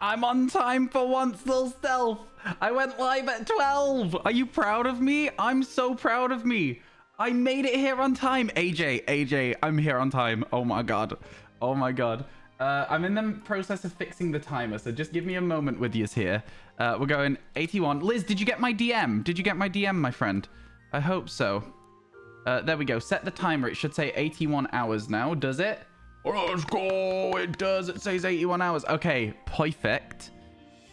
I'm on time for once, little stealth. I went live at 12. Are you proud of me? I'm so proud of me. I made it here on time. AJ, I'm here on time. Oh my god. Oh my god. I'm in the process of fixing the timer, so just give me a moment with yous here. We're going 81. Liz, did you get my DM? Did you get my DM, my friend? I hope so. There we go. Set the timer. It should say 81 hours now. Does it? Let's go. It does. It says 81 hours. Okay, perfect.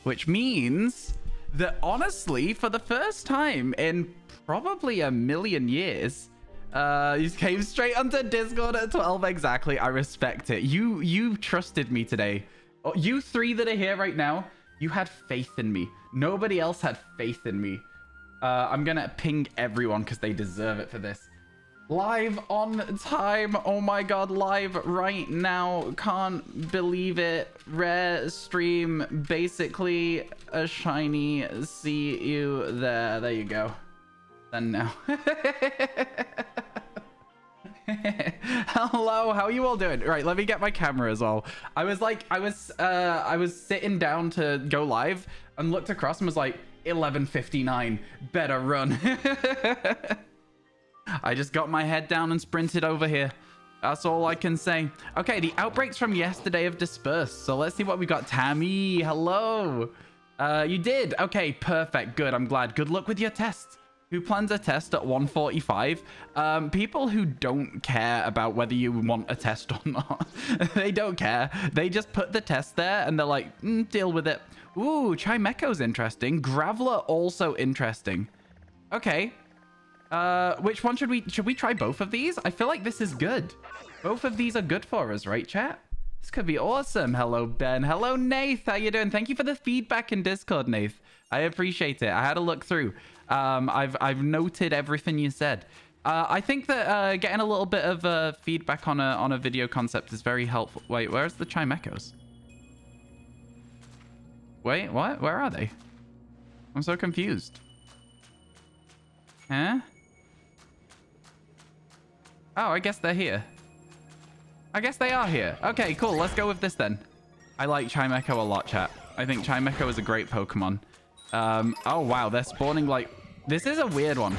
Which means that honestly, for the first time in probably a million years, you came straight onto Discord at 12 exactly. I respect it. You trusted me today. You three that are here right now, you had faith in me. Nobody else had faith in me. I'm gonna ping everyone because they deserve it for this. Live on time. Oh my god, live right now. Can't believe it. Rare stream. Basically a shiny. See you there. There you go. Then now. Hello, how are you all doing? Right, let me get my camera as well. I was sitting down to go live and looked across and was like 11:59. Better run. I just got my head down and sprinted over here. That's all I can say. Okay, the outbreaks from yesterday have dispersed. So let's see what we got. Tammy, hello. You did. Okay, perfect. Good. I'm glad. Good luck with your test. Who plans a test at 1:45? People who don't care about whether you want a test or not. They don't care. They just put the test there and they're like, deal with it. Ooh, Chimeco's interesting. Graveler also interesting. Okay. Which one should we try both of these? I feel like this is good. Both of these are good for us, right, chat? This could be awesome. Hello, Ben. Hello, Nath. How you doing? Thank you for the feedback in Discord, Nath. I appreciate it. I had a look through. I've noted everything you said. I think that getting a little bit of feedback on a video concept is very helpful. Wait, where's the Chimecos? Wait, what? Where are they? I'm so confused. Huh? Oh, I guess they're here. I guess they are here. Okay, cool. Let's go with this then. I like Chimeco a lot, chat. I think Chimeco is a great Pokemon. Oh, wow. They're spawning like... This is a weird one.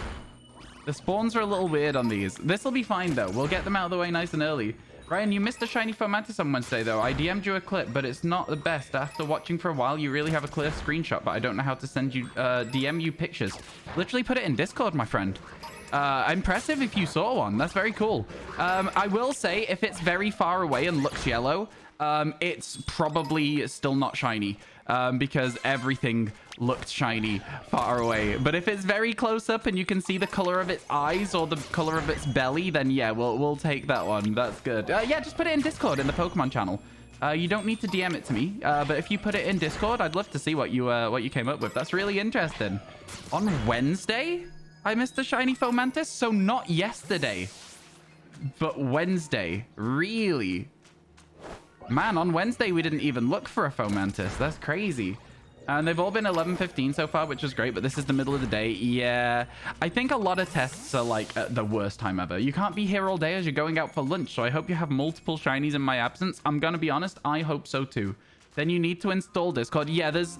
The spawns are a little weird on these. This will be fine, though. We'll get them out of the way nice and early. Ryan, you missed a shiny Fomantis on Wednesday, though. I DM'd you a clip, but it's not the best. After watching for a while, you really have a clear screenshot, but I don't know how to send you, DM you pictures. Literally put it in Discord, my friend. Impressive if you saw one. That's very cool. I will say, if it's very far away and looks yellow, it's probably still not shiny, because everything looked shiny far away. But if it's very close up and you can see the color of its eyes or the color of its belly, then yeah, we'll take that one. That's good. Yeah, just put it in Discord in the Pokemon channel. You don't need to DM it to me, but if you put it in Discord, I'd love to see what you came up with. That's really interesting. On Wednesday, I missed the shiny Fomantis, so not yesterday, but Wednesday. Really? Man, on Wednesday, we didn't even look for a Fomantis. That's crazy. And they've all been 11:15 so far, which is great, but this is the middle of the day. Yeah, I think a lot of tests are like at the worst time ever. You can't be here all day as you're going out for lunch, so I hope you have multiple shinies in my absence. I'm gonna be honest, I hope so too. Then you need to install Discord. Yeah, there's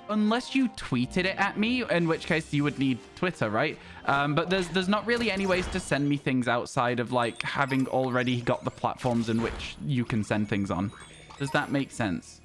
unless you tweeted it at me, in which case you would need Twitter, right? But there's not really any ways to send me things outside of like having already got the platforms in which you can send things on. Does that make sense?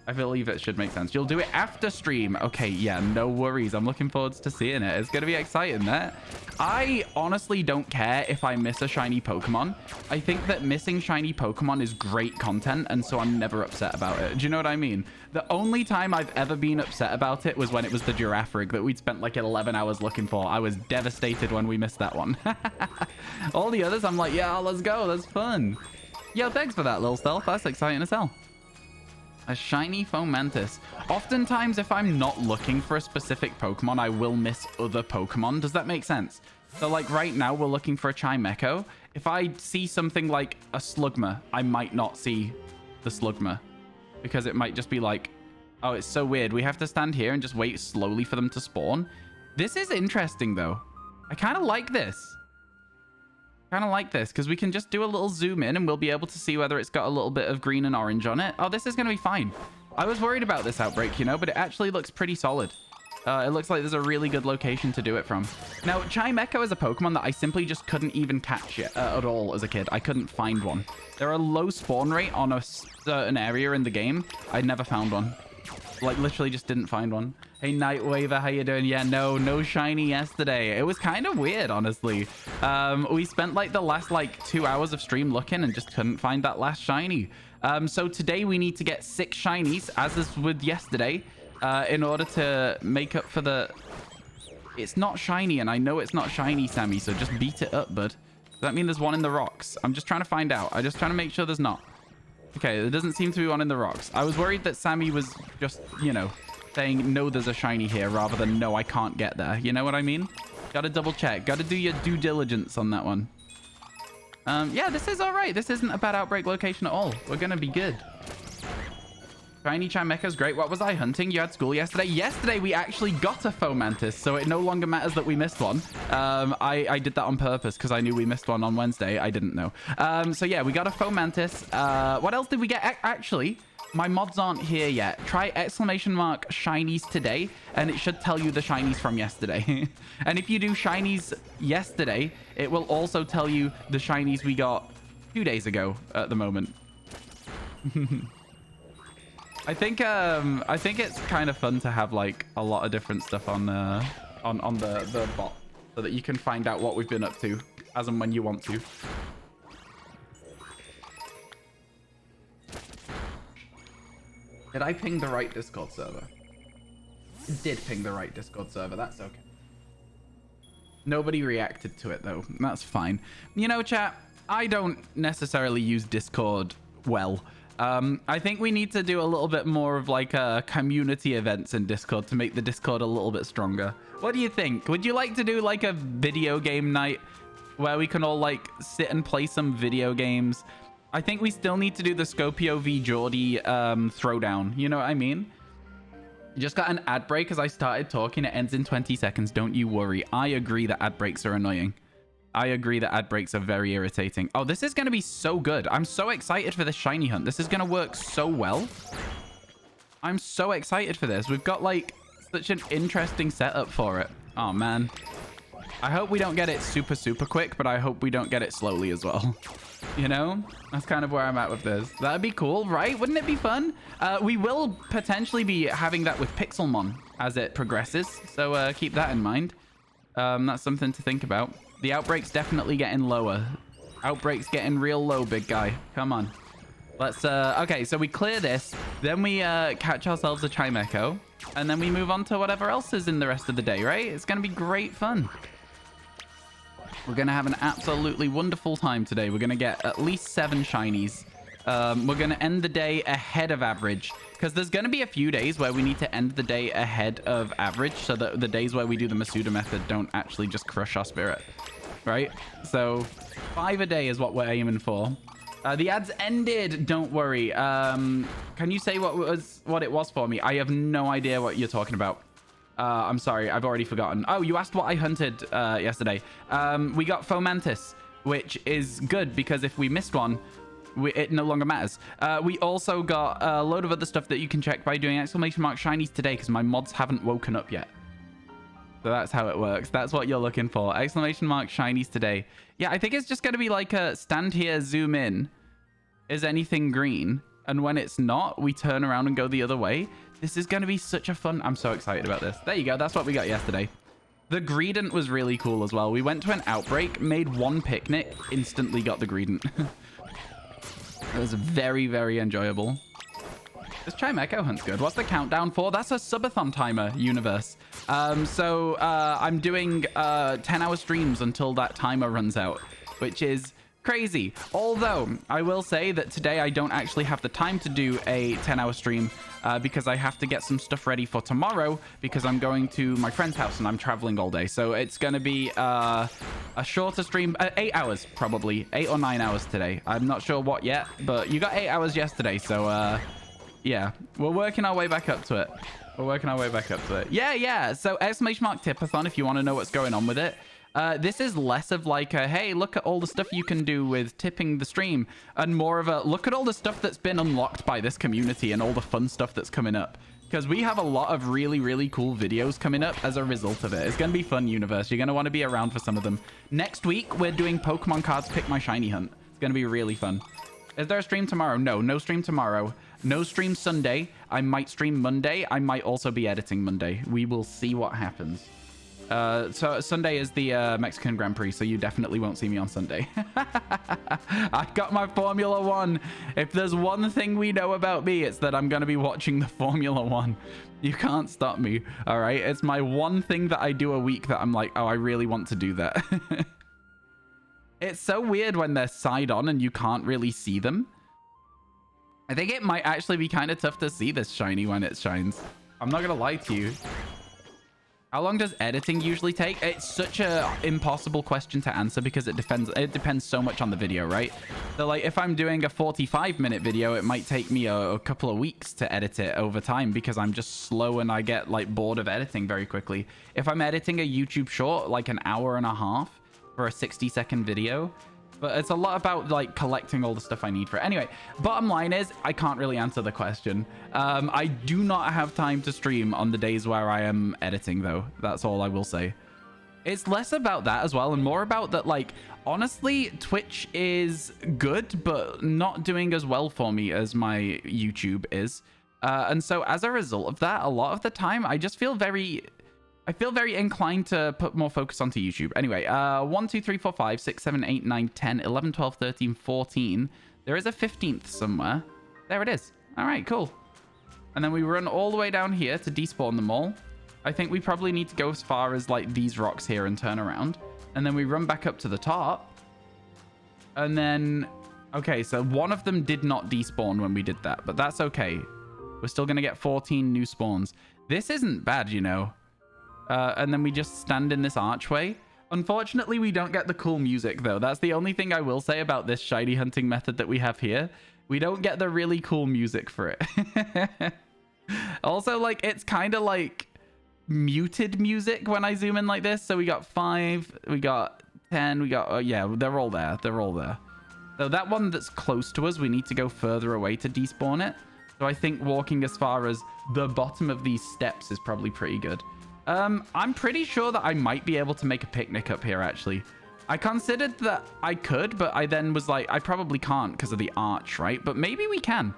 I believe it should make sense. You'll do it after stream. Okay, yeah, no worries. I'm looking forward to seeing it. It's going to be exciting, that. I honestly don't care if I miss a shiny Pokemon. I think that missing shiny Pokemon is great content, and so I'm never upset about it. Do you know what I mean? The only time I've ever been upset about it was when it was the Giraffe rig that we'd spent like 11 hours looking for. I was devastated when we missed that one. All the others, I'm like, yeah, let's go. That's fun. Yo, thanks for that, little stealth. That's exciting as hell. A shiny Fomantis. Oftentimes, if I'm not looking for a specific Pokemon, I will miss other Pokemon. Does that make sense? So, like, right now, we're looking for a Chimeco. If I see something like a Slugma, I might not see the Slugma. Because it might just be like, oh, it's so weird. We have to stand here and just wait slowly for them to spawn. This is interesting, though. I kind of like this. Kind of like this, because we can just do a little zoom in and we'll be able to see whether it's got a little bit of green and orange on it. Oh, this is going to be fine. I was worried about this outbreak, you know, but it actually looks pretty solid. It looks like there's a really good location to do it from. Now, Chimecho is a Pokemon that I simply just couldn't even catch it at all as a kid. I couldn't find one. There are low spawn rate on a certain area in the game. I never found one. Like, literally just didn't find one. Hey, Nightwaver, how you doing? Yeah, no shiny yesterday. It was kind of weird, honestly. We spent, like, the last, 2 hours of stream looking and just couldn't find that last shiny. So today we need to get 6 shinies, as is with yesterday. In order to make up for the... It's not shiny, and I know it's not shiny, Sammy, so just beat it up, bud. Does that mean there's one in the rocks? I'm just trying to find out. I'm just trying to make sure there's not. Okay, there doesn't seem to be one in the rocks. I was worried that Sammy was just, you know, saying, no, there's a shiny here, rather than, no, I can't get there. You know what I mean? Gotta double check. Gotta do your due diligence on that one. Yeah, this is all right. This isn't a bad outbreak location at all. We're gonna be good. Shiny Chimecho's great. What was I hunting? You had school yesterday? Yesterday, we actually got a Fomantis, so it no longer matters that we missed one. I did that on purpose because I knew we missed one on Wednesday. I didn't know. So yeah, we got a Fomantis. What else did we get? Actually, my mods aren't here yet. Try ! shinies today, and it should tell you the shinies from yesterday. And if you do shinies yesterday, it will also tell you the shinies we got 2 days ago at the moment. I think it's kind of fun to have like a lot of different stuff on the bot so that you can find out what we've been up to as and when you want to. Did I ping the right Discord server? It did ping the right Discord server. That's okay. Nobody reacted to it though. That's fine. You know, chat, I don't necessarily use Discord well. I think we need to do a little bit more of like community events in Discord to make the Discord a little bit stronger. What do you think? Would you like to do like a video game night where we can all like sit and play some video games? I think we still need to do the Scopio v Geordie throwdown. You know what I mean? You just got an ad break as I started talking. It ends in 20 seconds. Don't you worry. I agree that ad breaks are annoying. I agree that ad breaks are very irritating. Oh, this is going to be so good. I'm so excited for this shiny hunt. This is going to work so well. I'm so excited for this. We've got like such an interesting setup for it. Oh, man. I hope we don't get it super quick, but I hope we don't get it slowly as well. You know, that's kind of where I'm at with this. That'd be cool, right? Wouldn't it be fun? We will potentially be having that with Pixelmon as it progresses. So keep that in mind. That's something to think about. The outbreak's definitely getting lower. Outbreak's getting real low, big guy. Come on. Let's, okay, so we clear this. Then we catch ourselves a Chimecho. And then we move on to whatever else is in the rest of the day, right? It's going to be great fun. We're going to have an absolutely wonderful time today. We're going to get at least 7 shinies. We're going to end the day ahead of average. Because there's going to be a few days where we need to end the day ahead of average so that the days where we do the Masuda method don't actually just crush our spirit. Right? So 5 a day is what we're aiming for. The ads ended. Don't worry. Can you say what it was for me? I have no idea what you're talking about. I'm sorry. I've already forgotten. Oh, you asked what I hunted yesterday. We got Fomantis, which is good because if we missed one, it no longer matters. We also got a load of other stuff that you can check by doing ! shinies today because my mods haven't woken up yet. So that's how it works. That's what you're looking for. ! shinies today. Yeah, I think it's just going to be like a stand here, zoom in. Is anything green? And when it's not, we turn around and go the other way. This is going to be such a fun... I'm so excited about this. There you go. That's what we got yesterday. The Greedent was really cool as well. We went to an outbreak, made one picnic, instantly got the Greedent. It was very, very enjoyable. This Chimecho hunt's good. What's the countdown for? That's a subathon timer universe. So I'm doing 10-hour streams until that timer runs out, which is crazy. Although I will say that today I don't actually have the time to do a 10-hour stream because I have to get some stuff ready for tomorrow because I'm going to my friend's house and I'm traveling all day. So it's going to be a shorter stream, 8 hours probably, 8 or 9 hours today. I'm not sure what yet, but you got 8 hours yesterday. So yeah, we're working our way back up to it. We're working our way back up to it. Yeah. So ! Tipathon if you want to know what's going on with it. This is less of like a, hey, look at all the stuff you can do with tipping the stream, and more of a, look at all the stuff that's been unlocked by this community and all the fun stuff that's coming up. Because we have a lot of really, really cool videos coming up as a result of it. It's going to be fun, universe. You're going to want to be around for some of them. Next week, we're doing Pokemon cards Pick My Shiny Hunt. It's going to be really fun. Is there a stream tomorrow? No, no stream tomorrow. No stream Sunday. I might stream Monday. I might also be editing Monday. We will see what happens. So Sunday is the Mexican Grand Prix, so you definitely won't see me on Sunday. I got my Formula One. If there's one thing we know about me, it's that I'm going to be watching the Formula One. You can't stop me, all right? It's my one thing that I do a week that I'm like, oh, I really want to do that. It's so weird when they're side on and you can't really see them. I think it might actually be kind of tough to see this shiny when it shines. I'm not going to lie to you. How long does editing usually take? It's such a impossible question to answer because it depends so much on the video, right? So like if I'm doing a 45-minute video, it might take me a couple of weeks to edit it over time because I'm just slow and I get like bored of editing very quickly. If I'm editing a YouTube short, like an hour and a half for a 60-second video, but it's a lot about like collecting all the stuff I need for it. Anyway, bottom line is I can't really answer the question. I do not have time to stream on the days where I am editing though. That's all I will say. It's less about that as well and more about that, like, honestly, Twitch is good, but not doing as well for me as my YouTube is. And so as a result of that, a lot of the time I just feel very inclined to put more focus onto YouTube. Anyway, 1, 2, 3, 4, 5, 6, 7, 8, 9, 10, 11, 12, 13, 14. There is a 15th somewhere. There it is. All right, cool. And then we run all the way down here to despawn them all. I think we probably need to go as far as like these rocks here and turn around. And then we run back up to the top. And then, okay, so one of them did not despawn when we did that, but that's okay. We're still going to get 14 new spawns. This isn't bad, you know. And then we just stand in this archway. Unfortunately, we don't get the cool music, though. That's the only thing I will say about this shiny hunting method that we have here. We don't get the really cool music for it. Also, like, it's kind of like muted music when I zoom in like this. So we got 5, we got 10, we got... yeah, they're all there. They're all there. So that one that's close to us, we need to go further away to despawn it. So I think walking as far as the bottom of these steps is probably pretty good. I'm pretty sure that I might be able to make a picnic up here, actually. I considered that I could, but I then was like, I probably can't because of the arch, right? But maybe we can.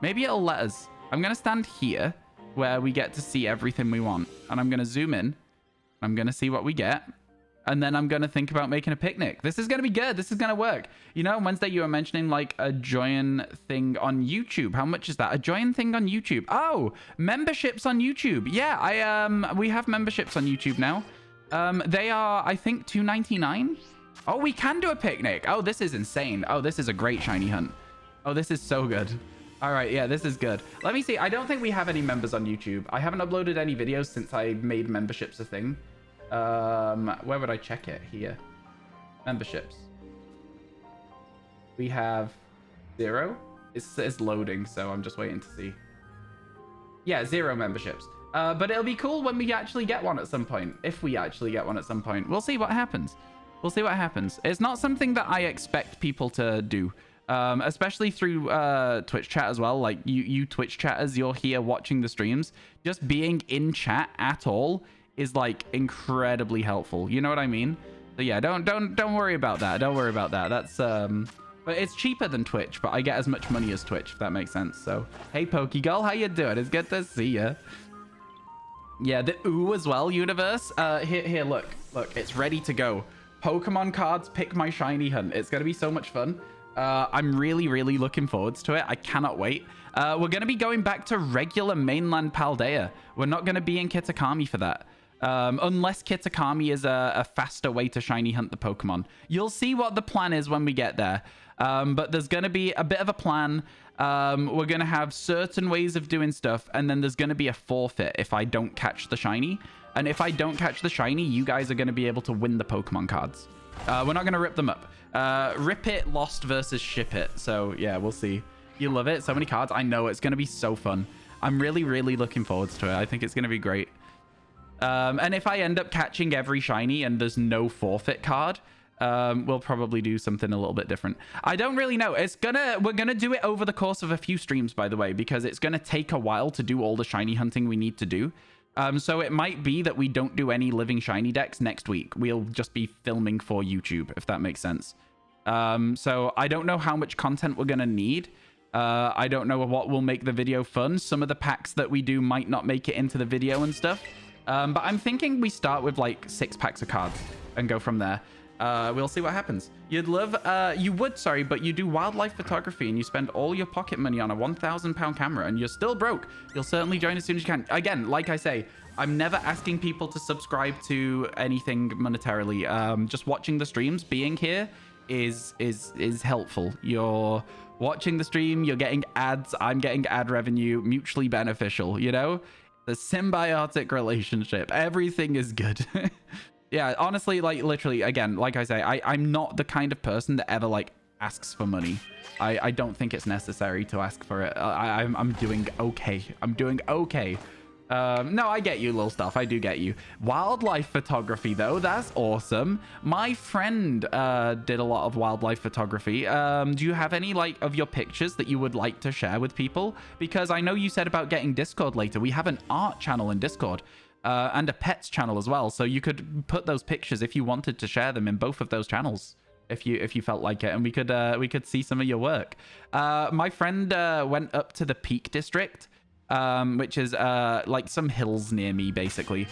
Maybe it'll let us. I'm going to stand here where we get to see everything we want. And I'm going to zoom in. I'm going to see what we get. And then I'm going to think about making a picnic. This is going to be good. This is going to work. You know, Wednesday, you were mentioning like a join thing on YouTube. How much is that? A join thing on YouTube. Oh, memberships on YouTube. Yeah, we have memberships on YouTube now. They are, I think, $2.99. Oh, we can do a picnic. Oh, this is insane. Oh, this is a great shiny hunt. Oh, this is so good. All right. Yeah, this is good. Let me see. I don't think we have any members on YouTube. I haven't uploaded any videos since I made memberships a thing. Where would I check it? Here. Memberships. We have 0. It's loading, so I'm just waiting to see. Yeah, 0 memberships. But it'll be cool when we actually get one at some point. If we actually get one at some point. We'll see what happens. We'll see what happens. It's not something that I expect people to do. Especially through Twitch chat as well. Like, you Twitch chatters, you're here watching the streams. Just being in chat at all is like incredibly helpful. You know what I mean? So yeah, don't worry about that. Don't worry about that. That's but it's cheaper than Twitch, but I get as much money as Twitch, if that makes sense. So hey, Pokegirl, how you doing? It's good to see you. Yeah, the ooh as well, universe. Here, look, it's ready to go. Pokemon cards Pick My Shiny Hunt. It's gonna be so much fun. I'm really looking forward to it. I cannot wait. We're gonna be going back to regular mainland Paldea. We're not gonna be in Kitakami for that. Unless Kitakami is a faster way to shiny hunt the Pokemon. You'll see what the plan is when we get there. But there's going to be a bit of a plan. We're going to have certain ways of doing stuff. And then there's going to be a forfeit if I don't catch the shiny. And if I don't catch the shiny, you guys are going to be able to win the Pokemon cards. We're not going to rip them up. Rip it, lost versus ship it. So yeah, we'll see. You love it. So many cards. I know it's going to be so fun. I'm really looking forward to it. I think it's going to be great. And if I end up catching every shiny and there's no forfeit card, we'll probably do something a little bit different. I don't really know. We're gonna do it over the course of a few streams, by the way, because it's gonna take a while to do all the shiny hunting we need to do. So it might be that we don't do any living shiny decks next week. We'll just be filming for YouTube, if that makes sense. So I don't know how much content we're gonna need. I don't know what will make the video fun. Some of the packs that we do might not make it into the video and stuff. But I'm thinking we start with like 6 packs of cards and go from there. We'll see what happens. You would, but you do wildlife photography and you spend all your pocket money on a £1,000 camera and you're still broke. You'll certainly join as soon as you can. Again, like I say, I'm never asking people to subscribe to anything monetarily. Just watching the streams, being here is helpful. You're watching the stream, you're getting ads, I'm getting ad revenue, mutually beneficial, you know? The symbiotic relationship. Everything is good. Yeah, honestly, like literally, again, like I say, I'm not the kind of person that ever like asks for money. I don't think it's necessary to ask for it. I'm doing okay. I'm doing okay. No, I get you, little stuff. I do get you. Wildlife photography, though, that's awesome. My friend did a lot of wildlife photography. Do you have any like of your pictures that you would like to share with people? Because I know you said about getting Discord later. We have an art channel in Discord. And a pets channel as well, so you could put those pictures if you wanted to share them in both of those channels, if you felt like it, and we could see some of your work. My friend went up to the Peak District, which is like some hills near me, basically.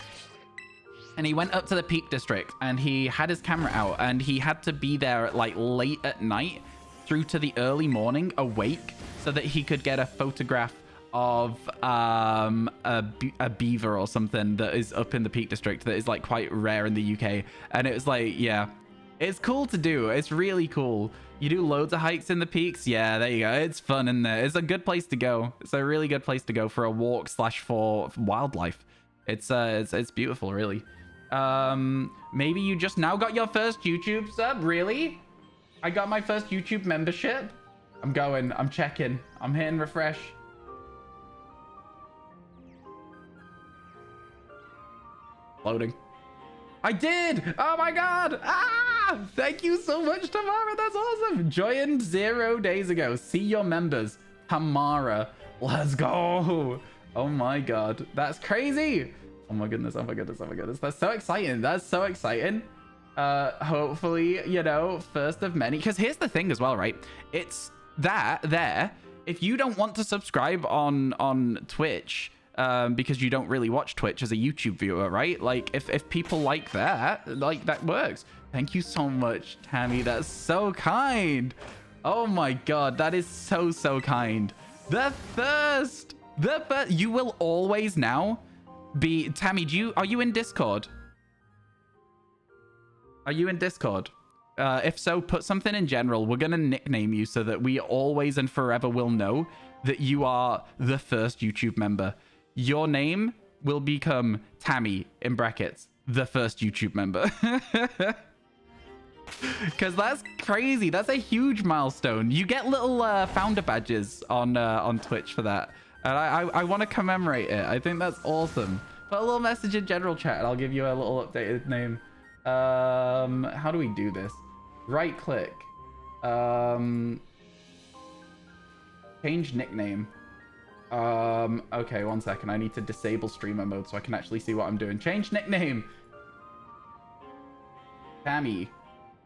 And he went up to the Peak District, and he had his camera out, and he had to be there like late at night through to the early morning, awake, so that he could get a photograph of a beaver or something that is up in the Peak District that is like quite rare in the UK. And it was like, yeah, it's cool to do. It's really cool. You do loads of hikes in the peaks. Yeah, there you go. It's fun in there. It's a good place to go. It's a really good place to go for a walk / for wildlife. It's beautiful, really. Maybe you just now got your first YouTube sub. Really? I got my first YouTube membership. I'm checking, I'm hitting refresh. Loading. I did! Oh my god! Ah! Thank you so much, Tamara. That's awesome. Joined 0 days ago. See your members. Tamara. Let's go. Oh my god. That's crazy. Oh my goodness. Oh my goodness. Oh my goodness. That's so exciting. That's so exciting. Hopefully, you know, first of many. Because here's the thing as well, right? It's that there. If you don't want to subscribe on Twitch, because you don't really watch Twitch as a YouTube viewer, right? Like if people like that, like that works. Thank you so much, Tammy. That's so kind. Oh my god, that is so kind. The first, you will always now be Tammy. Are you in Discord? Are you in Discord? If so, put something in general. We're gonna nickname you so that we always and forever will know that you are the first YouTube member. Your name will become Tammy, in brackets, the first YouTube member. Because that's crazy. That's a huge milestone. You get little founder badges on Twitch for that. And I want to commemorate it. I think that's awesome. Put a little message in general chat and I'll give you a little updated name. How do we do this? Right click. Change nickname. Okay, 1 second. I need to disable streamer mode so I can actually see what I'm doing. Change nickname. Tammy.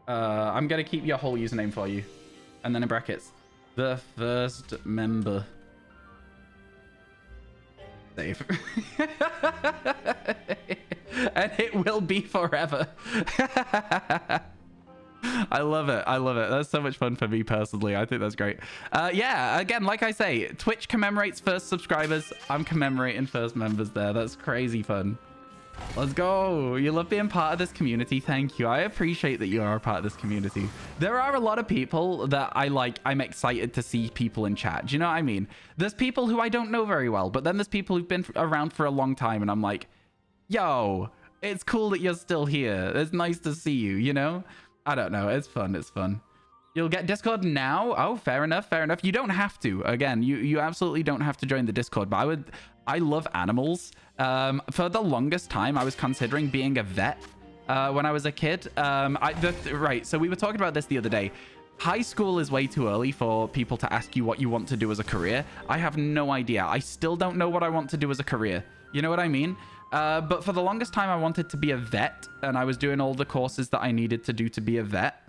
I'm gonna keep your whole username for you. And then in brackets, the first member. Save. And it will be forever. I love it. I love it. That's so much fun for me personally. I think that's great. Yeah, again, like I say, Twitch commemorates first subscribers. I'm commemorating first members there. That's crazy fun. Let's go. You love being part of this community. Thank you. I appreciate that you are a part of this community. There are a lot of people that I'm excited to see people in chat. Do you know what I mean? There's people who I don't know very well, but then there's people who've been around for a long time and I'm like, yo, it's cool that you're still here. It's nice to see you, you know? I don't know. It's fun. It's fun. You'll get Discord now. Oh, fair enough. Fair enough. You don't have to. Again, you absolutely don't have to join the Discord, but I love animals. For the longest time, I was considering being a vet when I was a kid. Right, so we were talking about this the other day. High school is way too early for people to ask you what you want to do as a career. I have no idea. I still don't know what I want to do as a career. You know what I mean? But for the longest time, I wanted to be a vet, and I was doing all the courses that I needed to do to be a vet.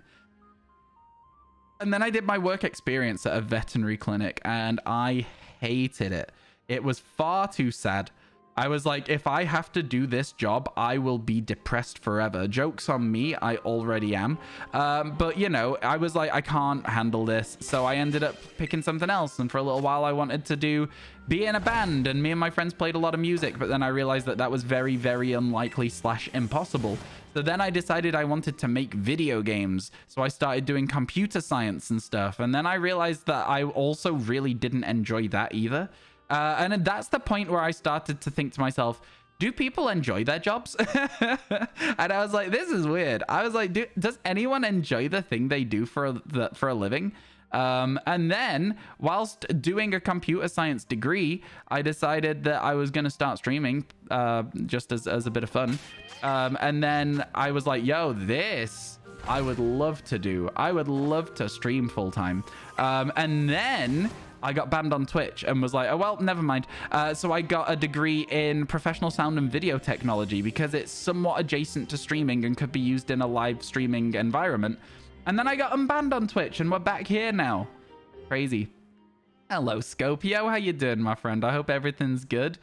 And then I did my work experience at a veterinary clinic, and I hated it. It was far too sad. I was like, if I have to do this job, I will be depressed forever. Joke's on me, I already am. But, you know, I was like, I can't handle this. So I ended up picking something else. And for a little while, I wanted to be in a band. And me and my friends played a lot of music. But then I realized that that was very, very unlikely / impossible. So then I decided I wanted to make video games. So I started doing computer science and stuff. And then I realized that I also really didn't enjoy that either. And that's the point where I started to think to myself, do people enjoy their jobs? And I was like, this is weird. I was like, does anyone enjoy the thing they do for a living? And then whilst doing a computer science degree, I decided that I was going to start streaming just as a bit of fun. And then I was like, yo, this I would love to do. I would love to stream full time. And then I got banned on Twitch and was like, oh, well, never mind. So I got a degree in professional sound and video technology because it's somewhat adjacent to streaming and could be used in a live streaming environment. And then I got unbanned on Twitch and we're back here now. Crazy. Hello, Scopio. How you doing, my friend? I hope everything's good.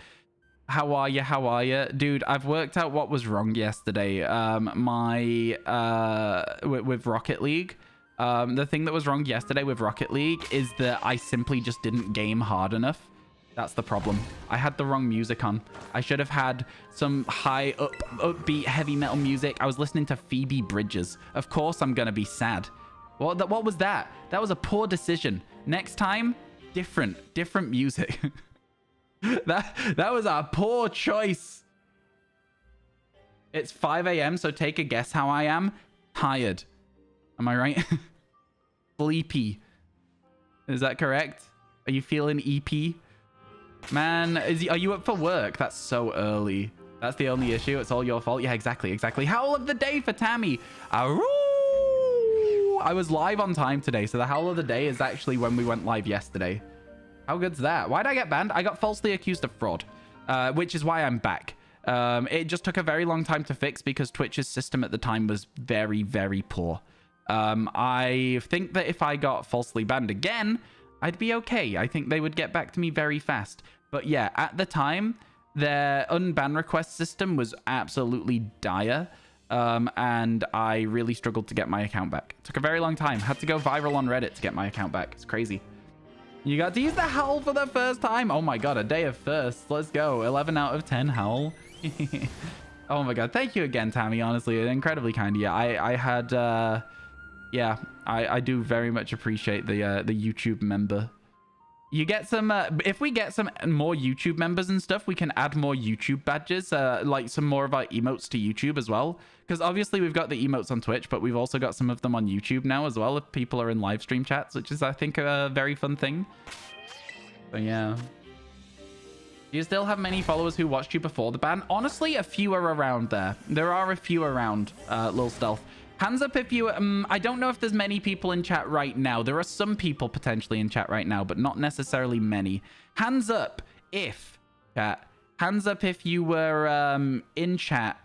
How are you? How are you? Dude, I've worked out what was wrong yesterday. With Rocket League. The thing that was wrong yesterday with Rocket League is that I simply just didn't game hard enough. That's the problem. I had the wrong music on. I should have had some high upbeat heavy metal music. I was listening to Phoebe Bridgers. Of course I'm gonna be sad. What was that? That was a poor decision. Next time, different music. that was a poor choice. It's 5 a.m. so take a guess how I am. Tired. Am I right? Sleepy. Is that correct? Are you feeling EP? Man, are you up for work? That's so early. That's the only issue. It's all your fault. Yeah, exactly. Howl of the day for Tammy. Aroo! I was live on time today, so the howl of the day is actually when we went live yesterday. How good's that? Why did I get banned? I got falsely accused of fraud, which is why I'm back. It just took a very long time to fix because Twitch's system at the time was very, very poor. I think that if I got falsely banned again, I'd be okay. I think they would get back to me very fast. But yeah, at the time, their unban request system was absolutely dire. And I really struggled to get my account back. It took a very long time. Had to go viral on Reddit to get my account back. It's crazy. You got to use the howl for the first time. Oh my god, a day of firsts. Let's go. 11 out of 10 howl. Oh my god. Thank you again, Tammy. Honestly, incredibly kind of you. I had... yeah, I do very much appreciate the YouTube member. You get some, if we get some more YouTube members and stuff, we can add more YouTube badges, like some more of our emotes to YouTube as well. Because obviously we've got the emotes on Twitch, but we've also got some of them on YouTube now as well, if people are in live stream chats, which is, I think, a very fun thing. So yeah. Do you still have many followers who watched you before the ban? Honestly, a few are around there. There are a few around, Lil Stealth. Hands up if you... I don't know if there's many people in chat right now. There are some people potentially in chat right now, but not necessarily many. Hands up if... Chat. Hands up if you were in chat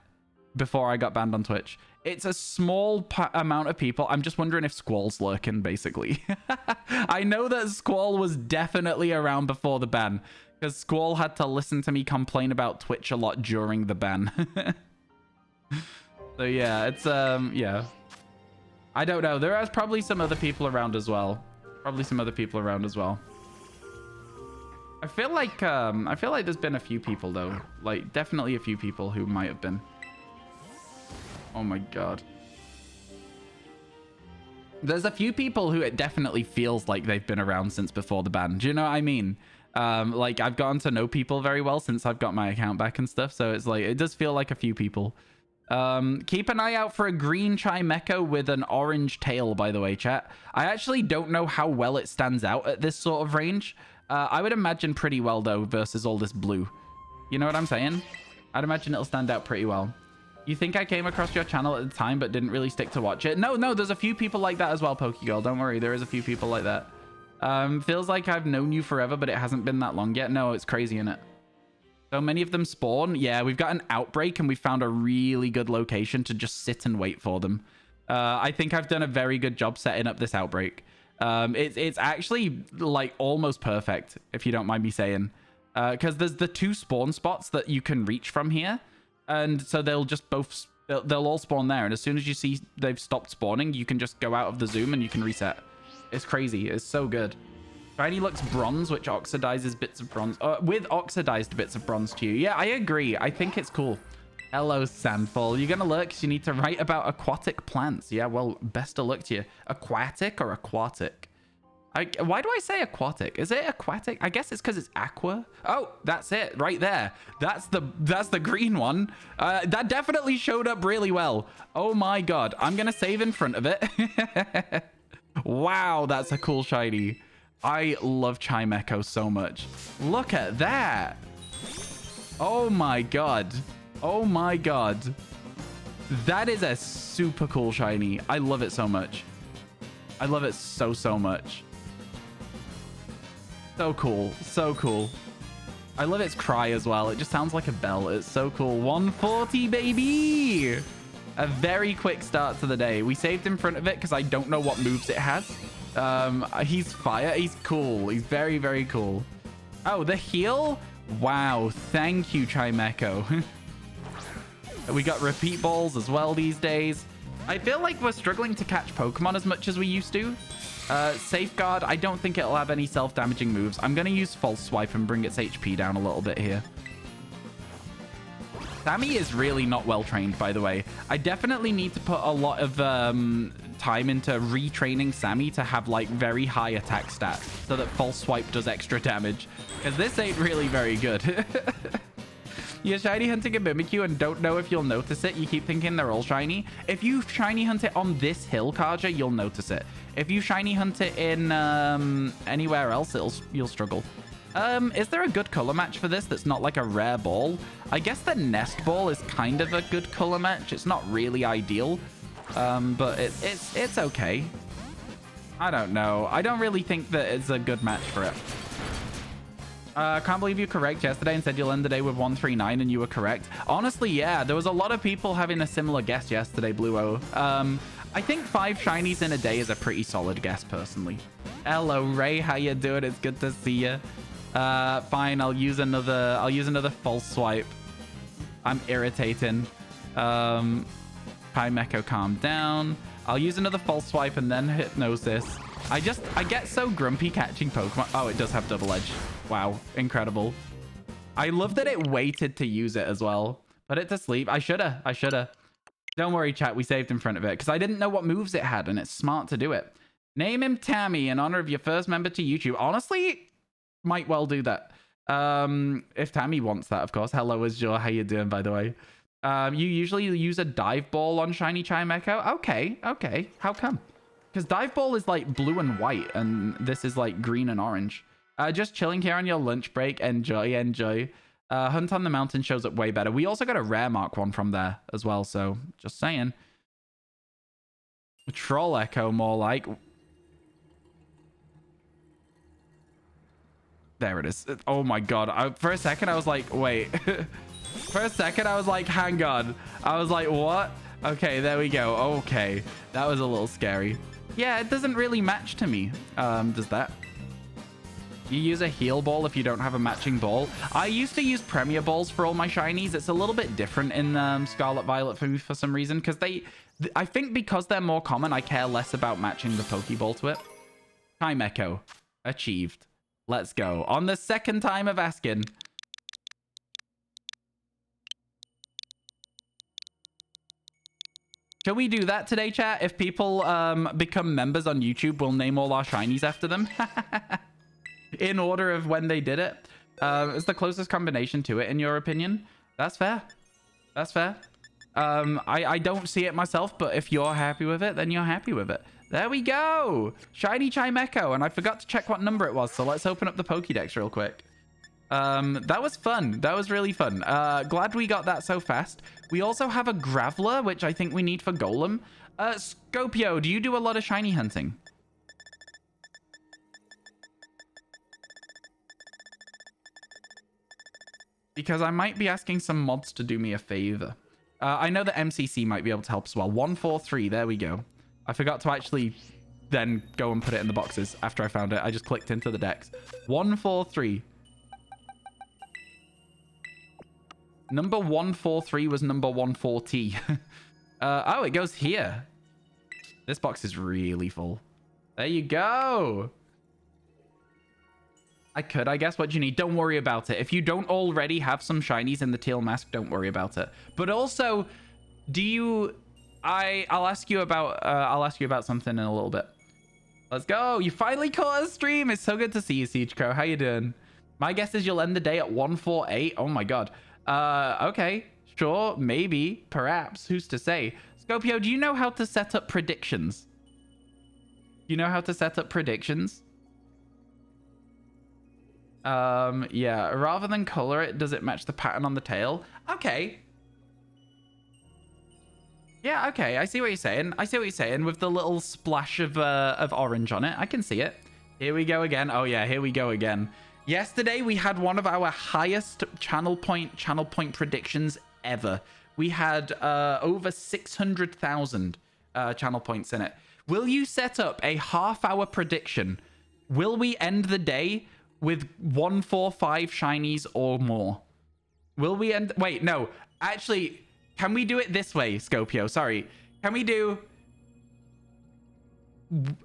before I got banned on Twitch. It's a small amount of people. I'm just wondering if Squall's lurking, basically. I know that Squall was definitely around before the ban, because Squall had to listen to me complain about Twitch a lot during the ban. So yeah, it's yeah. I don't know. There are probably some other people around as well. I feel like there's been a few people though. Like definitely a few people who might have been. Oh my god. There's a few people who it definitely feels like they've been around since before the ban. Do you know what I mean? Like I've gotten to know people very well since I've got my account back and stuff. So it's like, it does feel like a few people. Keep an eye out for a green Chimecho with an orange tail, by the way, chat. I actually don't know how well it stands out at this sort of range. I would imagine pretty well, though, versus all this blue. You know what I'm saying? I'd imagine it'll stand out pretty well. You think I came across your channel at the time but didn't really stick to watch it? No, there's a few people like that as well, Pokegirl. Don't worry, there is a few people like that. Feels like I've known you forever, but it hasn't been that long yet. No, it's crazy, innit? So many of them spawn. Yeah, we've got an outbreak and we found a really good location to just sit and wait for them. I think I've done a very good job setting up this outbreak. It's actually like almost perfect, if you don't mind me saying. Because there's the 2 spawn spots that you can reach from here. And so they'll just both, they'll all spawn there. And as soon as you see they've stopped spawning, you can just go out of the zoom and you can reset. It's crazy. It's so good. Shiny looks bronze, which oxidizes bits of bronze. With oxidized bits of bronze to you. Yeah, I agree. I think it's cool. Hello, Sandfall. You're going to look because you need to write about aquatic plants. Yeah, well, best of luck to you. Aquatic or aquatic? Why do I say aquatic? Is it aquatic? I guess it's because it's aqua. Oh, that's it right there. That's the green one. That definitely showed up really well. Oh my god. I'm going to save in front of it. Wow, that's a cool shiny. I love Chimecho so much. Look at that. Oh my god. Oh my god. That is a super cool shiny. I love it so much. I love it so much. So cool. So cool. I love its cry as well. It just sounds like a bell. It's so cool. 140, baby! A very quick start to the day. We saved in front of it because I don't know what moves it has. He's fire. He's cool. He's very, very cool. Oh, the heal? Wow. Thank you, Chimecho. We got repeat balls as well these days. I feel like we're struggling to catch Pokemon as much as we used to. Safeguard, I don't think it'll have any self-damaging moves. I'm going to use False Swipe and bring its HP down a little bit here. Sammy is really not well trained, by the way. I definitely need to put a lot of time into retraining Sammy to have like very high attack stats so that False Swipe does extra damage, because this ain't really very good. You're shiny hunting a Mimikyu and don't know if you'll notice it. You keep thinking they're all shiny. If you shiny hunt it on this hill, Karja, you'll notice it. If you shiny hunt it in anywhere else, you'll struggle. Is there a good color match for this that's not like a rare ball? I guess the nest ball is kind of a good color match. It's not really ideal, but it's okay. I don't know. I don't really think that it's a good match for it. Can't believe you're correct yesterday and said you'll end the day with 139 and you were correct. Honestly, yeah, there was a lot of people having a similar guess yesterday, Bluo. I think 5 shinies in a day is a pretty solid guess, personally. Hello, Ray. How you doing? It's good to see you. Fine, I'll use another False Swipe. I'm irritating. Chimecho, calm down. I'll use another False Swipe and then Hypnosis. I get so grumpy catching Pokemon. Oh, it does have Double Edge. Wow, incredible. I love that it waited to use it as well. Put it to sleep. I shoulda. Don't worry, chat. We saved in front of it because I didn't know what moves it had, and it's smart to do it. Name him Tammy in honor of your first member to YouTube. Honestly, might well do that. If Tammy wants that, of course. Hello, Azure. How you doing, by the way? You usually use a dive ball on shiny Chimecho. Okay. How come? Because dive ball is like blue and white, and this is like green and orange. Just chilling here on your lunch break. Enjoy. Hunt on the Mountain shows up way better. We also got a rare mark one from there as well, so just saying. Troll Echo, more like. There it is. Oh my god. For a second, I was like, wait. For a second, I was like, hang on. I was like, what? Okay, there we go. Okay. That was a little scary. Yeah, it doesn't really match to me. Does that? You use a heal ball if you don't have a matching ball. I used to use Premier Balls for all my shinies. It's a little bit different in Scarlet Violet for me for some reason, because I think because they're more common, I care less about matching the Pokeball to it. Chimecho. Achieved. Let's go. On the second time of asking. Shall we do that today, chat? If people become members on YouTube, we'll name all our shinies after them. In order of when they did it. It's the closest combination to it, in your opinion. That's fair. That's fair. I don't see it myself, but if you're happy with it, then you're happy with it. There we go. Shiny Chimecho. And I forgot to check what number it was. So let's open up the Pokédex real quick. That was fun. That was really fun. Glad we got that so fast. We also have a Graveler, which I think we need for Golem. Scopio, do you do a lot of shiny hunting? Because I might be asking some mods to do me a favor. I know that MCC might be able to help as well. 143, there we go. I forgot to actually then go and put it in the boxes after I found it. I just clicked into the decks. 143. Number 143 was number 140. Oh, it goes here. This box is really full. There you go. I could, I guess. What do you need? Don't worry about it. If you don't already have some shinies in the teal mask, don't worry about it. But also, do you... I'll ask you about something in a little bit. Let's go. You finally caught a stream. It's so good to see you, Siege Crow. How you doing? My guess is you'll end the day at 148. Oh my god. Okay. Sure. Maybe. Perhaps. Who's to say? Scopio, do you know how to set up predictions? Do you know how to set up predictions? Yeah, rather than color it, does it match the pattern on the tail? Okay. Yeah, okay, I see what you're saying. I see what you're saying with the little splash of orange on it. I can see it. Here we go again. Oh yeah, here we go again. Yesterday, we had one of our highest channel point predictions ever. We had over 600,000 channel points in it. Will you set up a half-hour prediction? Will we end the day with 145 shinies or more? Will we end... Wait, no. Actually, can we do it this way, Scopio? Sorry. Can we do...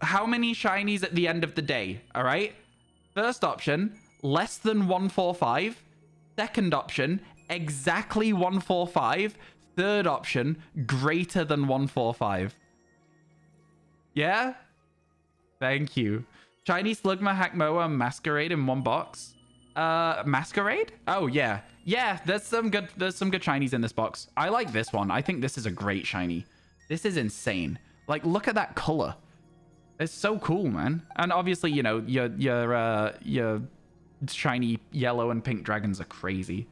How many shinies at the end of the day? All right? First option, less than 145. Second option, exactly 145. Third option, greater than 145. Yeah? Thank you. Shiny Slugma, Hackmoa, Masquerade in one box. Masquerade? Oh yeah. Yeah, there's some good shinies in this box. I like this one. I think this is a great shiny. This is insane. Like, look at that color. It's so cool, man. And obviously, you know, your shiny yellow and pink dragons are crazy.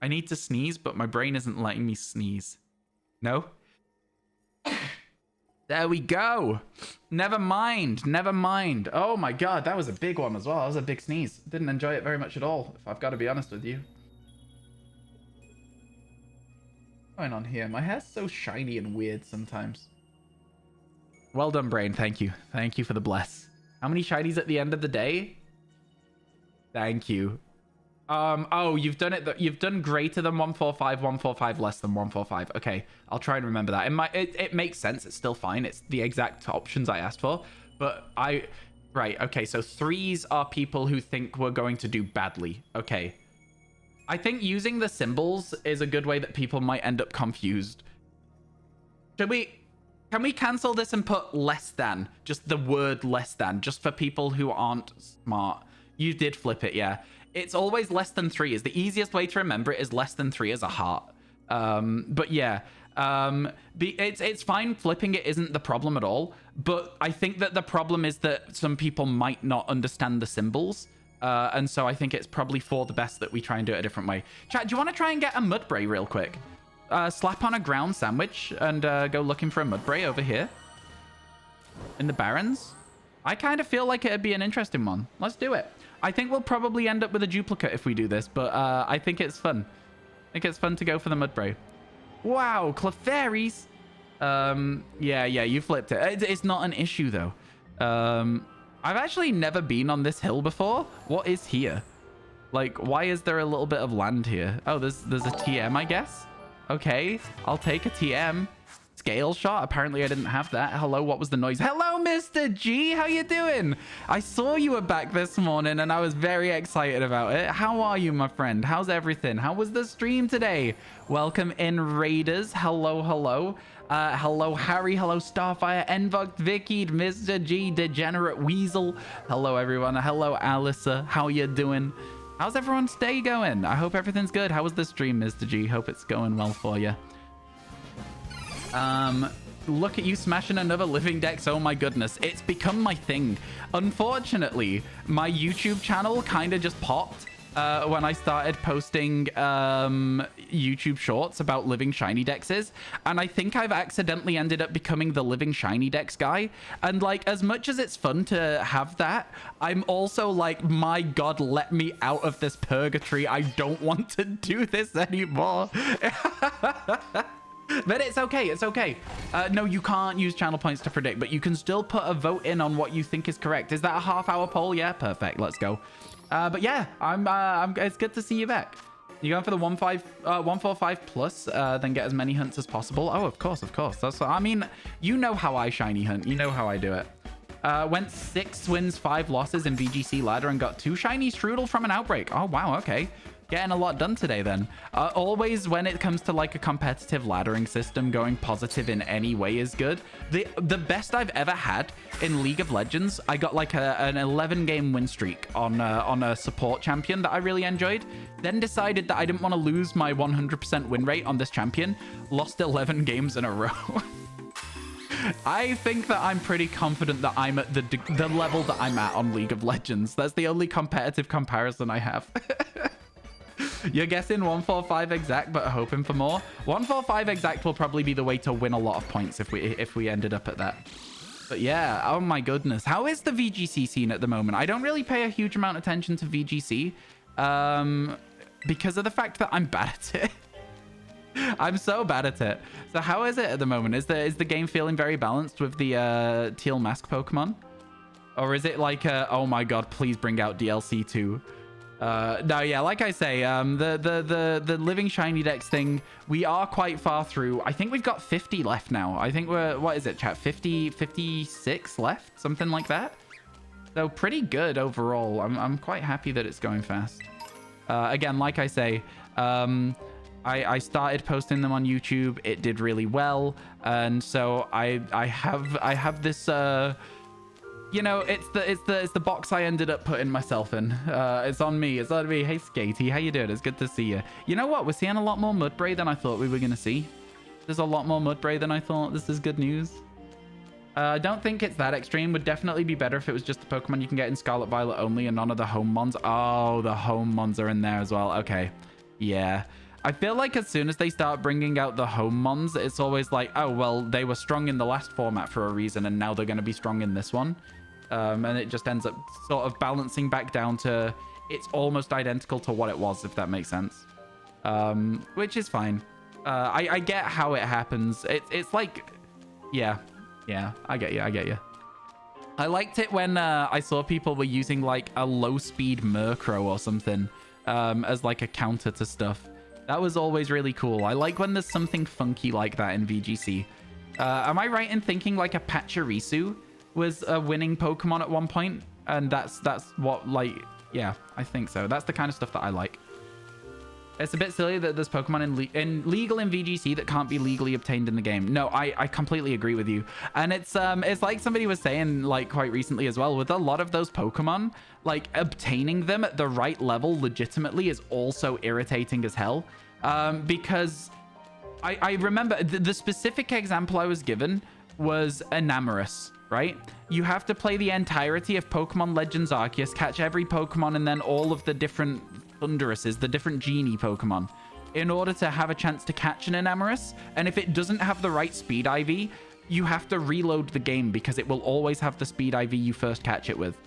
I need to sneeze, but my brain isn't letting me sneeze. No? There we go. Never mind. Never mind. Oh my god, that was a big one as well. That was a big sneeze. Didn't enjoy it very much at all, if I've got to be honest with you. What's going on here? My hair's so shiny and weird sometimes. Well done, brain. Thank you. Thank you for the bless. How many shinies at the end of the day? Thank you. Oh, you've done it. You've done greater than 145, 145, less than 145. Okay, I'll try and remember that. It makes sense. It's still fine. It's the exact options I asked for. But right. Okay, so threes are people who think we're going to do badly. Okay. I think using the symbols is a good way that people might end up confused. Can we cancel this and put less than? Just the word less than, just for people who aren't smart. You did flip it, yeah. It's always less than 3 is the easiest way to remember it, is less than 3 as a heart. But yeah, it's fine. Flipping it isn't the problem at all. But I think that the problem is that some people might not understand the symbols. And so I think it's probably for the best that we try and do it a different way. Chat, do you want to try and get a Mudbray real quick? Slap on a ground sandwich and go looking for a Mudbray over here. In the Barrens. I kind of feel like it'd be an interesting one. Let's do it. I think we'll probably end up with a duplicate if we do this, but I think it's fun. I think it's fun to go for the Mudbray. Wow, Clefairies. Yeah, you flipped it. It's not an issue, though. I've actually never been on this hill before. What is here? Like, why is there a little bit of land here? Oh, there's a TM, I guess. Okay, I'll take a TM. Scale shot. Apparently I didn't have that. Hello, what was the noise? Hello, Mr. G. How you doing? I saw you were back this morning and I was very excited about it. How are you, my friend? How's everything? How was the stream today? Welcome in, Raiders. Hello. Hello, Harry. Hello, Starfire. Envocked Vicky. Mr. G. Degenerate Weasel. Hello, everyone. Hello, Alyssa. How you doing? How's everyone's day going? I hope everything's good. How was the stream, Mr. G? Hope it's going well for you. look at you smashing another living dex. Oh my goodness. It's become my thing. Unfortunately, my YouTube channel kind of just popped when I started posting YouTube shorts about living shiny dexes. And I think I've accidentally ended up becoming the living shiny dex guy. And like, as much as it's fun to have that, I'm also like, my God, let me out of this purgatory. I don't want to do this anymore. But it's okay. It's okay. No, you can't use channel points to predict, but you can still put a vote in on what you think is correct. Is that a half-hour poll? Yeah, perfect. Let's go. But yeah, it's good to see you back. You going for the 145 plus, then get as many hunts as possible. Oh, of course. That's what, I mean, you know how I shiny hunt. You know how I do it. Went 6 wins, 5 losses in VGC ladder and got 2 shiny strudel from an outbreak. Oh, wow. Okay. Getting a lot done today then. Always when it comes to like a competitive laddering system, going positive in any way is good. The best I've ever had in League of Legends, I got like an 11 game win streak on a support champion that I really enjoyed. Then decided that I didn't want to lose my 100% win rate on this champion. Lost 11 games in a row. I think that I'm pretty confident that I'm at the level that I'm at on League of Legends. That's the only competitive comparison I have. You're guessing 145 exact, but hoping for more. 145 exact will probably be the way to win a lot of points if we ended up at that. But yeah, oh my goodness. How is the VGC scene at the moment? I don't really pay a huge amount of attention to VGC because of the fact that I'm bad at it. I'm so bad at it. So how is it at the moment? Is the game feeling very balanced with the Teal Mask Pokemon? Or is it like, oh my God, please bring out DLC 2? No, yeah, like I say, the living shiny dex thing, we are quite far through. I think we've got 50 left now. I think we're, what is it, chat? 56 left? Something like that? So pretty good overall. I'm quite happy that it's going fast. Again, like I say, I started posting them on YouTube. It did really well. And so I have this, you know, it's the box I ended up putting myself in. It's on me. It's on me. Hey, Skatey, how you doing? It's good to see you. You know what? We're seeing a lot more Mudbray than I thought we were going to see. There's a lot more Mudbray than I thought. This is good news. I don't think it's that extreme. Would definitely be better if it was just the Pokemon you can get in Scarlet Violet only and none of the home mons. Oh, the home mons are in there as well. Okay. Yeah. I feel like as soon as they start bringing out the home mons, it's always like, oh, well, they were strong in the last format for a reason, and now they're going to be strong in this one. And it just ends up sort of balancing back down to it's almost identical to what it was, if that makes sense. Which is fine. I get how it happens. It's like, yeah, I get you. I liked it when I saw people were using like a low-speed Murkrow or something as like a counter to stuff. That was always really cool. I like when there's something funky like that in VGC. Am I right in thinking like a Pachirisu was a winning Pokemon at one point? And that's what, like, yeah, I think so. That's the kind of stuff that I like. It's a bit silly that there's Pokemon legal in VGC that can't be legally obtained in the game. No, I completely agree with you. And it's like somebody was saying like quite recently as well, with a lot of those Pokemon, like obtaining them at the right level legitimately is also irritating as hell. Because I remember the specific example I was given was Enamorus, right? You have to play the entirety of Pokemon Legends Arceus, catch every Pokemon, and then all of the different Thunderuses, the different Genie Pokemon, in order to have a chance to catch an Enamorus. And if it doesn't have the right Speed IV, you have to reload the game because it will always have the Speed IV you first catch it with.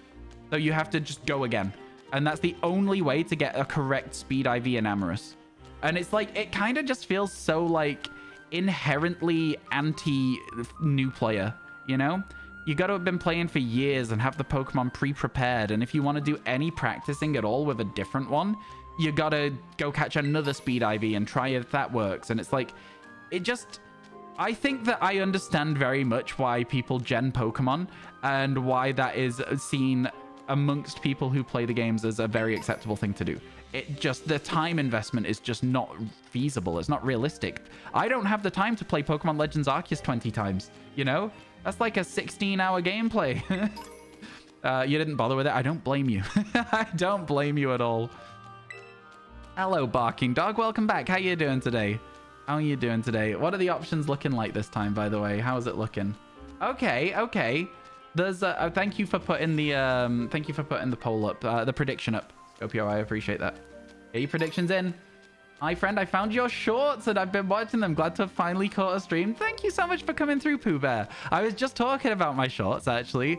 So you have to just go again. And that's the only way to get a correct Speed IV Enamorus. And it's like, it kind of just feels so like inherently anti-new player, you know? You got to have been playing for years and have the Pokemon pre-prepared. And if you want to do any practicing at all with a different one, you got to go catch another Speed IV and try if that works. And it's like, it just... I think that I understand very much why people gen Pokemon and why that is seen amongst people who play the games as a very acceptable thing to do. It just, the time investment is just not feasible. It's not realistic. I don't have the time to play Pokemon Legends Arceus 20 times, you know? That's like a 16-hour gameplay. You didn't bother with it. I don't blame you. I don't blame you at all. Hello, Barking Dog. Welcome back. How you doing today? How are you doing today? What are the options looking like this time, by the way? How is it looking? Okay, okay. There's thank you for putting the poll up, the prediction up. Scopio, I appreciate that. Get your predictions in. Hi, friend. I found your shorts and I've been watching them. Glad to have finally caught a stream. Thank you so much for coming through, Pooh Bear. I was just talking about my shorts, actually.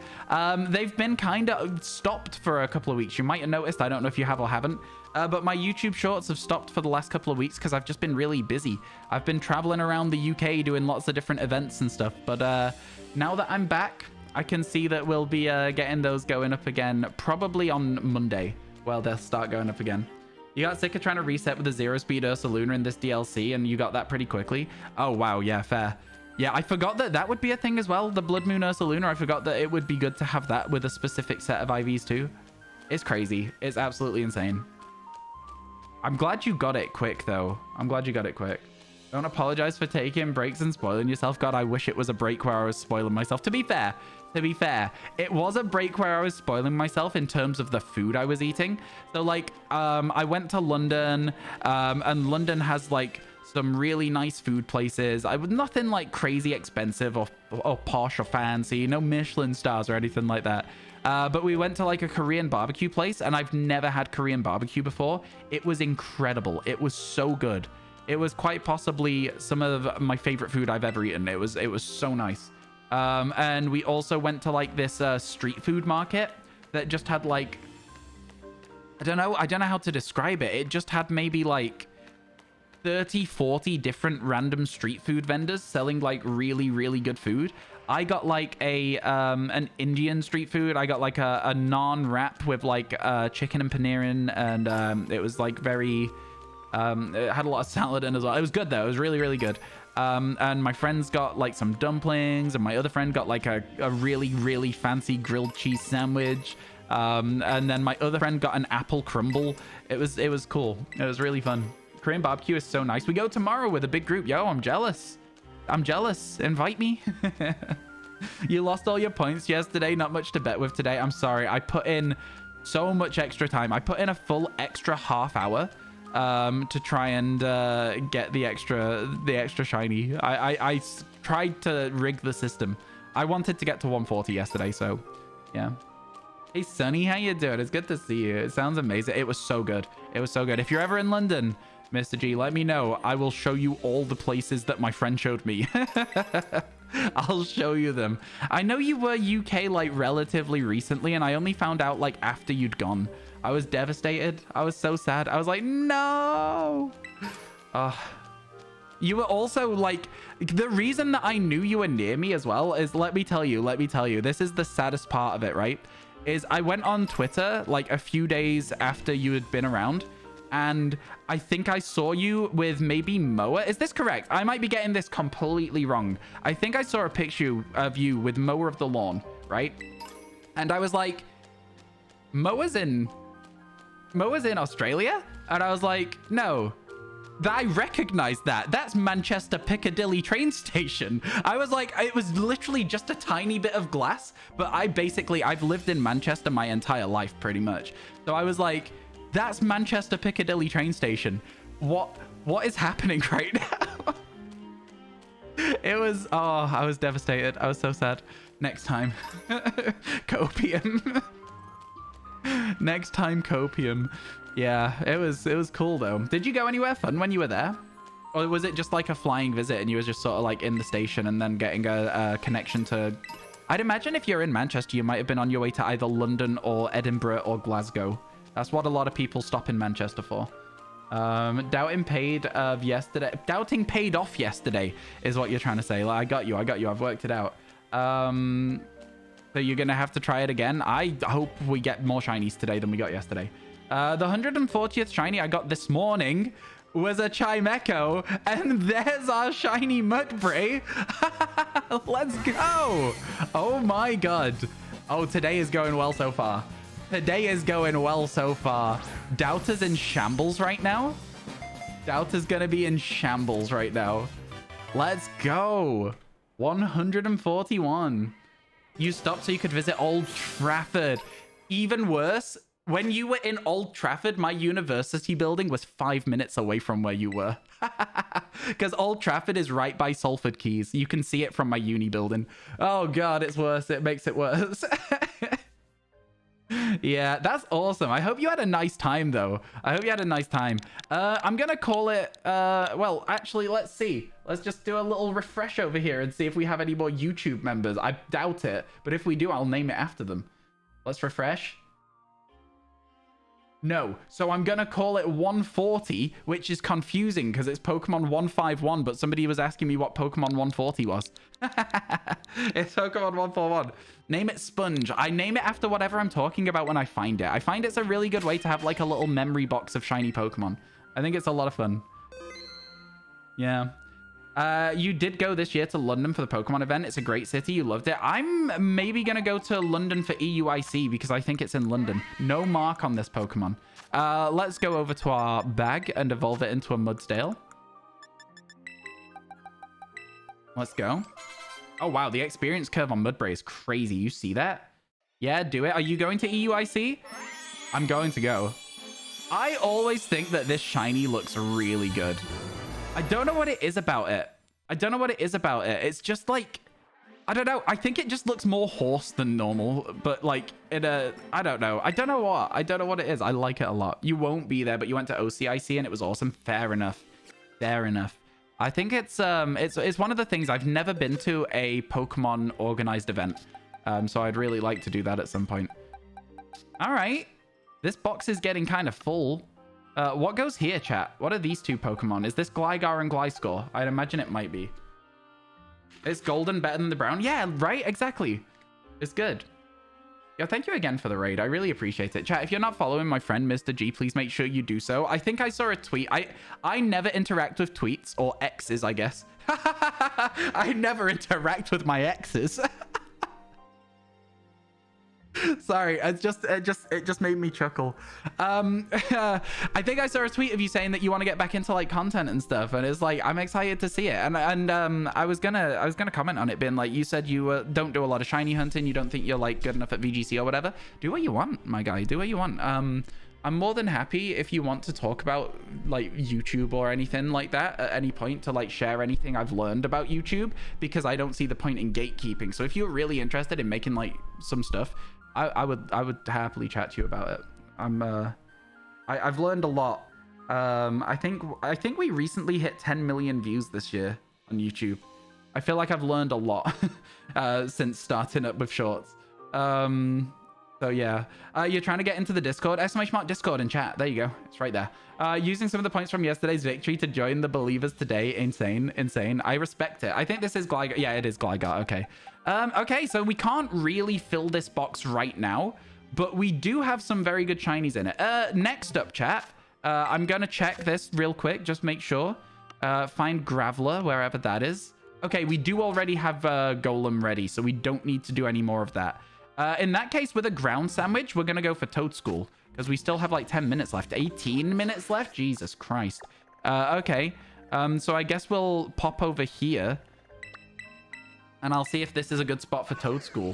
They've been kind of stopped for a couple of weeks. You might have noticed. I don't know if you have or haven't. But my YouTube shorts have stopped for the last couple of weeks because I've just been really busy. I've been traveling around the UK doing lots of different events and stuff. But now that I'm back, I can see that we'll be getting those going up again probably on Monday. Well, they'll start going up again. You got sick of trying to reset with a 0-speed Ursa Lunar in this DLC and you got that pretty quickly. Oh, wow. Yeah, fair. Yeah, I forgot that that would be a thing as well. The Blood Moon Ursa Lunar. I forgot that it would be good to have that with a specific set of IVs too. It's crazy. It's absolutely insane. I'm glad you got it quick, though. I'm glad you got it quick. Don't apologize for taking breaks and spoiling yourself. God, I wish it was a break where I was spoiling myself. To be fair, it was a break where I was spoiling myself in terms of the food I was eating. So, like, I went to London, and London has, like, some really nice food places. I was nothing, like, crazy expensive or posh or fancy. No Michelin stars or anything like that. But we went to like a Korean barbecue place and I've never had Korean barbecue before. It was incredible. It was so good. It was quite possibly some of my favorite food I've ever eaten. It was so nice. And we also went to like this street food market that just had like, I don't know how to describe it. It just had maybe like 30, 40 different random street food vendors selling like really, really good food. I got like an Indian street food. I got like a naan wrap with like chicken and paneer in, and it was like very it had a lot of salad in as well. It was good though. It was really, really good. And my friends got like some dumplings, and my other friend got like a really, really fancy grilled cheese sandwich. And then my other friend got an apple crumble. It was cool. It was really fun. Korean barbecue is so nice. We go tomorrow with a big group. Yo, I'm jealous. I'm jealous. Invite me. You lost all your points yesterday. Not much to bet with today. I'm sorry. I put in so much extra time. I put in a full extra half hour to try and get the extra shiny. I tried to rig the system. I wanted to get to 140 yesterday, so yeah. Hey Sunny, how you doing? It's good to see you. It sounds amazing. It was so good. It was so good. If you're ever in London, Mr. G, let me know. I will show you all the places that my friend showed me. I'll show you them. I know you were UK like relatively recently, and I only found out like after you'd gone. I was devastated. I was so sad. I was like, no. You were also like, the reason that I knew you were near me as well is, let me tell you, this is the saddest part of it, right? Is I went on Twitter like a few days after you had been around, and I think I saw you with maybe Moa. Is this correct? I might be getting this completely wrong. I think I saw a picture of you with Mower of the Lawn, right? And I was like, Moa's in Australia? And I was like, no. I recognized that. That's Manchester Piccadilly train station. I was like, it was literally just a tiny bit of glass, but I've lived in Manchester my entire life pretty much. So I was like, that's Manchester Piccadilly train station. What is happening right now? It was, I was devastated. I was so sad. Next time. Copium. Next time, copium. Yeah, it was cool though. Did you go anywhere fun when you were there? Or was it just like a flying visit and you were just sort of like in the station and then getting a connection to... I'd imagine if you're in Manchester, you might have been on your way to either London or Edinburgh or Glasgow. That's what a lot of people stop in Manchester for. Doubting paid off yesterday is what you're trying to say. Like, I got you. I've worked it out. So you're going to have to try it again. I hope we get more shinies today than we got yesterday. The 140th shiny I got this morning was a Chimecho, and there's our shiny Mudbray. Let's go. Oh my god. Oh, today is going well so far. Today is going well so far. Doubter's in shambles right now. Doubter's gonna be in shambles right now. Let's go. 141. You stopped so you could visit Old Trafford. Even worse, When you were in Old Trafford, my university building was 5 minutes away from where you were. Because Old Trafford is right by Salford Quays. You can see it from my uni building. Oh, God, it's worse. It makes it worse. Yeah, that's awesome. I hope you had a nice time, though. I hope you had a nice time. I'm going to call it... well, actually, let's see. Let's just do a little refresh over here and see if we have any more YouTube members. I doubt it. But if we do, I'll name it after them. Let's refresh. No, so I'm going to call it 140, which is confusing because it's Pokemon 151, but somebody was asking me what Pokemon 140 was. It's Pokemon 141. Name it Sponge. I name it after whatever I'm talking about when I find it. I find it's a really good way to have like a little memory box of shiny Pokemon. I think it's a lot of fun. Yeah. You did go this year to London for the Pokemon event. It's a great city. You loved it. I'm maybe going to go to London for EUIC because I think it's in London. No mark on this Pokemon. Let's go over to our bag and evolve it into a Mudsdale. Let's go. Oh, wow. The experience curve on Mudbray is crazy. You see that? Yeah, do it. Are you going to EUIC? I'm going to go. I always think that this shiny looks really good. I don't know what it is about it. It's just like, I don't know. I think it just looks more horse than normal, but like in a, I don't know. I don't know what it is. I like it a lot. You won't be there, but you went to OCIC and it was awesome. Fair enough. I think it's one of the things. I've never been to a Pokemon organized event. So I'd really like to do that at some point. All right. This box is getting kind of full. What goes here, chat? What are these two Pokemon? Is this Gligar and Gliscor? I'd imagine it might be. Is golden better than the brown? Yeah, right? Exactly. It's good. Yeah, thank you again for the raid. I really appreciate it. Chat, if you're not following my friend, Mr. G, please make sure you do so. I think I saw a tweet. I never interact with tweets or X's, I guess. I never interact with my X's. Sorry, it just made me chuckle. I think I saw a tweet of you saying that you want to get back into like content and stuff, and it's like I'm excited to see it. And I was gonna comment on it, being like, you said you don't do a lot of shiny hunting, you don't think you're like good enough at VGC or whatever. Do what you want, my guy. Do what you want. I'm more than happy if you want to talk about like YouTube or anything like that at any point, to like share anything I've learned about YouTube, because I don't see the point in gatekeeping. So if you're really interested in making like some stuff, I would happily chat to you about it. I've learned a lot. I think we recently hit 10 million views this year on YouTube. I feel like I've learned a lot since starting up with shorts. So yeah, you're trying to get into the Discord, !Discord in chat. There you go. It's right there. Using some of the points from yesterday's victory to join the believers today. Insane. I respect it. I think this is Gligar. Yeah, it is Gligar. Okay. Okay, so we can't really fill this box right now, but we do have some very good shinies in it. Next up, chat, I'm going to check this real quick. Just make sure. Find Graveler, wherever that is. Okay, we do already have Golem ready, so we don't need to do any more of that. In that case, with a ground sandwich, we're going to go for Toad School, because we still have like 10 minutes left. 18 minutes left? Jesus Christ. Okay. So I guess we'll pop over here, and I'll see if this is a good spot for Toad School.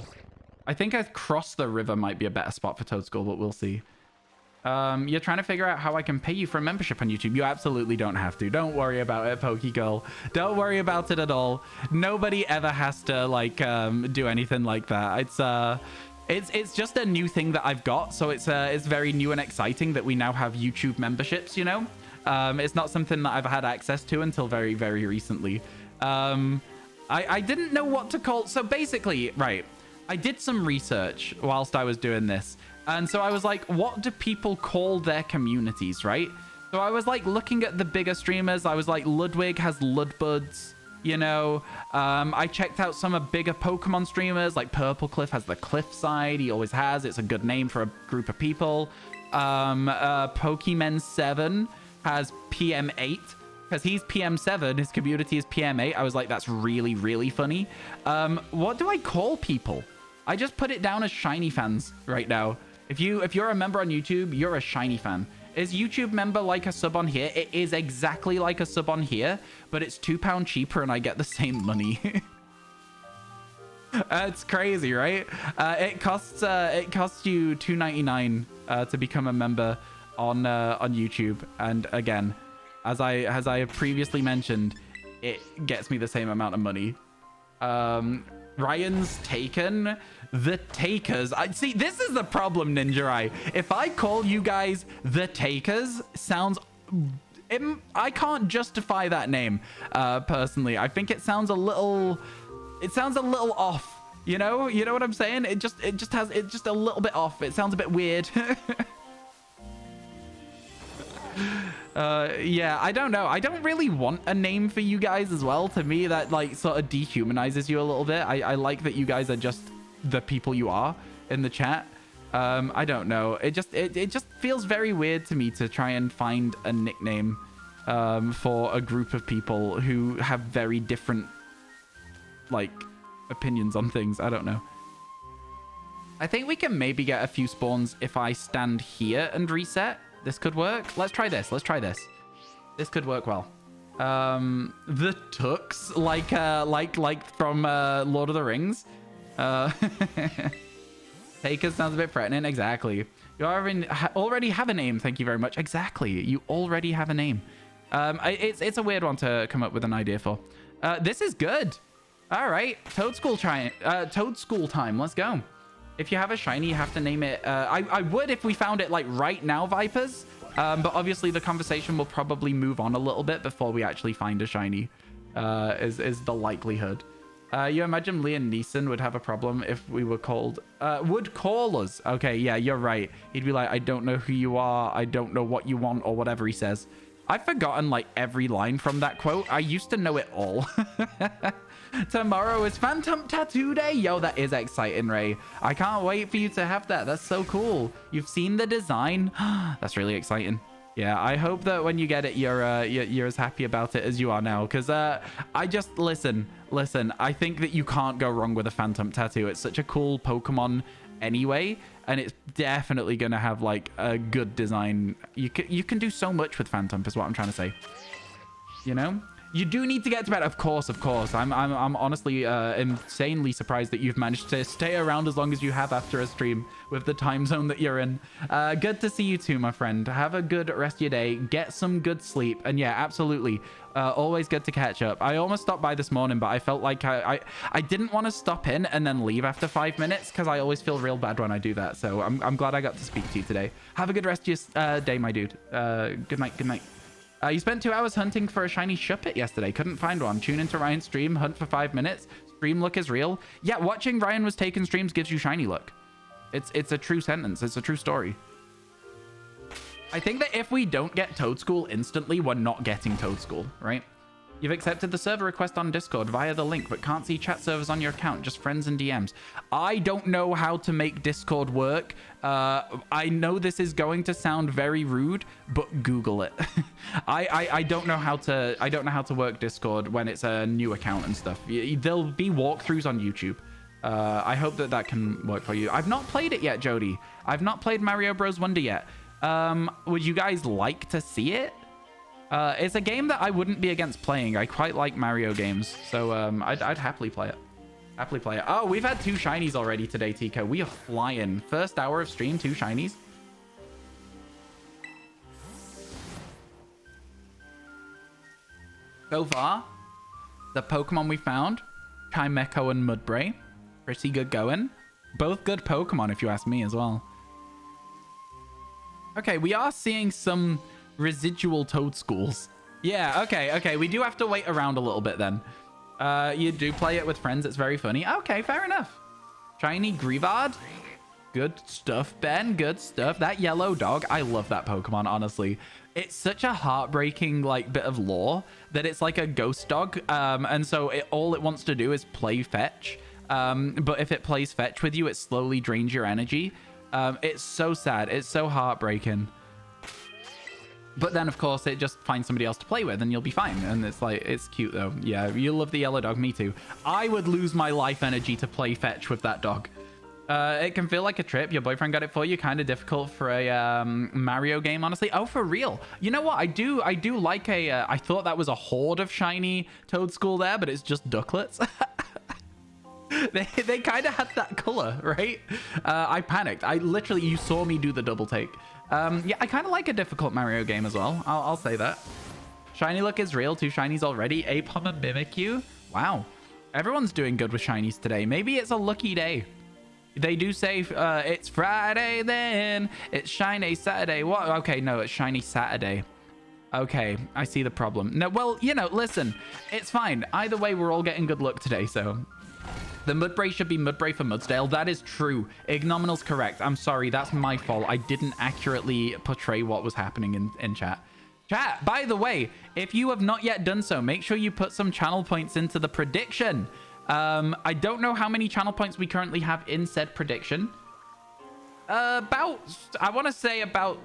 I think across the river might be a better spot for Toad School, but we'll see. You're trying to figure out how I can pay you for a membership on YouTube. You absolutely don't have to. Don't worry about it, Pokegirl. Don't worry about it at all. Nobody ever has to like do anything like that. It's just a new thing that I've got, so it's very new and exciting that we now have YouTube memberships, you know? It's not something that I've had access to until very, very recently. I didn't know what to call... So basically, right, I did some research whilst I was doing this. And so I was like, what do people call their communities, right? So I was like looking at the bigger streamers. I was like, Ludwig has Ludbuds, you know. I checked out some of bigger Pokemon streamers, like Purple Cliff has the Cliffside. He always has. It's a good name for a group of people. Pokemon7 has PM8. Because he's PM7, his community is PM8. I was like, that's really, really funny. What do I call people? I just put it down as shiny fans right now. If you're a member on YouTube, you're a shiny fan. Is YouTube member like a sub on here? It is exactly like a sub on here, but it's £2 cheaper and I get the same money. It's crazy, right? It costs you $2.99 to become a member on YouTube. And again, as I have previously mentioned, it gets me the same amount of money. Ryan's Taken, the Takers. I see, this is the problem, Ninja Eye. If I call you guys the Takers, I can't justify that name personally. I think it sounds a little off. You know what I'm saying? It's just a little bit off. It sounds a bit weird. Yeah, I don't know. I don't really want a name for you guys as well. To me, that like sort of dehumanizes you a little bit. I like that you guys are just the people you are in the chat. I don't know. It just feels very weird to me to try and find a nickname for a group of people who have very different like opinions on things. I don't know. I think we can maybe get a few spawns if I stand here and reset. This could work. Let's try this. This could work well. The Tux, like from Lord of the Rings. Taker sounds a bit threatening. Exactly. You already have a name. Thank you very much. Exactly. You already have a name. It's a weird one to come up with an idea for. This is good. All right. Toad School time. Let's go. If you have a shiny, you have to name it. I would if we found it like right now, Vipers. But obviously the conversation will probably move on a little bit before we actually find a shiny, is the likelihood. You imagine Liam Neeson would have a problem if we were called, would call us. Okay, yeah, you're right. He'd be like, I don't know who you are. I don't know what you want or whatever he says. I've forgotten like every line from that quote. I used to know it all. Tomorrow is Phantom Tattoo Day. Yo, that is exciting, Ray. I can't wait for you to have that. That's so cool. You've seen the design. That's really exciting. Yeah, I hope that when you get it, you're as happy about it as you are now. Because I just listen. I think that you can't go wrong with a Phantom Tattoo. It's such a cool Pokemon anyway, and it's definitely gonna have like a good design. You can do so much with Phantom, is what I'm trying to say. You know. You do need to get to bed. Of course. I'm honestly insanely surprised that you've managed to stay around as long as you have after a stream with the time zone that you're in. Good to see you too, my friend. Have a good rest of your day. Get some good sleep. And yeah, absolutely. Always good to catch up. I almost stopped by this morning, but I felt like I didn't want to stop in and then leave after 5 minutes because I always feel real bad when I do that. So I'm glad I got to speak to you today. Have a good rest of your day, my dude. Good night. You spent 2 hours hunting for a shiny Shuppet yesterday. Couldn't find one. Tune into Ryan's stream. Hunt for 5 minutes. Stream luck is real. Yeah, watching RyanWasTaken streams gives you shiny luck. It's a true sentence. It's a true story. I think that if we don't get Toad School instantly, we're not getting Toad School, right? You've accepted the server request on Discord via the link, but can't see chat servers on your account, just friends and DMs. I don't know how to make Discord work. I know this is going to sound very rude, but Google it. I don't know how to work Discord when it's a new account and stuff. There'll be walkthroughs on YouTube. I hope that can work for you. I've not played it yet, Jody. I've not played Mario Bros. Wonder yet. Would you guys like to see it? It's a game that I wouldn't be against playing. I quite like Mario games, so I'd happily play it. Oh, we've had 2 shinies already today, Tico. We are flying. First hour of stream, 2 shinies. So far, the Pokemon we found, Chimecho and Mudbray, pretty good going. Both good Pokemon, if you ask me as well. Okay, we are seeing some residual Toad Schools. Yeah, okay. We do have to wait around a little bit then. You do play it with friends. It's very funny. Okay, fair enough. Shiny Greavard. Good stuff, Ben. Good stuff. That yellow dog. I love that Pokemon, honestly. It's such a heartbreaking like bit of lore that it's like a ghost dog. And so all it wants to do is play fetch. But if it plays fetch with you, it slowly drains your energy. It's so sad. It's so heartbreaking. But then, of course, it just finds somebody else to play with and you'll be fine. And it's like, it's cute, though. Yeah, you love the yellow dog. Me too. I would lose my life energy to play fetch with that dog. It can feel like a trip. Your boyfriend got it for you. Kind of difficult for a Mario game, honestly. Oh, for real? You know what? I do like a... I thought that was a horde of shiny Toad School there, but it's just ducklets. they kind of had that color, right? I panicked. You saw me do the double take. Yeah, I kind of like a difficult Mario game as well. I'll say that. Shiny look is real. 2 shinies already. Apom and Mimikyu. Wow. Everyone's doing good with shinies today. Maybe it's a lucky day. They do say it's Friday then. It's shiny Saturday. What? Okay, no, it's shiny Saturday. Okay, I see the problem. No, well, you know, listen, it's fine. Either way, we're all getting good luck today, so... The Mudbray should be Mudbray for Mudsdale. That is true. Ignominal's correct. I'm sorry, that's my fault. I didn't accurately portray what was happening in chat. Chat, by the way, if you have not yet done so, make sure you put some channel points into the prediction. I don't know how many channel points we currently have in said prediction. I want to say about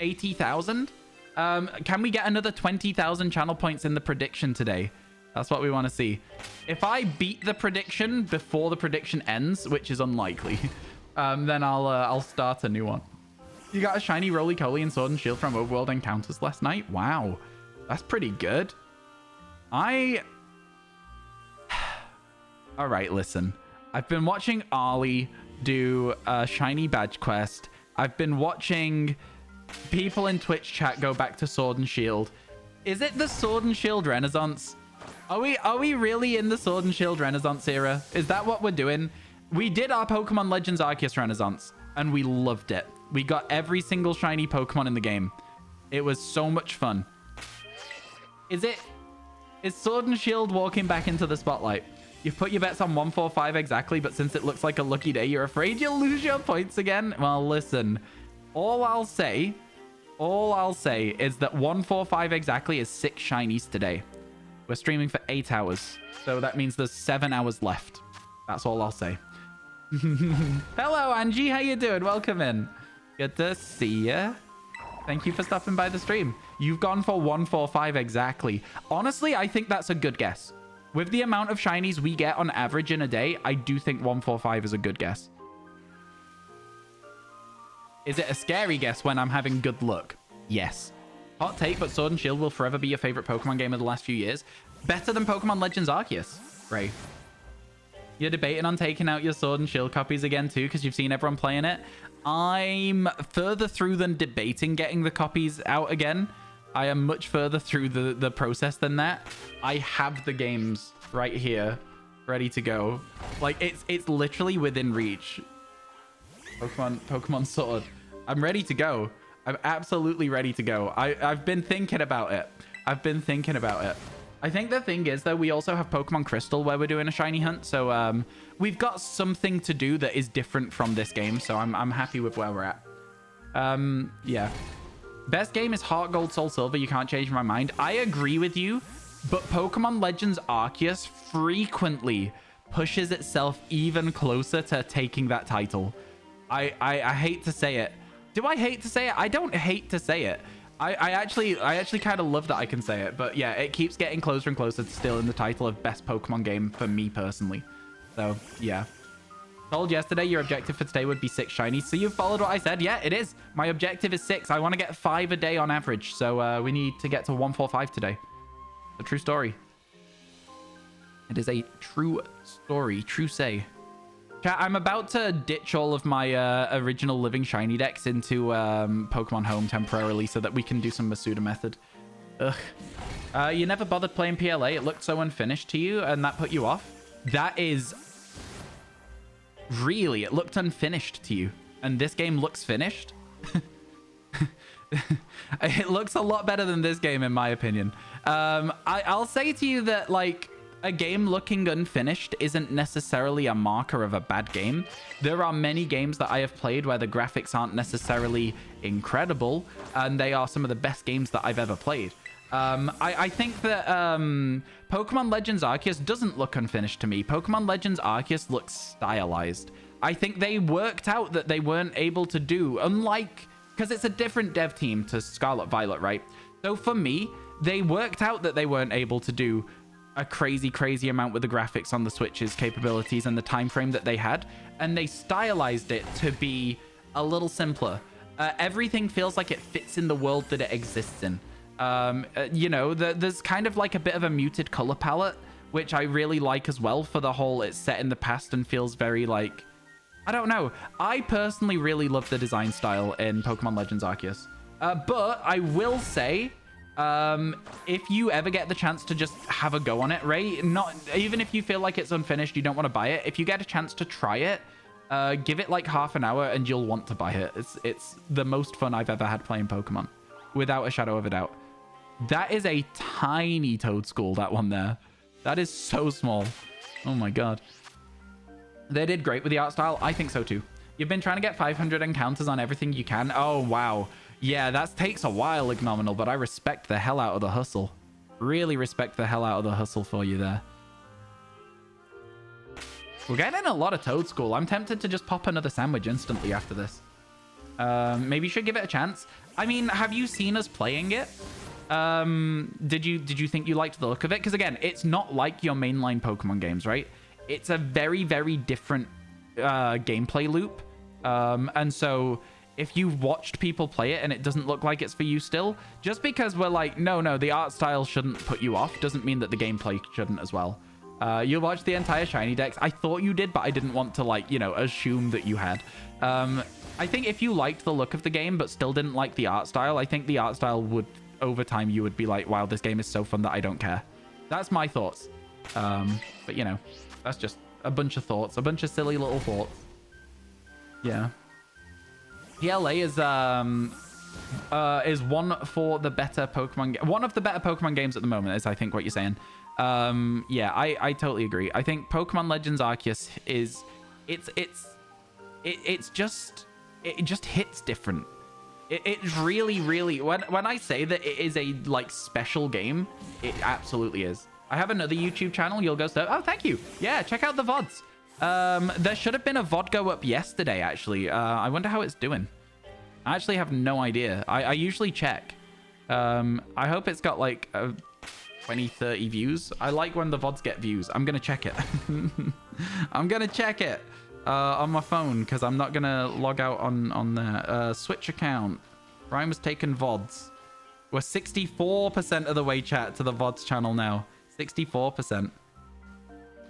80,000. Can we get another 20,000 channel points in the prediction today? That's what we want to see. If I beat the prediction before the prediction ends, which is unlikely, then I'll start a new one. You got a shiny roly-coly and sword and shield from Overworld Encounters last night? Wow. That's pretty good. All right, listen. I've been watching Ollie do a shiny badge quest. I've been watching people in Twitch chat go back to Sword and Shield. Is it the Sword and Shield Renaissance? Are we really in the Sword and Shield Renaissance era? Is that what we're doing? We did our Pokemon Legends Arceus Renaissance, and we loved it. We got every single shiny Pokemon in the game. It was so much fun. Is Sword and Shield walking back into the spotlight? You've put your bets on 145 exactly, but since it looks like a lucky day, you're afraid you'll lose your points again? Well, listen. All I'll say is that 145 exactly is 6 shinies today. We're streaming for 8 hours, so that means there's 7 hours left. That's all I'll say. Hello, Angie. How you doing? Welcome in. Good to see ya. Thank you for stopping by the stream. You've gone for 145 exactly. Honestly, I think that's a good guess. With the amount of shinies we get on average in a day, I do think 145 is a good guess. Is it a scary guess when I'm having good luck? Yes. Hot take, but Sword and Shield will forever be your favorite Pokemon game of the last few years. Better than Pokemon Legends Arceus, Ray. You're debating on taking out your Sword and Shield copies again too because you've seen everyone playing it. I'm further through than debating getting the copies out again. I am much further through the process than that. I have the games right here, ready to go. Like, it's literally within reach. Pokemon Sword. I'm ready to go. I'm absolutely ready to go. I've been thinking about it. I think the thing is, though, we also have Pokemon Crystal where we're doing a shiny hunt. So we've got something to do that is different from this game. So I'm happy with where we're at. Yeah. Best game is Heart Gold, Soul Silver. You can't change my mind. I agree with you. But Pokemon Legends Arceus frequently pushes itself even closer to taking that title. I hate to say it. Do I hate to say it? I don't hate to say it. I actually kind of love that I can say it. But yeah, it keeps getting closer and closer to still in the title of best Pokemon game for me personally. So yeah. Told yesterday your objective for today would be 6 shinies. So you've followed what I said. Yeah, it is. My objective is 6. I want to get 5 a day on average. So we need to get to 145 today. A true story. It is a true story. True say. Chat, I'm about to ditch all of my original living shiny decks into Pokemon Home temporarily so that we can do some Masuda method. Ugh. You never bothered playing PLA. It looked so unfinished to you and that put you off. That is... Really? It looked unfinished to you? And this game looks finished? It looks a lot better than this game in my opinion. I'll say to you that, like... A game looking unfinished isn't necessarily a marker of a bad game. There are many games that I have played where the graphics aren't necessarily incredible, and they are some of the best games that I've ever played. I think that Pokemon Legends Arceus doesn't look unfinished to me. Pokemon Legends Arceus looks stylized. I think they worked out that they weren't able to do, unlike... Because it's a different dev team to Scarlet Violet, right? So for me, they worked out that they weren't able to do a crazy amount with the graphics on the Switch's capabilities and the time frame that they had, and they stylized it to be a little simpler. Everything feels like it fits in the world that it exists in. You know, there's kind of like a bit of a muted color palette which I really like as well for the whole it's set in the past and feels very like, I don't know. I personally really love the design style in Pokemon Legends Arceus. But I will say, if you ever get the chance to just have a go on it, right? Not even if you feel like it's unfinished, you don't want to buy it. If you get a chance to try it, give it like half an hour and you'll want to buy it. It's the most fun I've ever had playing Pokemon, without a shadow of a doubt. That is a tiny Toedscool, that one there. That is so small. Oh my god. They did great with the art style. I think so too. You've been trying to get 500 encounters on everything you can. Oh, wow. Yeah, that takes a while, Ignominal, but I respect the hell out of the hustle. Really respect the hell out of the hustle for you there. We're getting a lot of Toedscool. I'm tempted to just pop another sandwich instantly after this. Maybe you should give it a chance. I mean, have you seen us playing it? Did you think you liked the look of it? Because again, it's not like your mainline Pokemon games, right? It's a very, very different gameplay loop. And so if you've watched people play it and it doesn't look like it's for you still, just because we're like, no, the art style shouldn't put you off, doesn't mean that the gameplay shouldn't as well. You watched the entire Shiny Dex. I thought you did, but I didn't want to, like, you know, assume that you had. I think if you liked the look of the game but still didn't like the art style, I think the art style would, over time, you would be like, wow, this game is so fun that I don't care. That's my thoughts. But, you know, that's just a bunch of thoughts, a bunch of silly little thoughts. Yeah. PLA is one for the better Pokemon, one of the better Pokemon games at the moment, is I think what you're saying. Yeah, I totally agree. I think Pokemon Legends Arceus is, it just hits different. It's really, really, when I say that it is a like special game, it absolutely is. I have another YouTube channel, you'll go stuff. Oh, thank you. Yeah, check out the VoDs. There should have been a VoD go up yesterday, actually. I wonder how it's doing. I actually have no idea. I usually check. I hope it's got like 20, 30 views. I like when the VoDs get views. I'm gonna check it. I'm gonna check it on my phone because I'm not gonna log out on there. Switch account. RyanWasTaken VoDs. We're 64% of the way, chat, to the VoDs channel now. 64%.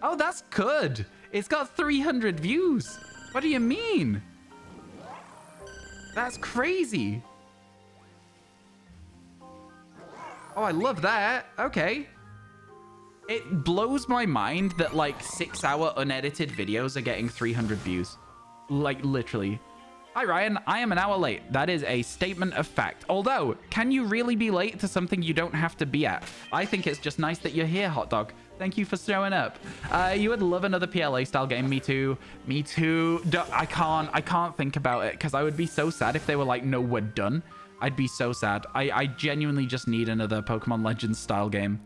Oh, that's good. It's got 300 views. What do you mean? That's crazy. Oh, I love that. Okay. It blows my mind that like 6-hour unedited videos are getting 300 views. Like literally. Hi, Ryan. I am an hour late. That is a statement of fact. Although, can you really be late to something you don't have to be at? I think it's just nice that you're here, Hot Dog. Thank you for showing up. You would love another PLA style game. Me too. Me too. I can't think about it because I would be so sad if they were like, no, we're done. I'd be so sad. I genuinely just need another Pokemon Legends style game.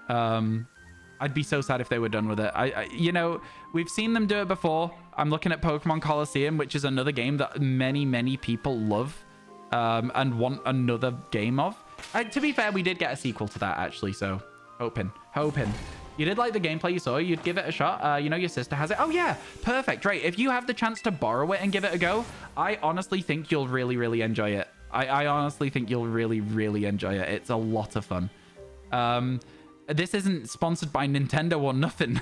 I'd be so sad if they were done with it. You know, we've seen them do it before. I'm looking at Pokemon Coliseum, which is another game that many, many people love and want another game of. To be fair, we did get a sequel to that, actually, so hoping. You did like the gameplay you saw, you'd give it a shot. You know, your sister has it. Oh, yeah, perfect. Right, if you have the chance to borrow it and give it a go, I honestly think you'll really, really enjoy it. I honestly think you'll really, really enjoy it. It's a lot of fun. This isn't sponsored by Nintendo or nothing.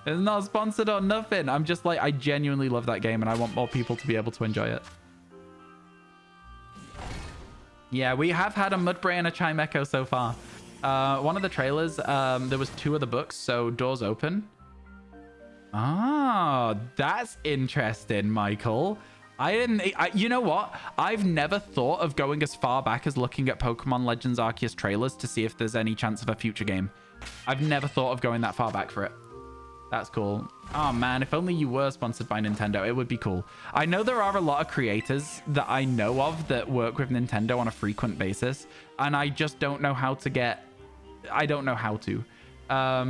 It's not sponsored or nothing. I'm just like, I genuinely love that game and I want more people to be able to enjoy it. Yeah, we have had a Mudbray and a Chimecho so far. One of the trailers, there was 2 of the books, so doors open. Ah, that's interesting, Michael. You know what? I've never thought of going as far back as looking at Pokemon Legends Arceus trailers to see if there's any chance of a future game. I've never thought of going that far back for it. That's cool. Oh man, if only you were sponsored by Nintendo, it would be cool. I know there are a lot of creators that I know of that work with Nintendo on a frequent basis, and I just don't know how to get... I don't know how to.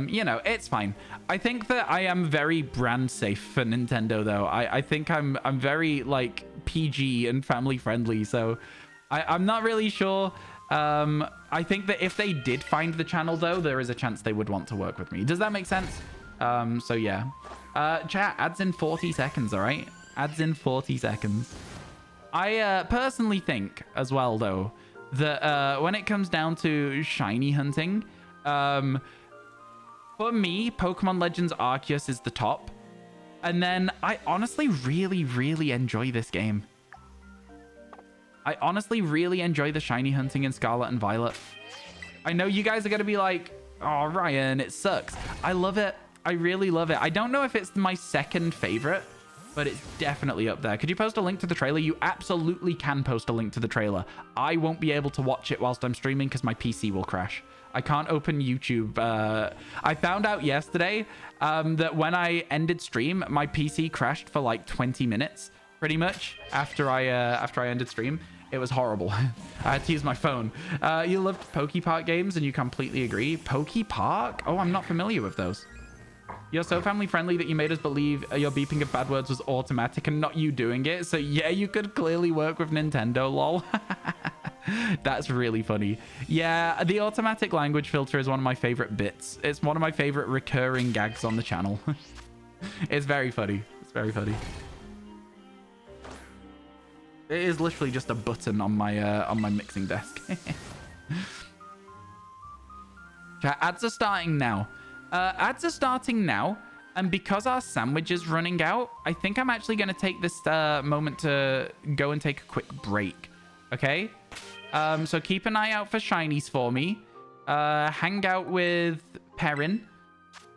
You know, it's fine. I think that I am very brand safe for Nintendo, though. I think I'm very, like, PG and family friendly, so I'm not really sure. I think that if they did find the channel, though, there is a chance they would want to work with me. Does that make sense? So, yeah. Chat, adds in 40 seconds, all right? Adds in 40 seconds. I personally think, as well, though, that when it comes down to shiny hunting, For me, Pokemon Legends Arceus is the top. And then I honestly really, really enjoy this game. I honestly really enjoy the shiny hunting in Scarlet and Violet. I know you guys are going to be like, oh, Ryan, it sucks. I love it. I really love it. I don't know if it's my second favorite, but it's definitely up there. Could you post a link to the trailer? You absolutely can post a link to the trailer. I won't be able to watch it whilst I'm streaming because my PC will crash. I can't open YouTube. I found out yesterday that when I ended stream, my PC crashed for like 20 minutes, pretty much, after I ended stream. It was horrible. I had to use my phone. You loved PokePark games and you completely agree. PokePark? Oh, I'm not familiar with those. You're so family friendly that you made us believe your beeping of bad words was automatic and not you doing it. So yeah, you could clearly work with Nintendo, lol. That's really funny. Yeah, the automatic language filter is one of my favorite bits. It's one of my favorite recurring gags on the channel. It's very funny. It's very funny. It is literally just a button on my mixing desk. Chat, ads are starting now. Ads are starting now, and because our sandwich is running out, I think I'm actually going to take this moment to go and take a quick break. Okay? So keep an eye out for shinies for me. Hang out with Perrin.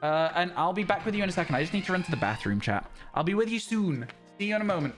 And I'll be back with you in a second. I just need to run to the bathroom, chat. I'll be with you soon. See you in a moment.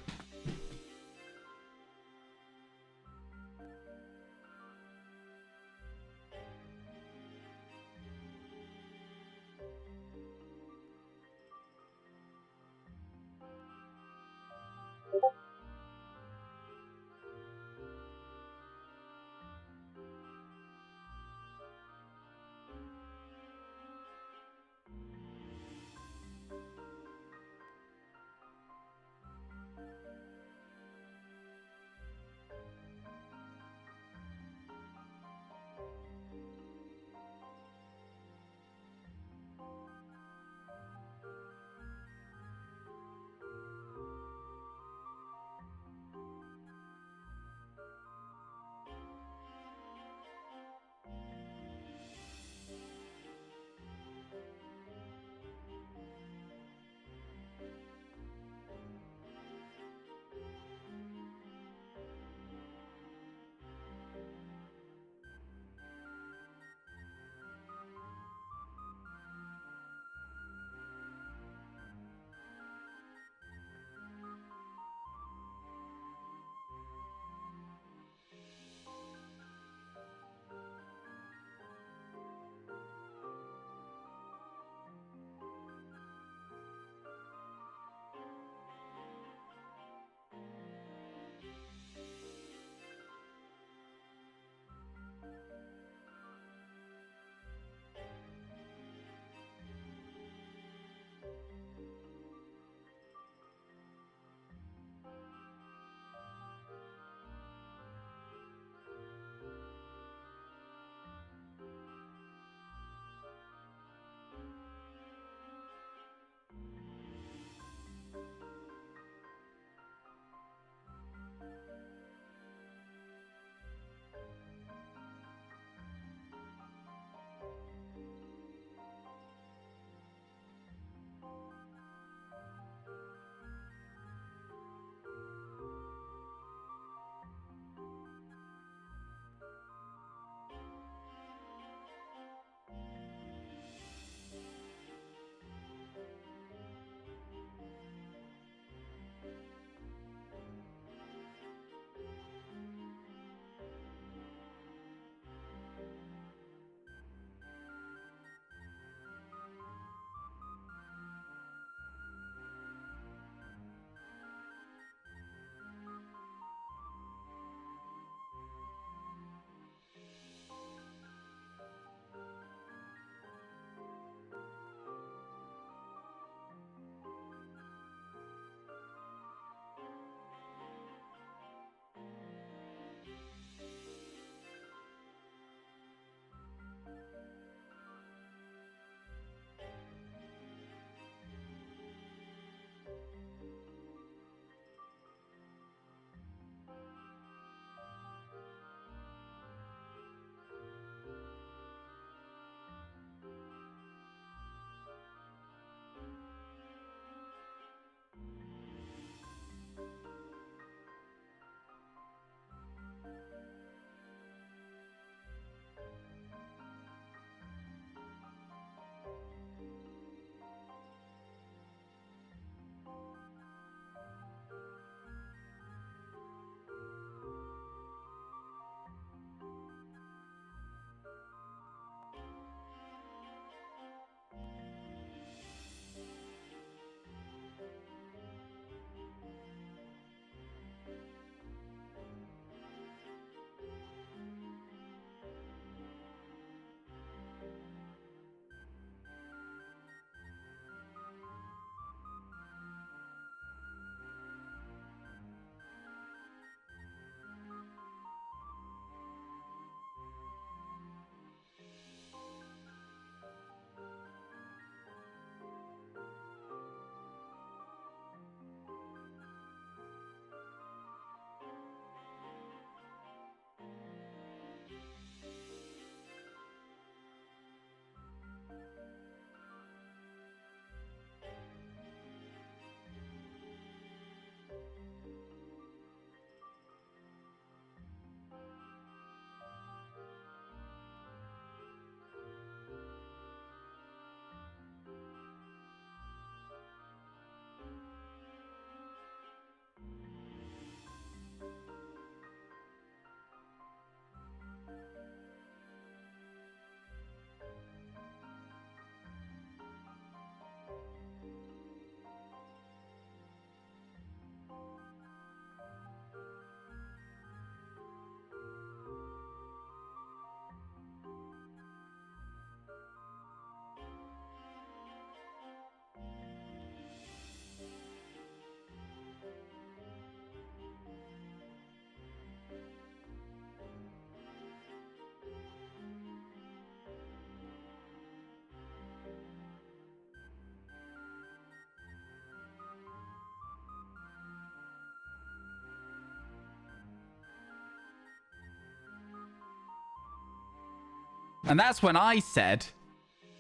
And that's when I said,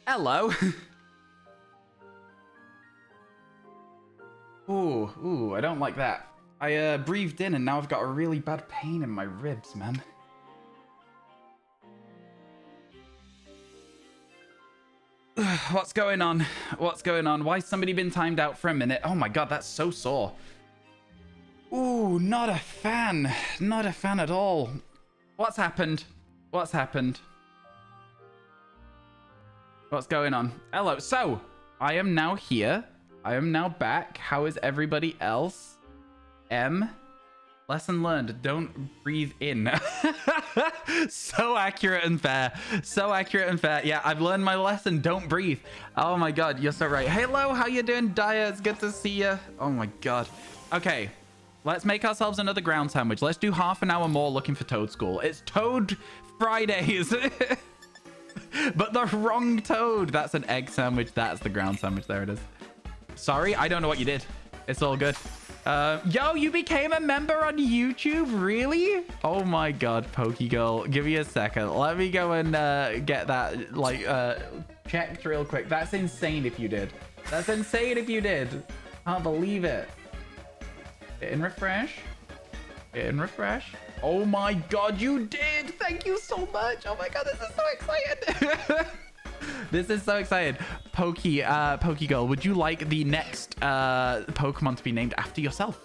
hello. Ooh, I don't like that. I breathed in and now I've got a really bad pain in my ribs, man. What's going on? What's going on? Why's somebody been timed out for a minute? Oh my god, that's so sore. Ooh, not a fan. Not a fan at all. What's happened? What's happened? What's going on? Hello. So, I am now here. I am now back. How is everybody else? Lesson learned. Don't breathe in. So accurate and fair. So accurate and fair. Yeah, I've learned my lesson. Don't breathe. Oh my god, you're so right. Hello, how you doing, Daya? It's good to see you. Oh my god. Okay, let's make ourselves another ground sandwich. Let's do half an hour more looking for Toad School. It's Toad Fridays. But the wrong Toad. That's an egg sandwich. That's the ground sandwich. There it is. Sorry, I don't know what you did. It's all good. Yo, you became a member on YouTube? Really? Oh my god, Pokegirl. Give me a second. Let me go and get that, like, checked real quick. That's insane if you did. That's insane if you did. Can't believe it. Hit and refresh. Hit and refresh. Oh my god, you did! Thank you so much! Oh my god, this is so exciting! This is so exciting. Pokegirl, would you like the next Pokemon to be named after yourself?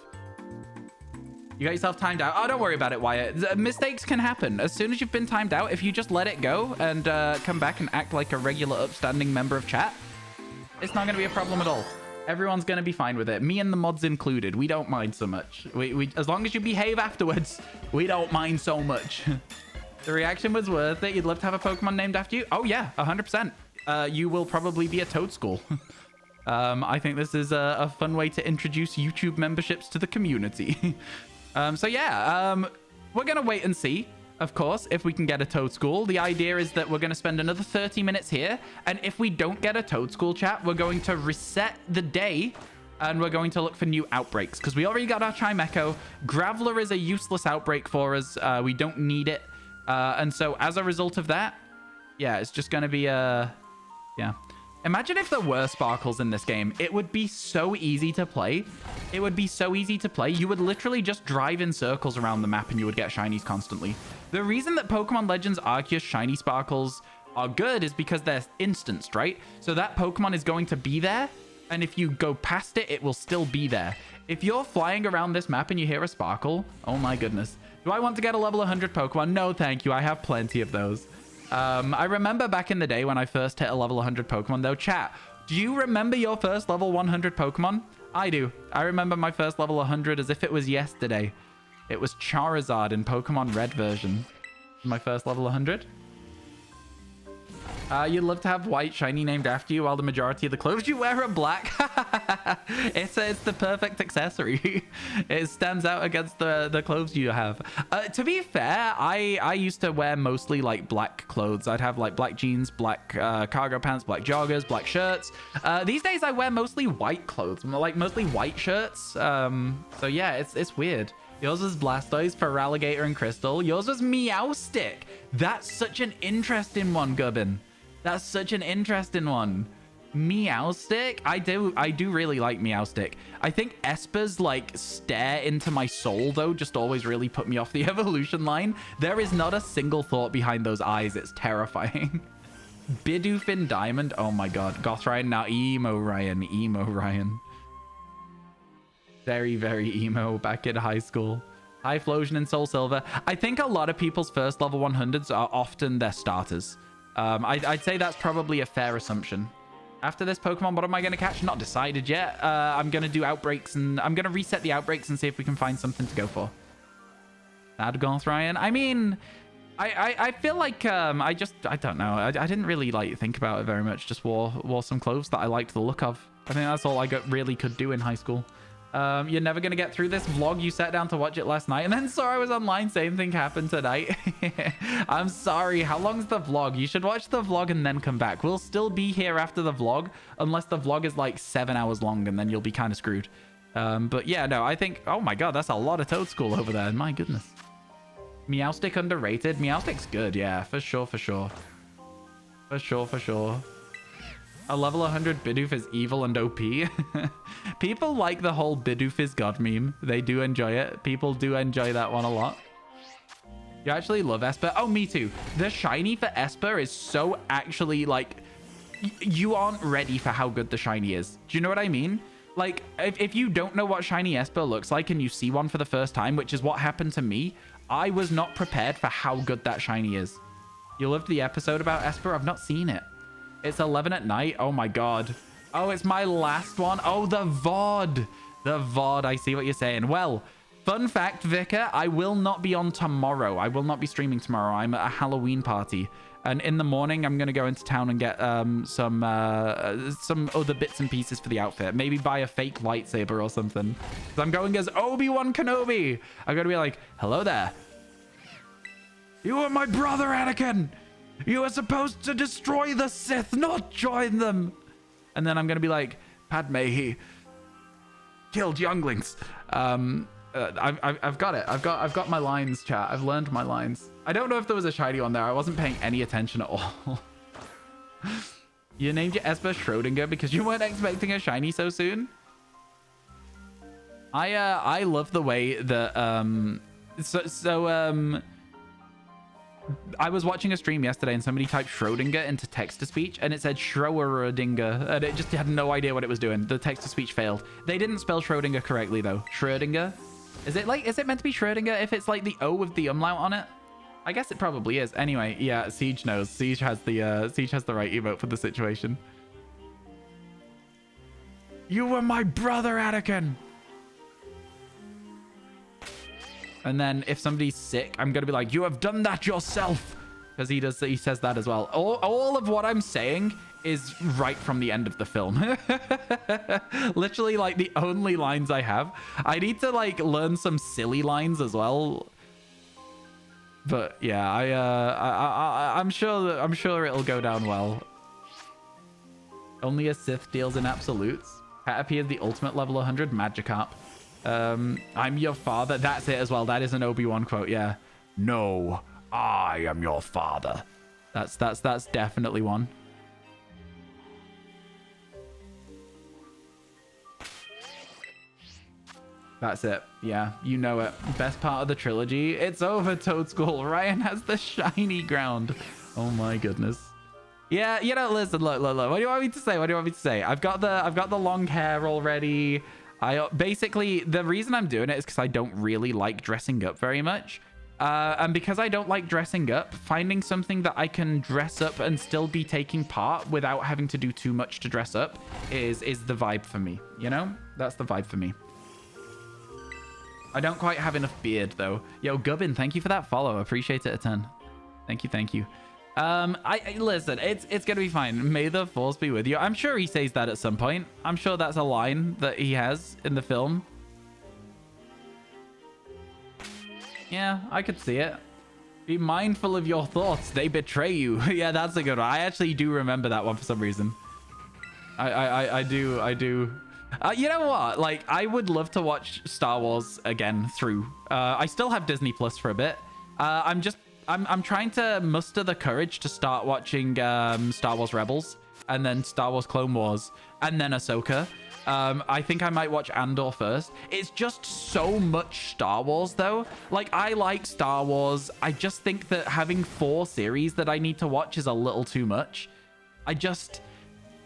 You got yourself timed out. Oh, don't worry about it, Wyatt. Mistakes can happen. As soon as you've been timed out, if you just let it go and come back and act like a regular upstanding member of chat, it's not going to be a problem at all. Everyone's going to be fine with it. Me and the mods included. We don't mind so much. We as long as you behave afterwards, we don't mind so much. The reaction was worth it. You'd love to have a Pokemon named after you? Oh, yeah, 100%. You will probably be a Toad School. I think this is a fun way to introduce YouTube memberships to the community. So, yeah, we're going to wait and see, of course, if we can get a Toad School. The idea is that we're going to spend another 30 minutes here. And if we don't get a Toad School, chat, we're going to reset the day. And we're going to look for new outbreaks. Because we already got our Chimecho. Graveler is a useless outbreak for us. We don't need it. And so as a result of that, yeah, it's just going to be, yeah. Imagine if there were sparkles in this game. It would be so easy to play. It would be so easy to play. You would literally just drive in circles around the map and you would get shinies constantly. The reason that Pokemon Legends Arceus shiny sparkles are good is because they're instanced, right? So that Pokemon is going to be there. And if you go past it, it will still be there. If you're flying around this map and you hear a sparkle, oh my goodness. Do I want to get a level 100 Pokemon? No, thank you. I have plenty of those. I remember back in the day when I first hit a level 100 Pokemon, though. Chat, do you remember your first level 100 Pokemon? I do. I remember my first level 100 as if it was yesterday. It was Charizard in Pokemon Red version. My first level 100. You'd love to have white shiny named after you while the majority of the clothes you wear are black. It's the perfect accessory. It stands out against the clothes you have. To be fair, I used to wear mostly like black clothes. I'd have like black jeans, black cargo pants, black joggers, black shirts. These days I wear mostly white clothes, like mostly white shirts. So yeah, it's weird. Yours was Blastoise, Feraligatr, and Crystal. Yours was Meowstic. That's such an interesting one, Gubbin. That's such an interesting one. Meowstic? I do really like Meowstic. I think Esper's like stare into my soul though just always really put me off the evolution line. There is not a single thought behind those eyes. It's terrifying. Bidoof Diamond. Oh my god. Goth Ryan. Now emo Ryan. Emo Ryan. Very, very emo back in high school. Typhlosion and Soul Silver. I think a lot of people's first level 100s are often their starters. I'd say that's probably a fair assumption. After this Pokemon, what am I going to catch? Not decided yet. I'm going to do outbreaks and I'm going to reset the outbreaks and see if we can find something to go for. Sad Goth Ryan. I mean, I feel like I don't know. I didn't really like think about it very much. Just wore some clothes that I liked the look of. I think that's all I really could do in high school. You're never going to get through this vlog. You sat down to watch it last night and then saw I was online. Same thing happened tonight. I'm sorry. How long's the vlog? You should watch the vlog and then come back. We'll still be here after the vlog unless the vlog is like 7 hours long and then you'll be kind of screwed. But yeah, no, I think... Oh my god, that's a lot of Toad School over there. My goodness. Meowstic underrated. Meowstic's good. Yeah, for sure, for sure. For sure, for sure. A level 100 Bidoof is evil and OP. People like the whole Bidoof is God meme. They do enjoy it. People do enjoy that one a lot. You actually love Esper? Oh, me too. The shiny for Esper is so actually like... You aren't ready for how good the shiny is. Do you know what I mean? Like, if you don't know what shiny Esper looks like and you see one for the first time, which is what happened to me, I was not prepared for how good that shiny is. You loved the episode about Esper? I've not seen it. It's 11 at night. Oh my god. Oh, it's my last one. Oh, the VoD. The VoD. I see what you're saying. Well, fun fact, Vicar, I will not be on tomorrow. I will not be streaming tomorrow. I'm at a Halloween party. And in the morning, I'm going to go into town and get some other bits and pieces for the outfit. Maybe buy a fake lightsaber or something. So I'm going as Obi-Wan Kenobi. I'm going to be like, hello there. You are my brother, Anakin. You are supposed to destroy the Sith, not join them. And then I'm going to be like, Padme, he killed younglings. I've got it. I've got my lines, chat. I've learned my lines. I don't know if there was a shiny one there. I wasn't paying any attention at all. You named your Esper Schrodinger because you weren't expecting a shiny so soon. I love the way that I was watching a stream yesterday and somebody typed Schrodinger into text-to-speech and it said Schrodinger and it just had no idea what it was doing. The text-to-speech failed. They didn't spell Schrodinger correctly though. Schrodinger. Is it meant to be Schrodinger if it's like the O with the umlaut on it? I guess it probably is. Anyway, yeah, Siege knows. Siege has the right emote for the situation. You were my brother, Anakin. And then if somebody's sick, I'm going to be like, you have done that yourself. Because he says that as well. All of what I'm saying is right from the end of the film. Literally like the only lines I have. I need to like learn some silly lines as well. But yeah, I'm sure it'll go down well. Only a Sith deals in absolutes. Caterpie is the ultimate level 100 Magikarp. I'm your father. That's it as well. That is an Obi-Wan quote. Yeah. No, I am your father. That's definitely one. That's it. Yeah, you know it. Best part of the trilogy. It's over, Toad School. Ryan has the shiny ground. Oh my goodness. Yeah, you know, listen, look. What do you want me to say? I've got the long hair already. Basically, the reason I'm doing it is because I don't really like dressing up very much. And because I don't like dressing up, finding something that I can dress up and still be taking part without having to do too much to dress up is the vibe for me. You know? That's the vibe for me. I don't quite have enough beard, though. Yo, Gubbin, thank you for that follow. Appreciate it a ton. Thank you. Listen, it's gonna be fine. May the force be with you. I'm sure he says that at some point. I'm sure that's a line that he has in the film. Yeah, I could see it. Be mindful of your thoughts. They betray you. Yeah, that's a good one. I actually do remember that one for some reason. I do. You know what? Like, I would love to watch Star Wars again through. I still have Disney Plus for a bit. I'm trying to muster the courage to start watching Star Wars Rebels and then Star Wars Clone Wars and then Ahsoka. I think I might watch Andor first. It's just so much Star Wars, though. Like, I like Star Wars. I just think that having 4 series that I need to watch is a little too much.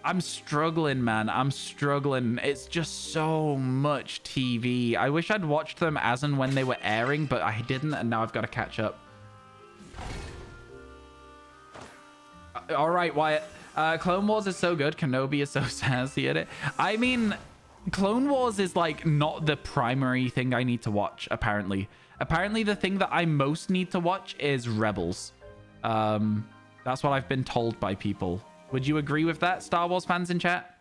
I'm struggling, man. I'm struggling. It's just so much TV. I wish I'd watched them as and when they were airing, but I didn't, and now I've got to catch up. All right, Wyatt. Clone Wars is so good. Kenobi is so sassy at it. I mean, Clone Wars is like not the primary thing I need to watch, apparently. Apparently, the thing that I most need to watch is Rebels. That's what I've been told by people. Would you agree with that, Star Wars fans in chat?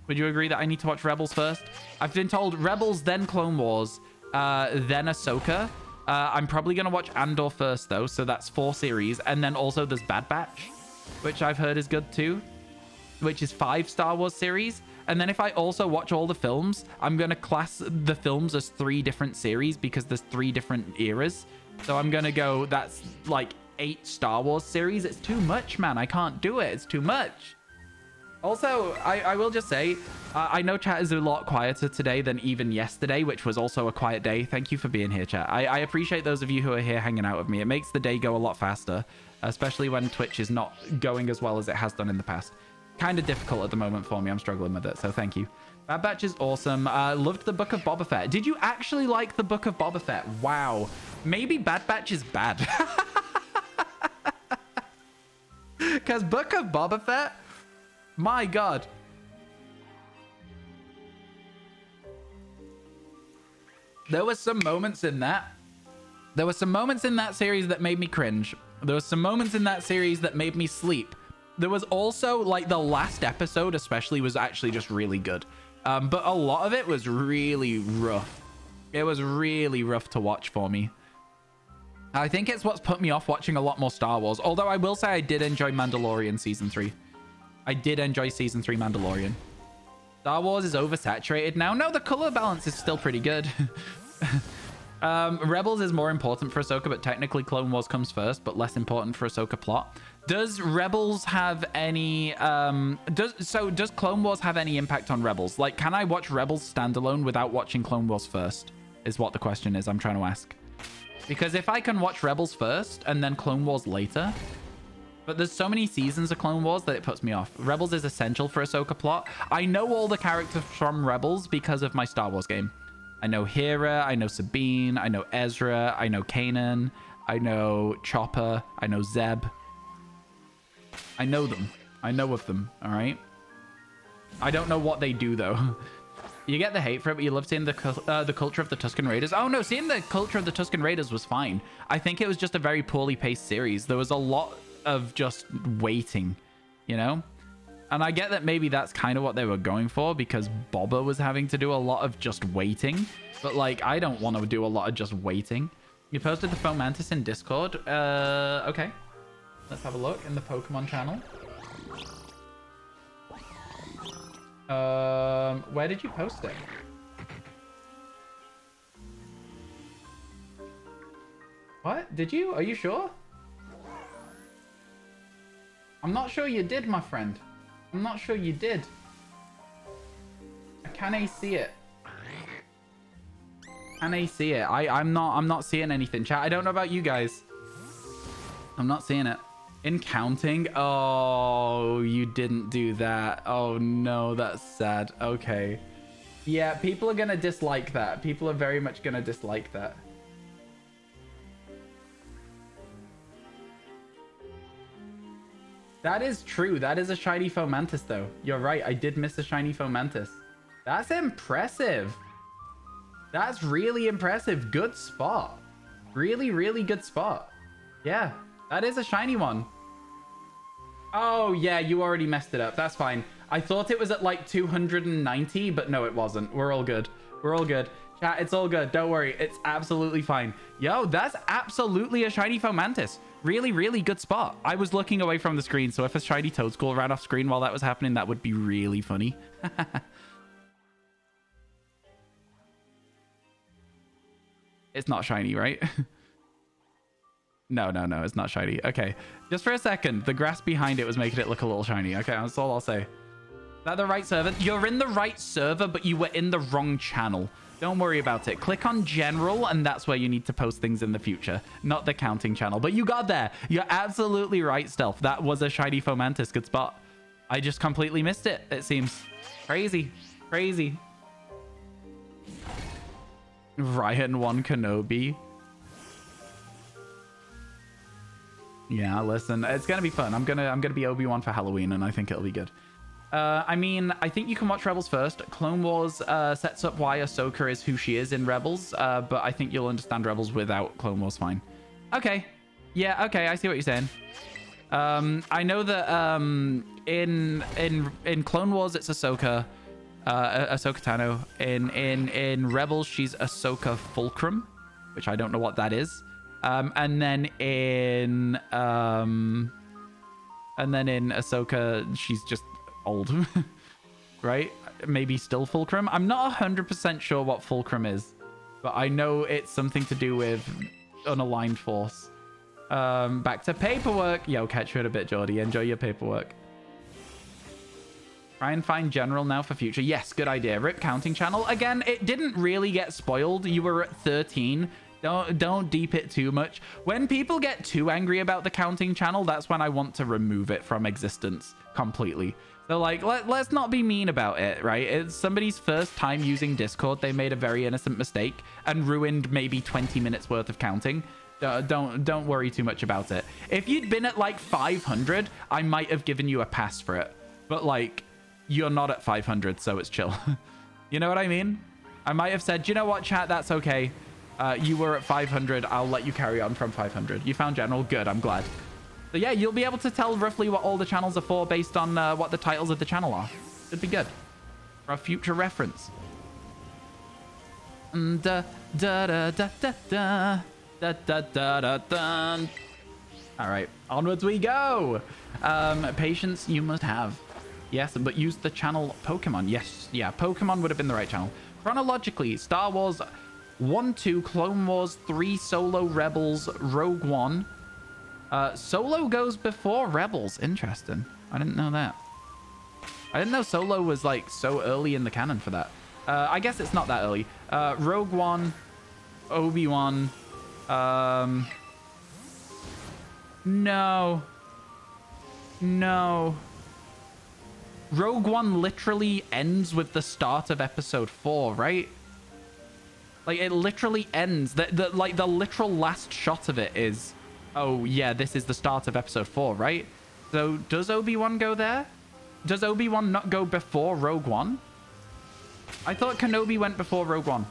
Would you agree that I need to watch Rebels first? I've been told Rebels, then Clone Wars, then Ahsoka. I'm probably going to watch Andor first, though, so that's 4 series. And then also there's Bad Batch, which I've heard is good, too, which is 5 Star Wars series. And then if I also watch all the films, I'm going to class the films as 3 different series because there's 3 different eras. So I'm going to go, that's like 8 Star Wars series. It's too much, man. I can't do it. It's too much. Also, I will just say, I know chat is a lot quieter today than even yesterday, which was also a quiet day. Thank you for being here, chat. I appreciate those of you who are here hanging out with me. It makes the day go a lot faster, especially when Twitch is not going as well as it has done in the past. Kind of difficult at the moment for me. I'm struggling with it, so thank you. Bad Batch is awesome. Loved the Book of Boba Fett. Did you actually like the Book of Boba Fett? Wow. Maybe Bad Batch is bad. Because Book of Boba Fett... My God. There were some moments in that. There were some moments in that series that made me cringe. There were some moments in that series that made me sleep. There was also, like, the last episode especially was actually just really good. But a lot of it was really rough. It was really rough to watch for me. I think it's what's put me off watching a lot more Star Wars. Although I will say I did enjoy Mandalorian Season 3. I did enjoy Season 3 Mandalorian. Star Wars is oversaturated now. No, the color balance is still pretty good. Rebels is more important for Ahsoka, but technically Clone Wars comes first, but less important for Ahsoka plot. Does Rebels have any... does Clone Wars have any impact on Rebels? Like, can I watch Rebels standalone without watching Clone Wars first? Is what the question is I'm trying to ask. Because if I can watch Rebels first and then Clone Wars later... But there's so many seasons of Clone Wars that it puts me off. Rebels is essential for Ahsoka plot. I know all the characters from Rebels because of my Star Wars game. I know Hera, I know Sabine, I know Ezra, I know Kanan, I know Chopper, I know Zeb. I know them. I know of them, all right? I don't know what they do, though. You get the hate for it, but you love seeing the culture of the Tusken Raiders. Oh, no, seeing the culture of the Tusken Raiders was fine. I think it was just a very poorly paced series. There was a lot of just waiting, you know? And I get that maybe that's kind of what they were going for because Boba was having to do a lot of just waiting. But, like, I don't want to do a lot of just waiting. You posted the Fomantis in Discord. Okay. Let's have a look in the Pokemon channel. Where did you post it? What? Did you? Are you sure? I'm not sure you did, my friend. I'm not sure you did. Can I see it? Can I see it? I'm not seeing anything, chat. I don't know about you guys. I'm not seeing it. In counting? Oh, you didn't do that. Oh no, that's sad. Okay. Yeah, people are gonna dislike that. People are very much gonna dislike that. That is true. That is a shiny Fomantis, though. You're right. I did miss a shiny Fomantis. That's impressive. That's really impressive. Good spot. Really, really good spot. Yeah, that is a shiny one. Oh, yeah, you already messed it up. That's fine. I thought it was at like 290, but no, it wasn't. We're all good. We're all good. Chat, it's all good. Don't worry. It's absolutely fine. Yo, that's absolutely a shiny Fomantis. Really, really good spot. I was looking away from the screen, so if a shiny Toadschool ran off screen while that was happening, that would be really funny. It's not shiny, right? No, it's not shiny. Okay, just for a second, the grass behind it was making it look a little shiny. Okay, that's all I'll say. Is that the right server? You're in the right server, but you were in the wrong channel. Don't worry about it. Click on general, and that's where you need to post things in the future, not the counting channel. But you got there. You're absolutely right, Stealth. That was a shiny Fomantis. Good spot. I just completely missed it, it seems. Crazy. Crazy. Ryan 1 Kenobi. Yeah, listen, it's gonna be fun. I'm gonna be Obi-Wan for Halloween, and I think it'll be good. I mean, I think you can watch Rebels first. Clone Wars sets up why Ahsoka is who she is in Rebels, but I think you'll understand Rebels without Clone Wars fine. Okay. Yeah, okay, I see what you're saying. I know that in Clone Wars it's Ahsoka, Ahsoka Tano. In Rebels she's Ahsoka Fulcrum, which I don't know what that is. And then in Ahsoka she's just old. Right? Maybe still Fulcrum. I'm not 100% sure what Fulcrum is, but I know it's something to do with unaligned force. Back to paperwork. Yo, catch you in a bit, Geordie. Enjoy your paperwork. Try and find general now for future. Yes, good idea. Rip counting channel. Again, it didn't really get spoiled. You were at 13. Don't deep it too much. When people get too angry about the counting channel, that's when I want to remove it from existence completely. So like, let's not be mean about it, right? It's somebody's first time using Discord. They made a very innocent mistake and ruined maybe 20 minutes worth of counting. Don't worry too much about it. If you'd been at like 500, I might have given you a pass for it. But like, you're not at 500, so it's chill. You know what I mean? I might have said, you know what, chat, that's okay. You were at 500. I'll let you carry on from 500. You found general. Good. I'm glad. So yeah, you'll be able to tell roughly what all the channels are for based on what the titles of the channel are. Should be good for a future reference. Da da da da da da da da da da. All right, onwards we go. Patience you must have. Yes, but use the channel Pokemon. Yes, yeah, Pokemon would have been the right channel. Chronologically, Star Wars 1, 2, Clone Wars 3, Solo, Rebels, Rogue One. Solo goes before Rebels. Interesting. I didn't know that. I didn't know Solo was like so early in the canon for that. I guess it's not that early. Rogue One, Obi-Wan. No. No. Rogue One literally ends with the start of episode 4, right? Like, it literally ends. The literal last shot of it is, oh, yeah, this is the start of episode 4, right? So, does Obi-Wan go there? Does Obi-Wan not go before Rogue One? I thought Kenobi went before Rogue One.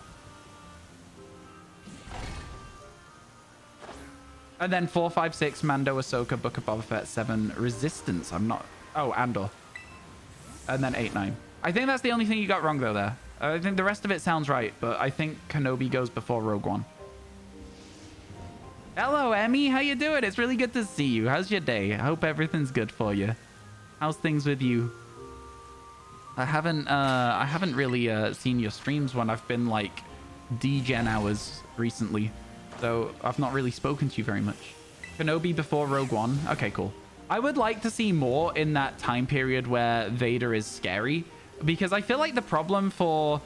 And then 4, 5, 6, Mando, Ahsoka, Book of Boba Fett, 7, Resistance. I'm not... Oh, Andor. And then 8, 9. I think that's the only thing you got wrong, though, there. I think the rest of it sounds right, but I think Kenobi goes before Rogue One. Hello, Emmy. How you doing? It's really good to see you. How's your day? I hope everything's good for you. How's things with you? I haven't really seen your streams when I've been like D-Gen hours recently, so I've not really spoken to you very much. Kenobi before Rogue One. Okay, cool. I would like to see more in that time period where Vader is scary, because I feel like the problem for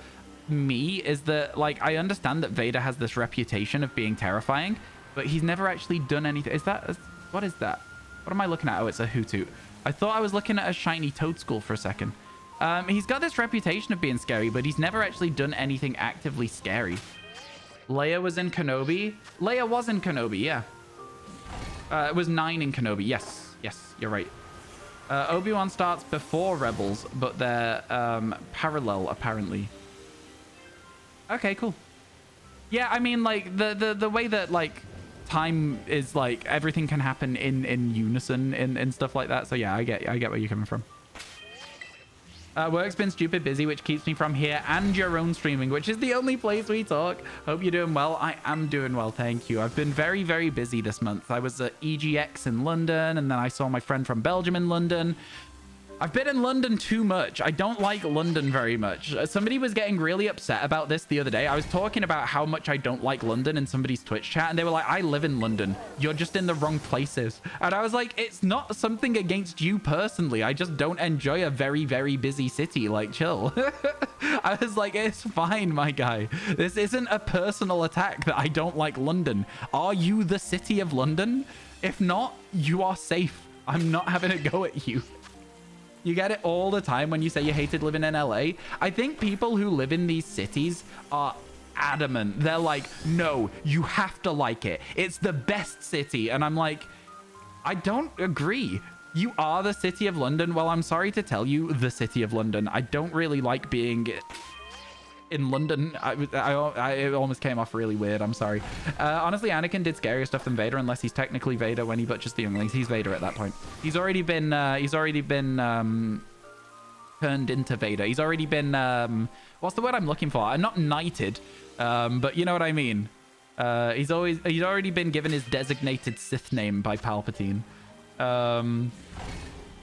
me is that, like, I understand that Vader has this reputation of being terrifying, but he's never actually done anything. What is that? What am I looking at? Oh, it's a Hoothoot. I thought I was looking at a shiny Toadstool for a second. He's got this reputation of being scary, but he's never actually done anything actively scary. Leia was in Kenobi. Leia was in Kenobi, yeah. It was 9 in Kenobi. Yes, you're right. Obi-Wan starts before Rebels, but they're parallel, apparently. Okay, cool. Yeah, I mean, like, the way that, like, time is, like, everything can happen in unison and stuff like that. So, yeah, I get where you're coming from. Work's been stupid busy, which keeps me from here and your own streaming, which is the only place we talk. Hope you're doing well. I am doing well, thank you. I've been very, very busy this month. I was at EGX in London, and then I saw my friend from Belgium in London. I've been in London too much. I don't like London very much. Somebody was getting really upset about this the other day. I was talking about how much I don't like London in somebody's Twitch chat, and they were like, I live in London. You're just in the wrong places. And I was like, it's not something against you personally. I just don't enjoy a very, very busy city. Like, chill. I was like, it's fine, my guy. This isn't a personal attack that I don't like London. Are you the city of London? If not, you are safe. I'm not having a go at you. You get it all the time when you say you hated living in LA. I think people who live in these cities are adamant. They're like, no, you have to like it. It's the best city. And I'm like, I don't agree. You are the city of London. Well, I'm sorry to tell you, the city of London. I don't really like being in London. It almost came off really weird. I'm sorry. Honestly, Anakin did scarier stuff than Vader, unless he's technically Vader when he butchers the younglings. He's Vader at that point. He's already been turned into Vader. He's already been what's the word I'm looking for? Not knighted, but you know what I mean. He's already been given his designated Sith name by Palpatine.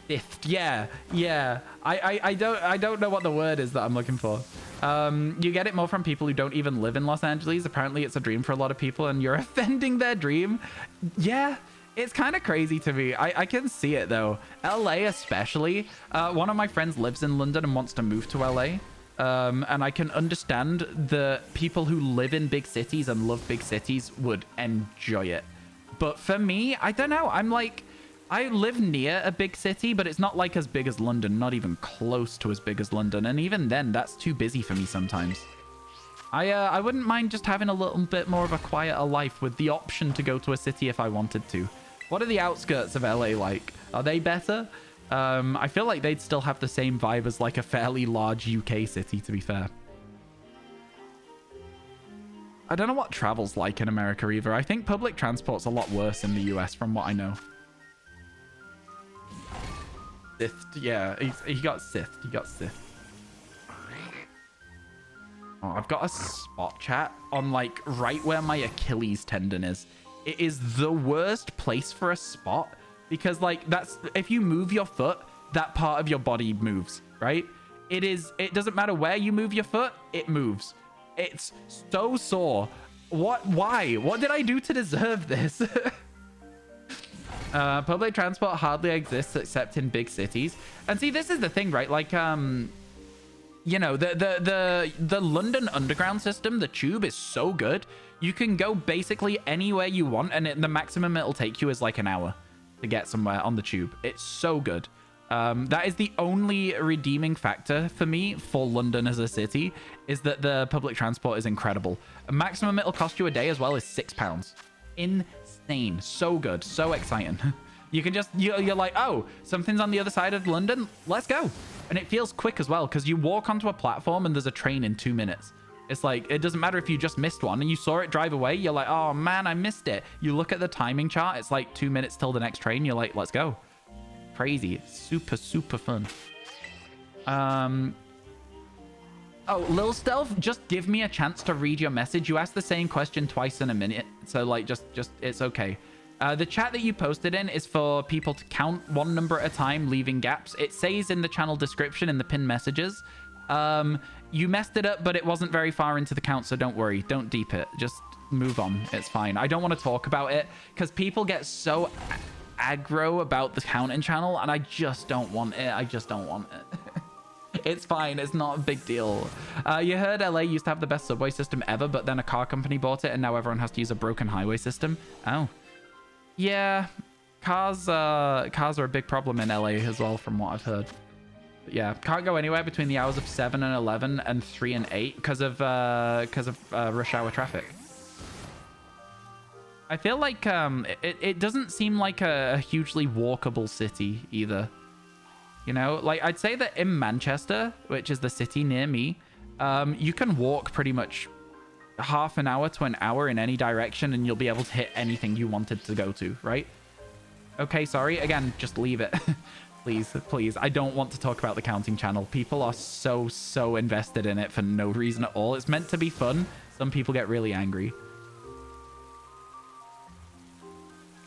Sith. Yeah. I don't know what the word is that I'm looking for. You get it more from people who don't even live in Los Angeles. Apparently it's a dream for a lot of people and you're offending their dream. Yeah, It's kind of crazy to me. I can see it though. LA especially. One of my friends lives in London and wants to move to LA. And I can understand the people who live in big cities and love big cities would enjoy it. But for me, I don't know. I'm like, I live near a big city, but it's not like as big as London, not even close to as big as London. And even then, that's too busy for me sometimes. I wouldn't mind just having a little bit more of a quieter life with the option to go to a city if I wanted to. What are the outskirts of LA like? Are they better? I feel like they'd still have the same vibe as like a fairly large UK city, to be fair. I don't know what travel's like in America either. I think public transport's a lot worse in the US from what I know. Sithed, yeah, he got sithed. He got sithed. Oh, I've got a spot chat on like right where my Achilles tendon is. It is the worst place for a spot because like that's if you move your foot, that part of your body moves, right? It doesn't matter where you move your foot, it moves. It's so sore. Why? What did I do to deserve this? Public transport hardly exists except in big cities. And see, this is the thing, right? Like, you know, the London Underground system, the tube is so good. You can go basically anywhere you want, and the maximum it'll take you is like an hour to get somewhere on the tube. It's so good. That is the only redeeming factor for me for London as a city, is that the public transport is incredible. A maximum it'll cost you a day as well is £6. Insane. So good. So exciting. You can just, you're like, oh, something's on the other side of London. Let's go. And it feels quick as well because you walk onto a platform and there's a train in 2 minutes. It's like, it doesn't matter if you just missed one and you saw it drive away. You're like, oh man, I missed it. You look at the timing chart. It's like 2 minutes till the next train. You're like, let's go. Crazy. Super, super fun. Oh, Lil Stealth, just give me a chance to read your message. You asked the same question twice in a minute. So like, just it's okay. The chat that you posted in is for people to count one number at a time, leaving gaps. It says in the channel description in the pinned messages. You messed it up, but it wasn't very far into the count, so don't worry. Don't deep it. Just move on. It's fine. I don't want to talk about it because people get so aggro about the counting channel, and I just don't want it. I just don't want it. It's fine. It's not a big deal. You heard LA used to have the best subway system ever, but then a car company bought it, and now everyone has to use a broken highway system. Oh. Yeah, cars are a big problem in LA as well, from what I've heard. But yeah, can't go anywhere between the hours of 7 and 11 and 3 and 8 because of rush hour traffic. I feel like it doesn't seem like a hugely walkable city either. You know, like I'd say that in Manchester, which is the city near me, you can walk pretty much half an hour to an hour in any direction and you'll be able to hit anything you wanted to go to, right? Okay, sorry. Again, just leave it. Please, please. I don't want to talk about the counting channel. People are so invested in it for no reason at all. It's meant to be fun. Some people get really angry.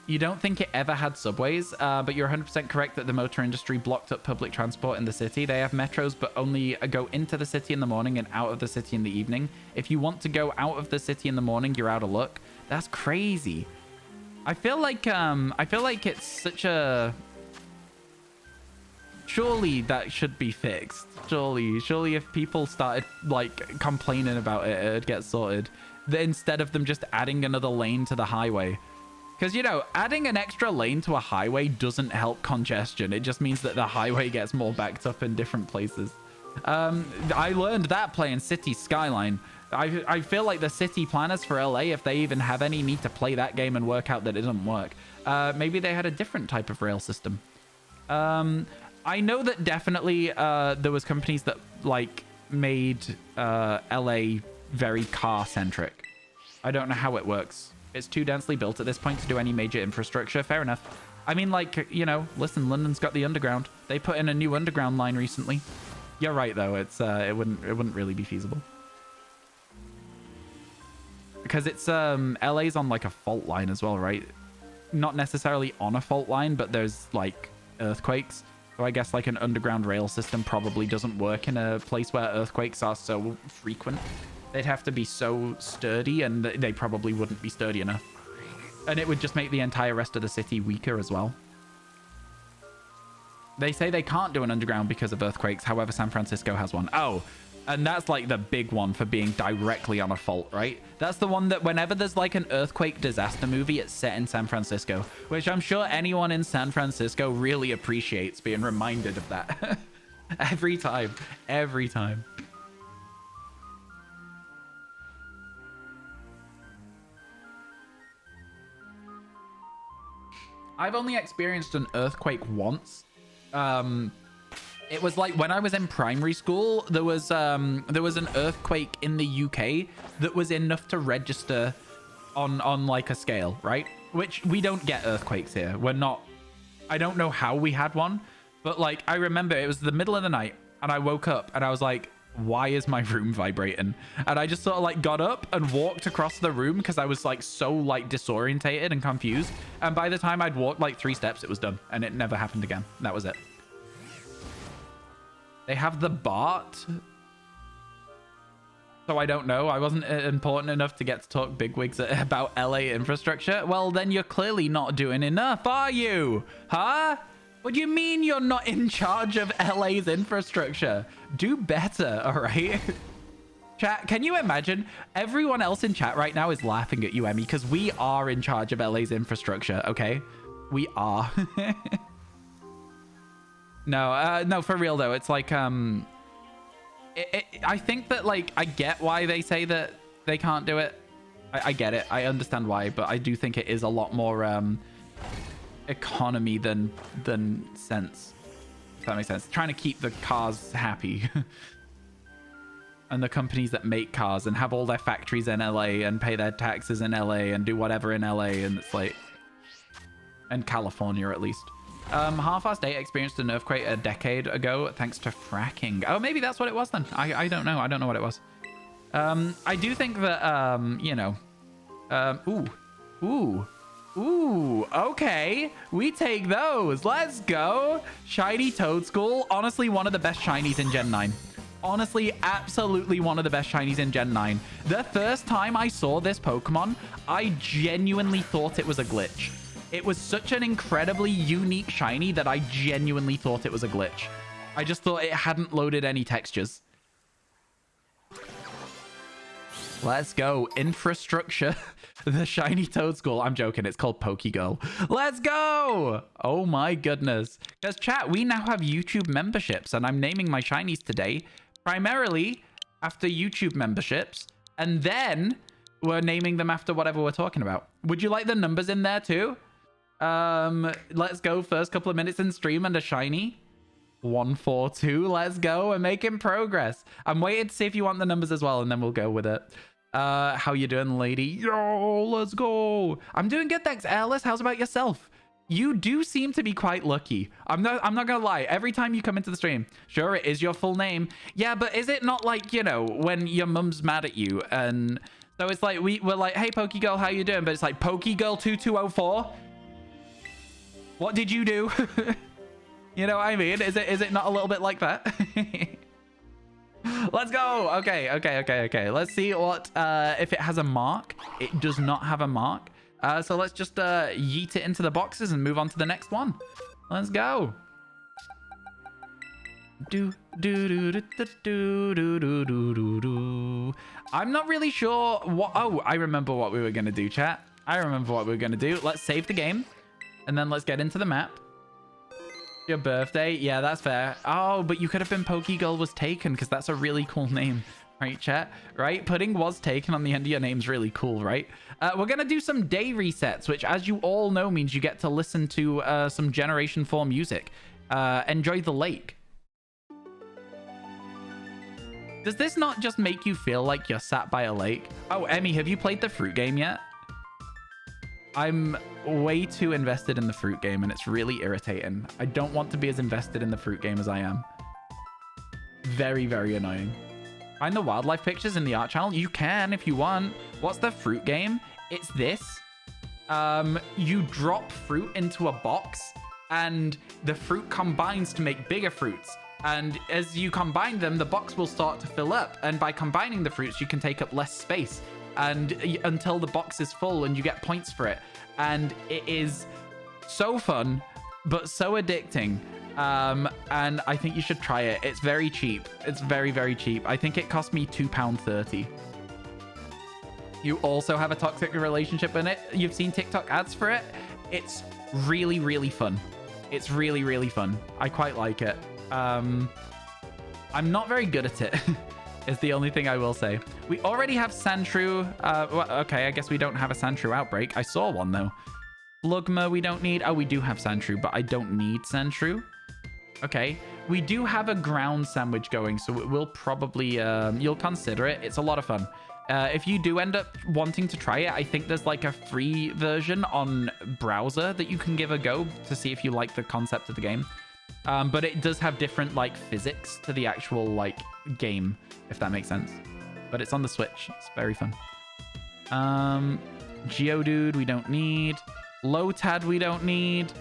You don't think it ever had subways, but you're 100% correct that the motor industry blocked up public transport in the city. They have metros, but only go into the city in the morning and out of the city in the evening. If you want to go out of the city in the morning, you're out of luck. That's crazy. I feel like it's such a... Surely that should be fixed. Surely if people started like complaining about it, it'd get sorted. Instead of them just adding another lane to the highway. Because, you know, adding an extra lane to a highway doesn't help congestion. It just means that the highway gets more backed up in different places. I learned that playing City Skyline. I feel like the city planners for LA, if they even have any, need to play that game and work out that it doesn't work. Maybe they had a different type of rail system. I know that definitely there was companies that, like, made LA very car-centric. I don't know how it works. It's too densely built at this point to do any major infrastructure. Fair enough. I mean, like, you know, listen, London's got the underground. They put in a new underground line recently. You're right, though. It's it wouldn't really be feasible. Because it's LA's on like a fault line as well, right? Not necessarily on a fault line, but there's like earthquakes. So I guess like an underground rail system probably doesn't work in a place where earthquakes are so frequent. They'd have to be so sturdy, and they probably wouldn't be sturdy enough. And it would just make the entire rest of the city weaker as well. They say they can't do an underground because of earthquakes. However, San Francisco has one. Oh, and that's like the big one for being directly on a fault, right? That's the one that whenever there's like an earthquake disaster movie, it's set in San Francisco, which I'm sure anyone in San Francisco really appreciates being reminded of that. Every time. Every time. I've only experienced an earthquake once. It was like when I was in primary school, there was an earthquake in the UK that was enough to register on like a scale, right? Which we don't get earthquakes here. We're not, I don't know how we had one, but like I remember it was the middle of the night and I woke up and I was like, why is my room vibrating? And I just sort of like got up and walked across the room because I was like so like disorientated and confused. And by the time I'd walked like 3 steps, it was done and it never happened again. That was it. They have the BART. So I don't know. I wasn't important enough to get to talk bigwigs about LA infrastructure. Well, then you're clearly not doing enough, are you? Huh? What do you mean you're not in charge of LA's infrastructure? Do better, all right? Chat, can you imagine? Everyone else in chat right now is laughing at you, Emmy, because we are in charge of LA's infrastructure, okay? We are. No, for real, though. It's like, I think that, like, I get why they say that they can't do it. I get it. I understand why, but I do think it is a lot more, economy than sense, if that makes sense. Trying to keep the cars happy and the companies that make cars and have all their factories in LA and pay their taxes in LA and do whatever in LA, and it's like, and California at least. Half-Assed 8 experienced an earthquake a decade ago thanks to fracking. Oh, maybe that's what it was then. I don't know. I don't know what it was. I do think that you know, Ooh, okay. We take those. Let's go. Shiny Toadschool. Honestly, one of the best shinies in Gen 9. Honestly, absolutely one of the best shinies in Gen 9. The first time I saw this Pokemon, I genuinely thought it was a glitch. It was such an incredibly unique shiny that I genuinely thought it was a glitch. I just thought it hadn't loaded any textures. Let's go. Infrastructure. The shiny Toadschool. I'm joking. It's called Pokegirl. Let's go. Oh my goodness. Because chat, we now have YouTube memberships and I'm naming my shinies today primarily after YouTube memberships. And then we're naming them after whatever we're talking about. Would you like the numbers in there too? Let's go. First couple of minutes in stream and a shiny. 142. Let's go. We're making progress. I'm waiting to see if you want the numbers as well, and then we'll go with it. How you doing, lady? Yo, let's go. I'm doing good, thanks, Alice. How's about yourself? You do seem to be quite lucky. I'm not gonna lie. Every time you come into the stream, sure, it is your full name. Yeah, but is it not like, you know, when your mum's mad at you, and so it's like we're like, hey, Pokegirl, how you doing? But it's like Pokegirl2204. What did you do? You know what I mean? Is it not a little bit like that? Let's go. Okay. Let's see what if it has a mark. It does not have a mark. So let's just yeet it into the boxes and move on to the next one. Let's go. I'm not really sure what. Oh, I remember what we were gonna do, chat. I remember what we were gonna do. Let's save the game, and then let's get into the map. Your birthday? Yeah, that's fair. Oh, but you could have been Pokegirl Was Taken, because that's a really cool name. Right, chat? Right? Putting Was Taken on the end of your name's really cool, right? We're going to do some day resets, which, as you all know, means you get to listen to some Generation 4 music. Enjoy the lake. Does this not just make you feel like you're sat by a lake? Oh, Emmy, have you played the fruit game yet? I'm way too invested in the fruit game and it's really irritating. I don't want to be as invested in the fruit game as I am. Very, very annoying. Find the wildlife pictures in the art channel. You can if you want. What's the fruit game? It's this. You drop fruit into a box and the fruit combines to make bigger fruits. And as you combine them, the box will start to fill up. And by combining the fruits, you can take up less space. and until the box is full and you get points for it. And it is so fun, but so addicting. And I think you should try it. It's very cheap. It's very, very cheap. I think it cost me £2.30. You also have a toxic relationship in it. You've seen TikTok ads for it. It's really, really fun. It's really, really fun. I quite like it. I'm not very good at it. Is the only thing I will say. We already have Sandshrew. Well, okay, I guess we don't have a Sandshrew outbreak. I saw one though. Slugma we don't need. Oh, we do have Sandshrew, but I don't need Sandshrew. Okay. We do have a ground sandwich going, so it will probably... you'll consider it. It's a lot of fun. If you do end up wanting to try it, I think there's like a free version on browser that you can give a go to see if you like the concept of the game. But it does have different like physics to the actual like game, if that makes sense. But it's on the Switch. It's very fun. Geodude we don't need. Lotad we don't need.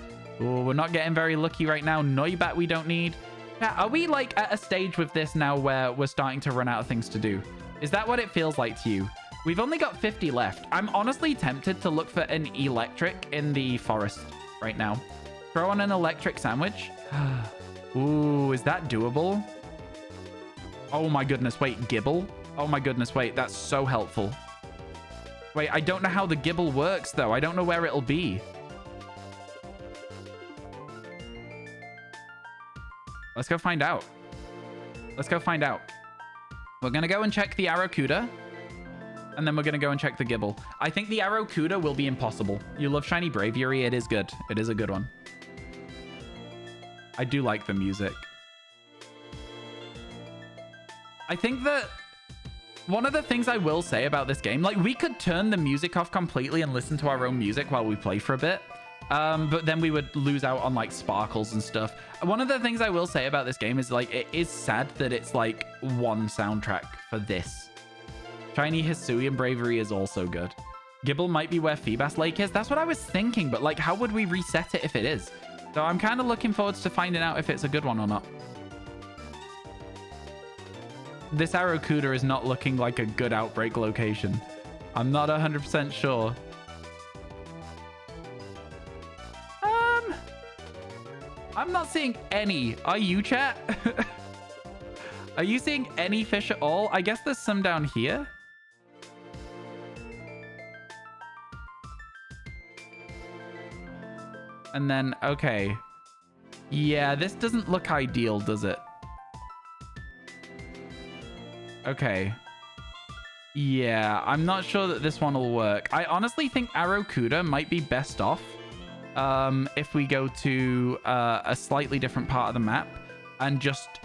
Oh, we're not getting very lucky right now. Noibat we don't need. Yeah, are we like at a stage with this now where we're starting to run out of things to do? Is that what it feels like to you? We've only got 50 left. I'm honestly tempted to look for an electric in the forest right now. Throw on an electric sandwich. Ooh, is that doable? Oh my goodness, wait, Gibble? Oh my goodness, wait, that's so helpful. Wait, I don't know how the Gibble works though. I don't know where it'll be. Let's go find out. Let's go find out. We're going to go and check the Arrokuda. And then we're going to go and check the Gibble. I think the Arrokuda will be impossible. You love Shiny Braviary. It is good. It is a good one. I do like the music. I think that one of the things I will say about this game, like we could turn the music off completely and listen to our own music while we play for a bit. But then we would lose out on like sparkles and stuff. One of the things I will say about this game is like it is sad that it's like one soundtrack for this. Shiny Hisuian Bravery is also good. Gibble might be where Feebas Lake is. That's what I was thinking, but like how would we reset it if it is? So I'm kind of looking forward to finding out if it's a good one or not. This Arrokuda is not looking like a good outbreak location. I'm not 100% sure. I'm not seeing any. Are you, chat? Are you seeing any fish at all? I guess there's some down here. And then, okay. Yeah, this doesn't look ideal, does it? Okay. Yeah, I'm not sure that this one will work. I honestly think Arrokuda might be best off if we go to a slightly different part of the map and just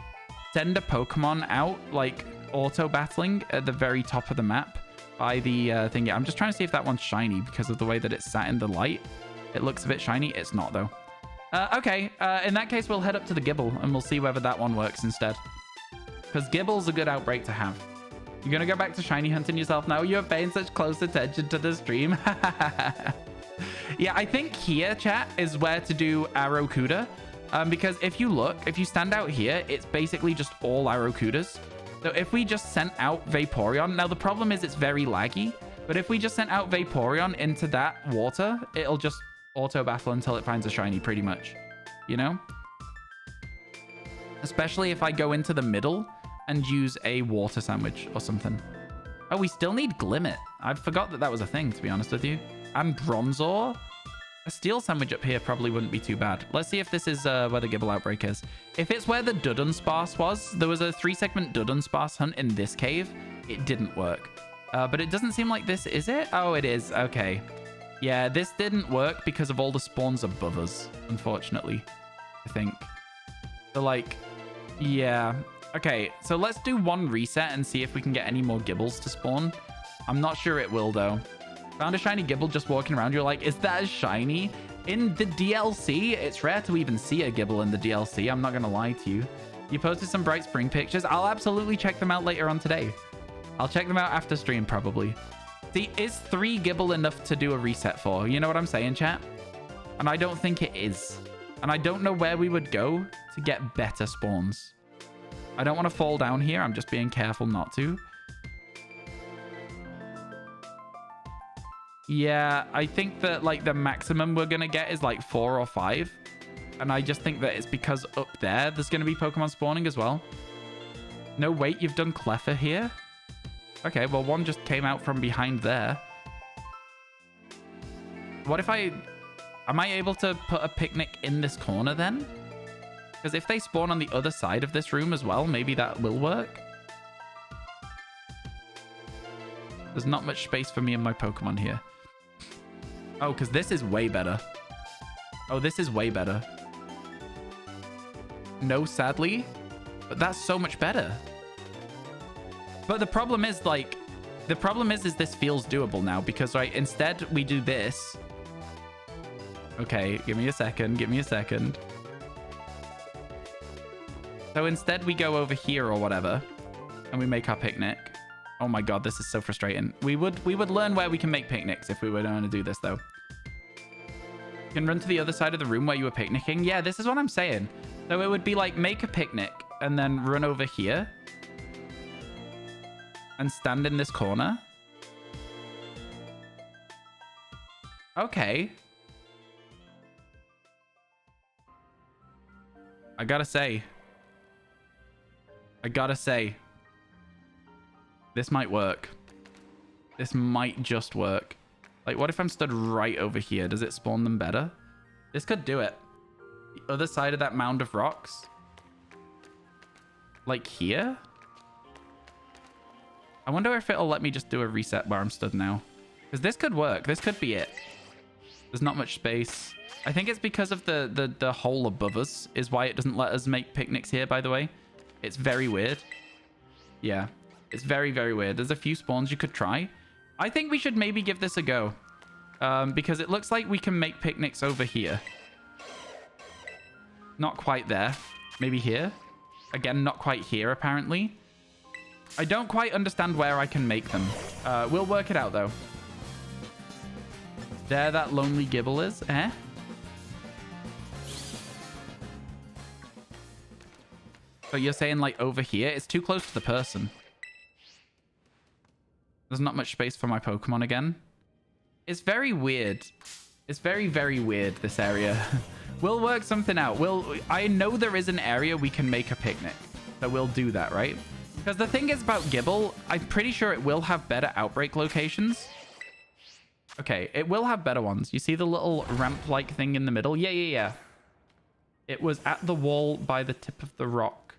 send a Pokemon out, like auto-battling at the very top of the map by the thing. Yeah, I'm just trying to see if that one's shiny because of the way that it's sat in the light. It looks a bit shiny. It's not, though. Okay, in that case, we'll head up to the Gibble and we'll see whether that one works instead. Because Gibble's a good outbreak to have. You're going to go back to shiny hunting yourself now? You're paying such close attention to the stream. Yeah, I think here, chat, is where to do Arrokuda. Because if you look, if you stand out here, it's basically just all Arrokudas. So if we just sent out Vaporeon, now the problem is it's very laggy, but if we just sent out Vaporeon into that water, it'll just auto battle until it finds a shiny pretty much, you know? Especially if I go into the middle and use a water sandwich or something. Oh, we still need Glimmet. I forgot that that was a thing, to be honest with you. And Bronzor. A steel sandwich up here probably wouldn't be too bad. Let's see if this is where the Gibble outbreak is. If it's where the Dudunsparce was, there was a 3-segment Dudunsparce hunt in this cave. It didn't work. But it doesn't seem like this, is it? Oh, it is. Okay. Yeah, this didn't work because of all the spawns above us, unfortunately, I think. So, like, yeah. Okay, so let's do one reset and see if we can get any more Gibbles to spawn. I'm not sure it will, though. Found a shiny Gibble just walking around. You're like, is that a shiny? In the DLC, it's rare to even see a Gibble in the DLC. I'm not going to lie to you. You posted some Bright Spring pictures. I'll absolutely check them out later on today. I'll check them out after stream, probably. See, is 3 Gibble enough to do a reset for? You know what I'm saying, chat? And I don't think it is. And I don't know where we would go to get better spawns. I don't want to fall down here. I'm just being careful not to. Yeah, I think that like the maximum we're going to get is like 4 or 5. And I just think that it's because up there's going to be Pokemon spawning as well. No, wait, you've done Cleffa here? Okay, well, one just came out from behind there. What if am I able to put a picnic in this corner then? Because if they spawn on the other side of this room as well, maybe that will work. There's not much space for me and my Pokemon here. Oh, because this is way better. Oh, this is way better. No, sadly. But that's so much better. But the problem is, like... The problem is this feels doable now. Because, right, instead we do this. Okay, give me a second. Give me a second. So instead we go over here or whatever. And we make our picnic. Oh my god, this is so frustrating. We would learn where we can make picnics if we were going to do this, though. You can run to the other side of the room where you were picnicking. Yeah, this is what I'm saying. So it would be like, make a picnic and then run over here. And stand in this corner. Okay. I gotta say. This might work. This might just work. Like, what if I'm stood right over here? Does it spawn them better? This could do it. The other side of that mound of rocks. Like here? I wonder if it'll let me just do a reset where I'm stood now. Because this could work. This could be it. There's not much space. I think it's because of the hole above us is why it doesn't let us make picnics here, by the way. It's very weird. Yeah. It's very, very weird. There's a few spawns you could try. I think we should maybe give this a go. Because it looks like we can make picnics over here. Not quite there. Maybe here. Again, not quite here, apparently. I don't quite understand where I can make them. We'll work it out, though. There that lonely Gibble is. Eh? So you're saying, like, over here? It's too close to the person. There's not much space for my Pokemon again. It's very weird. It's very, very weird, this area. We'll work something out. I know there is an area we can make a picnic. So we'll do that, right? Because the thing is about Gibble, I'm pretty sure it will have better outbreak locations. Okay, it will have better ones. You see the little ramp-like thing in the middle? Yeah. It was at the wall by the tip of the rock.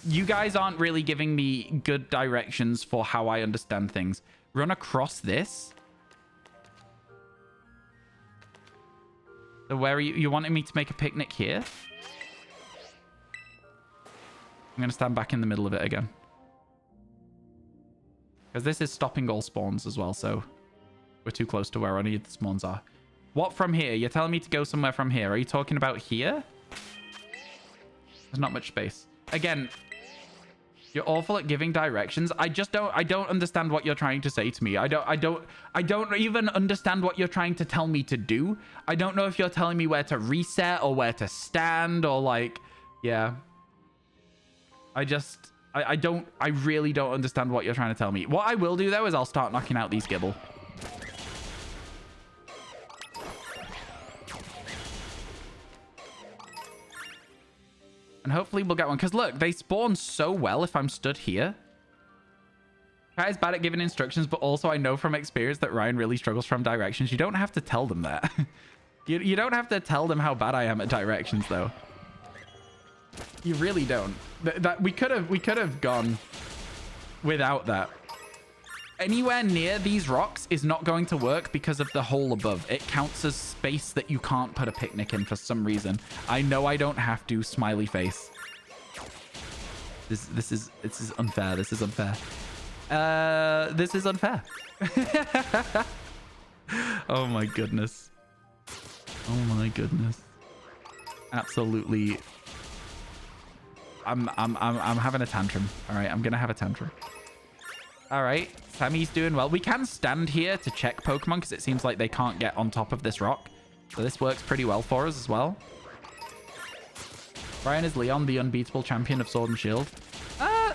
You guys aren't really giving me good directions for how I understand things. Run across this. So where are you wanting me to make a picnic here? I'm going to stand back in the middle of it again. Because this is stopping all spawns as well, so we're too close to where any of the spawns are. What from here? You're telling me to go somewhere from here. Are you talking about here? There's not much space. Again, you're awful at giving directions. I don't understand what you're trying to say to me. I don't even understand what you're trying to tell me to do. I don't know if you're telling me where to reset or where to stand or like, yeah. I really don't understand what you're trying to tell me. What I will do though is I'll start knocking out these Gibble. And hopefully we'll get one. Because look, they spawn so well if I'm stood here. Cat is bad at giving instructions, but also I know from experience that Ryan really struggles from directions. You don't have to tell them that. you don't have to tell them how bad I am at directions, though. You really don't. We could have gone without that. Anywhere near these rocks is not going to work because of the hole above. It counts as space that you can't put a picnic in for some reason. I know I don't have to. Smiley face. This is unfair. This is unfair. This is unfair. Oh my goodness. Oh my goodness. Absolutely. I'm having a tantrum. All right, I'm gonna have a tantrum. All right, Sammy's doing well. We can stand here to check Pokemon because it seems like they can't get on top of this rock. So this works pretty well for us as well. Ryan, is Leon the unbeatable champion of Sword and Shield?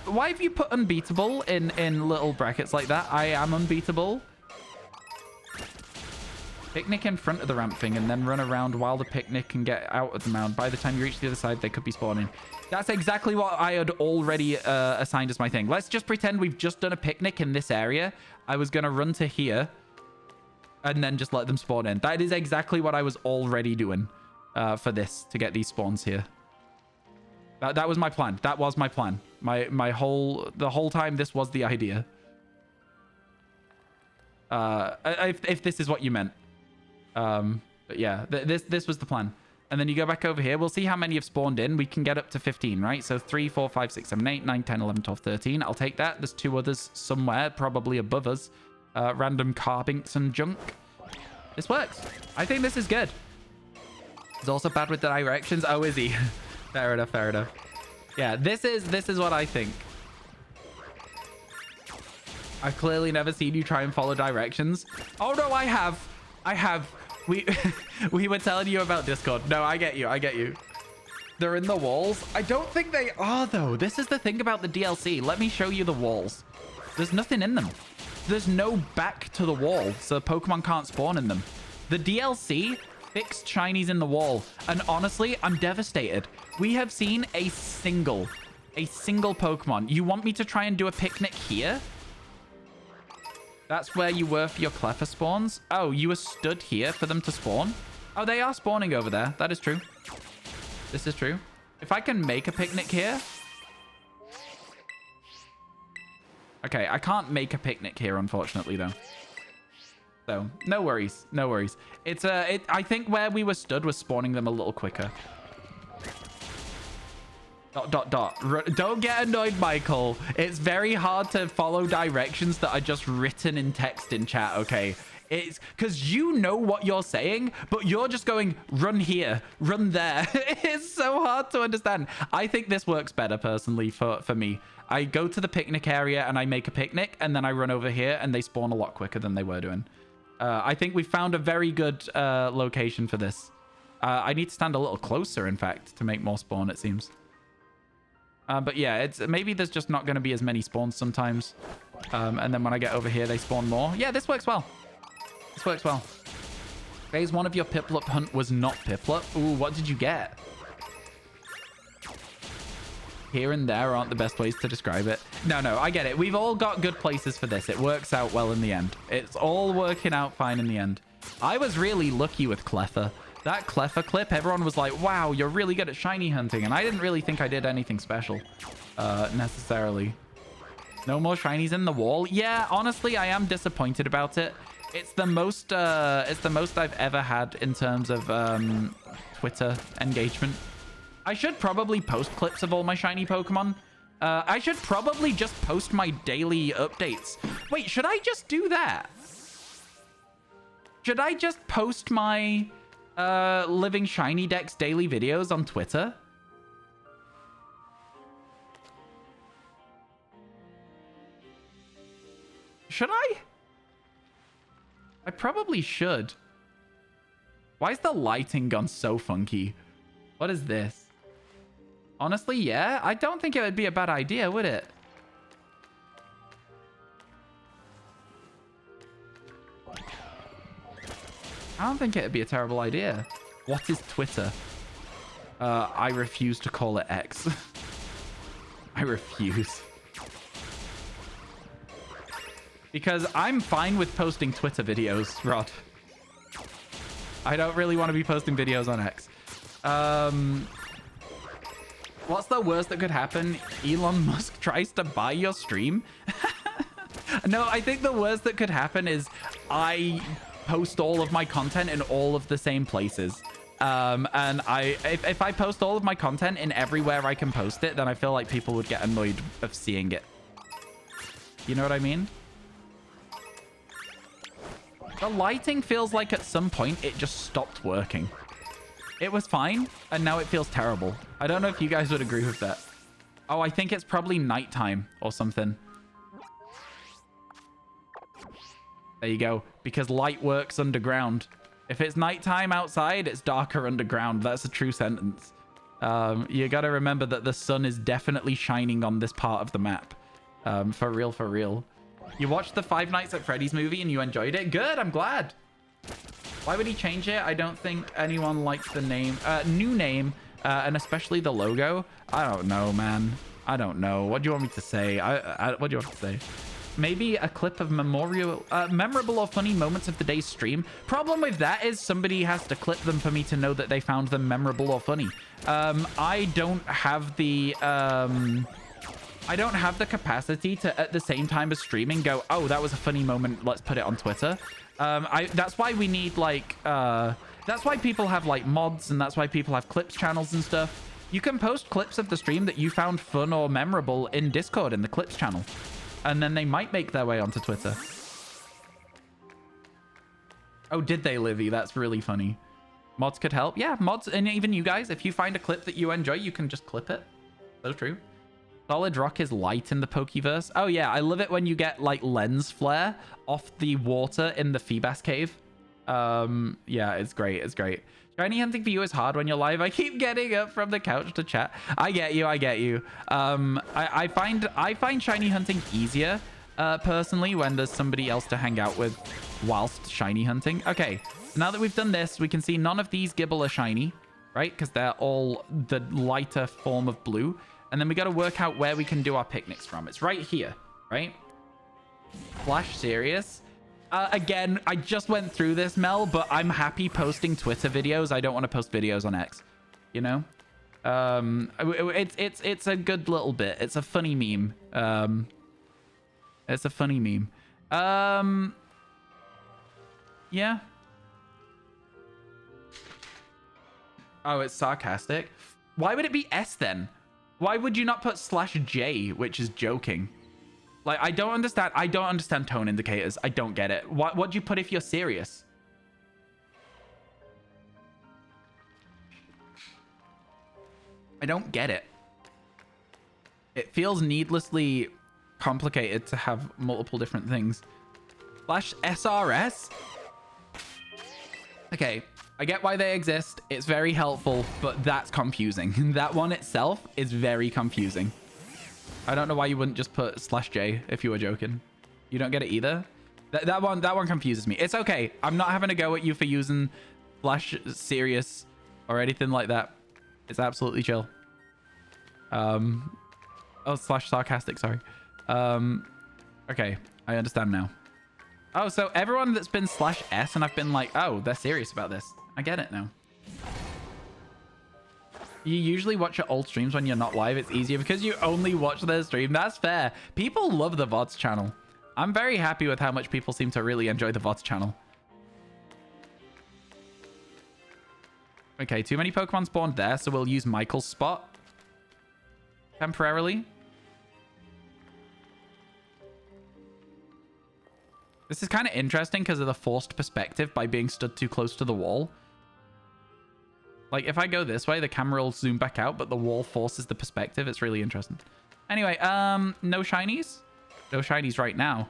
why have you put unbeatable in little brackets like that? I am unbeatable. Picnic in front of the ramp thing and then run around while the picnic can get out of the mound. By the time you reach the other side, they could be spawning. That's exactly what I had already assigned as my thing. Let's just pretend we've just done a picnic in this area. I was going to run to here and then just let them spawn in. That is exactly what I was already doing for this, to get these spawns here. That was my plan. That was my plan. The whole time, this was the idea. If this is what you meant. But yeah, this was the plan. And then you go back over here. We'll see how many have spawned in. We can get up to 15, right? So 3, 4, 5, 6, 7, 8, 9, 10, 11, 12, 13. I'll take that. There's 2 others somewhere, probably above us. Random carbinks and junk. This works. I think this is good. He's also bad with the directions. Oh, is he? Fair enough, fair enough. Yeah, this is what I think. I've clearly never seen you try and follow directions. Oh, no, I have. We were telling you about Discord. No, I get you. They're in the walls. I don't think they are, though. This is the thing about the DLC. Let me show you the walls. There's nothing in them. There's no back to the wall, so Pokemon can't spawn in them. The DLC fixed shinies in the wall, and honestly, I'm devastated. We have seen a single Pokemon. You want me to try and do a picnic here? That's where you were for your Cleffa spawns? Oh, you were stood here for them to spawn? Oh, they are spawning over there. That is true. This is true. If I can make a picnic here... Okay, I can't make a picnic here, unfortunately, though. So, no worries. No worries. I think where we were stood was spawning them a little quicker. ... Don't get annoyed, Michael. It's very hard to follow directions that are just written in text in chat, okay? It's because you know what you're saying, but you're just going, run here, run there. It's so hard to understand. I think this works better, personally, for me. I go to the picnic area and I make a picnic, and then I run over here, and they spawn a lot quicker than they were doing. I think we found a very good location for this. I need to stand a little closer, in fact, to make more spawn, it seems. But yeah, maybe there's just not going to be as many spawns sometimes. And then when I get over here, they spawn more. Yeah, this works well. This works well. Phase 1 of your Piplup hunt was not Piplup. Ooh, what did you get? Here and there aren't the best ways to describe it. No, I get it. We've all got good places for this. It works out well in the end. It's all working out fine in the end. I was really lucky with Cleffa. That Cleffa clip, everyone was like, wow, you're really good at shiny hunting. And I didn't really think I did anything special, necessarily. No more shinies in the wall. Yeah, honestly, I am disappointed about it. It's the most I've ever had in terms of Twitter engagement. I should probably post clips of all my shiny Pokemon. I should probably just post my daily updates. Wait, should I just do that? Should I just post my... Living Shiny Dex daily videos on Twitter? Should I? I probably should. Why is the lighting gone so funky? What is this? Honestly, yeah. I don't think it would be a bad idea, would it? I don't think it'd be a terrible idea. What is Twitter? I refuse to call it X. I refuse. Because I'm fine with posting Twitter videos, Rod. I don't really want to be posting videos on X. What's the worst that could happen? Elon Musk tries to buy your stream? No, I think the worst that could happen is I post all of my content in all of the same places. And if I post all of my content in everywhere I can post it, then I feel like people would get annoyed of seeing it. You know what I mean? The lighting feels like at some point it just stopped working. It was fine, and now it feels terrible. I don't know if you guys would agree with that. Oh, I think it's probably nighttime or something. There you go. Because light works underground. If it's nighttime outside, it's darker underground. That's a true sentence. You got to remember that the sun is definitely shining on this part of the map. For real, for real. You watched the Five Nights at Freddy's movie and you enjoyed it? Good, I'm glad. Why would he change it? I don't think anyone likes the name. New name, and especially the logo. I don't know, man. I don't know. What do you want me to say? What do you want to say? Maybe a clip of memorable or funny moments of the day's stream. Problem with that is somebody has to clip them for me to know that they found them memorable or funny. I don't have the capacity to, at the same time as streaming, go, oh, that was a funny moment, let's put it on Twitter. That's why we need, like, that's why people have, like, mods, and that's why people have clips channels and stuff. You can post clips of the stream that you found fun or memorable in Discord in the clips channel, and then they might make their way onto Twitter. Oh, did they, Livy? That's really funny. Mods could help. Yeah, mods, and even you guys, if you find a clip that you enjoy, you can just clip it. So true. Solid rock is light in the Pokeverse. Oh, yeah. I love it when you get, like, lens flare off the water in the Feebas cave. Yeah, it's great. It's great. Shiny hunting for you is hard when you're live. I keep getting up from the couch to chat. I get you. I get you. I find shiny hunting easier, personally, when there's somebody else to hang out with whilst shiny hunting. Okay. Now that we've done this, we can see none of these Gibble are shiny, right? Because they're all the lighter form of blue. And then we got to work out where we can do our picnics from. It's right here, right? Flash serious. Again, I just went through this, Mel, but I'm happy posting Twitter videos. I don't want to post videos on X, you know? It's a good little bit. It's a funny meme. It's a funny meme. Yeah. Oh, it's sarcastic. Why would it be S then? Why would you not put /J, which is joking? Like, I don't understand. I don't understand tone indicators. I don't get it. What do you put if you're serious? I don't get it. It feels needlessly complicated to have multiple different things. /SRS? Okay. I get why they exist. It's very helpful, but that's confusing. That one itself is very confusing. I don't know why you wouldn't just put /J if you were joking. You don't get it either? That one confuses me. It's okay. I'm not having a go at you for using /serious or anything like that. It's absolutely chill. Oh, /sarcastic, sorry. Okay, I understand now. Oh, so everyone that's been /S and I've been like, oh, they're serious about this. I get it now. You usually watch your old streams when you're not live. It's easier because you only watch their stream. That's fair. People love the VoDs channel. I'm very happy with how much people seem to really enjoy the VoDs channel. Okay, too many Pokemon spawned there, so we'll use Michael's spot temporarily. This is kind of interesting because of the forced perspective by being stood too close to the wall. Like, if I go this way, the camera will zoom back out, but the wall forces the perspective. It's really interesting. Anyway, no shinies? No shinies right now.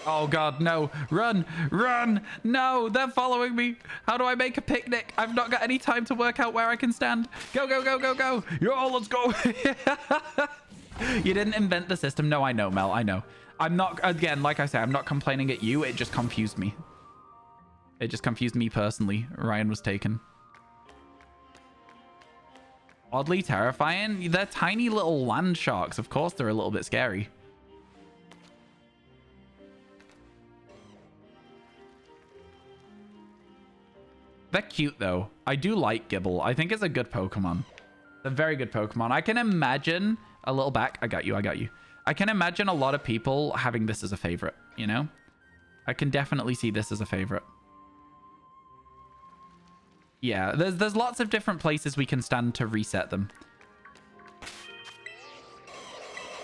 Oh, God, no. Run! Run! No, they're following me. How do I make a picnic? I've not got any time to work out where I can stand. Go, go, go, go, go. Yo, let's go. You didn't invent the system. No, I know, Mel. I know. I'm not, again, like I said, I'm not complaining at you. It just confused me. It just confused me personally. RyanWasTaken. Oddly terrifying. They're tiny little land sharks. Of course, they're a little bit scary. They're cute, though. I do like Gibble. I think it's a good Pokemon. It's a very good Pokemon. I can imagine a little back. I got you. I got you. I can imagine a lot of people having this as a favorite, you know? I can definitely see this as a favorite. Yeah, there's lots of different places we can stand to reset them.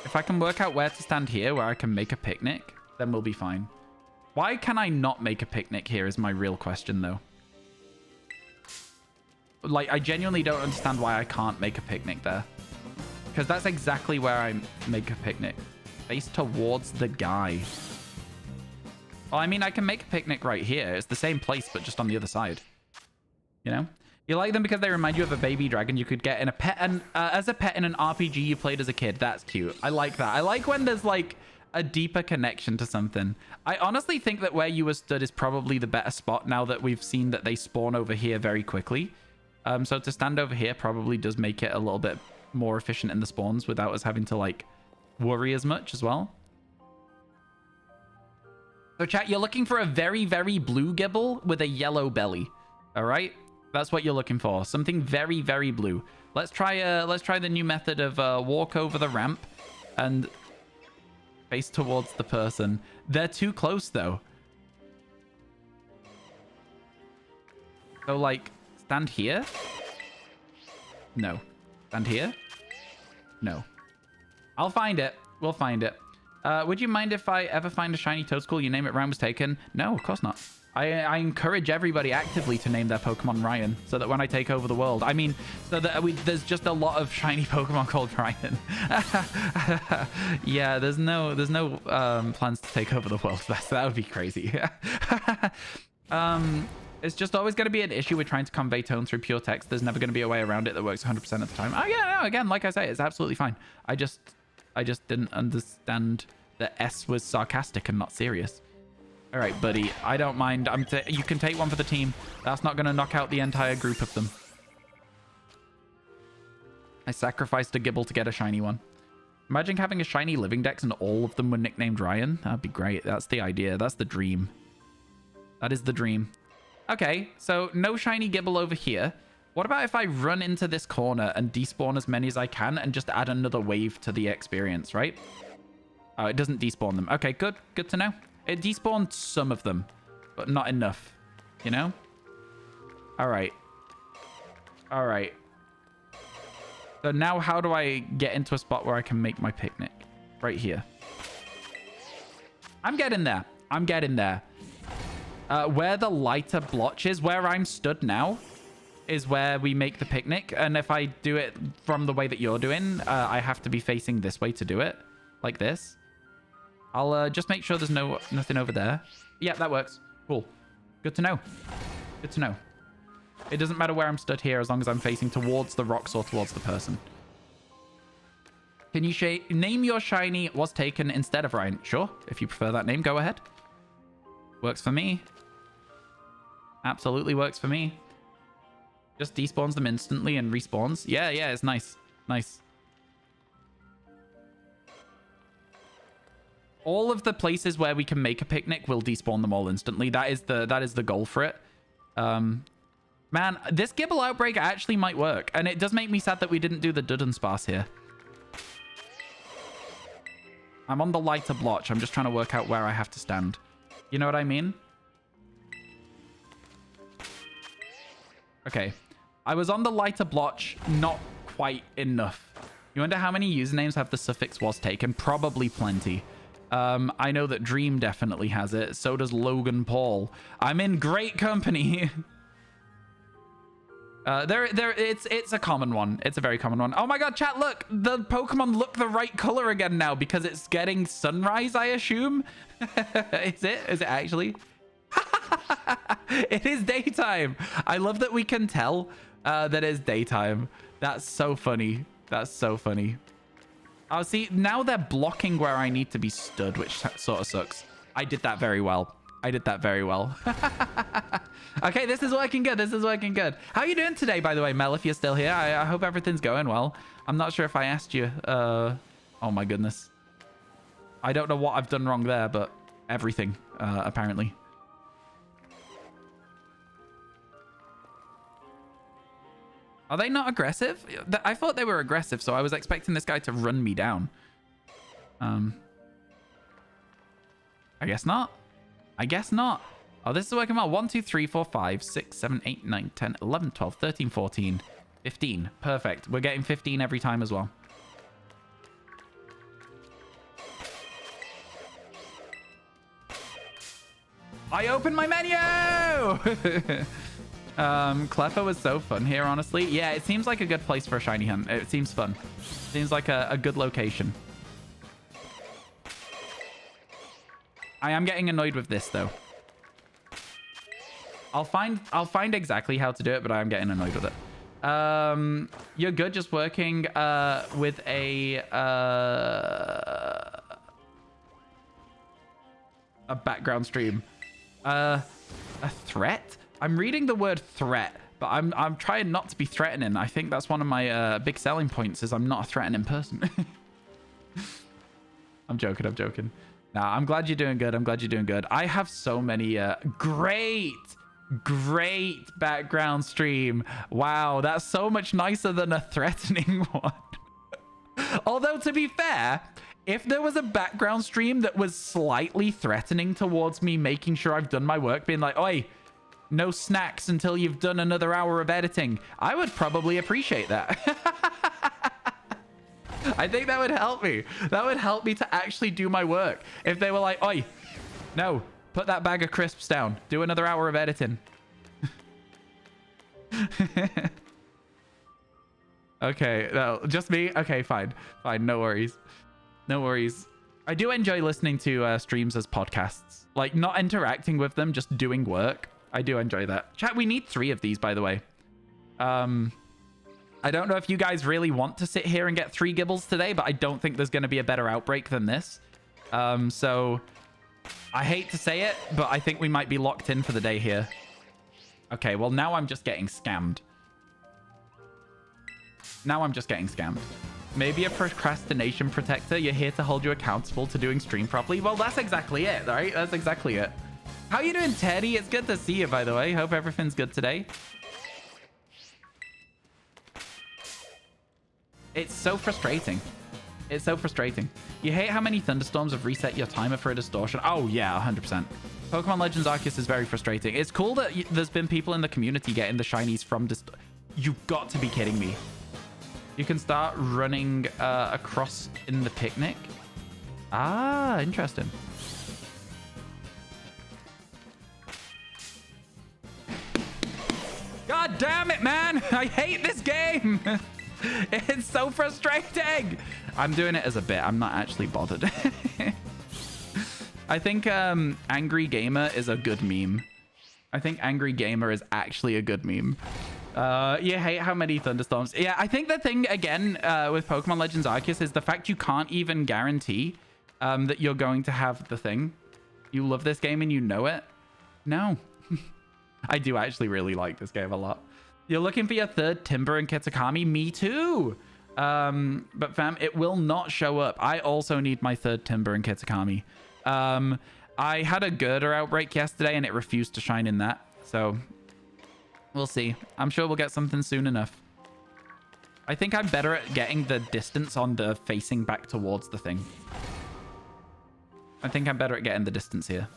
If I can work out where to stand here, where I can make a picnic, then we'll be fine. Why can I not make a picnic here is my real question, though. Like, I genuinely don't understand why I can't make a picnic there. Because that's exactly where I make a picnic. Face towards the guy. Well, I mean, I can make a picnic right here. It's the same place, but just on the other side. You know? You like them because they remind you of a baby dragon you could get in a pet and as a pet in an RPG you played as a kid. That's cute. I like that. I like when there's like a deeper connection to something. I honestly think that where you were stood is probably the better spot now that we've seen that they spawn over here very quickly. So to stand over here probably does make it a little bit more efficient in the spawns without us having to like worry as much as well. So chat, you're looking for a very, very blue Gibble with a yellow belly. All right, that's what you're looking for. Something very, very blue. Let's try the new method of walk over the ramp and face towards the person. They're too close though. So like stand here. No. Stand here. No. I'll find it. We'll find it. Would you mind if I ever find a shiny Toadstool, you name it RyanWasTaken? No, of course not. I encourage everybody actively to name their Pokemon Ryan so that when I take over the world, I mean, so that there's just a lot of shiny Pokemon called Ryan. Yeah, there's no plans to take over the world. That would be crazy. It's just always going to be an issue with trying to convey tone through pure text. There's never going to be a way around it that works 100% of the time. Oh yeah, no, again, like I say, it's absolutely fine. I just didn't understand that S was sarcastic and not serious. All right, buddy. I don't mind. You can take one for the team. That's not going to knock out the entire group of them. I sacrificed a Gibble to get a shiny one. Imagine having a shiny living dex and all of them were nicknamed Ryan. That'd be great. That's the idea. That's the dream. That is the dream. Okay, so no shiny Gibble over here. What about if I run into this corner and despawn as many as I can and just add another wave to the experience, right? Oh, it doesn't despawn them. Okay, good. Good to know. It despawned some of them, but not enough, you know? All right. All right. So now how do I get into a spot where I can make my picnic? Right here. I'm getting there. I'm getting there. Where the lighter blotch is, where I'm stood now, is where we make the picnic. And if I do it from the way that you're doing, I have to be facing this way to do it. Like this. I'll just make sure there's nothing over there. Yeah, that works. Cool. Good to know. Good to know. It doesn't matter where I'm stood here as long as I'm facing towards the rocks or towards the person. Can you name your shiny was taken instead of Ryan? Sure. If you prefer that name, go ahead. Works for me. Absolutely works for me. Just despawns them instantly and respawns. Yeah, it's nice. Nice. All of the places where we can make a picnic will despawn them all instantly. That is the goal for it. Man, this Gibble outbreak actually might work. And it does make me sad that we didn't do the Dudunsparce here. I'm on the lighter blotch. I'm just trying to work out where I have to stand. You know what I mean? Okay. I was on the lighter blotch, not quite enough. You wonder how many usernames have the suffix was taken? Probably plenty. I know that Dream definitely has it. So does Logan Paul. I'm in great company. It's a common one. It's a very common one. Oh my god, chat, look. The Pokemon look the right color again now because it's getting sunrise, I assume. Is it? Is it actually? It is daytime. I love that we can tell that it's daytime. That's so funny. That's so funny. Oh, see, now they're blocking where I need to be stood, which sort of sucks. I did that very well. I did that very well. Okay, this is working good. This is working good. How are you doing today, by the way, Mel, if you're still here? I hope everything's going well. I'm not sure if I asked you. Oh, my goodness. I don't know what I've done wrong there, but everything, apparently. Are they not aggressive? I thought they were aggressive, so I was expecting this guy to run me down. I guess not. I guess not. Oh, this is working well. 1, 2, 3, 4, 5, 6, 7, 8, 9, 10, 11, 12, 13, 14, 15. Perfect. We're getting 15 every time as well. I opened my menu! Cleffa was so fun here, honestly. Yeah, it seems like a good place for a shiny hunt. It seems fun. Seems like a good location. I am getting annoyed with this, though. I'll find exactly how to do it, but I'm getting annoyed with it. You're good just working with a background stream. A threat? I'm reading the word threat, but I'm trying not to be threatening. I think that's one of my big selling points is I'm not a threatening person. I'm joking. Nah, I'm glad you're doing good. I'm glad you're doing good. I have so many great background stream. Wow, that's so much nicer than a threatening one. Although, to be fair, if there was a background stream that was slightly threatening towards me making sure I've done my work, being like, oi, no snacks until you've done another hour of editing, I would probably appreciate that. I think that would help me. That would help me to actually do my work. If they were like, oi, no, put that bag of crisps down. Do another hour of editing. Okay, no, just me? Okay, fine. Fine, no worries. No worries. I do enjoy listening to streams as podcasts. Like, not interacting with them, just doing work. I do enjoy that. Chat, we need 3 of these, by the way. I don't know if you guys really want to sit here and get 3 gibbles today, but I don't think there's going to be a better outbreak than this. So I hate to say it, but I think we might be locked in for the day here. Okay, well, now I'm just getting scammed. Maybe a procrastination protector. You're here to hold you accountable to doing stream properly. Well, that's exactly it, right? That's exactly it. How you doing, Teddy? It's good to see you, by the way. Hope everything's good today. It's so frustrating. It's so frustrating. You hate how many thunderstorms have reset your timer for a distortion? Oh, yeah, 100%. Pokemon Legends Arceus is very frustrating. It's cool that there's been people in the community getting the shinies from You've got to be kidding me. You can start running across in the picnic. Ah, interesting. God damn it, man. I hate this game. It's so frustrating. I'm doing it as a bit. I'm not actually bothered. I think Angry Gamer is a good meme. I think Angry Gamer is actually a good meme. You hate how many thunderstorms. Yeah, I think the thing, again, with Pokemon Legends Arceus is the fact you can't even guarantee that you're going to have the thing. You love this game and you know it. No. I do actually really like this game a lot. You're looking for your 3rd Timber in Kitakami? Me too. But fam, it will not show up. I also need my 3rd Timber in Kitakami. I had a girder outbreak yesterday and it refused to shine in that. So we'll see. I'm sure we'll get something soon enough. I think I'm better at getting the distance on the facing back towards the thing. I think I'm better at getting the distance here.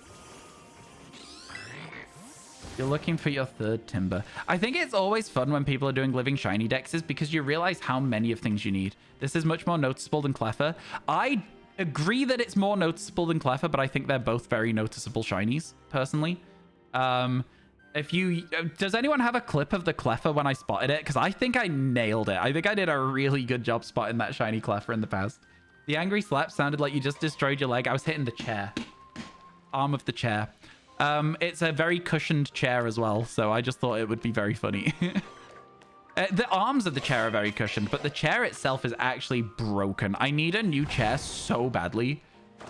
You're looking for your 3rd Timber. I think it's always fun when people are doing living shiny dexes because you realize how many of things you need. This is much more noticeable than Cleffa. I agree that it's more noticeable than Cleffa, but I think they're both very noticeable shinies, personally. Does anyone have a clip of the Cleffa when I spotted it? Because I think I nailed it. I think I did a really good job spotting that shiny Cleffa in the past. The angry slap sounded like you just destroyed your leg. I was hitting the chair. Arm of the chair. It's a very cushioned chair as well, so I just thought it would be very funny. The arms of the chair are very cushioned, but the chair itself is actually broken. I need a new chair so badly.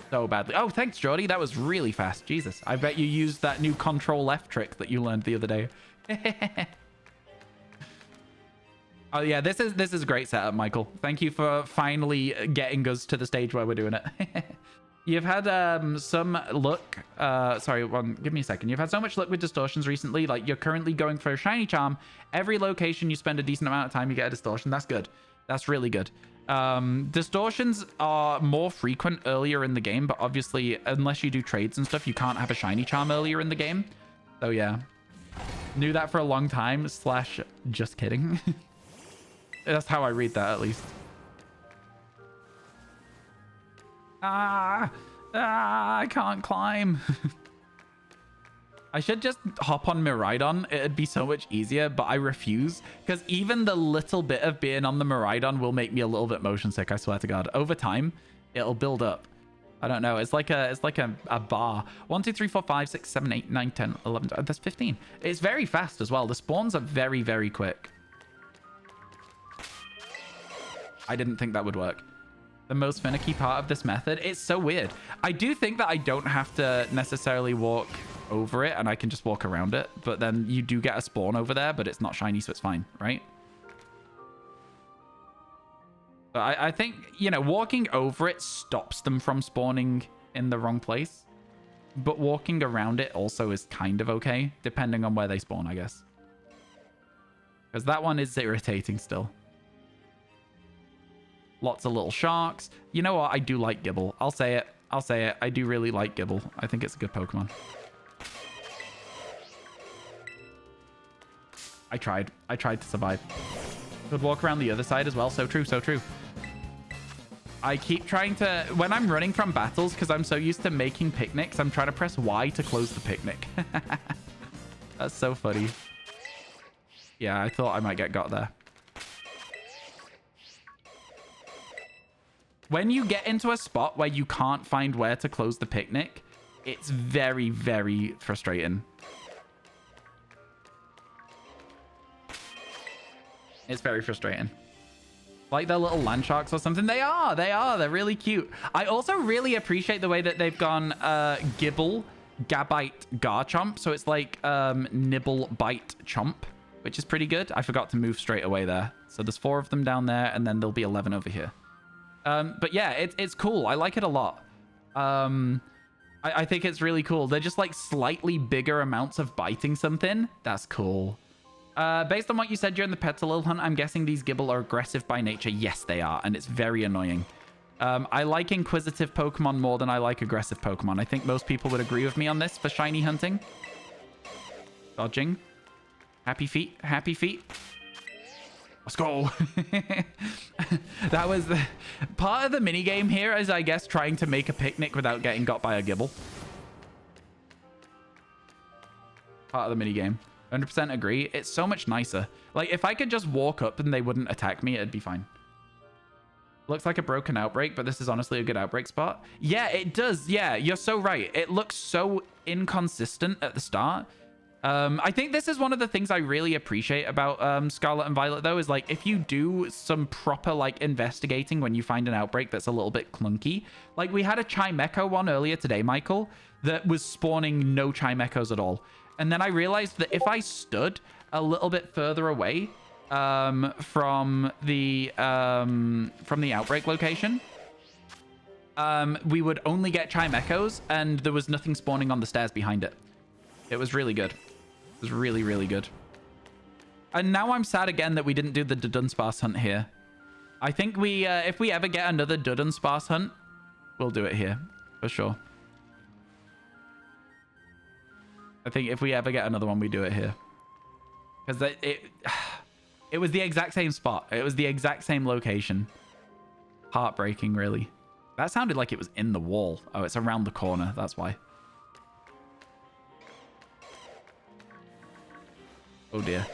So badly. Oh, thanks, Jordy. That was really fast. Jesus. I bet you used that new Control Left trick that you learned the other day. Oh, yeah. This is a great setup, Michael. Thank you for finally getting us to the stage where we're doing it. You've had some luck. Sorry, give me a second. You've had so much luck with distortions recently. Like, you're currently going for a shiny charm. Every location you spend a decent amount of time, you get a distortion. That's good. That's really good. Distortions are more frequent earlier in the game, but obviously, unless you do trades and stuff, you can't have a shiny charm earlier in the game. So, yeah. Knew that for a long time. / just kidding. That's how I read that, at least. I can't climb. I should just hop on Miraidon. It'd be so much easier, but I refuse because even the little bit of being on the Miraidon will make me a little bit motion sick. I swear to God. Over time, it'll build up. I don't know. It's like a bar. 1, 2, 3, 4, 5, 6, 7, 8, 9, 10, 11. That's 15. It's very fast as well. The spawns are very, very quick. I didn't think that would work. The most finicky part of this method. It's so weird. I do think that I don't have to necessarily walk over it and I can just walk around it. But then you do get a spawn over there, but it's not shiny, so it's fine, right? So I think, you know, walking over it stops them from spawning in the wrong place. But walking around it also is kind of okay, depending on where they spawn, I guess. Because that one is irritating still. Lots of little sharks. You know what? I do like Gibble. I'll say it. I'll say it. I do really like Gibble. I think it's a good Pokemon. I tried. I tried to survive. Could walk around the other side as well. So true. So true. I keep trying to... When I'm running from battles, because I'm so used to making picnics, I'm trying to press Y to close the picnic. That's so funny. Yeah, I thought I might get got there. When you get into a spot where you can't find where to close the picnic, it's very, very frustrating. It's very frustrating. Like they're little land sharks or something. They are. They're really cute. I also really appreciate the way that they've gone Gibble, Gabite, Garchomp. So it's like Nibble, Bite, Chomp, which is pretty good. I forgot to move straight away there. So there's 4 of them down there, and then there'll be 11 over here. But yeah, it's cool. I like it a lot. I think it's really cool. They're just like slightly bigger amounts of biting something. That's cool. Based on what you said during the Petalil hunt, I'm guessing these Gibble are aggressive by nature. Yes, they are, and it's very annoying. I like inquisitive Pokemon more than I like aggressive Pokemon. I think most people would agree with me on this for shiny hunting. Dodging. Happy feet. Happy feet. Let's go. That was the part of the minigame here is, I guess, trying to make a picnic without getting got by a Gibble. Part of the minigame. 100% agree. It's so much nicer. Like, if I could just walk up and they wouldn't attack me, it'd be fine. Looks like a broken outbreak, but this is honestly a good outbreak spot. Yeah, it does. Yeah, you're so right. It looks so inconsistent at the start. I think this is one of the things I really appreciate about Scarlet and Violet, though, is like if you do some proper like investigating when you find an outbreak that's a little bit clunky. Like we had a Chimecho one earlier today, Michael, that was spawning no Chimechos at all. And then I realized that if I stood a little bit further away from the outbreak location, we would only get Chimechos, and there was nothing spawning on the stairs behind it. It was really good. It was really, really good. And now I'm sad again that we didn't do the Dudunsparce hunt here. I think we, if we ever get another Dudunsparce hunt, we'll do it here for sure. I think if we ever get another one, we do it here. Because it was the exact same spot. It was the exact same location. Heartbreaking, really. That sounded like it was in the wall. Oh, it's around the corner. That's why. Oh, dear.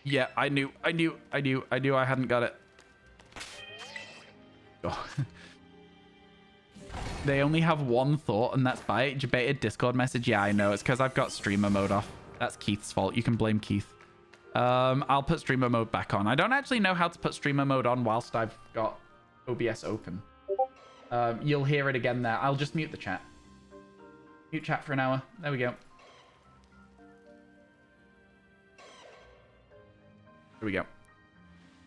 Yeah, I knew I hadn't got it. Oh. They only have one thought, and that's buy it. Debated Discord message. Yeah, I know. It's because I've got streamer mode off. That's Keith's fault. You can blame Keith. I'll put streamer mode back on. I don't actually know how to put streamer mode on whilst I've got OBS open. You'll hear it again there. I'll just mute the chat. Mute chat for an hour. There we go. There we go.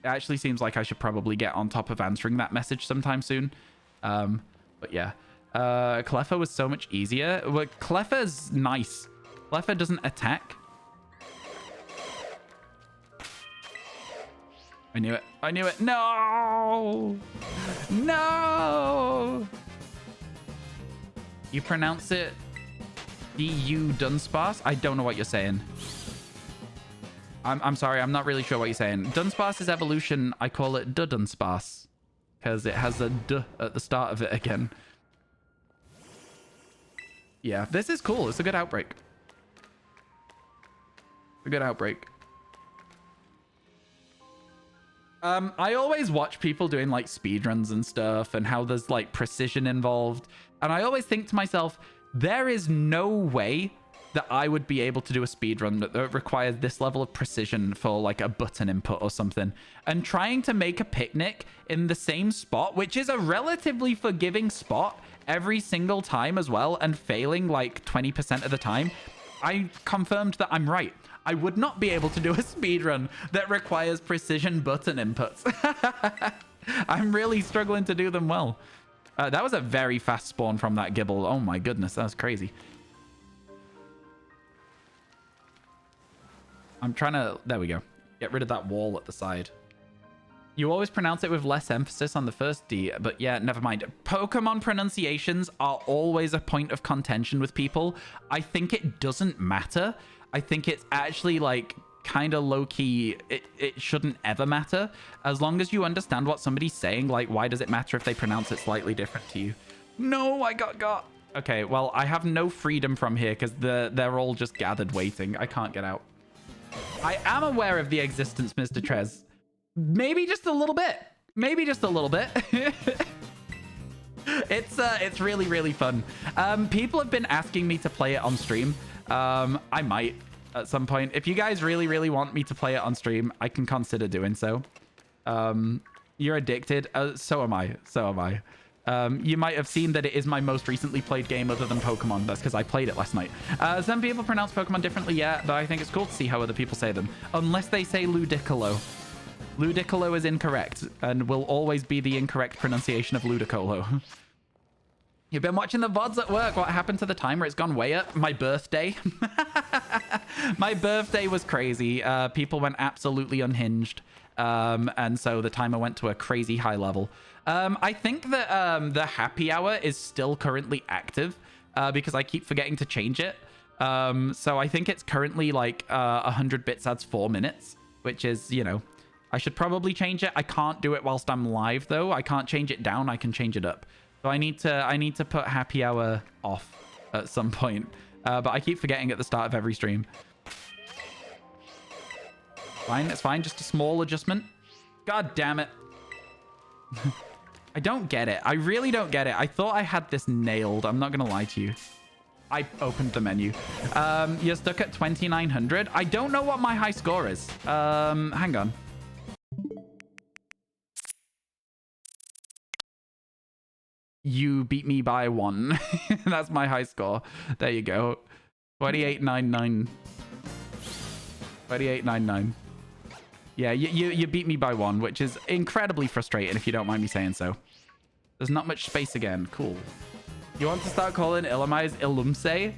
It actually seems like I should probably get on top of answering that message sometime soon. But yeah. Cleffa was so much easier. Well, Cleffa's nice. Cleffa doesn't attack. I knew it. I knew it. No! No! You pronounce it D-U Dunsparce? I don't know what you're saying. I'm sorry. I'm not really sure what you're saying. Dunsparce's evolution, I call it Dudunsparce. Because it has a D at the start of it again. Yeah, this is cool. It's a good outbreak. A good outbreak. I always watch people doing like speedruns and stuff and how there's like precision involved. And I always think to myself, there is no way that I would be able to do a speedrun that requires this level of precision for like a button input or something. And trying to make a picnic in the same spot, which is a relatively forgiving spot every single time as well, and failing like 20% of the time, I confirmed that I'm right. I would not be able to do a speedrun that requires precision button inputs. I'm really struggling to do them well. That was a very fast spawn from that Gibble. Oh my goodness, that was crazy. I'm trying to... There we go. Get rid of that wall at the side. You always pronounce it with less emphasis on the first D, but yeah, never mind. Pokemon pronunciations are always a point of contention with people. I think it doesn't matter. I think it's actually like kind of low-key. It shouldn't ever matter. As long as you understand what somebody's saying, like why does it matter if they pronounce it slightly different to you? No, I got. Okay, well, I have no freedom from here because they're all just gathered waiting. I can't get out. I am aware of the existence, Mr. Trez. Maybe just a little bit. Maybe just a little bit. It's really, really fun. People have been asking me to play it on stream. I might at some point. If you guys really, really want me to play it on stream, I can consider doing so. You're addicted. So am I. So am I. You might have seen that it is my most recently played game other than Pokemon. That's because I played it last night. Some people pronounce Pokemon differently, yeah, but I think it's cool to see how other people say them. Unless they say Ludicolo. Ludicolo is incorrect and will always be the incorrect pronunciation of Ludicolo. You've been watching the VoDs at work. What happened to the timer? It's gone way up. My birthday. My birthday was crazy. People went absolutely unhinged. And so the timer went to a crazy high level. I think that the happy hour is still currently active because I keep forgetting to change it. So I think it's currently like 100 bits adds 4 minutes, which is, you know, I should probably change it. I can't do it whilst I'm live, though. I can't change it down. I can change it up. So I need to put happy hour off at some point. But I keep forgetting at the start of every stream. Fine, it's fine. Just a small adjustment. God damn it. I don't get it. I really don't get it. I thought I had this nailed. I'm not going to lie to you. I opened the menu. You're stuck at 2,900. I don't know what my high score is. Hang on. You beat me by 1. That's my high score. There you go. 28.99. 28.99. Yeah, you beat me by 1, which is incredibly frustrating if you don't mind me saying so. There's not much space again. Cool. You want to start calling Illumise Illumse?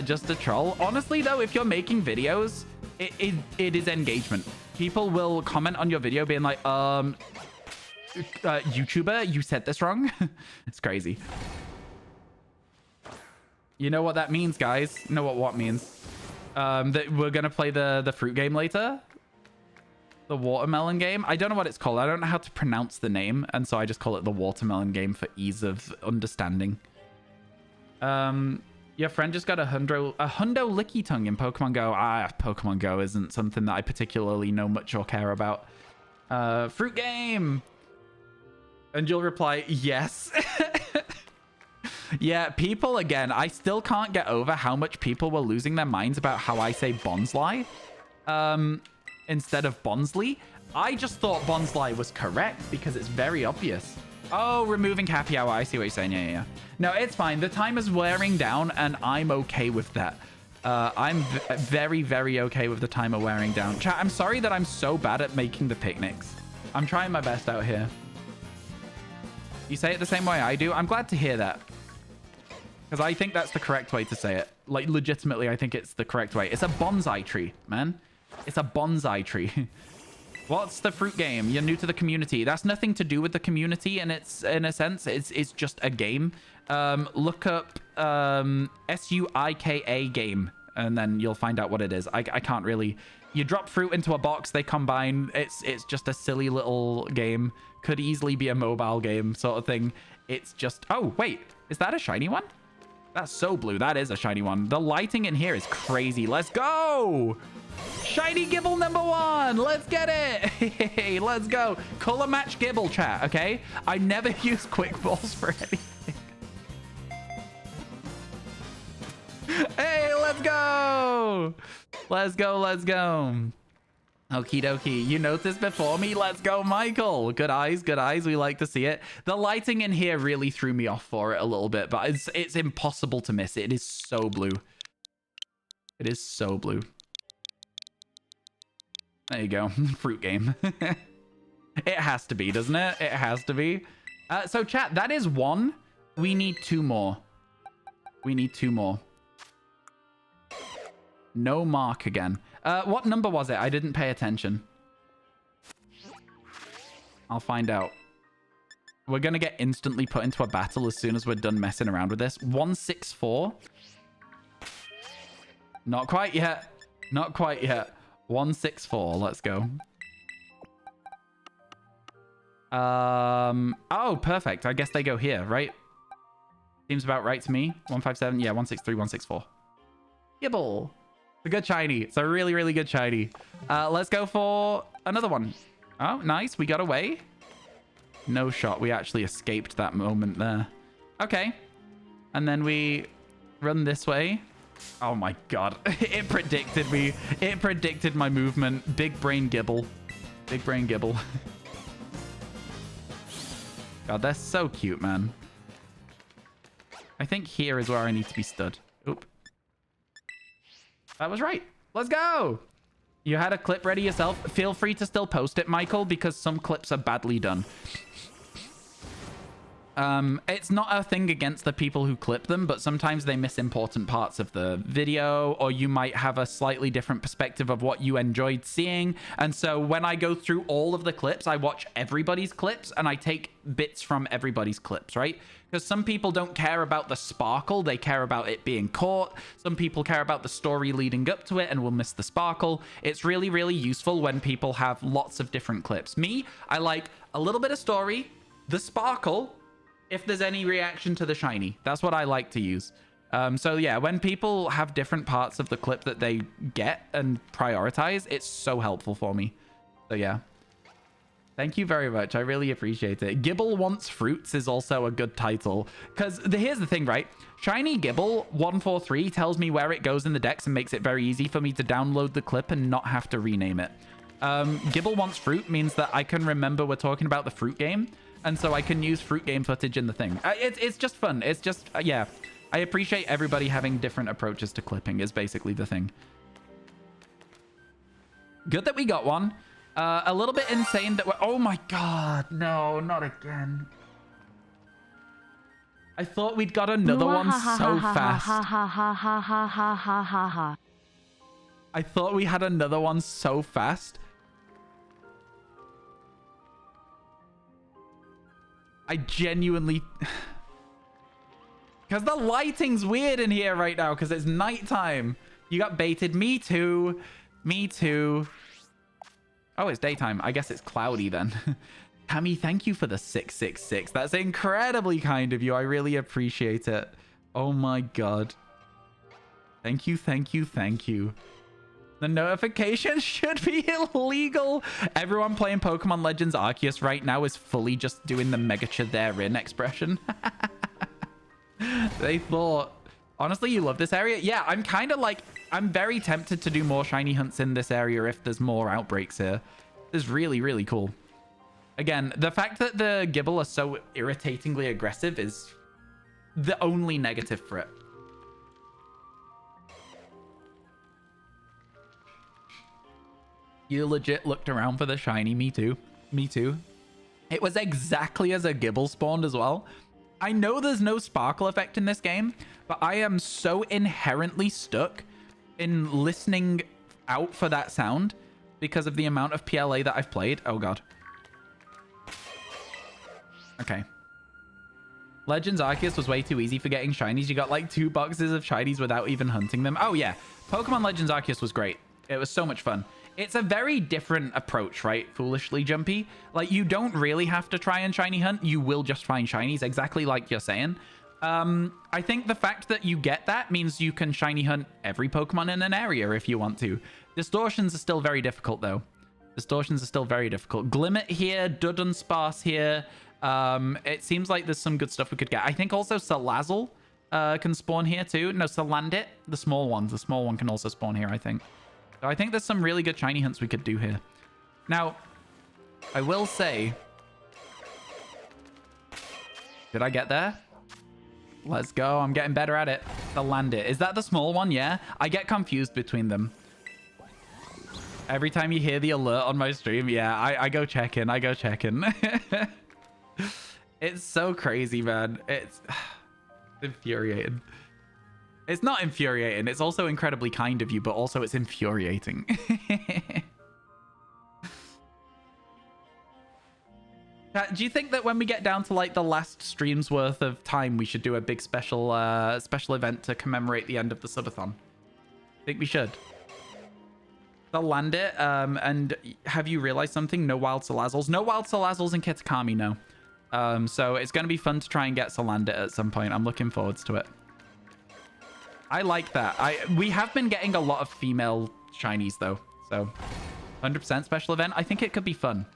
Just a troll? Honestly, though, if you're making videos, it is engagement. People will comment on your video being like, YouTuber, you said this wrong. It's crazy. You know what that means, guys? You know what means? That we're gonna play the fruit game later. The watermelon game. I don't know what it's called. I don't know how to pronounce the name, and so I just call it the watermelon game for ease of understanding. Your friend just got a hundo licky tongue in Pokemon Go. Pokemon Go isn't something that I particularly know much or care about. Fruit game. And you'll reply, yes. Yeah, people, again, I still can't get over how much people were losing their minds about how I say Bonsly instead of Bonsley. I just thought Bonsly was correct because it's very obvious. Oh, removing happy hour. I see what you're saying. Yeah. No, it's fine. The time is wearing down and I'm okay with that. I'm very, very okay with the timer wearing down. Chat, I'm sorry that I'm so bad at making the picnics. I'm trying my best out here. You say it the same way I do. I'm glad to hear that. Because I think that's the correct way to say it. Like, legitimately, I think it's the correct way. It's a bonsai tree, man. It's a bonsai tree. What's the fruit game? You're new to the community. That's nothing to do with the community, and it's in a sense. It's just a game. Look up SUIKA game, and then you'll find out what it is. I can't really... You drop fruit into a box, they combine. It's just a silly little game. Could easily be a mobile game sort of thing. It's just... Oh, wait. Is that a shiny one? That's so blue. That is a shiny one. The lighting in here is crazy. Let's go. Shiny Gibble number 1. Let's get it. Hey, let's go. Color match Gibble, chat. Okay. I never use quick balls for anything. Hey, let's go. Let's go. Let's go. Okie dokie. You noticed before me? Let's go, Michael. Good eyes. Good eyes. We like to see it. The lighting in here really threw me off for it a little bit, but it's impossible to miss it. It is so blue. It is so blue. There you go. Fruit game. It has to be, doesn't it? It has to be. So chat, that is 1. We need 2 more. We need 2 more. No mark again. What number was it? I didn't pay attention. I'll find out. We're going to get instantly put into a battle as soon as we're done messing around with this. 164. Not quite yet. Not quite yet. 164. Let's go. Oh, perfect. I guess they go here, right? Seems about right to me. 157. Yeah, 163, 164. Gibble. It's a good shiny. It's a really, really good shiny. Let's go for another one. Oh, nice. We got away. No shot. We actually escaped that moment there. Okay. And then we run this way. Oh my god. It predicted me. It predicted my movement. Big brain Gibble. Big brain Gibble. God, they're so cute, man. I think here is where I need to be stood. Oop. That was right. Let's go. You had a clip ready yourself. Feel free to still post it, Michael, because some clips are badly done. It's not a thing against the people who clip them, but sometimes they miss important parts of the video, or you might have a slightly different perspective of what you enjoyed seeing. And so when I go through all of the clips, I watch everybody's clips and I take bits from everybody's clips, right? Because some people don't care about the sparkle. They care about it being caught. Some people care about the story leading up to it and will miss the sparkle. It's really, really useful when people have lots of different clips. Me, I like a little bit of story, the sparkle, if there's any reaction to the shiny. That's what I like to use. So yeah, when people have different parts of the clip that they get and prioritize, it's so helpful for me. So yeah. Thank you very much. I really appreciate it. Gibble Wants Fruits is also a good title. Because here's the thing, right? Shiny Gibble 143 tells me where it goes in the dex and makes it very easy for me to download the clip and not have to rename it. Gibble Wants Fruit means that I can remember we're talking about the fruit game. And so I can use fruit game footage in the thing. It's just fun. It's just, yeah. I appreciate everybody having different approaches to clipping is basically the thing. Good that we got one. A little bit insane that we're... Oh my god. No, not again. I thought we'd got another one so fast. I thought we had another one so fast. I genuinely... Because the lighting's weird in here right now because it's nighttime. You got baited. Me too. Me too. Oh, it's daytime. I guess it's cloudy then. Tammy, thank you for the 666. That's incredibly kind of you. I really appreciate it. Oh my god. Thank you, thank you, thank you. The notification should be illegal. Everyone playing Pokemon Legends Arceus right now is fully just doing the Megacha therein expression. They thought... Honestly, you love this area? Yeah, I'm kind of like... I'm very tempted to do more shiny hunts in this area if there's more outbreaks here. This is really, really cool. Again, the fact that the Gibble are so irritatingly aggressive is the only negative for it. You legit looked around for the shiny. Me too. Me too. It was exactly as a Gibble spawned as well. I know there's no sparkle effect in this game, but I am so inherently stuck in listening out for that sound because of the amount of PLA that I've played. Oh god. Okay. Legends Arceus was way too easy for getting shinies. You got like 2 boxes of shinies without even hunting them. Oh yeah. Pokemon Legends Arceus was great. It was so much fun. It's a very different approach, right? Foolishly Jumpy. Like, you don't really have to try and shiny hunt. You will just find shinies, exactly like you're saying. I think the fact that you get that means you can shiny hunt every Pokemon in an area if you want to. Distortions are still very difficult, though. Distortions are still very difficult. Glimmet here, Dudunsparce here. It seems like there's some good stuff we could get. I think also Salazzle can spawn here too. No, Salandit, the small ones. The small one can also spawn here, I think. So I think there's some really good shiny hunts we could do here. Now, I will say... Did I get there? Let's go. I'm getting better at it. Salandit. Is that the small one? Yeah. I get confused between them. Every time you hear the alert on my stream, yeah, I go check in. I go check in. It's so crazy, man. It's infuriating. It's not infuriating. It's also incredibly kind of you, but also it's infuriating. Do you think that when we get down to like the last stream's worth of time, we should do a big special event to commemorate the end of the subathon? I think we should. They'll land it. And have you realized something? No wild Salazzles. No wild Salazzles in Kitakami, no. So it's going to be fun to try and get Salandit at some point. I'm looking forwards to it. I like that. We have been getting a lot of female shinies, though. So 100% special event. I think it could be fun.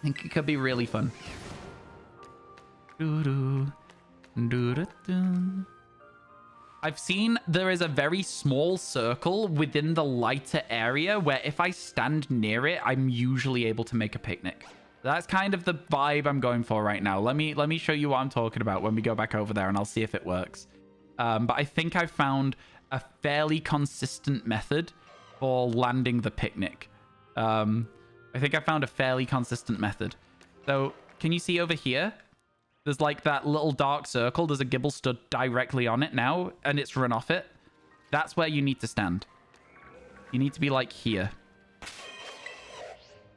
I think it could be really fun. I've seen there is a very small circle within the lighter area where if I stand near it, I'm usually able to make a picnic. That's kind of the vibe I'm going for right now. Let me show you what I'm talking about when we go back over there, and I'll see if it works. But I think I've found a fairly consistent method for landing the picnic. I think I found a fairly consistent method. So, can you see over here? There's like that little dark circle. There's a Gibble stood directly on it now, and it's run off it. That's where you need to stand. You need to be like here.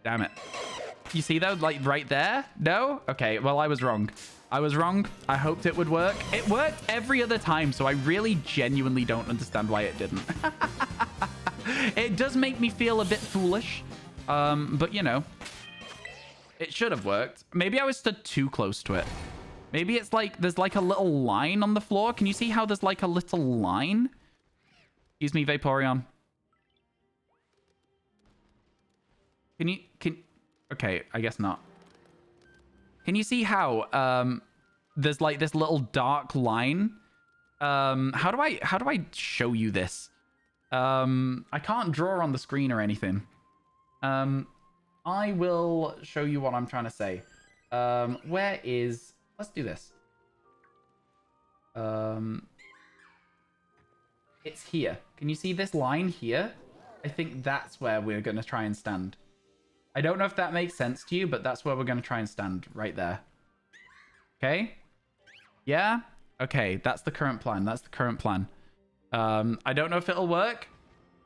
Damn it. You see though, like right there? No? Okay, well, I was wrong. I was wrong. I hoped it would work. It worked every other time, so I really genuinely don't understand why it didn't. It does make me feel a bit foolish. But you know, it should have worked. Maybe I was stood too close to it. Maybe it's like there's like a little line on the floor. Can you see how there's like a little line? Excuse me, Vaporeon. Okay, I guess not. Can you see how there's like this little dark line? How do I show you this? I can't draw on the screen or anything. I will show you what I'm trying to say. Let's do this. It's here. Can you see this line here? I think that's where we're going to try and stand. I don't know if that makes sense to you, but that's where we're going to try and stand right there. Okay? Yeah? Okay, that's the current plan. That's the current plan. I don't know if it'll work,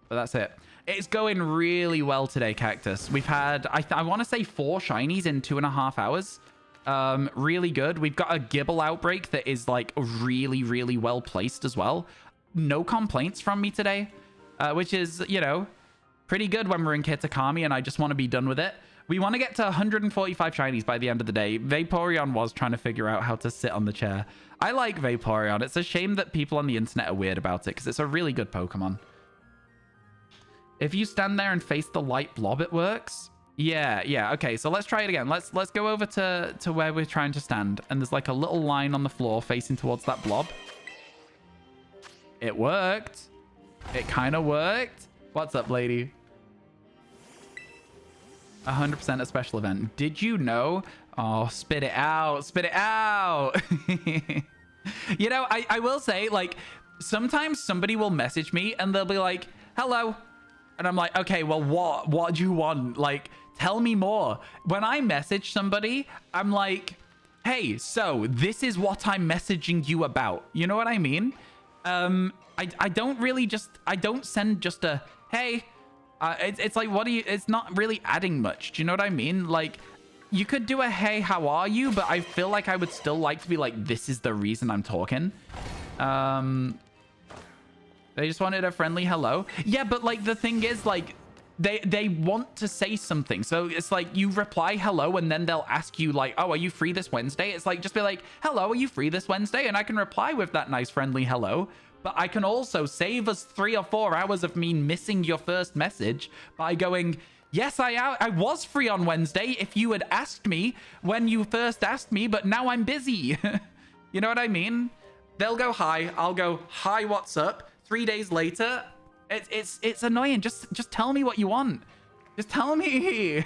but that's it. It's going really well today, Cactus. We've had, I want to say 4 shinies in 2.5 hours. Really good. We've got a Gibble outbreak that is like really, really well placed as well. No complaints from me today, which is, you know, pretty good when we're in Kitakami and I just want to be done with it. We want to get to 145 shinies by the end of the day. Vaporeon was trying to figure out how to sit on the chair. I like Vaporeon. It's a shame that people on the internet are weird about it because it's a really good Pokemon. If you stand there and face the light blob, it works. Yeah. Okay, so let's try it again. Let's go over to where we're trying to stand. And there's like a little line on the floor facing towards that blob. It worked. It kind of worked. What's up, lady? 100% a special event. Did you know? Oh, spit it out. Spit it out. You know, I will say, like, sometimes somebody will message me and they'll be like, hello. And I'm like, okay, well, what do you want? Like, tell me more. When I message somebody, I'm like, hey, so this is what I'm messaging you about. You know what I mean? I don't really just, I don't send just a, hey, it's like, what do you, it's not really adding much. Do you know what I mean? Like, you could do a, hey, how are you? But I feel like I would still like to be like, this is the reason I'm talking. They just wanted a friendly hello. Yeah, but like the thing is, like, they want to say something. So it's like you reply hello and then they'll ask you like, oh, are you free this Wednesday? It's like, just be like, hello, are you free this Wednesday? And I can reply with that nice friendly hello. But I can also save us 3 or 4 hours of me missing your first message by going, yes, I was free on Wednesday if you had asked me when you first asked me, but now I'm busy. You know what I mean? They'll go hi, I'll go hi, what's up? 3 days later, it's annoying. Just tell me what you want. Just tell me.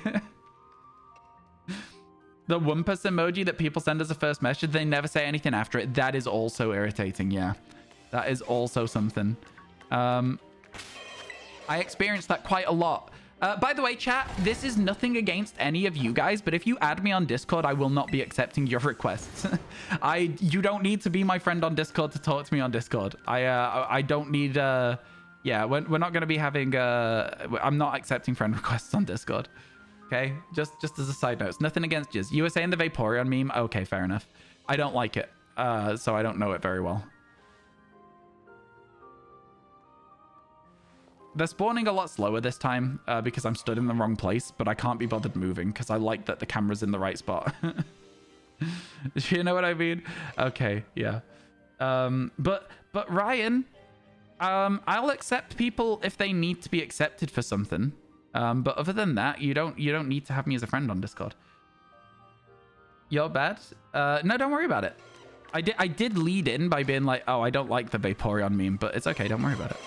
The Wumpus emoji that people send as a first message, they never say anything after it. That is also irritating. Yeah, that is also something. I experienced that quite a lot. By the way, chat, this is nothing against any of you guys, but if you add me on Discord, I will not be accepting your requests. You don't need to be my friend on Discord to talk to me on Discord. I don't need... yeah, we're not going to be having... I'm not accepting friend requests on Discord. Okay? Just as a side note. It's nothing against Jizz. You were saying the Vaporeon meme? Okay, fair enough. I don't like it, so I don't know it very well. They're spawning a lot slower this time because I'm stood in the wrong place, but I can't be bothered moving because I like that the camera's in the right spot. You know what I mean? Okay, yeah. But Ryan, I'll accept people if they need to be accepted for something. But other than that, you don't need to have me as a friend on Discord. You're bad? No, don't worry about it. I did lead in by being like, oh, I don't like the Vaporeon meme, but it's okay. Don't worry about it.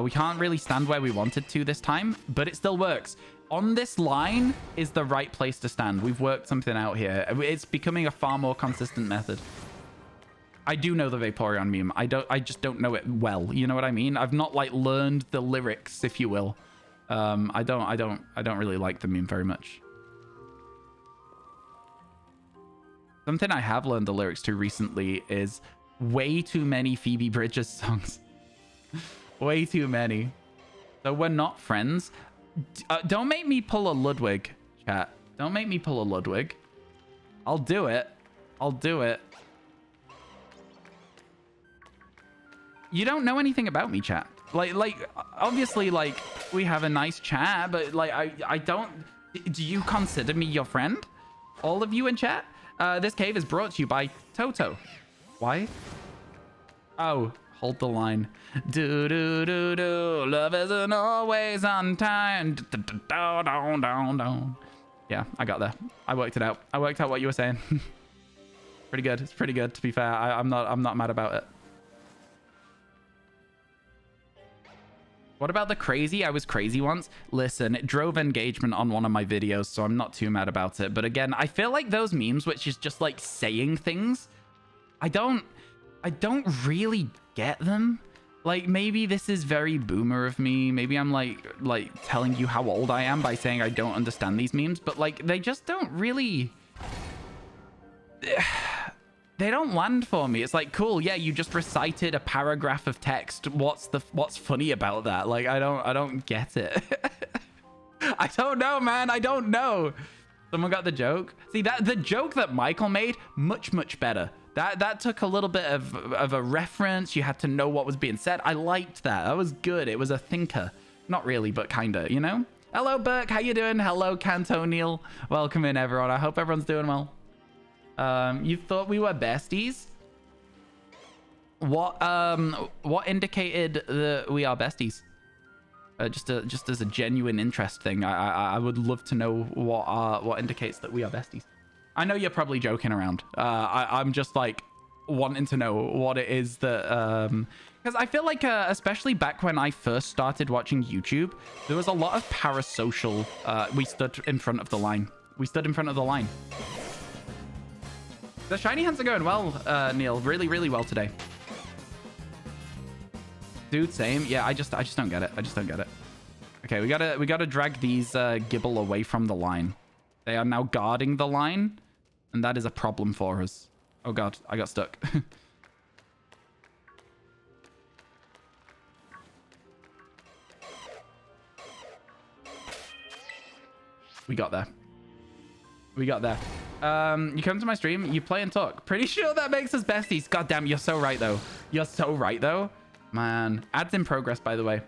We can't really stand where we wanted to this time, but it still works. On this line is the right place to stand. We've worked something out here. It's becoming a far more consistent method. I do know the Vaporeon meme. I just don't know it well. You know what I mean? I've not like learned the lyrics, if you will. I don't really like the meme very much. Something I have learned the lyrics to recently is way too many Phoebe Bridgers songs. Way too many. So we're not friends. Don't make me pull a Ludwig, chat. Don't make me pull a Ludwig. I'll do it. I'll do it. You don't know anything about me, chat. Like obviously, like, we have a nice chat, but like, I don't... Do you consider me your friend? All of you in chat? This cave is brought to you by Toto. Why? Oh, hold the line. Do do do do. Love isn't always on time. Yeah, I got there. I worked it out. I worked out what you were saying. Pretty good. It's pretty good, to be fair. I'm not mad about it. What about the crazy? I was crazy once. Listen, it drove engagement on one of my videos, so I'm not too mad about it. But again, I feel like those memes, which is just like saying things, I don't really get them. Like, maybe this is very boomer of me. Maybe I'm like telling you how old I am by saying I don't understand these memes, but like, they just don't really... They don't land for me. It's like, cool, yeah, you just recited a paragraph of text. What's funny about that? Like, I don't get it. I don't know, man. I don't know. Someone got the joke. See, the joke that Michael made, much better. That took a little bit of a reference. You had to know what was being said. I liked that. That was good. It was a thinker. Not really, but kinda, you know? Hello, Burke. How you doing? Hello, Canto Neil. Welcome in, everyone. I hope everyone's doing well. You thought we were besties? What indicated that we are besties? Just as a genuine interest thing. I would love to know what indicates that we are besties. I know you're probably joking around. I'm just like wanting to know what it is that because I feel like especially back when I first started watching YouTube, there was a lot of parasocial. We stood in front of the line. The shiny hunts are going well, Neil. Really well today. Dude, same. Yeah, I just don't get it. Okay, we gotta drag these Gibble away from the line. They are now guarding the line, and that is a problem for us. Oh god, I got stuck. We got there. You come to my stream, you play and talk. Pretty sure that makes us besties. God damn, you're so right though. Man, ads in progress, by the way.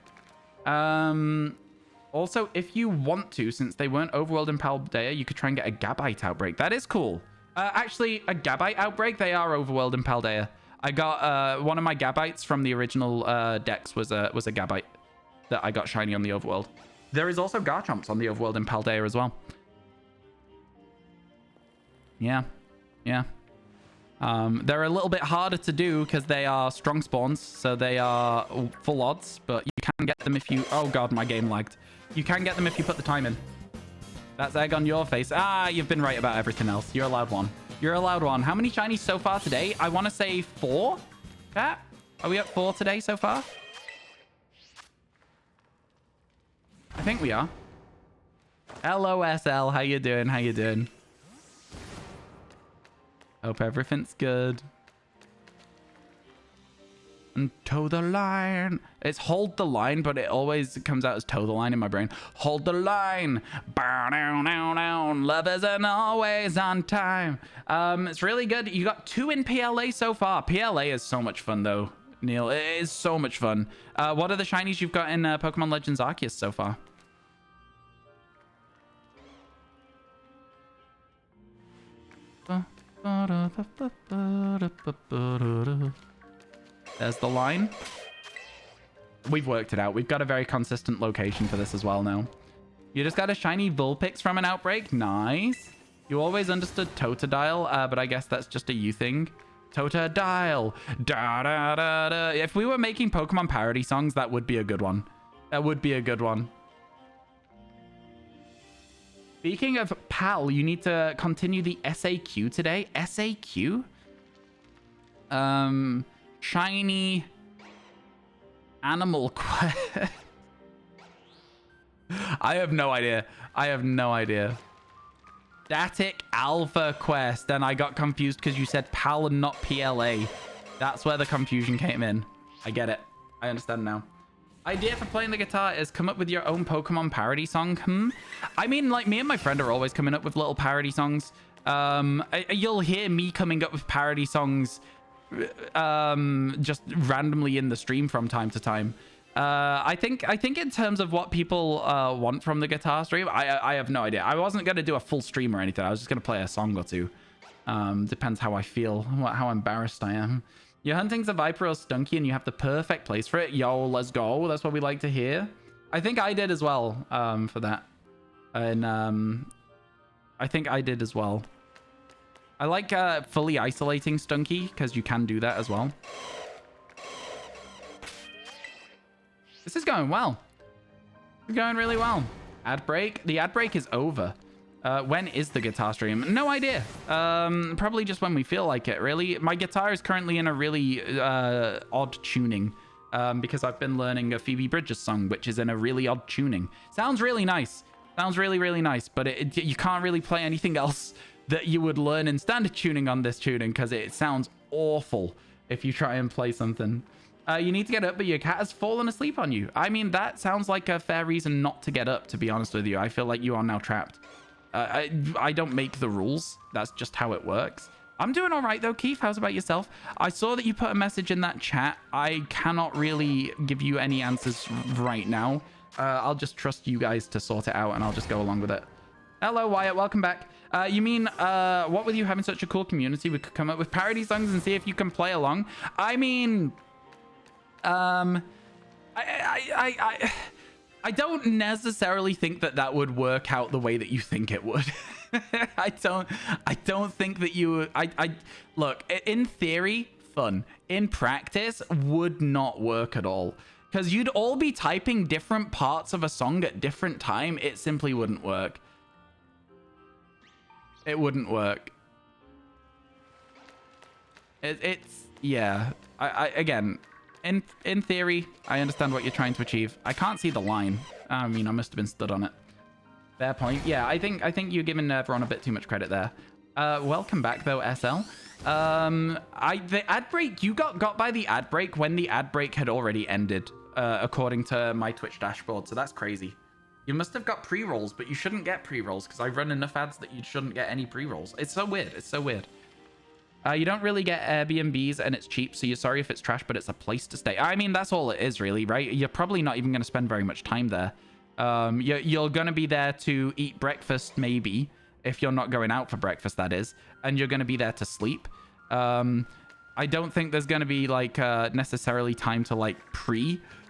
Also, if you want to, since they weren't overworld in Paldea, you could try and get a Gabite outbreak. That is cool. Actually, a Gabite outbreak, they are overworld in Paldea. I got one of my Gabites from the original decks was a Gabite that I got shiny on the overworld. There is also Garchomps on the overworld in Paldea as well. Yeah. Yeah. They're a little bit harder to do because they are strong spawns, so they are full odds, but you can get them if you... Oh god, my game lagged. You can get them if you put the time in. That's egg on your face. Ah, you've been right about everything else. You're allowed one. You're allowed one. How many shinies so far today? I want to say 4. Chat? Are we at 4 today so far? I think we are. LOSL, how you doing? How you doing? Hope everything's good. And toe the line. It's hold the line, but it always comes out as toe the line in my brain. Hold the line. Love isn't always on time. It's really good. You got 2 in PLA so far. PLA is so much fun, though, Neil. It is so much fun. What are the shinies you've got in Pokemon Legends Arceus so far? There's the line. We've worked it out. We've got a very consistent location for this as well now. You just got a shiny Vulpix from an outbreak. Nice. You always understood Totodile, but I guess that's just a you thing. Totodile. Da, da, da, da. If we were making Pokemon parody songs, that would be a good one. That would be a good one. Speaking of PAL, you need to continue the SAQ today. SAQ? Shiny Animal Quest. I have no idea. I have no idea. Static Alpha Quest. And I got confused because you said PAL and not PLA. That's where the confusion came in. I get it. I understand now. Idea for playing the guitar is come up with your own Pokemon parody song. I mean, like, me and my friend are always coming up with little parody songs. You'll hear me coming up with parody songs just randomly in the stream from time to time. I think in terms of what people want from the guitar stream, I have no idea. I wasn't going to do a full stream or anything. I was just going to play a song or two. Depends how I feel, how embarrassed I am. You're hunting a Viper or Stunky and you have the perfect place for it. Yo, let's go. That's what we like to hear. I think I did as well for that. And I think I did as well. I like fully isolating Stunky because you can do that as well. This is going well. It's going really well. Ad break. The ad break is over. When is the guitar stream? No idea. Probably just when we feel like it, really. My guitar is currently in a really odd tuning because I've been learning a Phoebe Bridgers song, which is in a really odd tuning. Sounds really nice. Sounds really, really nice, but you can't really play anything else that you would learn in standard tuning on this tuning because it sounds awful if you try and play something. You need to get up, but your cat has fallen asleep on you. I mean, that sounds like a fair reason not to get up, to be honest with you. I feel like you are now trapped. I don't make the rules. That's just how it works. I'm doing all right, though, Keith. How's about yourself? I saw that you put a message in that chat. I cannot really give you any answers right now. I'll just trust you guys to sort it out, and I'll just go along with it. Hello, Wyatt. Welcome back. You mean, what with you having such a cool community, we could come up with parody songs and see if you can play along? I mean, I don't necessarily think that would work out the way that you think it would. I don't think that you look, in theory, fun. In practice, would not work at all. Because you'd all be typing different parts of a song at different time. It simply wouldn't work. It wouldn't work. It's yeah. Again, in theory, I understand what you're trying to achieve. I can't see the line. I mean, I must have been stood on it. Fair point. Yeah, I think you're giving everyone a bit too much credit there. Welcome back though, SL. The ad break, you got by the ad break when the ad break had already ended, according to my Twitch dashboard. So that's crazy. You must have got pre-rolls, but you shouldn't get pre-rolls because I run enough ads that you shouldn't get any pre-rolls. It's so weird. It's so weird. You don't really get Airbnbs and it's cheap, so you're sorry if it's trash, but it's a place to stay. I mean, that's all it is really, right? You're probably not even going to spend very much time there. You're going to be there to eat breakfast, maybe, if you're not going out for breakfast, that is. And you're going to be there to sleep. I don't think there's going to be, like, necessarily time to, like,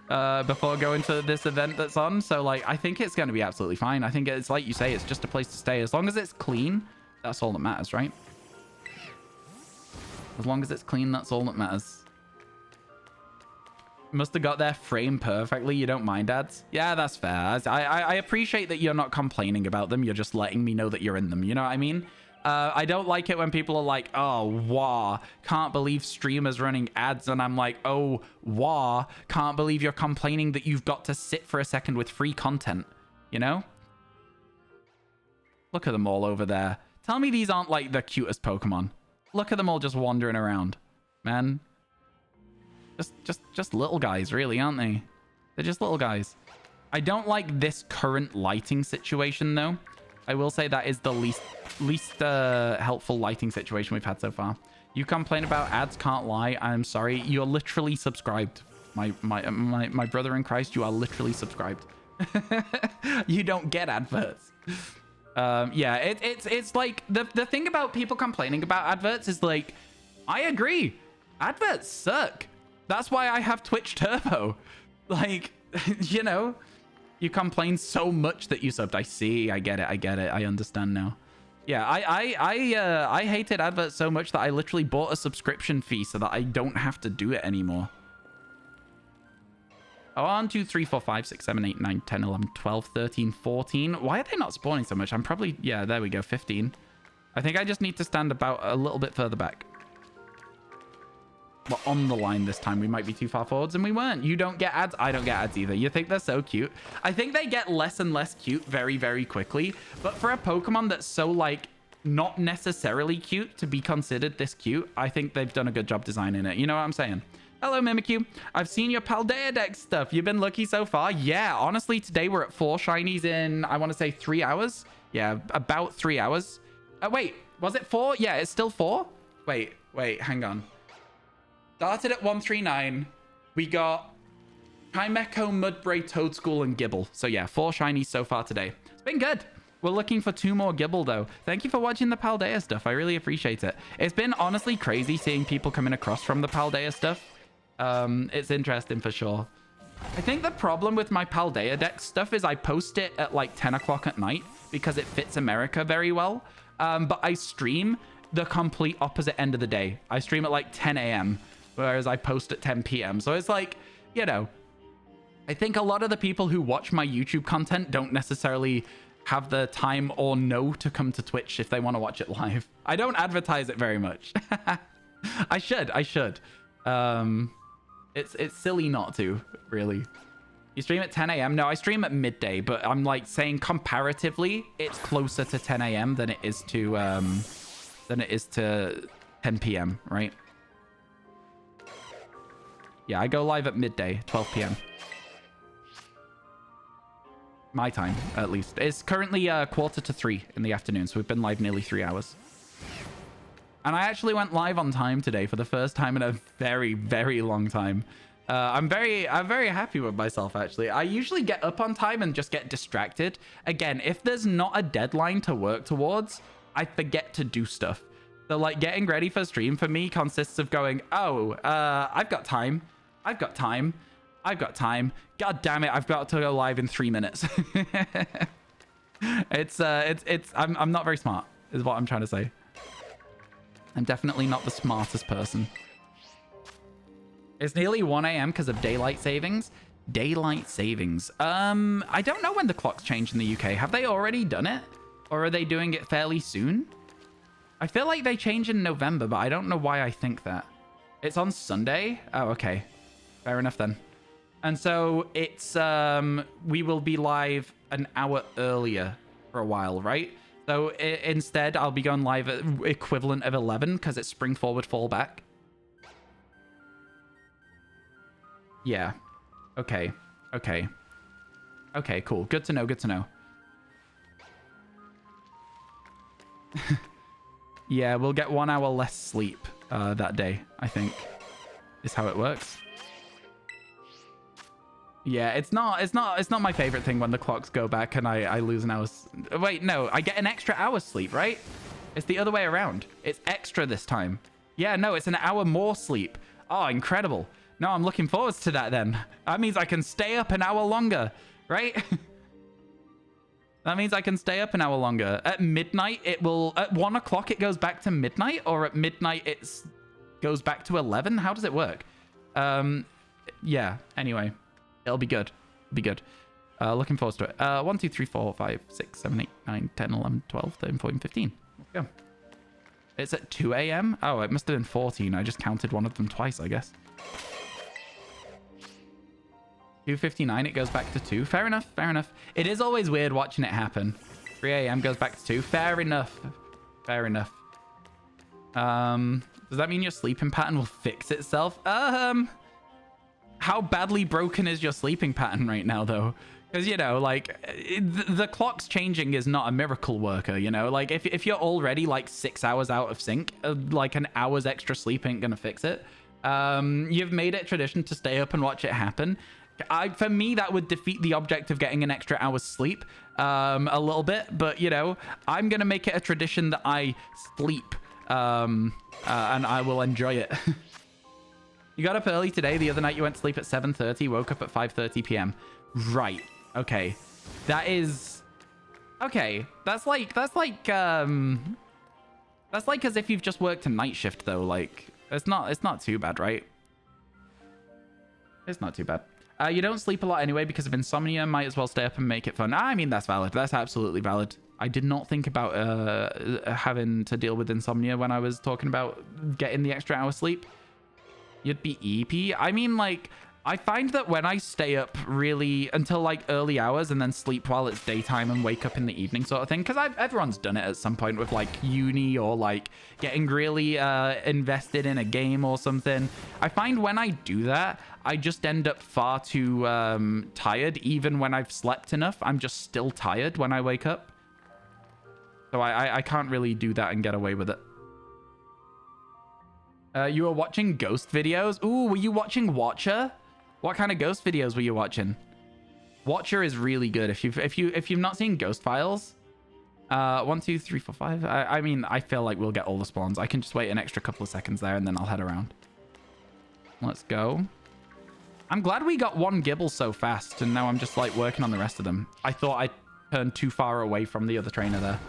before going to this event that's on. So, like, I think it's going to be absolutely fine. I think it's like you say, it's just a place to stay. As long as it's clean, that's all that matters, right? As long as it's clean, that's all that matters. Must have got their frame perfectly. You don't mind ads? Yeah, that's fair. I appreciate that you're not complaining about them. You're just letting me know that you're in them. You know what I mean? I don't like it when people are like, oh, wow, can't believe streamers running ads. And I'm like, oh, wow, can't believe you're complaining that you've got to sit for a second with free content. You know? Look at them all over there. Tell me these aren't like the cutest Pokemon. Look at them all just wandering around. Man. Just little guys, really, aren't they? They're just little guys. I don't like this current lighting situation, though. I will say that is the least helpful lighting situation we've had so far. You complain about ads, can't lie. I'm sorry. You're literally subscribed. My brother in Christ, you are literally subscribed. You don't get adverts. Yeah, it's like the thing about people complaining about adverts is like, I agree. Adverts suck. That's why I have Twitch Turbo. Like, you know, you complain so much that you subbed. I see. I get it. I understand now. Yeah, I hated adverts so much that I literally bought a subscription fee so that I don't have to do it anymore. Oh, 1, 2, 3, 4, 5, 6, 7, 8, 9, 10, 11, 12, 13, 14. Why are they not spawning so much? I'm probably... Yeah, there we go. 15. I think I just need to stand about a little bit further back. We're on the line this time. We might be too far forwards, and we weren't. You don't get ads. I don't get ads either. You think they're so cute. I think they get less and less cute very, very quickly. But for a Pokemon that's so, like, not necessarily cute to be considered this cute, I think they've done a good job designing it. You know what I'm saying? Hello, Mimikyu. I've seen your Paldea deck stuff. You've been lucky so far. Yeah, honestly, today we're at 4 shinies in, I want to say, 3 hours. Yeah, about 3 hours. Wait, was it 4? Yeah, it's still 4? Wait, hang on. Started at 139. We got Chimecho, Mudbray, Toadschool, and Gibble. So yeah, 4 shinies so far today. It's been good. We're looking for 2 more Gibble, though. Thank you for watching the Paldea stuff. I really appreciate it. It's been honestly crazy seeing people coming across from the Paldea stuff. It's interesting for sure. I think the problem with my Paldea deck stuff is I post it at like 10 o'clock at night because it fits America very well. But I stream the complete opposite end of the day. I stream at like 10 a.m. whereas I post at 10 p.m. So it's like, you know, I think a lot of the people who watch my YouTube content don't necessarily have the time or know to come to Twitch if they want to watch it live. I don't advertise it very much. I should. It's silly not to, really. You stream at 10 a.m.? No, I stream at midday, but I'm like saying comparatively, it's closer to 10 a.m. than it is to 10 p.m., right? Yeah, I go live at midday, 12 p.m. My time, at least. It's currently 2:45 in the afternoon, so we've been live nearly 3 hours. And I actually went live on time today for the first time in a very, very long time. I'm very happy with myself, actually. I usually get up on time and just get distracted. Again, if there's not a deadline to work towards, I forget to do stuff. So, like, getting ready for stream for me consists of going, oh, I've got time. God damn it, I've got to go live in 3 minutes. I'm not very smart, is what I'm trying to say. I'm definitely not the smartest person. It's nearly 1 a.m. because of daylight savings. Daylight savings. I don't know when the clocks change in the UK. Have they already done it? Or are they doing it fairly soon? I feel like they change in November, but I don't know why I think that. It's on Sunday? Oh, okay. Fair enough then. And so it's, we will be live an hour earlier for a while, right? So instead, I'll be going live at equivalent of 11 because it's spring forward, fall back. Yeah. Okay. Okay, cool. Good to know. Yeah, we'll get 1 hour less sleep that day, I think, is how it works. Yeah, it's not my favorite thing when the clocks go back and I lose an hour's... Wait, no, I get an extra hour's sleep, right? It's the other way around. It's extra this time. Yeah, no, it's an hour more sleep. Oh, incredible. No, I'm looking forward to that then. That means I can stay up an hour longer, right? That means I can stay up an hour longer. At midnight, it will... At 1 o'clock, it goes back to midnight? Or at midnight, it goes back to 11? How does it work? Yeah, anyway. It'll be good. It'll be good. Looking forward to it. 1, 2, 3, 4, 5, 6, 7, 8, 9, 10, 11, 12, 13, 14, 15. Let's go. It's at 2 a.m.? Oh, it must have been 14. I just counted one of them twice, I guess. 2:59, it goes back to 2. Fair enough, fair enough. It is always weird watching it happen. 3 a.m. goes back to 2. Fair enough. Fair enough. Does that mean your sleeping pattern will fix itself? How badly broken is your sleeping pattern right now, though? Because, you know, like, the clock's changing is not a miracle worker, you know? Like, if you're already, like, 6 hours out of sync, like, an hour's extra sleep ain't gonna fix it. You've made it tradition to stay up and watch it happen. For me, that would defeat the object of getting an extra hour's sleep a little bit. But, you know, I'm gonna make it a tradition that I sleep, and I will enjoy it. You got up early today. The other night you went to sleep at 7:30, woke up at 5:30 p.m. Right. Okay. That is... Okay. That's like as if you've just worked a night shift, though. Like, it's not too bad, right? It's not too bad. You don't sleep a lot anyway because of insomnia. Might as well stay up and make it fun. I mean, that's valid. That's absolutely valid. I did not think about having to deal with insomnia when I was talking about getting the extra hour sleep. You'd be EP. I mean, like, I find that when I stay up really until like early hours and then sleep while it's daytime and wake up in the evening sort of thing, because everyone's done it at some point with like uni or like getting really invested in a game or something. I find when I do that, I just end up far too tired. Even when I've slept enough, I'm just still tired when I wake up. So I can't really do that and get away with it. You were watching ghost videos? Ooh, were you watching Watcher? What kind of ghost videos were you watching? Watcher is really good. If you've not seen Ghost Files, 1, 2, 3, 4, 5. I mean, I feel like we'll get all the spawns. I can just wait an extra couple of seconds there and then I'll head around. Let's go. I'm glad we got one Gibble so fast, and now I'm just like working on the rest of them. I thought I turned too far away from the other trainer there.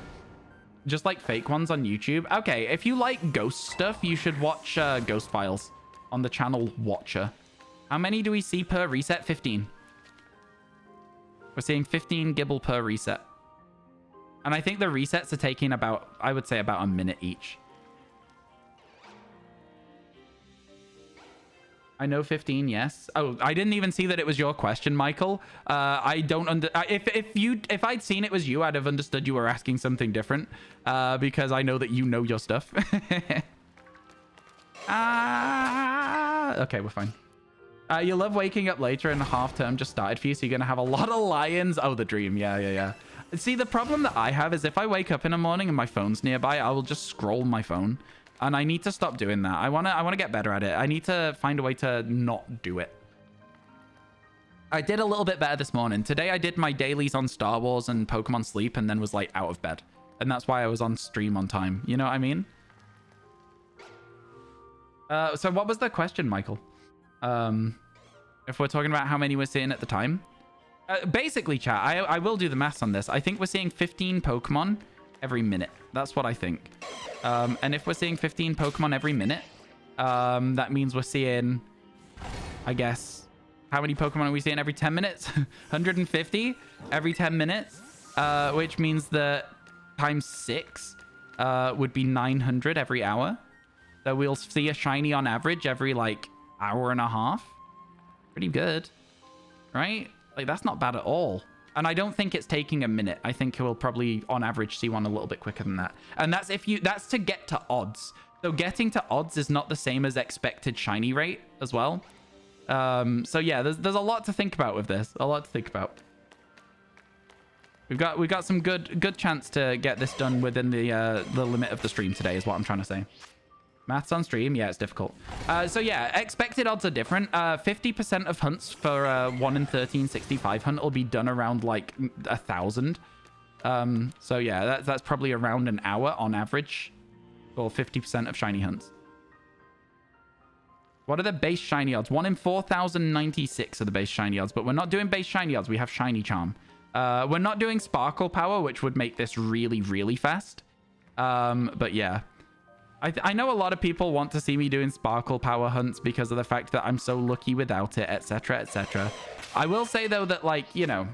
Just like fake ones on YouTube. Okay, if you like ghost stuff, you should watch Ghost Files on the channel Watcher. How many do we see per reset? 15. We're seeing 15 Gibble per reset. And I think the resets are taking about, I would say, about a minute each. I know 15, yes. Oh, I didn't even see that it was your question, Michael. I don't if I'd seen it was you, I'd have understood you were asking something different. Because I know that you know your stuff. Okay, we're fine. You love waking up later and half term just started for you, so you're gonna have a lot of lions. Oh, the dream. Yeah. See, the problem that I have is if I wake up in the morning and my phone's nearby, I will just scroll my phone. And I need to stop doing that. I wanna get better at it. I need to find a way to not do it. I did a little bit better this morning. Today I did my dailies on Star Wars and Pokemon Sleep and then was like out of bed. And that's why I was on stream on time. You know what I mean? So what was the question, Michael? If we're talking about how many we're seeing at the time. Basically, chat, I will do the maths on this. I think we're seeing 15 Pokemon every minute. That's what I think. And if we're seeing 15 Pokemon every minute, that means we're seeing, I guess, how many Pokemon are we seeing every 10 minutes? 150 every 10 minutes, which means that times 6 would be 900 every hour. So we'll see a shiny on average every like hour and a half. Pretty good, right? Like, that's not bad at all. And I don't think it's taking a minute. I think we'll probably, on average, see one a little bit quicker than that. And that's that's to get to odds. So getting to odds is not the same as expected shiny rate as well. So yeah, there's a lot to think about with this. A lot to think about. We've got some good chance to get this done within the limit of the stream today, is what I'm trying to say. Maths on stream, yeah, it's difficult. So yeah, expected odds are different. 50% of hunts for 1 in 1365 hunt will be done around like 1,000. So yeah, that's probably around an hour on average for 50% of shiny hunts. What are the base shiny odds? 1 in 4,096 are the base shiny odds, but we're not doing base shiny odds. We have shiny charm. We're not doing sparkle power, which would make this really, really fast. But yeah. I know a lot of people want to see me doing sparkle power hunts because of the fact that I'm so lucky without it, etc., etc. I will say, though, that, like, you know,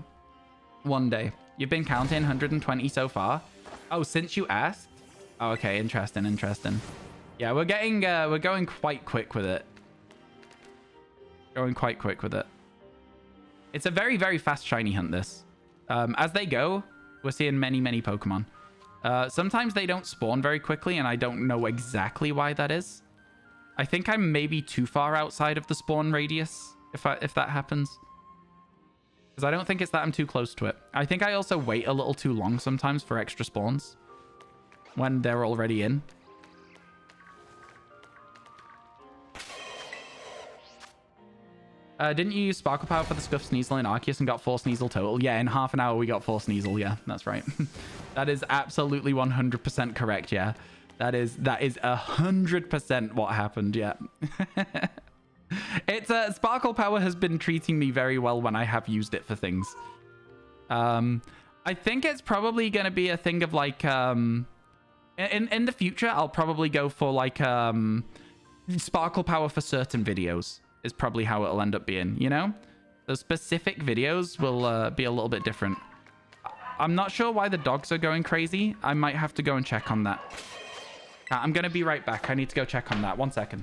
one day. You've been counting 120 so far? Oh, since you asked? Oh, okay, interesting, interesting. Yeah, we're going quite quick with it. Going quite quick with it. It's a very, very fast shiny hunt, this. As they go, we're seeing many, many Pokemon. Sometimes they don't spawn very quickly, and I don't know exactly why that is. I think I'm maybe too far outside of the spawn radius if that happens. Because I don't think it's that I'm too close to it. I think I also wait a little too long sometimes for extra spawns when they're already in. Didn't you use Sparkle Power for the Scuff, Sneasel, and Arceus and got 4 Sneasel total? Yeah, in half an hour we got 4 Sneasel. Yeah, that's right. That is absolutely 100% correct. Yeah, that is 100% what happened. Yeah. It's Sparkle Power has been treating me very well when I have used it for things. I think it's probably going to be a thing of like in the future I'll probably go for like Sparkle Power for certain videos. Is probably how it'll end up being, you know? Those specific videos will be a little bit different. I'm not sure why the dogs are going crazy. I might have to go and check on that. I'm going to be right back. I need to go check on that. 1 second.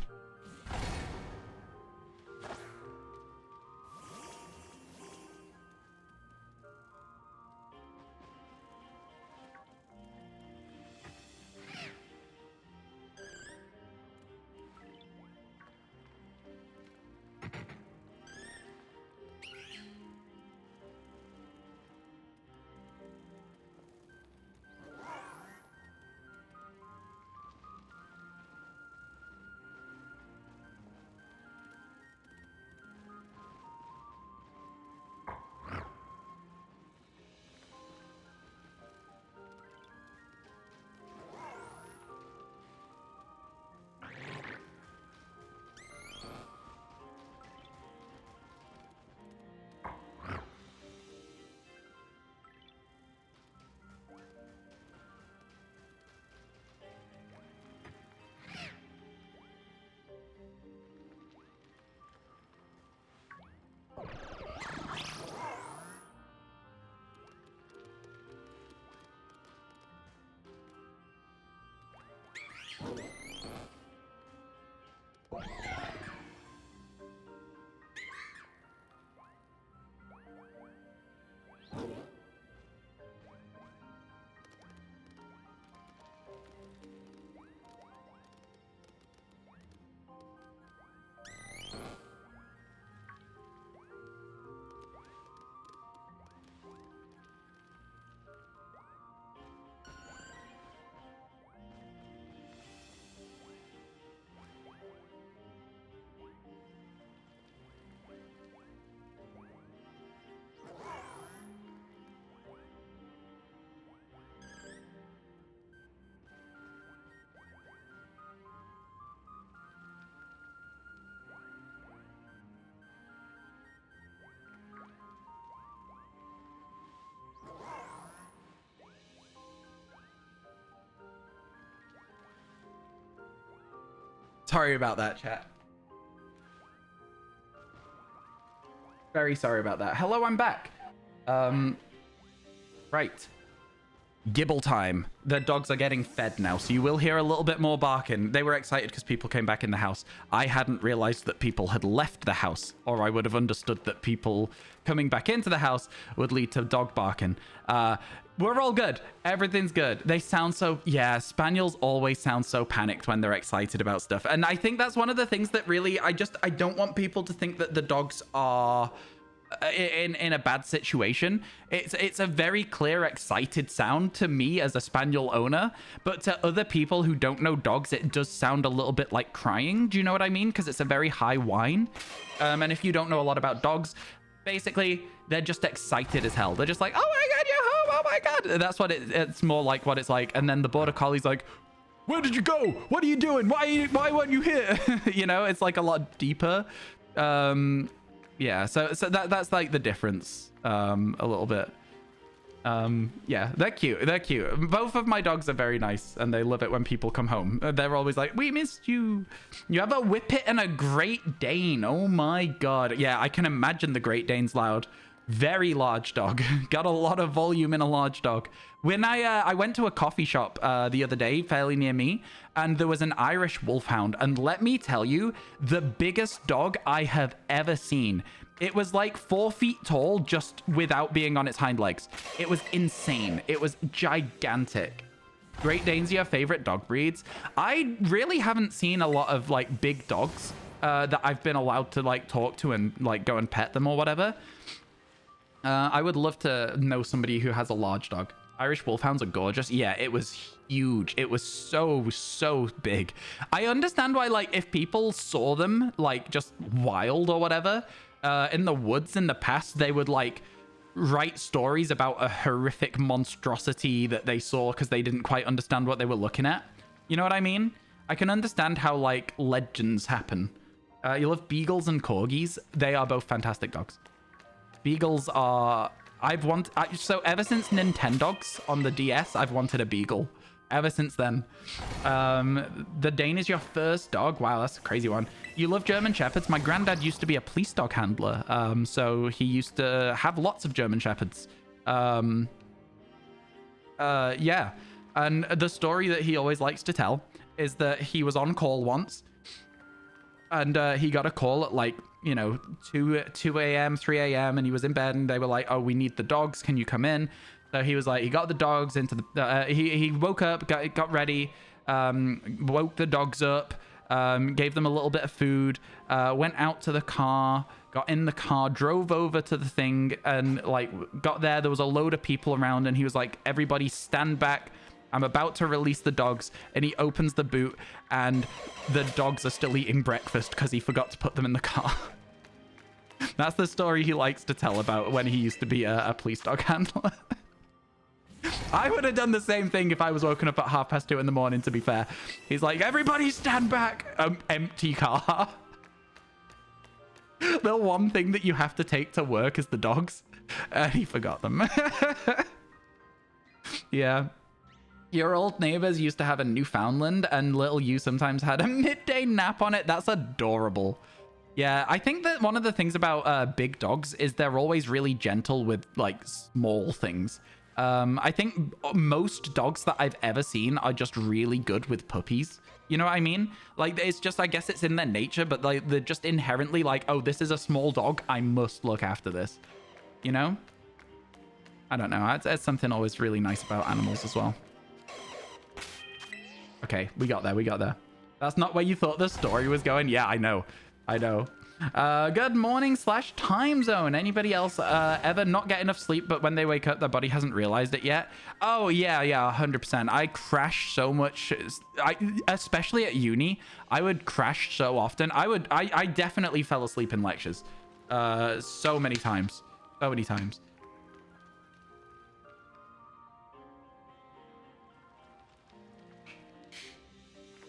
Sorry about that, chat. Very sorry about that. Hello, I'm back. Right. Gibble time. The dogs are getting fed now, so you will hear a little bit more barking. They were excited because people came back in the house. I hadn't realized that people had left the house, or I would have understood that people coming back into the house would lead to dog barking. We're all good. Everything's good. They sound so... Yeah, Spaniels always sound so panicked when they're excited about stuff. And I think that's one of the things that really... I don't want people to think that the dogs are in a bad situation. It's a very clear, excited sound to me as a spaniel owner, but to other people who don't know dogs, it does sound a little bit like crying. Do you know what I mean? Because it's a very high whine. And if you don't know a lot about dogs, basically they're just excited as hell. They're just like, oh my god, you're home, oh my god. That's what it's more like what it's like. And then the border collie's like, where did you go? What are you doing? Why weren't you here? You know, it's like a lot deeper. Yeah, so that's like the difference a little bit. Yeah, they're cute. They're cute. Both of my dogs are very nice, and they love it when people come home. They're always like, we missed you. You have a Whippet and a Great Dane. Oh my god. Yeah, I can imagine the Great Dane's loud. Very large dog. Got a lot of volume in a large dog. When I went to a coffee shop the other day, fairly near me, and there was an Irish wolfhound. And let me tell you, the biggest dog I have ever seen. It was like 4 feet tall, just without being on its hind legs. It was insane. It was gigantic. Great Danes are your favorite dog breeds? I really haven't seen a lot of like big dogs that I've been allowed to like talk to and like go and pet them or whatever. I would love to know somebody who has a large dog. Irish wolfhounds are gorgeous. Yeah, it was huge. It was so big. I understand why, like, if people saw them, like, just wild or whatever, in the woods in the past, they would, like, write stories about a horrific monstrosity that they saw because they didn't quite understand what they were looking at. You know what I mean? I can understand how, like, legends happen. You love beagles and corgis. They are both fantastic dogs. Beagles are... So ever since Nintendogs on the DS, I've wanted a beagle. Ever since then. The Dane is your first dog? Wow, that's a crazy one. You love German Shepherds? My granddad used to be a police dog handler. So he used to have lots of German Shepherds. Yeah. And the story that he always likes to tell is that he was on call once. And he got a call at like, you know, 2 a.m., 3 a.m. And he was in bed and they were like, oh, we need the dogs. Can you come in? So he was like, he got the dogs into the, he woke up, got ready, woke the dogs up, gave them a little bit of food, went out to the car, got in the car, drove over to the thing and like got there. There was a load of people around and he was like, everybody stand back. I'm about to release the dogs. And he opens the boot and the dogs are still eating breakfast because he forgot to put them in the car. That's the story he likes to tell about when he used to be a police dog handler. I would have done the same thing if I was woken up at 2:30 in the morning, to be fair. He's like, everybody stand back. Empty car. The one thing that you have to take to work is the dogs. And he forgot them. Yeah. Your old neighbors used to have a Newfoundland and little you sometimes had a midday nap on it. That's adorable. Yeah, I think that one of the things about big dogs is they're always really gentle with like small things. I think most dogs that I've ever seen are just really good with puppies. You know what I mean? Like, it's just, I guess it's in their nature, but like they're just inherently like, oh, this is a small dog. I must look after this. You know? I don't know. It's something always really nice about animals as well. Okay, we got there. We got there. That's not where you thought the story was going. Yeah, I know. I know. Good morning / time zone. Anybody else ever not get enough sleep, but when they wake up, their body hasn't realized it yet? Oh, yeah, 100%. I crash so much, especially at uni. I would crash so often. I definitely fell asleep in lectures. So many times. So many times.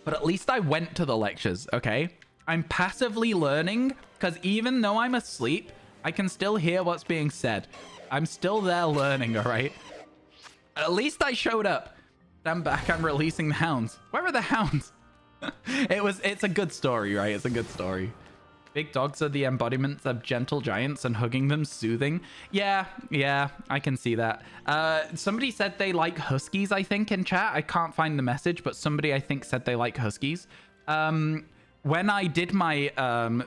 But at least I went to the lectures, okay? I'm passively learning because even though I'm asleep, I can still hear what's being said. I'm still there learning, all right? At least I showed up. I'm back. I'm releasing the hounds. Where are the hounds? It's a good story, right? It's a good story. Big dogs are the embodiments of gentle giants and hugging them soothing. Yeah, I can see that. Somebody said they like huskies, I think, in chat. I can't find the message, but somebody, I think, said they like huskies. When I did my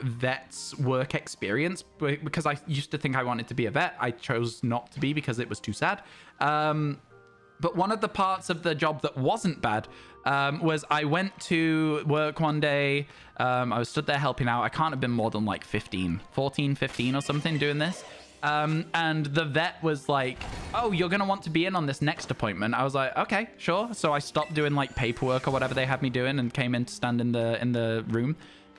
vet's work experience, because I used to think I wanted to be a vet, I chose not to be because it was too sad. But one of the parts of the job that wasn't bad was I went to work one day. I was stood there helping out. I can't have been more than like 14, 15 or something doing this. And the vet was like, oh, you're going to want to be in on this next appointment. I was like, okay, sure. So I stopped doing like paperwork or whatever they had me doing and came in to stand in the room.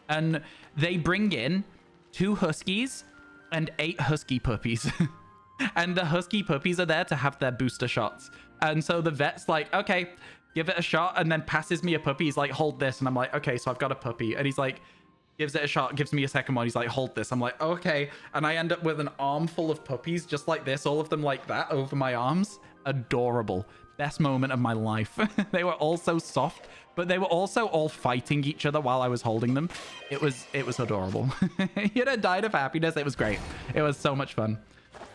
And they bring in 2 huskies and 8 husky puppies. And the husky puppies are there to have their booster shots. And so the vet's like, okay, give it a shot, and then passes me a puppy. He's like, hold this. And I'm like, okay, so I've got a puppy. And he's like, gives it a shot, gives me a second one. He's like, hold this. I'm like, okay. And I end up with an armful of puppies just like this, all of them like that over my arms. Adorable. Best moment of my life. They were all so soft, but they were also all fighting each other while I was holding them. It was adorable. You know, died of happiness. It was great. It was so much fun.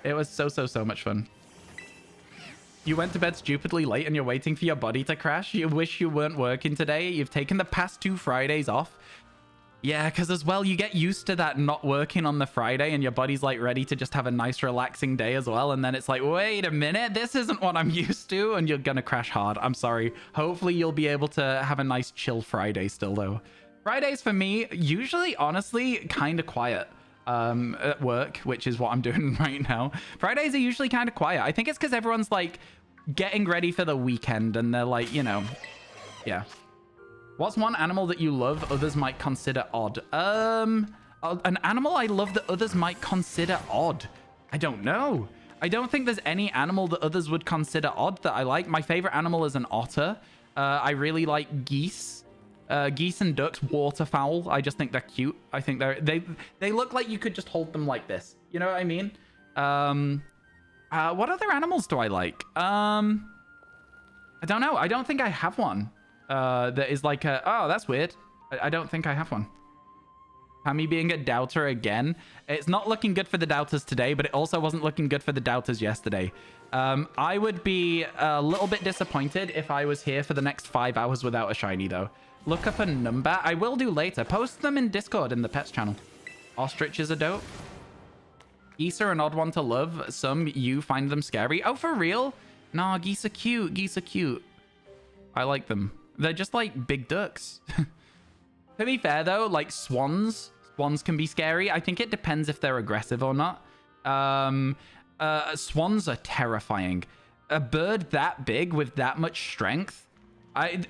It was so much fun. You went to bed stupidly late and you're waiting for your body to crash. You wish you weren't working today. You've taken the past 2 Fridays off. Yeah, because as well, you get used to that not working on the Friday and your body's like ready to just have a nice relaxing day as well. And then it's like, wait a minute, this isn't what I'm used to. And you're going to crash hard. I'm sorry. Hopefully you'll be able to have a nice chill Friday still though. Fridays for me, usually, honestly, kind of quiet at work, which is what I'm doing right now. Fridays are usually kind of quiet. I think it's because everyone's like getting ready for the weekend and they're like, you know, yeah. What's one animal that you love others might consider odd? An animal I love that others might consider odd. I don't know. I don't think there's any animal that others would consider odd that I like. My favorite animal is an otter. I really like geese. Geese and ducks, waterfowl. I just think they're cute. I think they look like you could just hold them like this. You know what I mean? What other animals do I like? I don't know. I don't think I have one. That is like a... Oh, that's weird. I don't think I have one. Tammy being a doubter again. It's not looking good for the doubters today, but it also wasn't looking good for the doubters yesterday. I would be a little bit disappointed if I was here for the next 5 hours without a shiny, though. Look up a number. I will do later. Post them in Discord in the pets channel. Ostriches are dope. Geese are an odd one to love. Some you find them scary. Oh, for real? Nah, geese are cute. Geese are cute. I like them. They're just like big ducks. To be fair, though, like swans can be scary. I think it depends if they're aggressive or not. Swans are terrifying. A bird that big with that much strength.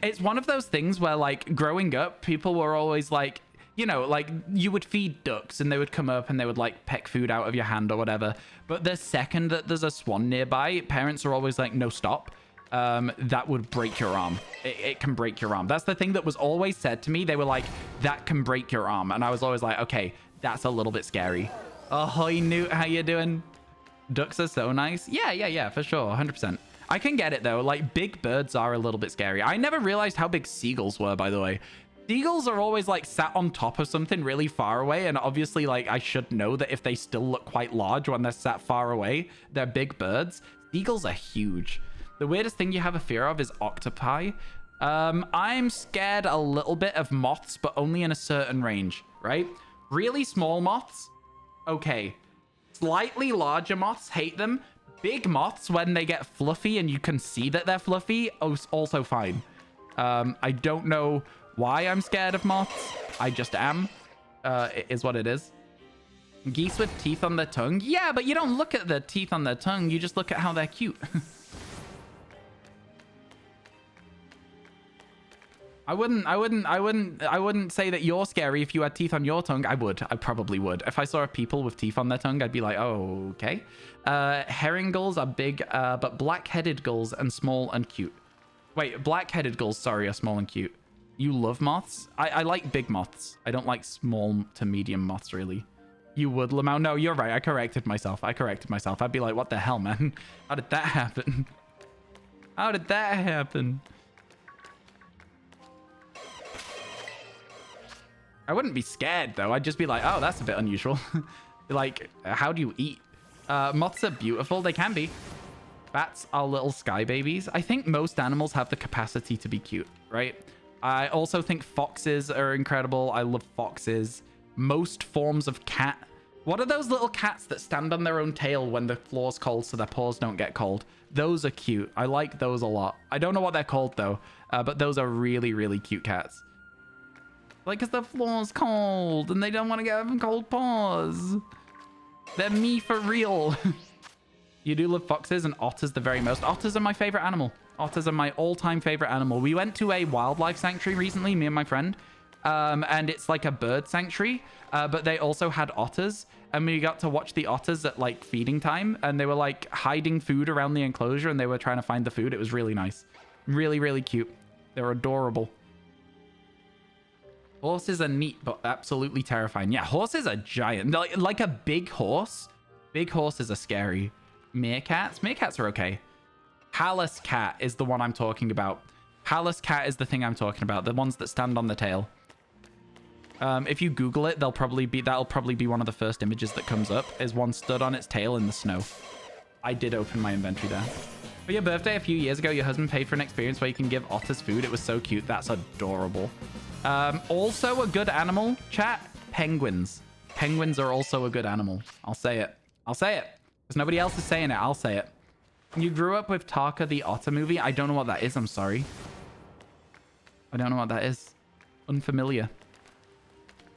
It's one of those things where, like, growing up, people were always like, you know, like, you would feed ducks and they would come up and they would, like, peck food out of your hand or whatever. But the second that there's a swan nearby, parents are always like, no, stop. That would break your arm. It can break your arm. That's the thing that was always said to me. They were like, that can break your arm. And I was always like, okay, that's a little bit scary. Ahoy, Newt, how you doing? Ducks are so nice. Yeah, for sure. 100%. I can get it, though. Like, big birds are a little bit scary. I never realized how big seagulls were, by the way. Seagulls are always, like, sat on top of something really far away. And obviously, like, I should know that if they still look quite large when they're sat far away, they're big birds. Seagulls are huge. The weirdest thing you have a fear of is octopi. I'm scared a little bit of moths, but only in a certain range, right? Really small moths, okay. Slightly larger moths, hate them. Big moths, when they get fluffy and you can see that they're fluffy, also fine. I don't know why I'm scared of moths. I just am. It is what it is. Geese with teeth on their tongue. Yeah, but you don't look at the teeth on their tongue. You just look at how they're cute. I wouldn't say that you're scary if you had teeth on your tongue. I probably would. If I saw people with teeth on their tongue, I'd be like, oh, okay. Herring gulls are big, but black-headed gulls and small and cute. Wait, black-headed gulls, sorry, are small and cute. You love moths? I like big moths. I don't like small to medium moths, really. You would, Lamau? No, you're right. I corrected myself. I'd be like, what the hell, man? How did that happen? How did that happen? I wouldn't be scared, though. I'd just be like, oh, that's a bit unusual. Like, how do you eat? Moths are beautiful. They can be. Bats are little sky babies. I think most animals have the capacity to be cute, right? I also think foxes are incredible. I love foxes. Most forms of cat. What are those little cats that stand on their own tail when the floor's cold so their paws don't get cold? Those are cute. I like those a lot. I don't know what they're called, though. But those are really, really cute cats. Like, because the floor's cold and they don't want to get cold paws. They're me for real. You do love foxes and otters the very most. Otters are my favorite animal. Otters are my all-time favorite animal. We went to a wildlife sanctuary recently, me and my friend. And it's like a bird sanctuary, but they also had otters. And we got to watch the otters at like feeding time. And they were like hiding food around the enclosure and they were trying to find the food. It was really nice. Really, really cute. They're adorable. Horses are neat, but absolutely terrifying. Yeah, horses are giant. Like a big horse. Big horses are scary. Meerkats? Meerkats are okay. Pallas cat is the one I'm talking about. Pallas cat is the thing I'm talking about. The ones that stand on the tail. If you Google it, that'll probably be one of the first images that comes up, is one stood on its tail in the snow. I did open my inventory there. For your birthday a few years ago, your husband paid for an experience where you can give otters food. It was so cute. That's adorable. Also a good animal, chat, penguins. Penguins are also a good animal. I'll say it. I'll say it. Because nobody else is saying it. I'll say it. You grew up with Taka the Otter movie? I don't know what that is. I'm sorry. I don't know what that is. Unfamiliar.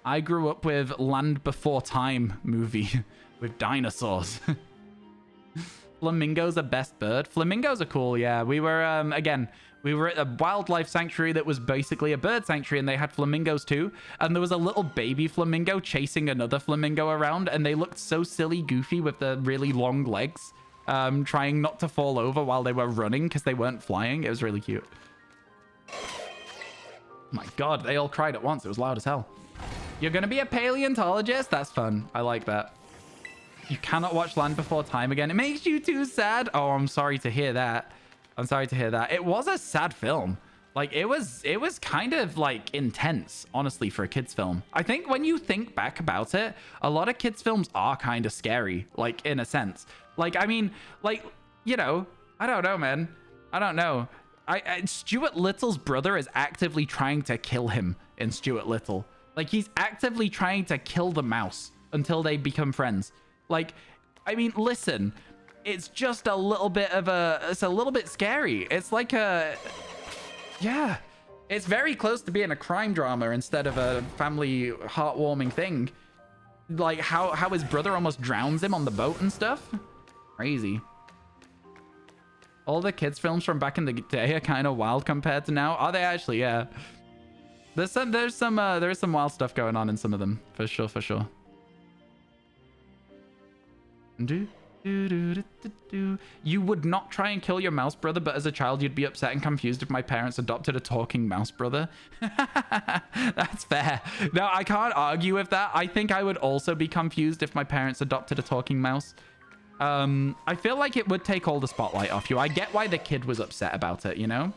I grew up with Land Before Time movie with dinosaurs. Flamingos are best bird. Flamingos are cool, yeah. We were, again, we were at a wildlife sanctuary that was basically a bird sanctuary, and they had flamingos too. And there was a little baby flamingo chasing another flamingo around, and they looked so silly goofy with the really long legs, trying not to fall over while they were running because they weren't flying. It was really cute. Oh my God, they all cried at once. It was loud as hell. You're going to be a paleontologist? That's fun. I like that. You cannot watch Land Before Time again. It makes you too sad. Oh, I'm sorry to hear that. I'm sorry to hear that. It was a sad film. Like, it was kind of, like, intense, honestly, for a kid's film. I think when you think back about it, a lot of kids' films are kind of scary, like, in a sense. Like, I mean, like, you know, I don't know, man. I don't know. Stuart Little's brother is actively trying to kill him in Stuart Little. Like, he's actively trying to kill the mouse until they become friends. Like, I mean, listen, it's just a little bit of it's a little bit scary. It's like yeah, it's very close to being a crime drama instead of a family heartwarming thing. Like how his brother almost drowns him on the boat and stuff. Crazy. All the kids films from back in the day are kind of wild compared to now. Are they actually? Yeah. There's some wild stuff going on in some of them, for sure, for sure. You would not try and kill your mouse brother, but as a child you'd be upset and confused if my parents adopted a talking mouse brother. That's fair. No, I can't argue with that. I think I would also be confused if my parents adopted a talking mouse. I feel like it would take all the spotlight off you. I get why the kid was upset about it, you know?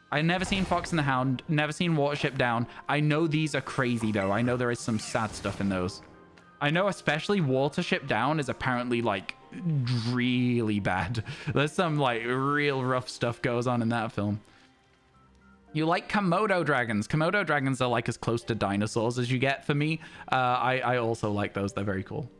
I've never seen Fox and the Hound, never seen Watership Down. I know these are crazy, though. I know there is some sad stuff in those. I know especially Watership Down is apparently, like, really bad. There's some, like, real rough stuff goes on in that film. You like Komodo dragons. Komodo dragons are, like, as close to dinosaurs as you get for me. I also like those. They're very cool.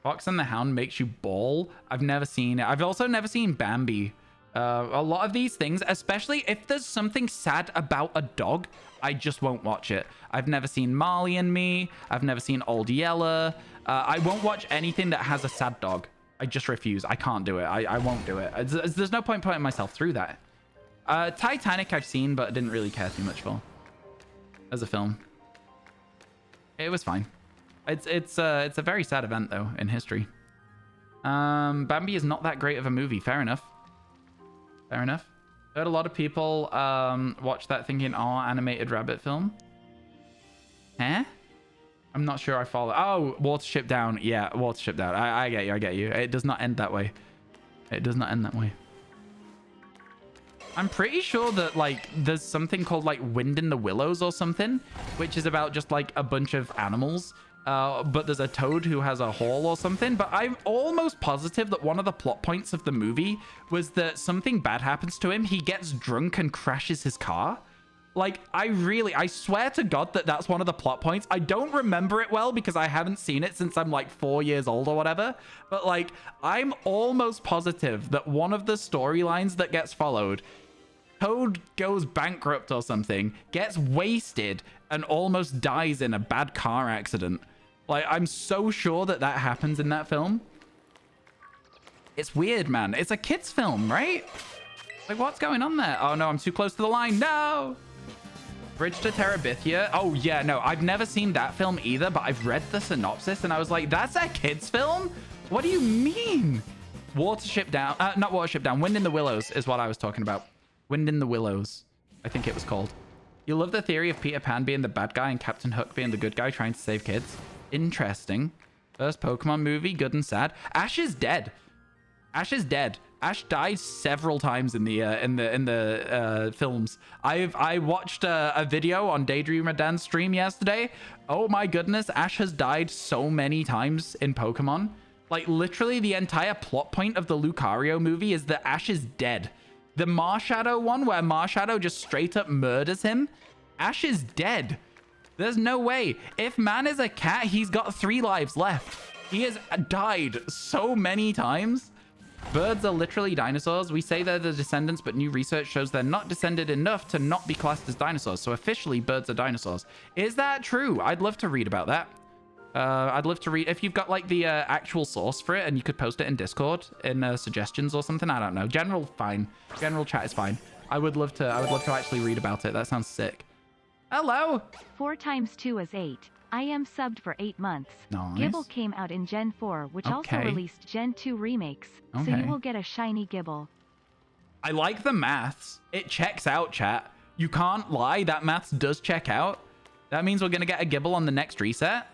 Fox and the Hound makes you bawl. I've never seen it. I've also never seen Bambi. A lot of these things, especially if there's something sad about a dog, I just won't watch it. I've never seen Marley and Me. I've never seen Old Yeller. I won't watch anything that has a sad dog. I just refuse. I can't do it. I won't do it. There's no point putting myself through that. Titanic I've seen, but didn't really care too much for as a film. It was fine. It's a very sad event though in history. Bambi is not that great of a movie. Fair enough. Fair enough. Heard a lot of people watch that thinking, oh, animated rabbit film. Huh? I'm not sure I follow. Oh, Watership Down. Yeah, Watership Down. I get you. I get you. It does not end that way. It does not end that way. I'm pretty sure that, like, there's something called, like, Wind in the Willows or something, which is about just, like, a bunch of animals. But there's a toad who has a haul or something. But I'm almost positive that one of the plot points of the movie was that something bad happens to him. He gets drunk and crashes his car. Like, I swear to God that that's one of the plot points. I don't remember it well because I haven't seen it since I'm like 4 years old or whatever. But like, I'm almost positive that one of the storylines that gets followed, Toad goes bankrupt or something, gets wasted, and almost dies in a bad car accident. Like, I'm so sure that that happens in that film. It's weird, man. It's a kid's film, right? Like, what's going on there? Oh, no, I'm too close to the line. No! Bridge to Terabithia. Oh, yeah, no, I've never seen that film either, but I've read the synopsis, and I was like, that's a kid's film? What do you mean? Watership Down. Not Watership Down. Wind in the Willows is what I was talking about. Wind in the Willows, I think it was called. You love the theory of Peter Pan being the bad guy and Captain Hook being the good guy trying to save kids. Interesting. First Pokemon movie, good and sad. Ash is dead. Ash is dead. Ash dies several times in the films. I watched a video on Daydreamer Dan's stream yesterday. Oh my goodness, Ash has died so many times in Pokemon. Like, literally the entire plot point of the Lucario movie is that Ash is dead. The Marshadow one, where Marshadow just straight up murders him, Ash is dead. There's no way. If man is a cat, he's got 3 lives left. He has died so many times. Birds are literally dinosaurs. We say they're the descendants, but new research shows they're not descended enough to not be classed as dinosaurs. So officially, birds are dinosaurs. Is that true? I'd love to read about that. I'd love to read if you've got like the actual source for it and you could post it in Discord in suggestions or something. I don't know. General, fine. General chat is fine. I would love to actually read about it. That sounds sick. Hello. 4 times 2 is 8. I am subbed for 8 months. Nice. Gibble came out in Gen 4, which also released Gen 2 remakes. So you will get a shiny Gibble. I like the maths. It checks out, chat. You can't lie. That maths does check out. That means we're going to get a Gibble on the next reset.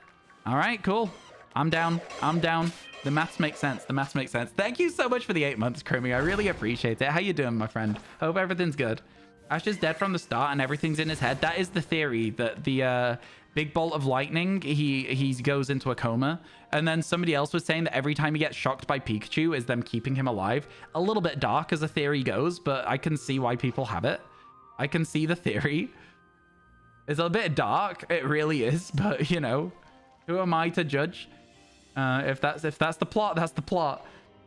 All right, cool. I'm down. I'm down. The maths make sense. The maths make sense. Thank you so much for the 8 months, Crimmy. I really appreciate it. How you doing, my friend? Hope everything's good. Ash is dead from the start and everything's in his head. That is the theory, that the big bolt of lightning, he goes into a coma. And then somebody else was saying that every time he gets shocked by Pikachu is them keeping him alive. A little bit dark as a theory goes, but I can see why people have it. I can see the theory. It's a bit dark. It really is, but you know, who am I to judge? If that's the plot, that's the plot.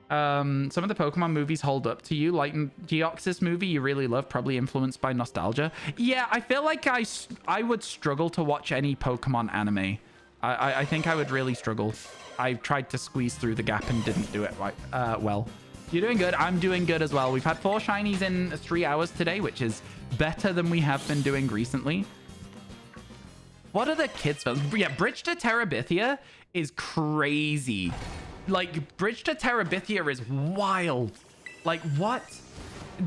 Some of the Pokemon movies hold up to you, like Deoxys movie you really love, probably influenced by nostalgia. Yeah, I feel like I would struggle to watch any Pokemon anime. I think I would really struggle. I tried to squeeze through the gap and didn't do it right well. You're doing good. I'm doing good as well. We've had 4 shinies in 3 hours today, which is better than we have been doing recently. What are the kids' films? Yeah, Bridge to Terabithia is crazy. Like, Bridge to Terabithia is wild. Like, what?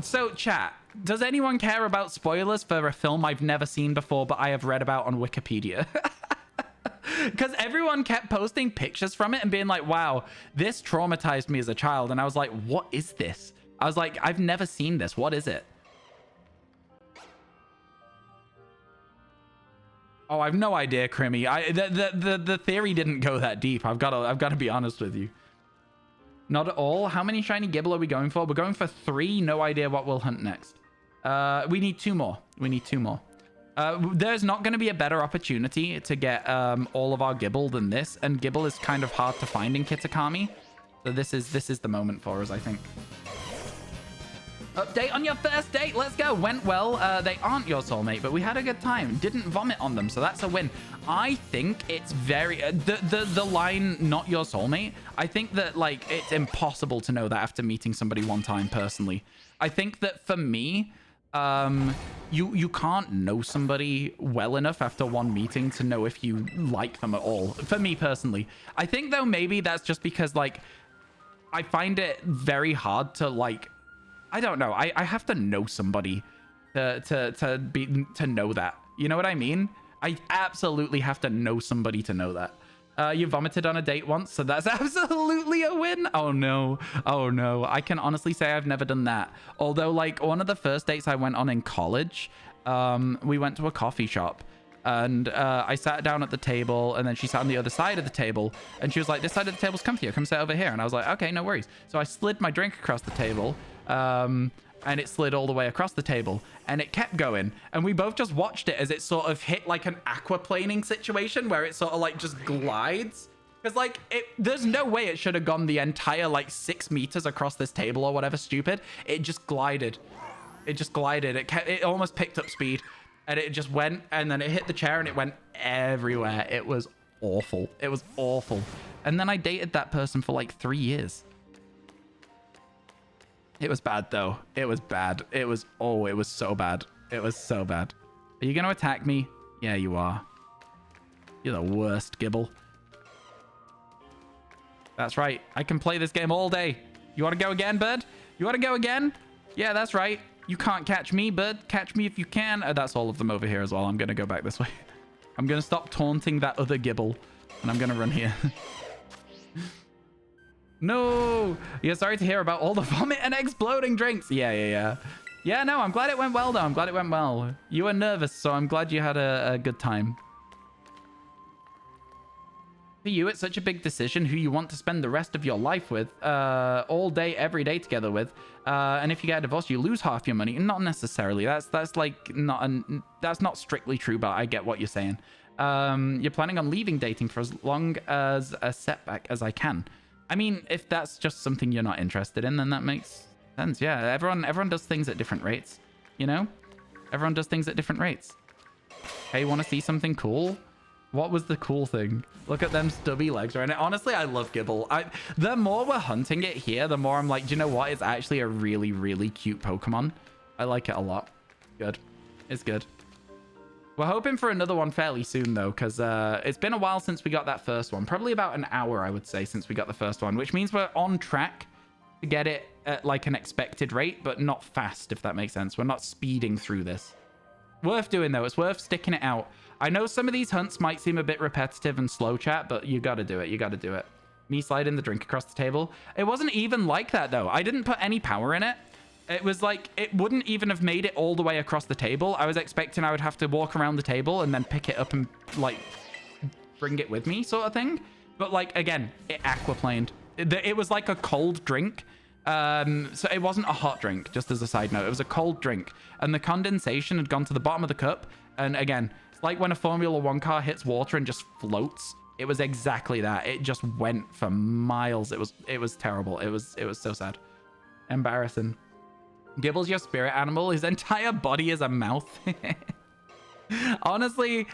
So, chat, does anyone care about spoilers for a film I've never seen before, but I have read about on Wikipedia? Because everyone kept posting pictures from it and being like, wow, this traumatized me as a child. And I was like, what is this? I was like, I've never seen this. What is it? Oh, I've no idea, Crimmy. The theory didn't go that deep. I've got to be honest with you. Not at all. How many shiny Gibble are we going for? We're going for 3. No idea what we'll hunt next. We need 2 more. We need 2 more. There's not going to be a better opportunity to get all of our Gibble than this, and Gibble is kind of hard to find in Kitakami. So this is the moment for us, I think. Update on your first date. Let's go. Went well. They aren't your soulmate, but we had a good time. Didn't vomit on them, so that's a win. I think it's very the line "not your soulmate." I think that like it's impossible to know that after meeting somebody one time personally. I think that for me, you can't know somebody well enough after one meeting to know if you like them at all. For me personally, I think though maybe that's just because like I find it very hard to like. I don't know. I have to know somebody to know that. You know what I mean? I absolutely have to know somebody to know that. You vomited on a date once, so that's absolutely a win. Oh no. Oh no. I can honestly say I've never done that. Although like one of the first dates I went on in college, we went to a coffee shop. And I sat down at the table, and then she sat on the other side of the table, and she was like, this side of the table's comfier, come sit over here. And I was like, okay, no worries. So I slid my drink across the table, and it slid all the way across the table, and it kept going. And we both just watched it as it sort of hit like an aquaplaning situation where it sort of like just glides. Because like, there's no way it should have gone the entire like 6 meters across this table or whatever stupid. It just glided. It just glided. It almost picked up speed. And it just went, and then it hit the chair, and it went everywhere. It was awful. It was awful. And then I dated that person for like 3 years. It was bad, though. It was bad. It was so bad. It was so bad. Are you going to attack me? Yeah, you are. You're the worst, Gibble. That's right. I can play this game all day. You want to go again, bird? You want to go again? Yeah, that's right. You can't catch me, bird. Catch me if you can. That's all of them over here as well. I'm going to go back this way. I'm going to stop taunting that other Gibble. And I'm going to run here. No. Yeah, sorry to hear about all the vomit and exploding drinks. Yeah. Yeah, no, I'm glad it went well, though. I'm glad it went well. You were nervous, so I'm glad you had a good time. For you, it's such a big decision who you want to spend the rest of your life with, all day, every day together with. And if you get a divorce, you lose half your money. Not necessarily. That's like that's not strictly true, but I get what you're saying. You're planning on leaving dating for as long as a setback as I can. I mean, if that's just something you're not interested in, then that makes sense. Yeah, everyone does things at different rates, you know? Everyone does things at different rates. Hey, want to see something cool? What was the cool thing? Look at them stubby legs right now. Honestly, I love Gibble. The more we're hunting it here, the more I'm like, do you know what? It's actually a really, really cute Pokemon. I like it a lot. Good. It's good. We're hoping for another one fairly soon, though, because it's been a while since we got that first one. Probably about an hour, I would say, since we got the first one, which means we're on track to get it at like an expected rate, but not fast, if that makes sense. We're not speeding through this. Worth doing, though. It's worth sticking it out. I know some of these hunts might seem a bit repetitive and slow, chat, but you got to do it. You got to do it. Me sliding the drink across the table. It wasn't even like that, though. I didn't put any power in it. It was like, it wouldn't even have made it all the way across the table. I was expecting I would have to walk around the table and then pick it up and, like, bring it with me sort of thing. But, like, again, it aquaplaned. It was like a cold drink. So it wasn't a hot drink, just as a side note. It was a cold drink. And the condensation had gone to the bottom of the cup. And, again, it's like when a Formula 1 car hits water and just floats. It was exactly that. It just went for miles. It was terrible. It was so sad. Embarrassing. Gibble's your spirit animal. His entire body is a mouth. Honestly,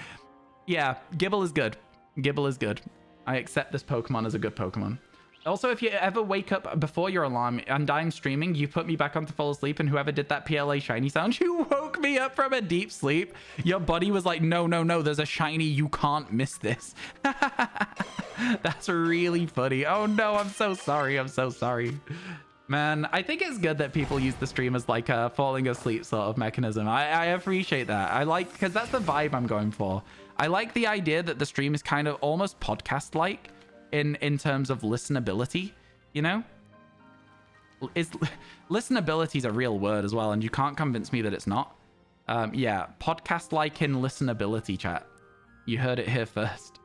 yeah, Gibble is good. Gibble is good. I accept this Pokemon as a good Pokemon. Also, if you ever wake up before your alarm and I'm streaming, you put me back on to fall asleep, and whoever did that PLA shiny sound, you woke me up from a deep sleep. Your body was like, no, there's a shiny. You can't miss this. That's really funny. Oh, no, I'm so sorry. I'm so sorry. Man, I think it's good that people use the stream as like a falling asleep sort of mechanism. I appreciate that. I like, because that's the vibe I'm going for. I like the idea that the stream is kind of almost podcast-like in terms of listenability, you know? Listenability is a real word as well, and you can't convince me that it's not. Yeah, podcast-like in listenability, chat. You heard it here first.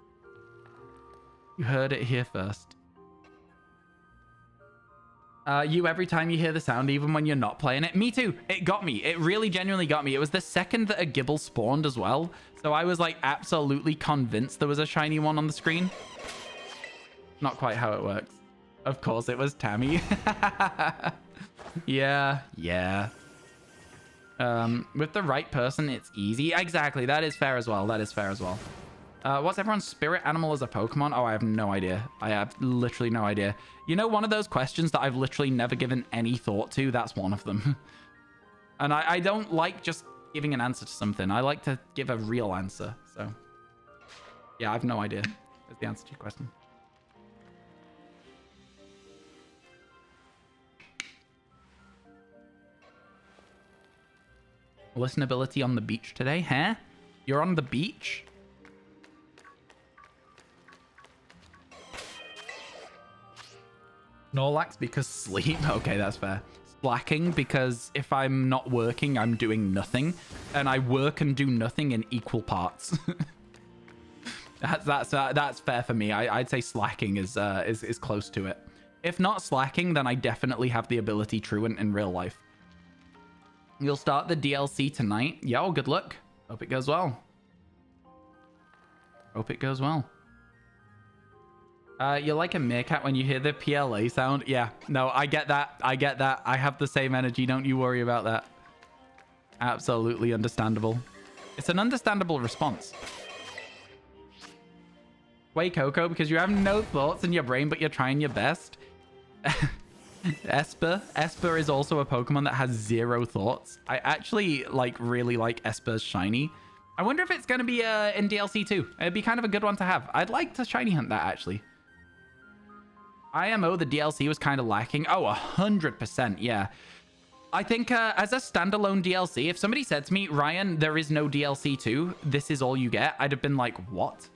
You heard it here first. You every time you hear the sound, even when you're not playing it. Me too. It got me. It really genuinely got me. It was the second that a Gibble spawned as well. So I was like absolutely convinced there was a shiny one on the screen. Not quite how it works. Of course it was Tammy. Yeah. With the right person, it's easy. Exactly. That is fair as well. What's everyone's spirit animal as a Pokemon? Oh, I have no idea. I have literally no idea. You know, one of those questions that I've literally never given any thought to, that's one of them. And I don't like just giving an answer to something. I like to give a real answer. So, yeah, I have no idea. That's the answer to your question. Listenability on the beach today, huh? You're on the beach? Snorlax because sleep. Okay, that's fair. Slacking because if I'm not working, I'm doing nothing, and I work and do nothing in equal parts. That's fair for me. I'd say slacking is close to it. If not slacking, then I definitely have the ability truant in real life. You'll start the DLC tonight. Yo, good luck. Hope it goes well. Hope it goes well. You're like a meerkat when you hear the PLA sound. Yeah, no, I get that. I have the same energy. Don't you worry about that. Absolutely understandable. It's an understandable response. Way Coco, because you have no thoughts in your brain, but you're trying your best. Esper. Esper is also a Pokemon that has 0 thoughts. I actually really like Esper's shiny. I wonder if it's going to be in DLC too. It'd be kind of a good one to have. I'd like to shiny hunt that actually. IMO, the DLC was kind of lacking. Oh, 100%. Yeah. I think as a standalone DLC, if somebody said to me, Ryan, there is no DLC too, this is all you get, I'd have been like, what?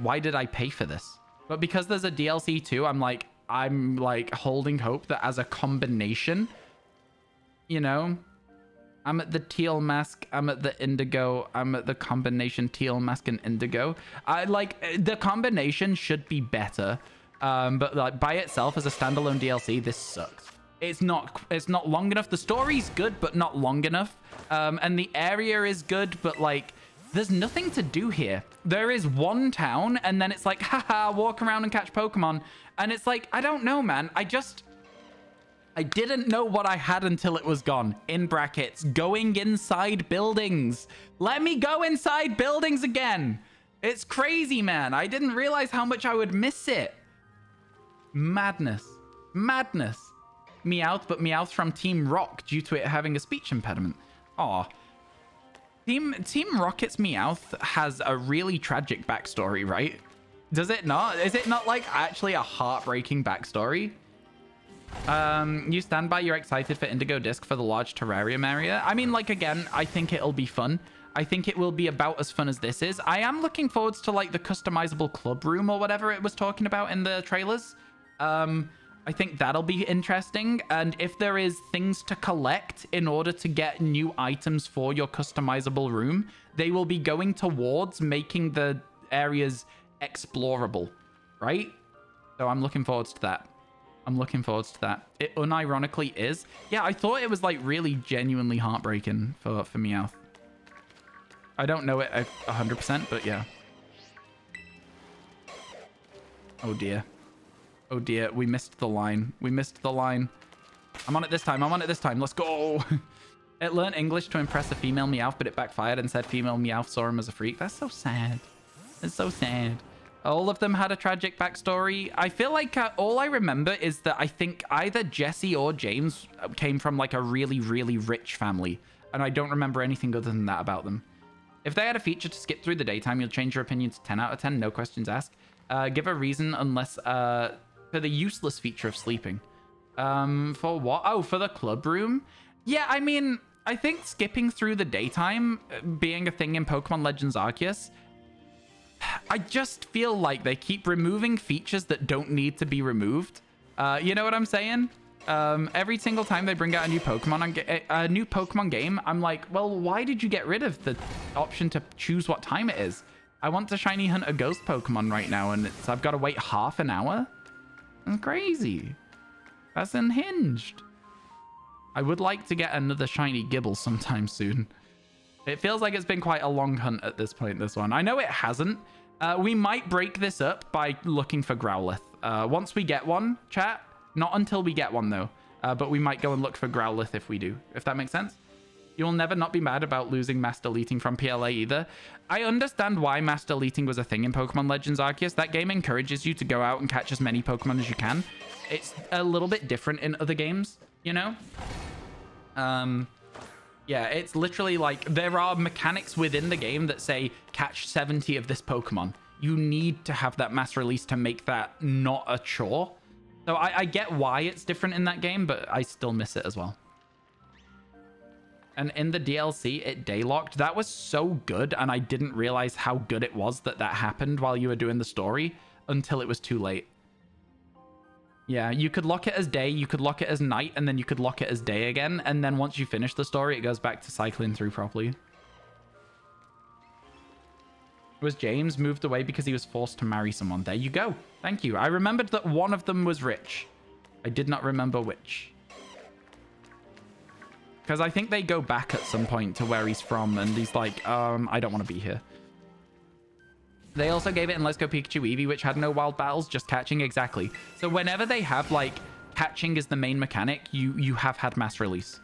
Why did I pay for this? But because there's a DLC too, I'm like holding hope that as a combination, you know, I'm at the teal mask, I'm at the indigo, I'm at the combination teal mask and indigo. I like the combination should be better. But like by itself as a standalone DLC, this sucks. It's not long enough. The story's good, but not long enough. And the area is good, but like there's nothing to do here. There is one town, and then it's like, haha, walk around and catch Pokemon. And it's like, I don't know, man. I didn't know what I had until it was gone. In brackets, going inside buildings. Let me go inside buildings again. It's crazy, man. I didn't realize how much I would miss it. Madness. Madness. Meowth, but Meowth from Team Rock due to it having a speech impediment. Aw. Team Rocket's Meowth has a really tragic backstory, right? Does it not? Is it not like actually a heartbreaking backstory? You stand by, you're excited for Indigo Disc for the large terrarium area. I mean, like, again, I think it'll be fun. I think it will be about as fun as this is. I am looking forward to like the customizable club room or whatever it was talking about in the trailers. I think that'll be interesting. And if there is things to collect in order to get new items for your customizable room, they will be going towards making the areas explorable, right? So I'm looking forward to that. I'm looking forward to that. It unironically is. Yeah, I thought it was like really genuinely heartbreaking for Meowth. I don't know it 100%, but yeah. Oh dear. Oh dear, we missed the line. We missed the line. I'm on it this time. I'm on it this time. Let's go. It learned English to impress a female Meowth, but it backfired and said female Meowth saw him as a freak. That's so sad. It's so sad. All of them had a tragic backstory. I feel like all I remember is that I think either Jesse or James came from like a really, really rich family. And I don't remember anything other than that about them. If they had a feature to skip through the daytime, you'll change your opinion to 10 out of 10. No questions asked. Give a reason unless... for the useless feature of sleeping. For what? Oh, for the club room? Yeah, I mean, I think skipping through the daytime being a thing in Pokemon Legends Arceus, I just feel like they keep removing features that don't need to be removed. You know what I'm saying? Every single time they bring out a new Pokemon game, I'm like, well, why did you get rid of the option to choose what time it is? I want to shiny hunt a ghost Pokemon right now, and I've got to wait half an hour? That's crazy. That's unhinged. I would like to get another shiny Gibble sometime soon. It feels like it's been quite a long hunt at this point, this one. I know it hasn't. We might break this up by looking for Growlithe. Once we get one, chat. Not until we get one, though. But we might go and look for Growlithe if we do. If that makes sense. You'll never not be mad about losing mass deleting from PLA either. I understand why mass deleting was a thing in Pokemon Legends Arceus. That game encourages you to go out and catch as many Pokemon as you can. It's a little bit different in other games, you know? Yeah, it's literally like there are mechanics within the game that say catch 70 of this Pokemon. You need to have that mass release to make that not a chore. So I get why it's different in that game, but I still miss it as well. And in the DLC, it daylocked. That was so good, and I didn't realize how good it was that happened while you were doing the story until it was too late. Yeah, you could lock it as day, you could lock it as night, and then you could lock it as day again. And then once you finish the story, it goes back to cycling through properly. Was James moved away because he was forced to marry someone? There you go. Thank you. I remembered that one of them was rich. I did not remember which. Because I think they go back at some point to where he's from, and he's like, I don't want to be here. They also gave it in Let's Go Pikachu Eevee, which had no wild battles, just catching. Exactly. So whenever they have, like, catching is the main mechanic, you have had mass release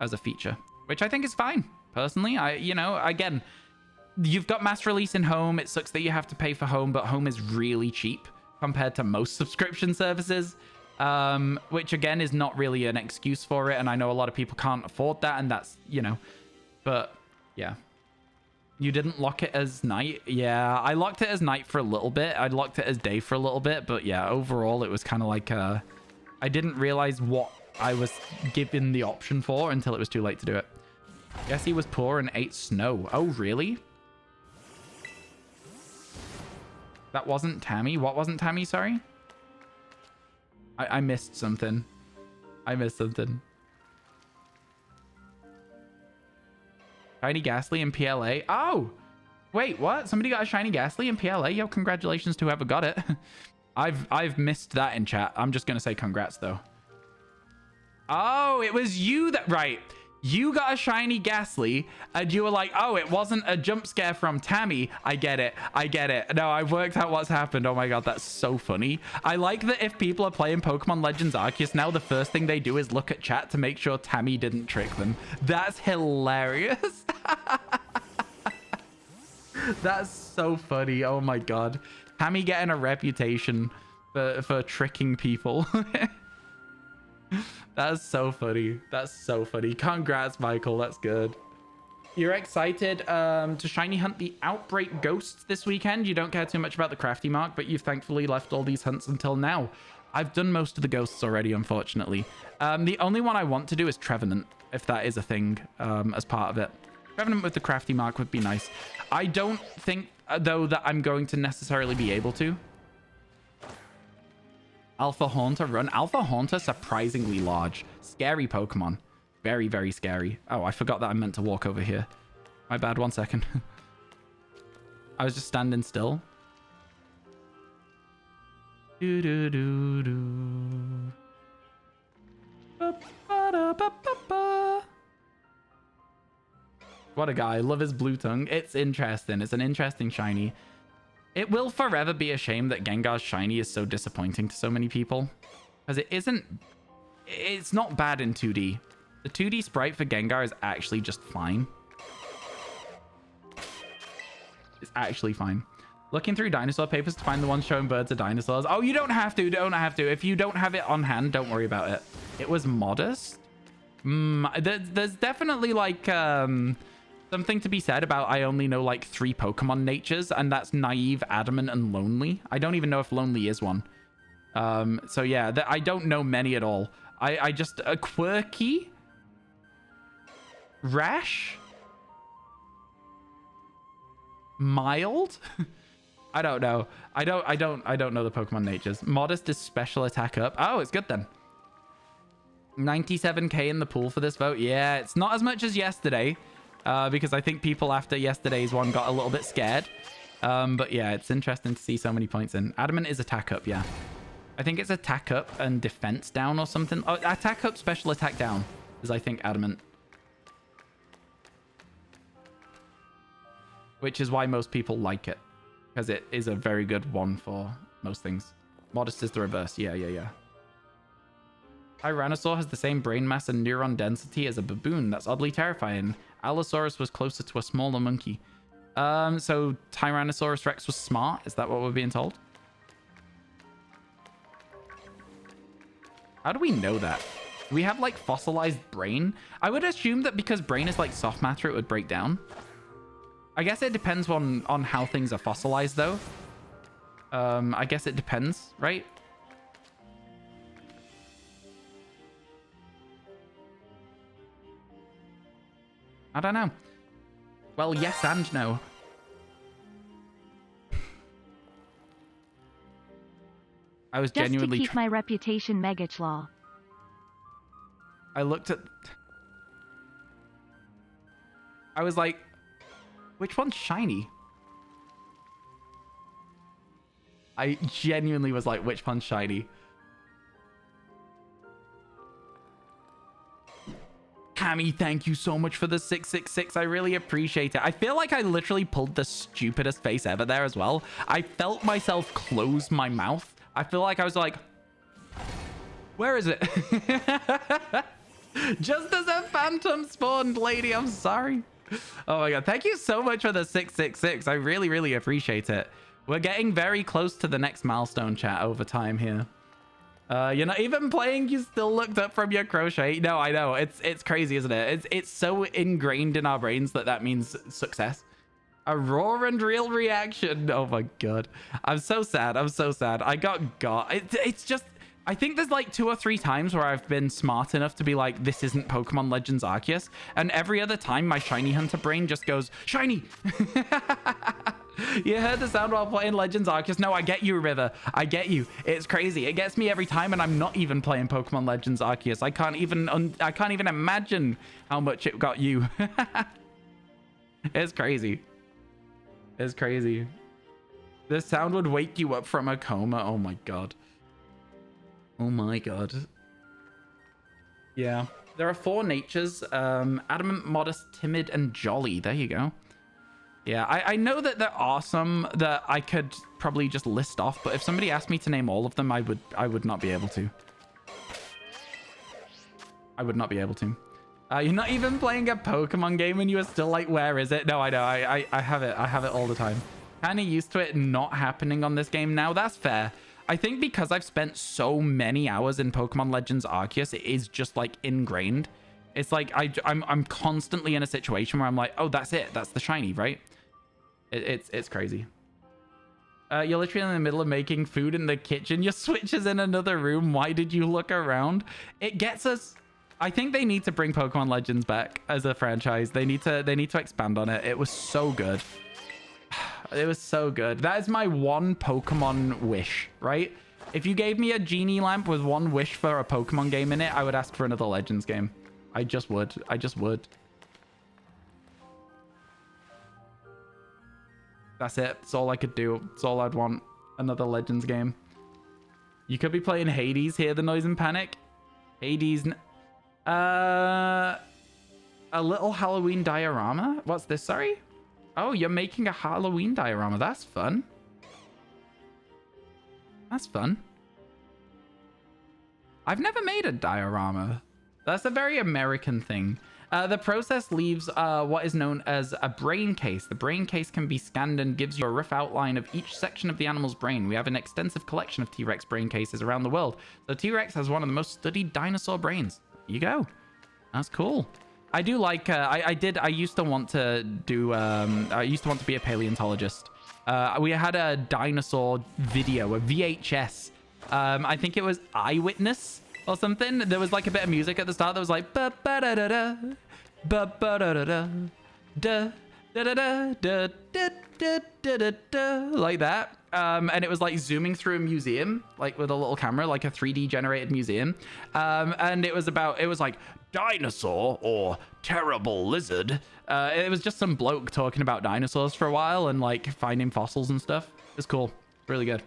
as a feature, which I think is fine. Personally, you know, again, you've got mass release in home. It sucks that you have to pay for home, but home is really cheap compared to most subscription services, which again is not really an excuse for it. And I know a lot of people can't afford that, and that's, you know, but yeah. You didn't lock it as night? Yeah, I locked it as night for a little bit. I locked it as day for a little bit, but yeah, overall it was kind of like, I didn't realize what I was given the option for until it was too late to do it. Guess he was poor and ate snow. Oh, really? That wasn't Tammy? What wasn't Tammy, sorry? I missed something. I missed something. Shiny Ghastly in PLA. Oh! Wait, what? Somebody got a Shiny Ghastly in PLA? Yo, congratulations to whoever got it. I've missed that in chat. I'm just going to say congrats, though. Oh, it was you that... Right. You got a Shiny Ghastly, and you were like, oh, it wasn't a jump scare from Tammy. I get it. I get it. No, I've worked out what's happened. Oh my god, that's so funny. I like that if people are playing Pokemon Legends Arceus now, the first thing they do is look at chat to make sure Tammy didn't trick them. That's hilarious. That's so funny. Oh my god. Tammy getting a reputation for tricking people. That's so funny. That's so funny. Congrats, Michael. That's good. You're excited to shiny hunt the Outbreak Ghosts this weekend. You don't care too much about the crafty mark, but you've thankfully left all these hunts until now. I've done most of the ghosts already, unfortunately. The only one I want to do is Trevenant, if that is a thing as part of it. Trevenant with the crafty mark would be nice. I don't think, though, that I'm going to necessarily be able to. Alpha Haunter run. Alpha Haunter, surprisingly large. Scary Pokemon. Very, very scary. Oh, I forgot that I meant to walk over here. My bad, 1 second. I was just standing still. Do do do do. What a guy. Love his blue tongue. It's interesting. It's an interesting shiny. It will forever be a shame that Gengar's shiny is so disappointing to so many people. Because it isn't... It's not bad in 2D. The 2D sprite for Gengar is actually just fine. It's actually fine. Looking through dinosaur papers to find the ones showing birds are dinosaurs. Oh, you don't have to. Don't have to. If you don't have it on hand, don't worry about it. It was modest. There's definitely like... something to be said about I only know like 3 Pokemon natures, and that's Naive, Adamant, and Lonely. I don't even know if Lonely is one. So yeah, I don't know many at all. I just... Quirky? Rash? Mild? I don't know. I don't know the Pokemon natures. Modest is special attack up. Oh, it's good then. 97k in the pool for this vote. Yeah, it's not as much as yesterday. Because I think people after yesterday's one got a little bit scared. But yeah, it's interesting to see so many points in. Adamant is attack up, yeah. I think it's attack up and defense down or something. Oh, attack up, special attack down is, I think, Adamant. Which is why most people like it. Because it is a very good one for most things. Modest is the reverse. Yeah. Tyrannosaur has the same brain mass and neuron density as a baboon. That's oddly terrifying. Allosaurus was closer to a smaller monkey. So Tyrannosaurus Rex was smart? Is that what we're being told? How do we know that? Do we have like fossilized brain? I would assume that because brain is like soft matter, it would break down. I guess it depends on how things are fossilized though. I guess it depends, right? I don't know. Well, yes and no. I was genuinely... Just to keep my reputation, Megaclaw. I looked at... I was like, which one's shiny? I genuinely was like, which one's shiny? Cammy, thank you so much for the 666. I really appreciate it. I feel like I literally pulled the stupidest face ever there as well. I felt myself close my mouth. I feel like I was like, where is it? Just as a phantom spawned, lady. I'm sorry. Oh my god. Thank you so much for the 666. I really, really appreciate it. We're getting very close to the next milestone, chat, over time here. You're not even playing. You still looked up from your crochet. No, I know. It's crazy, isn't it? It's so ingrained in our brains that means success. A raw and real reaction. Oh my god. I'm so sad. I'm so sad. I got. It's just... I think there's like 2 or 3 times where I've been smart enough to be like, this isn't Pokemon Legends Arceus. And every other time my shiny hunter brain just goes, shiny. You heard the sound while playing Legends Arceus. No, I get you, River. I get you. It's crazy. It gets me every time, and I'm not even playing Pokemon Legends Arceus. I can't even imagine how much it got you. It's crazy. It's crazy. This sound would wake you up from a coma. Oh my god. Oh my god. Yeah. There are 4 natures. Adamant, modest, timid, and jolly. There you go. Yeah, I know that there are some that I could probably just list off, but if somebody asked me to name all of them, I would not be able to. I would not be able to. You're not even playing a Pokemon game and you are still like, where is it? No, I know. I have it. I have it all the time. Kind of used to it not happening on this game now. That's fair. I think because I've spent so many hours in Pokemon Legends Arceus, it is just like ingrained. It's like I'm constantly in a situation where I'm like, oh, that's it. That's the shiny, right? It's crazy. You're literally in the middle of making food in the kitchen. Your Switch is in another room. Why did you look around? It gets us. I think they need to bring Pokemon Legends back as a franchise. They need to expand on it. It was so good. It was so good. That is my one Pokemon wish, right? If you gave me a genie lamp with one wish for a Pokemon game in it, I would ask for another Legends game. I just would. I just would. That's it. That's all I could do. That's all I'd want. Another Legends game. You could be playing Hades. Hear the noise and panic. Hades. A little Halloween diorama. What's this? Sorry. Oh, you're making a Halloween diorama. That's fun. That's fun. I've never made a diorama. That's a very American thing. The process leaves what is known as a brain case. The brain case can be scanned and gives you a rough outline of each section of the animal's brain. We have an extensive collection of T-Rex brain cases around the world. So T-Rex has one of the most studied dinosaur brains. There you go. That's cool. I do like, I used to want to do, I used to want to be a paleontologist. We had a dinosaur video, a VHS. I think it was Eyewitness or something. There was like a bit of music at the start that was like, ba ba da da da, ba ba da da da, da da da da da da da da da, like that. And it was like zooming through a museum, like with a little camera, like a 3D generated museum. And it was like dinosaur or terrible lizard. It was just some bloke talking about dinosaurs for a while and like finding fossils and stuff. It's cool. Really good.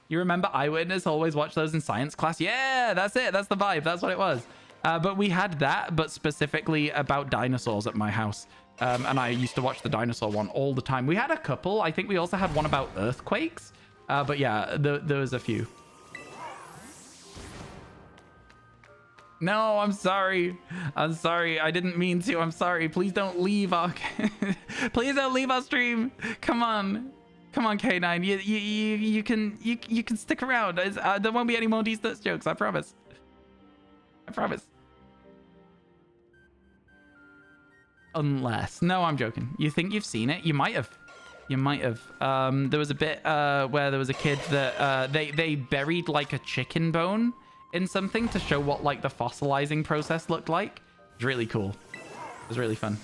You remember Eyewitness? Always watch those in science class. Yeah, that's it. That's the vibe. That's what it was. But we had that, but specifically about dinosaurs at my house. And I used to watch the dinosaur one all the time. We had a couple. I think we also had one about earthquakes. But yeah, there was a few. No, I'm sorry. I'm sorry. I didn't mean to. I'm sorry. Please don't leave our... Please don't leave our stream. Come on. Come on, K9. You can stick around. There won't be any more D-Nuts jokes. I promise. I promise. Unless... No, I'm joking. You think you've seen it? You might have. You might have. There was a bit where there was a kid that they buried like a chicken bone in something to show what like the fossilizing process looked like. It was really cool. It was really fun.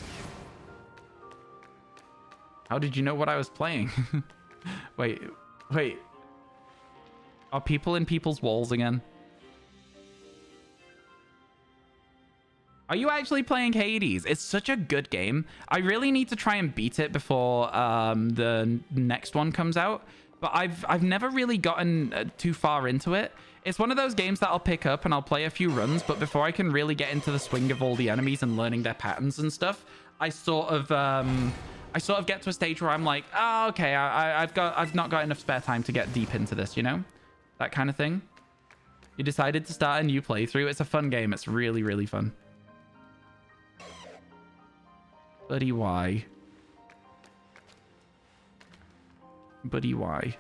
How did you know what I was playing? Wait. Are people in people's walls again? Are you actually playing Hades? It's such a good game. I really need to try and beat it before the next one comes out. But I've never really gotten too far into it. It's one of those games that I'll pick up and I'll play a few runs, but before I can really get into the swing of all the enemies and learning their patterns and stuff, I sort of get to a stage where I'm like, oh, okay, I've not got enough spare time to get deep into this, you know? That kind of thing. You decided to start a new playthrough. It's a fun game. It's really, really fun. Buddy, why? Buddy, why?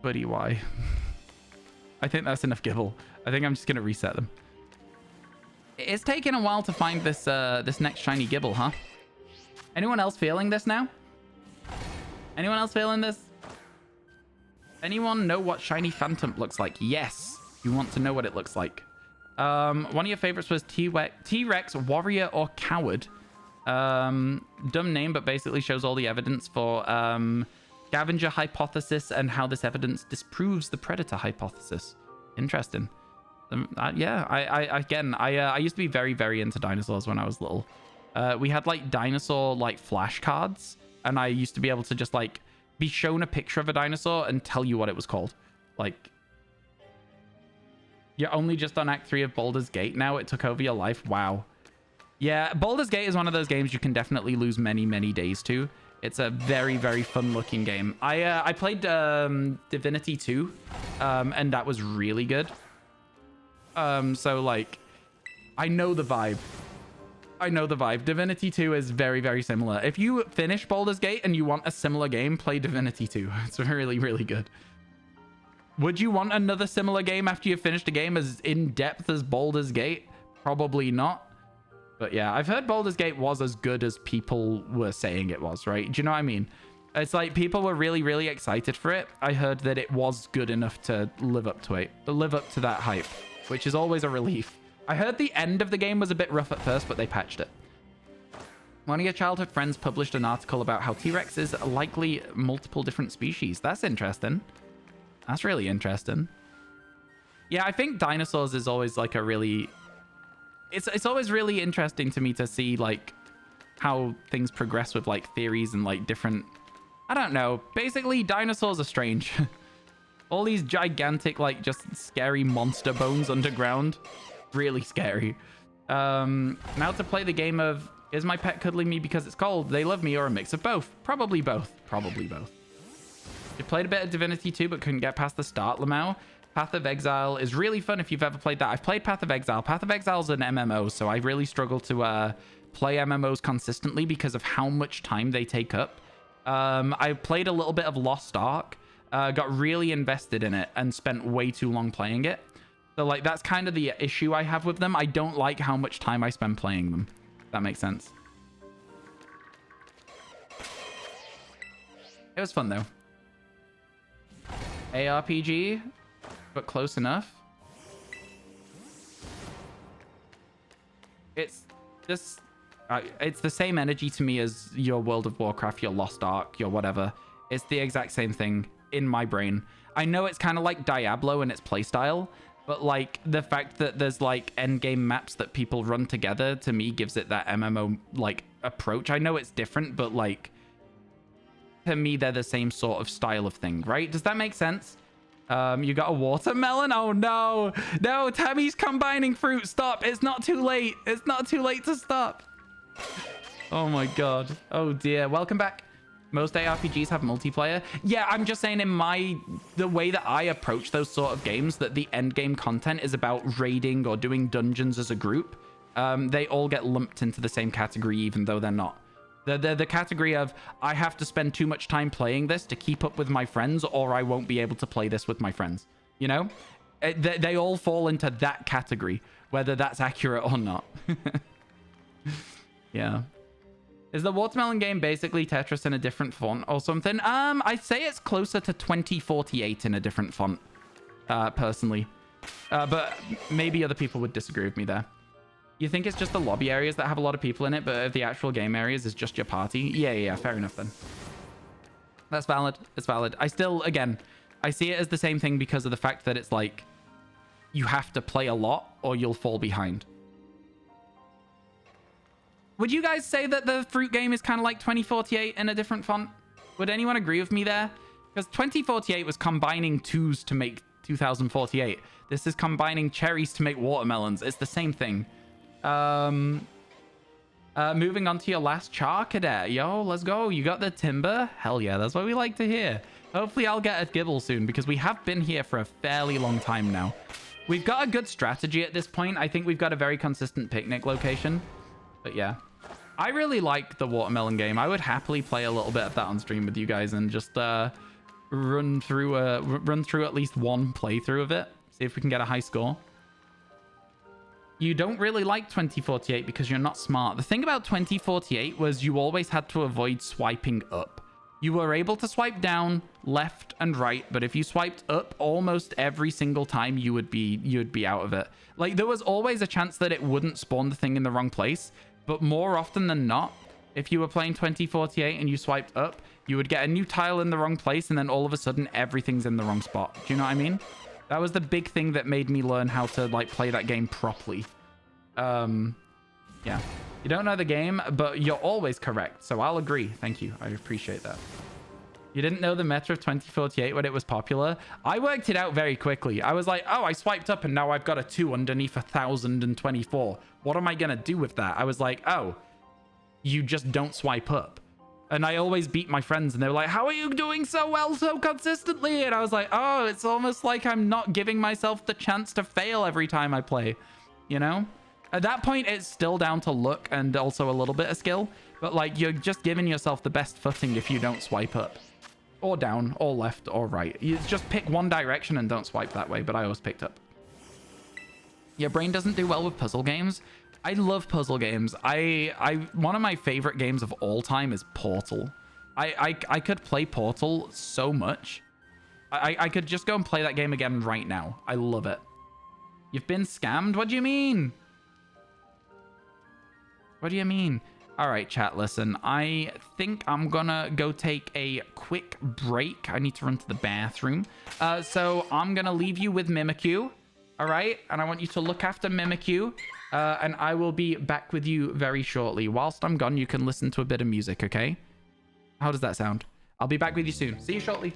Buddy, why? I think that's enough Gibble. I think I'm just gonna reset them. It's taken a while to find this this next shiny Gibble, huh? Anyone else feeling this now? Anyone else feeling this? Anyone know what shiny Phantom looks like? Yes, you want to know what it looks like. One of your favorites was T-Rex, Warrior, or Coward. Dumb name, but basically shows all the evidence for scavenger hypothesis and how this evidence disproves the predator hypothesis. Interesting. Yeah, I used to be very, very into dinosaurs when I was little. We had like dinosaur like flashcards, and I used to be able to just like be shown a picture of a dinosaur and tell you what it was called. Like, you're only just on Act 3 of Baldur's Gate now. It took over your life. Wow. Yeah, Baldur's Gate is one of those games you can definitely lose many, many days to. It's a very, very fun-looking game. I played Divinity 2, and that was really good. So, like, I know the vibe. I know the vibe. Divinity 2 is very, very similar. If you finish Baldur's Gate and you want a similar game, play Divinity 2. It's really, really good. Would you want another similar game after you've finished a game as in-depth as Baldur's Gate? Probably not. But yeah, I've heard Baldur's Gate was as good as people were saying it was, right? Do you know what I mean? It's like people were really, really excited for it. I heard that it was good enough to live up to it, live up to that hype, which is always a relief. I heard the end of the game was a bit rough at first, but they patched it. One of your childhood friends published an article about how T-Rex is likely multiple different species. That's interesting. That's really interesting. Yeah, I think dinosaurs is always like a really... It's always really interesting to me to see like how things progress with like theories and like different... I don't know. Basically, dinosaurs are strange. All these gigantic, like just scary monster bones underground. Really scary. Now to play the game of, is my pet cuddling me because it's cold, they love me, or a mix of both? Probably both. Probably both. You played a bit of Divinity 2 but couldn't get past the start, Lamau. Path of Exile is really fun if you've ever played that. I've played Path of Exile. Path of Exile is an MMO, so I really struggle to play MMOs consistently because of how much time they take up. I played a little bit of Lost Ark, got really invested in it and spent way too long playing it. So like that's kind of the issue I have with them. I don't like how much time I spend playing them. If that makes sense. It was fun though. ARPG, but close enough. It's just it's the same energy to me as your World of Warcraft, your Lost Ark, your whatever. It's the exact same thing in my brain. I know it's kind of like Diablo in its playstyle, but like the fact that there's like end game maps that people run together to me gives it that MMO like approach. I know it's different, but like to me they're the same sort of style of thing, right? Does that make sense? You got a watermelon? Oh no, no, Tammy's combining fruit. Stop. It's not too late. It's not too late to stop. Oh my god. Oh dear. Welcome back. Most ARPGs have multiplayer. Yeah, I'm just saying in the way that I approach those sort of games, that the end game content is about raiding or doing dungeons as a group. They all get lumped into the same category, even though they're not. They're the category of, I have to spend too much time playing this to keep up with my friends, or I won't be able to play this with my friends. You know? They all fall into that category, whether that's accurate or not. Yeah. Is the watermelon game basically Tetris in a different font or something? I'd say it's closer to 2048 in a different font, personally. But maybe other people would disagree with me there. You think it's just the lobby areas that have a lot of people in it, but if the actual game areas is just your party? Yeah, fair enough then. That's valid. It's valid. I still, again, I see it as the same thing because of the fact that it's like, you have to play a lot or you'll fall behind. Would you guys say that the fruit game is kind of like 2048 in a different font? Would anyone agree with me there? Because 2048 was combining twos to make 2048. This is combining cherries to make watermelons. It's the same thing. Moving on to your last char, Cadet. Yo, let's go. You got the timber? Hell yeah, that's what we like to hear. Hopefully I'll get a Gibble soon because we have been here for a fairly long time now. We've got a good strategy at this point. I think we've got a very consistent picnic location. But yeah, I really like the watermelon game. I would happily play a little bit of that on stream with you guys and just run through at least one playthrough of it. See if we can get a high score. You don't really like 2048 because you're not smart. The thing about 2048 was you always had to avoid swiping up. You were able to swipe down, left, and right, but if you swiped up almost every single time, you would be out of it. Like, there was always a chance that it wouldn't spawn the thing in the wrong place, but more often than not, if you were playing 2048 and you swiped up, you would get a new tile in the wrong place, and then all of a sudden, everything's in the wrong spot. Do you know what I mean? That was the big thing that made me learn how to, like, play that game properly. Yeah. You don't know the game, but you're always correct. So I'll agree. Thank you. I appreciate that. You didn't know the meta of 2048 when it was popular? I worked it out very quickly. I was like, oh, I swiped up and now I've got a 2 underneath 1024. What am I going to do with that? I was like, oh, you just don't swipe up. And I always beat my friends and they were like, how are you doing so well so consistently? And I was like, oh, it's almost like I'm not giving myself the chance to fail every time I play, you know? At that point, it's still down to luck and also a little bit of skill. But, like, you're just giving yourself the best footing if you don't swipe up. Or down, or left, or right. You just pick one direction and don't swipe that way, but I always picked up. Your brain doesn't do well with puzzle games. I love puzzle games. One of my favorite games of all time is Portal. I could play Portal so much. I could just go and play that game again right now. I love it. You've been scammed? What do you mean? What do you mean? All right, chat, listen. I think I'm gonna go take a quick break. I need to run to the bathroom. So I'm gonna leave you with Mimikyu. All right? And I want you to look after Mimikyu. And I will be back with you very shortly. Whilst I'm gone, you can listen to a bit of music, okay? How does that sound? I'll be back with you soon. See you shortly.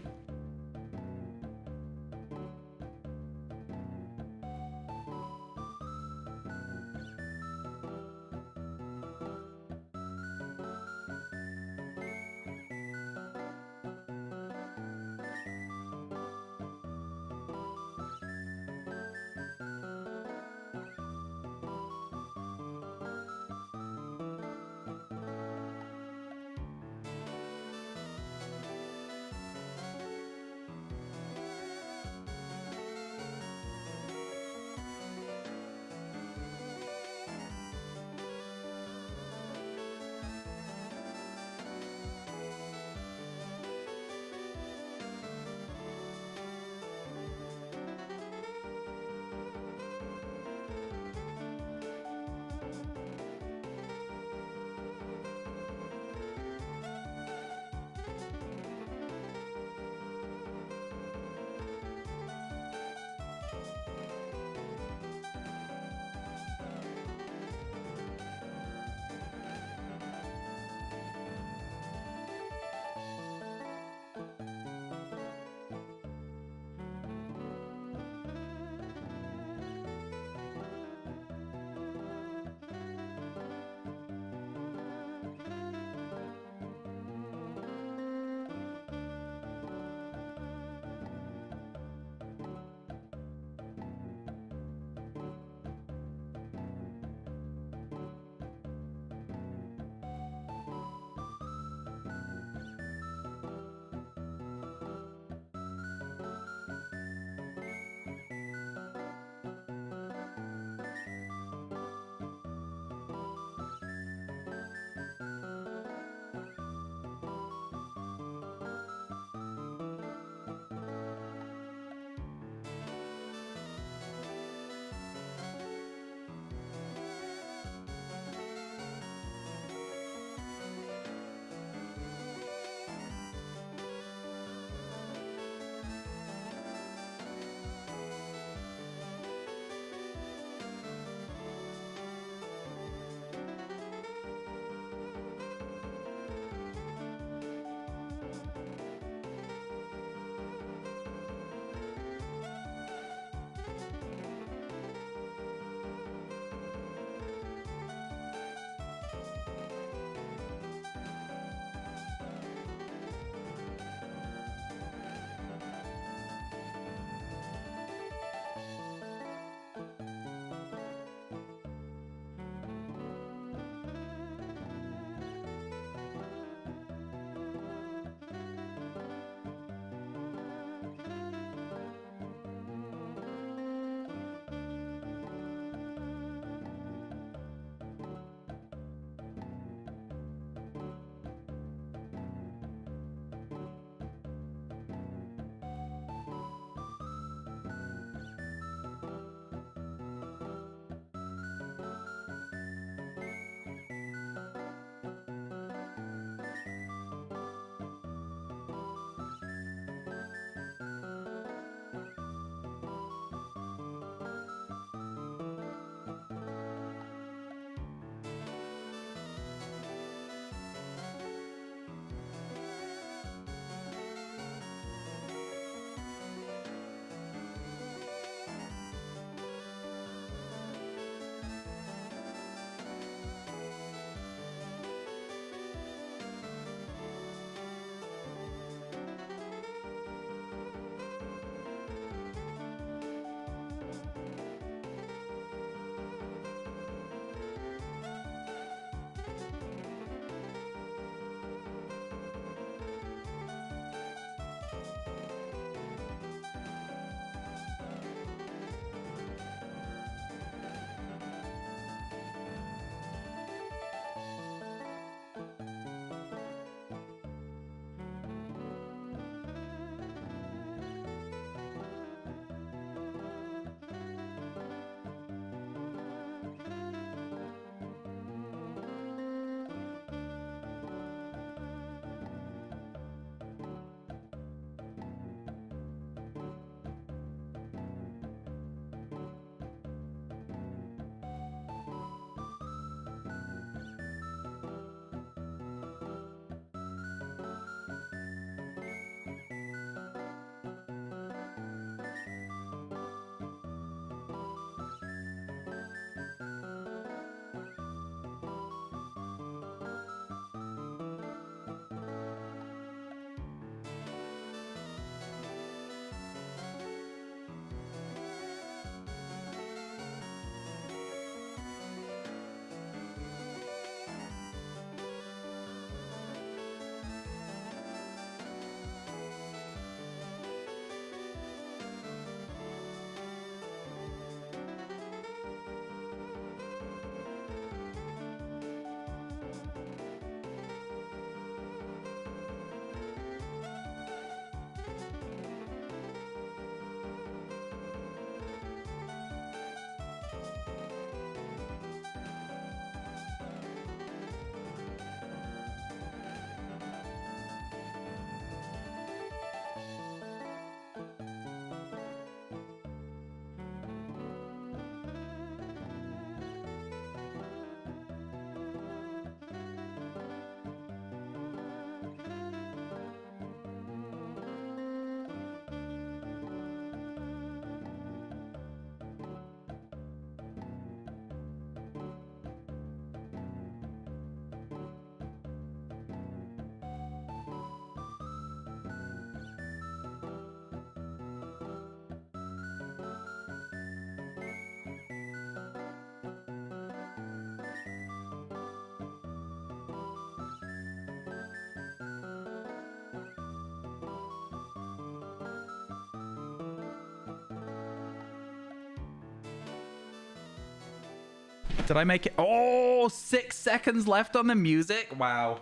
Did I make it? Oh, 6 seconds left on the music. Wow.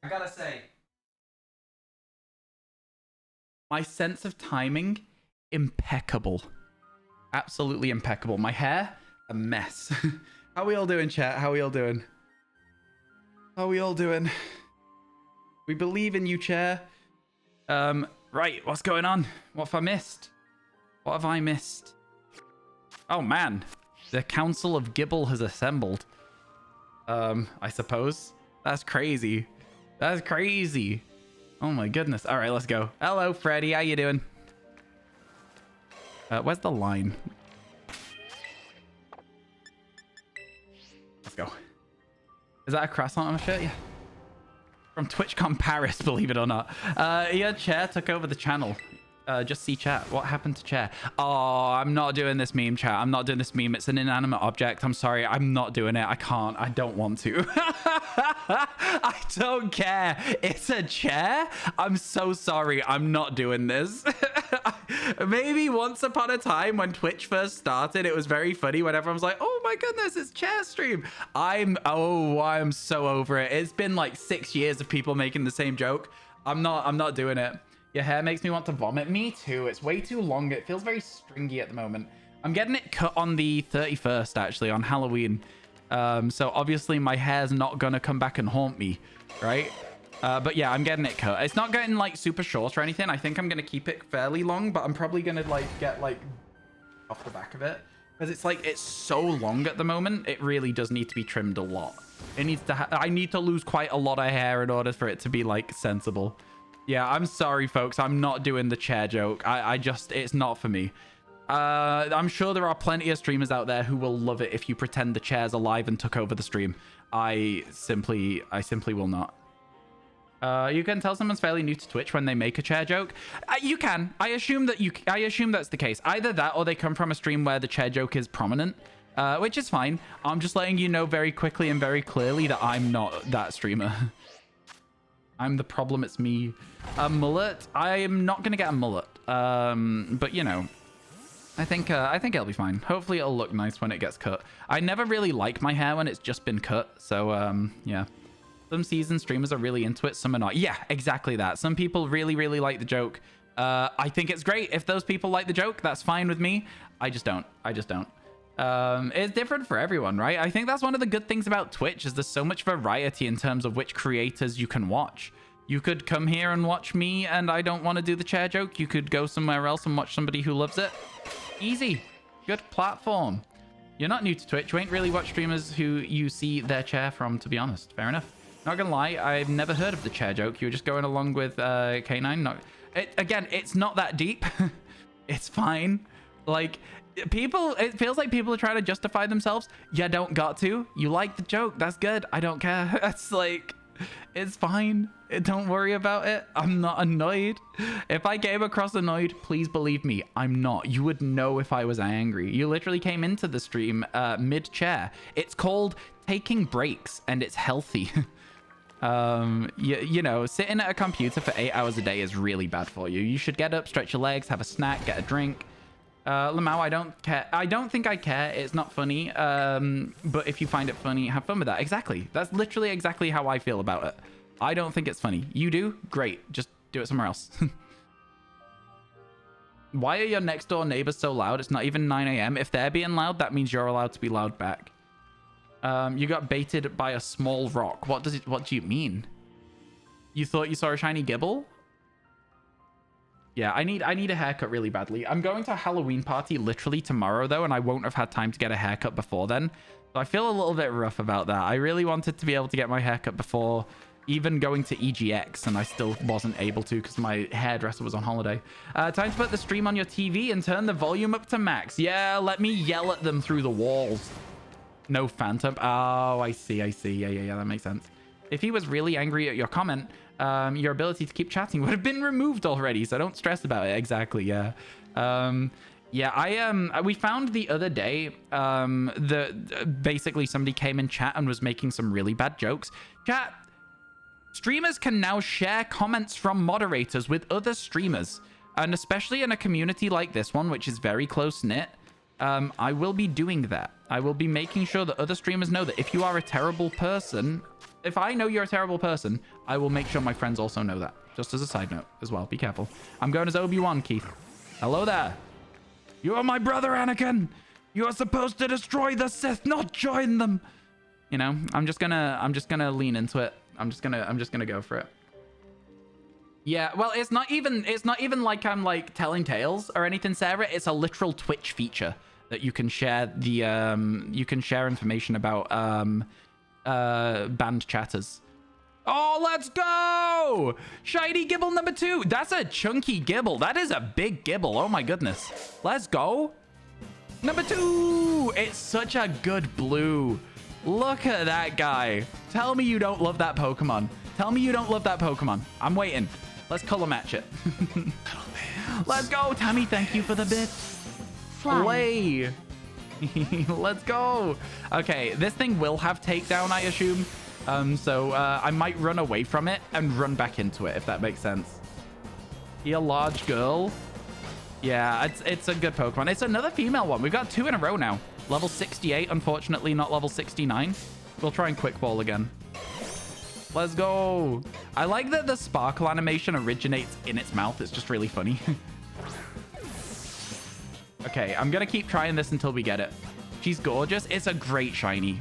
I gotta say, my sense of timing, impeccable. Absolutely impeccable. My hair, a mess. How we all doing, chat? How we all doing? How we all doing? We believe in you, chair. Right, what's going on? What have I missed? What have I missed? Oh, man. The Council of Gibble has assembled. I suppose. That's crazy. That's crazy. Oh, my goodness. All right, let's go. Hello, Freddy. How you doing? Where's the line? Let's go. Is that a croissant on my shirt? Yeah. From TwitchCon Paris, believe it or not. Yeah, Chair took over the channel. Just see chat. What happened to Chair? Oh, I'm not doing this meme, chat. I'm not doing this meme. It's an inanimate object. I'm sorry. I'm not doing it. I can't. I don't want to. I don't care. It's a chair. I'm so sorry. I'm not doing this. Maybe once upon a time when Twitch first started, it was very funny when everyone was like, oh my goodness, it's chair stream. I'm so over it. It's been like 6 years of people making the same joke. I'm not doing it. Your hair makes me want to vomit. Me too. It's way too long. It feels very stringy at the moment. I'm getting it cut on the 31st, actually, on Halloween. So obviously my hair's not going to come back and haunt me, right? But yeah, I'm getting it cut. It's not getting like super short or anything. I think I'm going to keep it fairly long, but I'm probably going to like get like off the back of it. Because it's like, it's so long at the moment. It really does need to be trimmed a lot. It needs to I need to lose quite a lot of hair in order for it to be like sensible. Yeah, I'm sorry, folks. I'm not doing the chair joke. It's not for me. I'm sure there are plenty of streamers out there who will love it if you pretend the chair's alive and took over the stream. I simply will not. You can tell someone's fairly new to Twitch when they make a chair joke. You can. I assume that's the case. Either that or they come from a stream where the chair joke is prominent, which is fine. I'm just letting you know very quickly and very clearly that I'm not that streamer. I'm the problem. It's me. A mullet. I am not gonna get a mullet. But you know, I think it'll be fine. Hopefully it'll look nice when it gets cut. I never really like my hair when it's just been cut. So yeah. Some seasoned streamers are really into it. Some are not. Yeah, exactly that. Some people really, really like the joke. I think it's great. If those people like the joke, that's fine with me. I just don't. It's different for everyone, right? I think that's one of the good things about Twitch is there's so much variety in terms of which creators you can watch. You could come here and watch me and I don't want to do the chair joke. You could go somewhere else and watch somebody who loves it. Easy. Good platform. You're not new to Twitch. You ain't really watched streamers who you see their chair from, to be honest. Fair enough. Not gonna lie, I've never heard of the chair joke. You were just going along with K9. Again, it's not that deep. It's fine. Like, it feels like people are trying to justify themselves. You don't got to. You like the joke. That's good. I don't care. That's like, it's fine. Don't worry about it. I'm not annoyed. If I came across annoyed, please believe me, I'm not. You would know if I was angry. You literally came into the stream mid-chair. It's called taking breaks, and it's healthy. You know, sitting at a computer for 8 hours a day is really bad for you. You should get up, stretch your legs, have a snack, get a drink. Lamau, I don't care. I don't think I care. It's not funny. But if you find it funny, have fun with that. Exactly. That's literally exactly how I feel about it. I don't think it's funny. You do? Great. Just do it somewhere else. Why are your next door neighbors so loud? It's not even 9 a.m. If they're being loud, that means you're allowed to be loud back. You got baited by a small rock. What do you mean? You thought you saw a shiny gibble? Yeah, I need a haircut really badly. I'm going to a Halloween party literally tomorrow though, and I won't have had time to get a haircut before then. So I feel a little bit rough about that. I really wanted to be able to get my haircut before even going to EGX, and I still wasn't able to because my hairdresser was on holiday. Time to put the stream on your TV and turn the volume up to max. Yeah, let me yell at them through the walls. No phantom. Oh, I see. Yeah, that makes sense. If he was really angry at your comment, your ability to keep chatting would have been removed already, so don't stress about it. Exactly, yeah. Yeah, we found the other day basically somebody came in chat and was making some really bad jokes. Chat, streamers can now share comments from moderators with other streamers, and especially in a community like this one, which is very close-knit, I will be doing that. I will be making sure that other streamers know that if you are a terrible person, if I know you're a terrible person, I will make sure my friends also know that. Just as a side note as well. Be careful. I'm going as Obi-Wan, Keith. Hello there. You are my brother, Anakin. You are supposed to destroy the Sith, not join them. You know, I'm just gonna lean into it. I'm just gonna go for it. Yeah, well, it's not even like I'm like telling tales or anything, Sarah. It's a literal Twitch feature that you can share you can share information about banned chatters. Oh, let's go! Shiny Gibble number 2. That's a chunky Gibble. That is a big Gibble. Oh my goodness. Let's go. Number 2. It's such a good blue. Look at that guy. Tell me you don't love that Pokemon. Tell me you don't love that Pokemon. I'm waiting. Let's color match it. Let's go, Tammy. Thank you for the bit. Play. Let's go. Okay, this thing will have takedown, I assume. So I might run away from it and run back into it, if that makes sense. Be a large girl. Yeah, it's a good Pokemon. It's another female one. We've got 2 in a row now. Level 68, unfortunately, not level 69. We'll try and Quick Ball again. Let's go. I like that the sparkle animation originates in its mouth. It's just really funny. Okay, I'm going to keep trying this until we get it. She's gorgeous. It's a great shiny.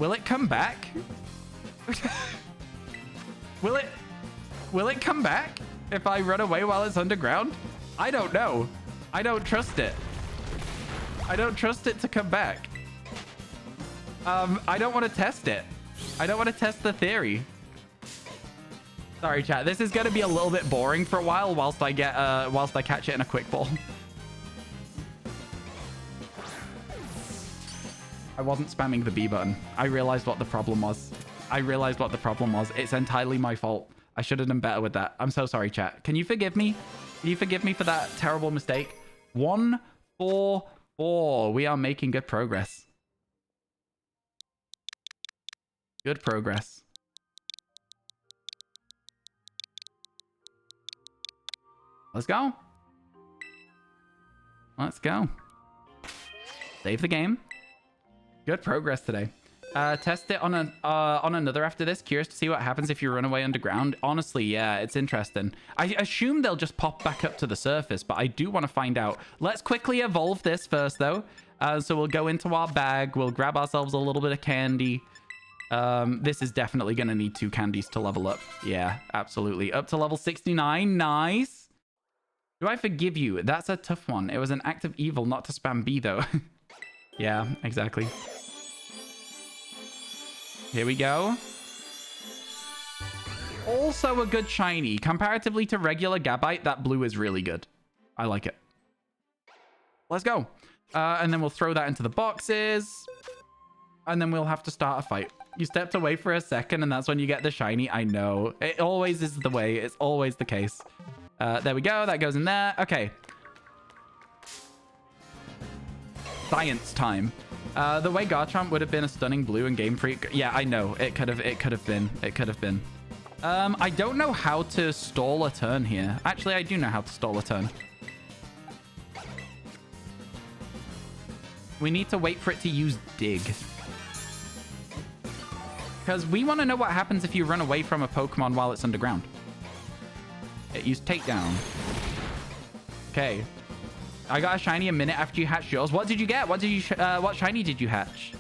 Will it come back? Will it come back if I run away while it's underground? I don't know. I don't trust it. I don't trust it to come back. I don't want to test it. I don't want to test the theory. Sorry, chat. This is going to be a little bit boring for a while whilst I catch it in a quick ball. I wasn't spamming the B button. I realized what the problem was. It's entirely my fault. I should have done better with that. I'm so sorry, chat. Can you forgive me? Can you forgive me for that terrible mistake? 1, 4, 4. We are making good progress. Good progress. Let's go. Let's go. Save the game. Good progress today. Test it on another after this. Curious to see what happens if you run away underground. Honestly, yeah, it's interesting. I assume they'll just pop back up to the surface, but I do want to find out. Let's quickly evolve this first, though. So we'll go into our bag. We'll grab ourselves a little bit of candy. This is definitely going to need 2 candies to level up. Yeah, absolutely. Up to level 69. Nice. Do I forgive you? That's a tough one. It was an act of evil not to spam B, though. Yeah, exactly. Here we go. Also a good shiny. Comparatively to regular Gabite, that blue is really good. I like it. Let's go. And then we'll throw that into the boxes. And then we'll have to start a fight. You stepped away for a second, and that's when you get the shiny. I know. It always is the way. It's always the case. There we go. That goes in there. Okay. Science time. The way Garchomp would have been a stunning blue and Game Freak. Yeah, I know. It could have been. I don't know how to stall a turn here. Actually, I do know how to stall a turn. We need to wait for it to use Dig. Because we want to know what happens if you run away from a Pokemon while it's underground. It used Takedown. Okay. I got a shiny a minute after you hatched yours. What did you get? What shiny did you hatch?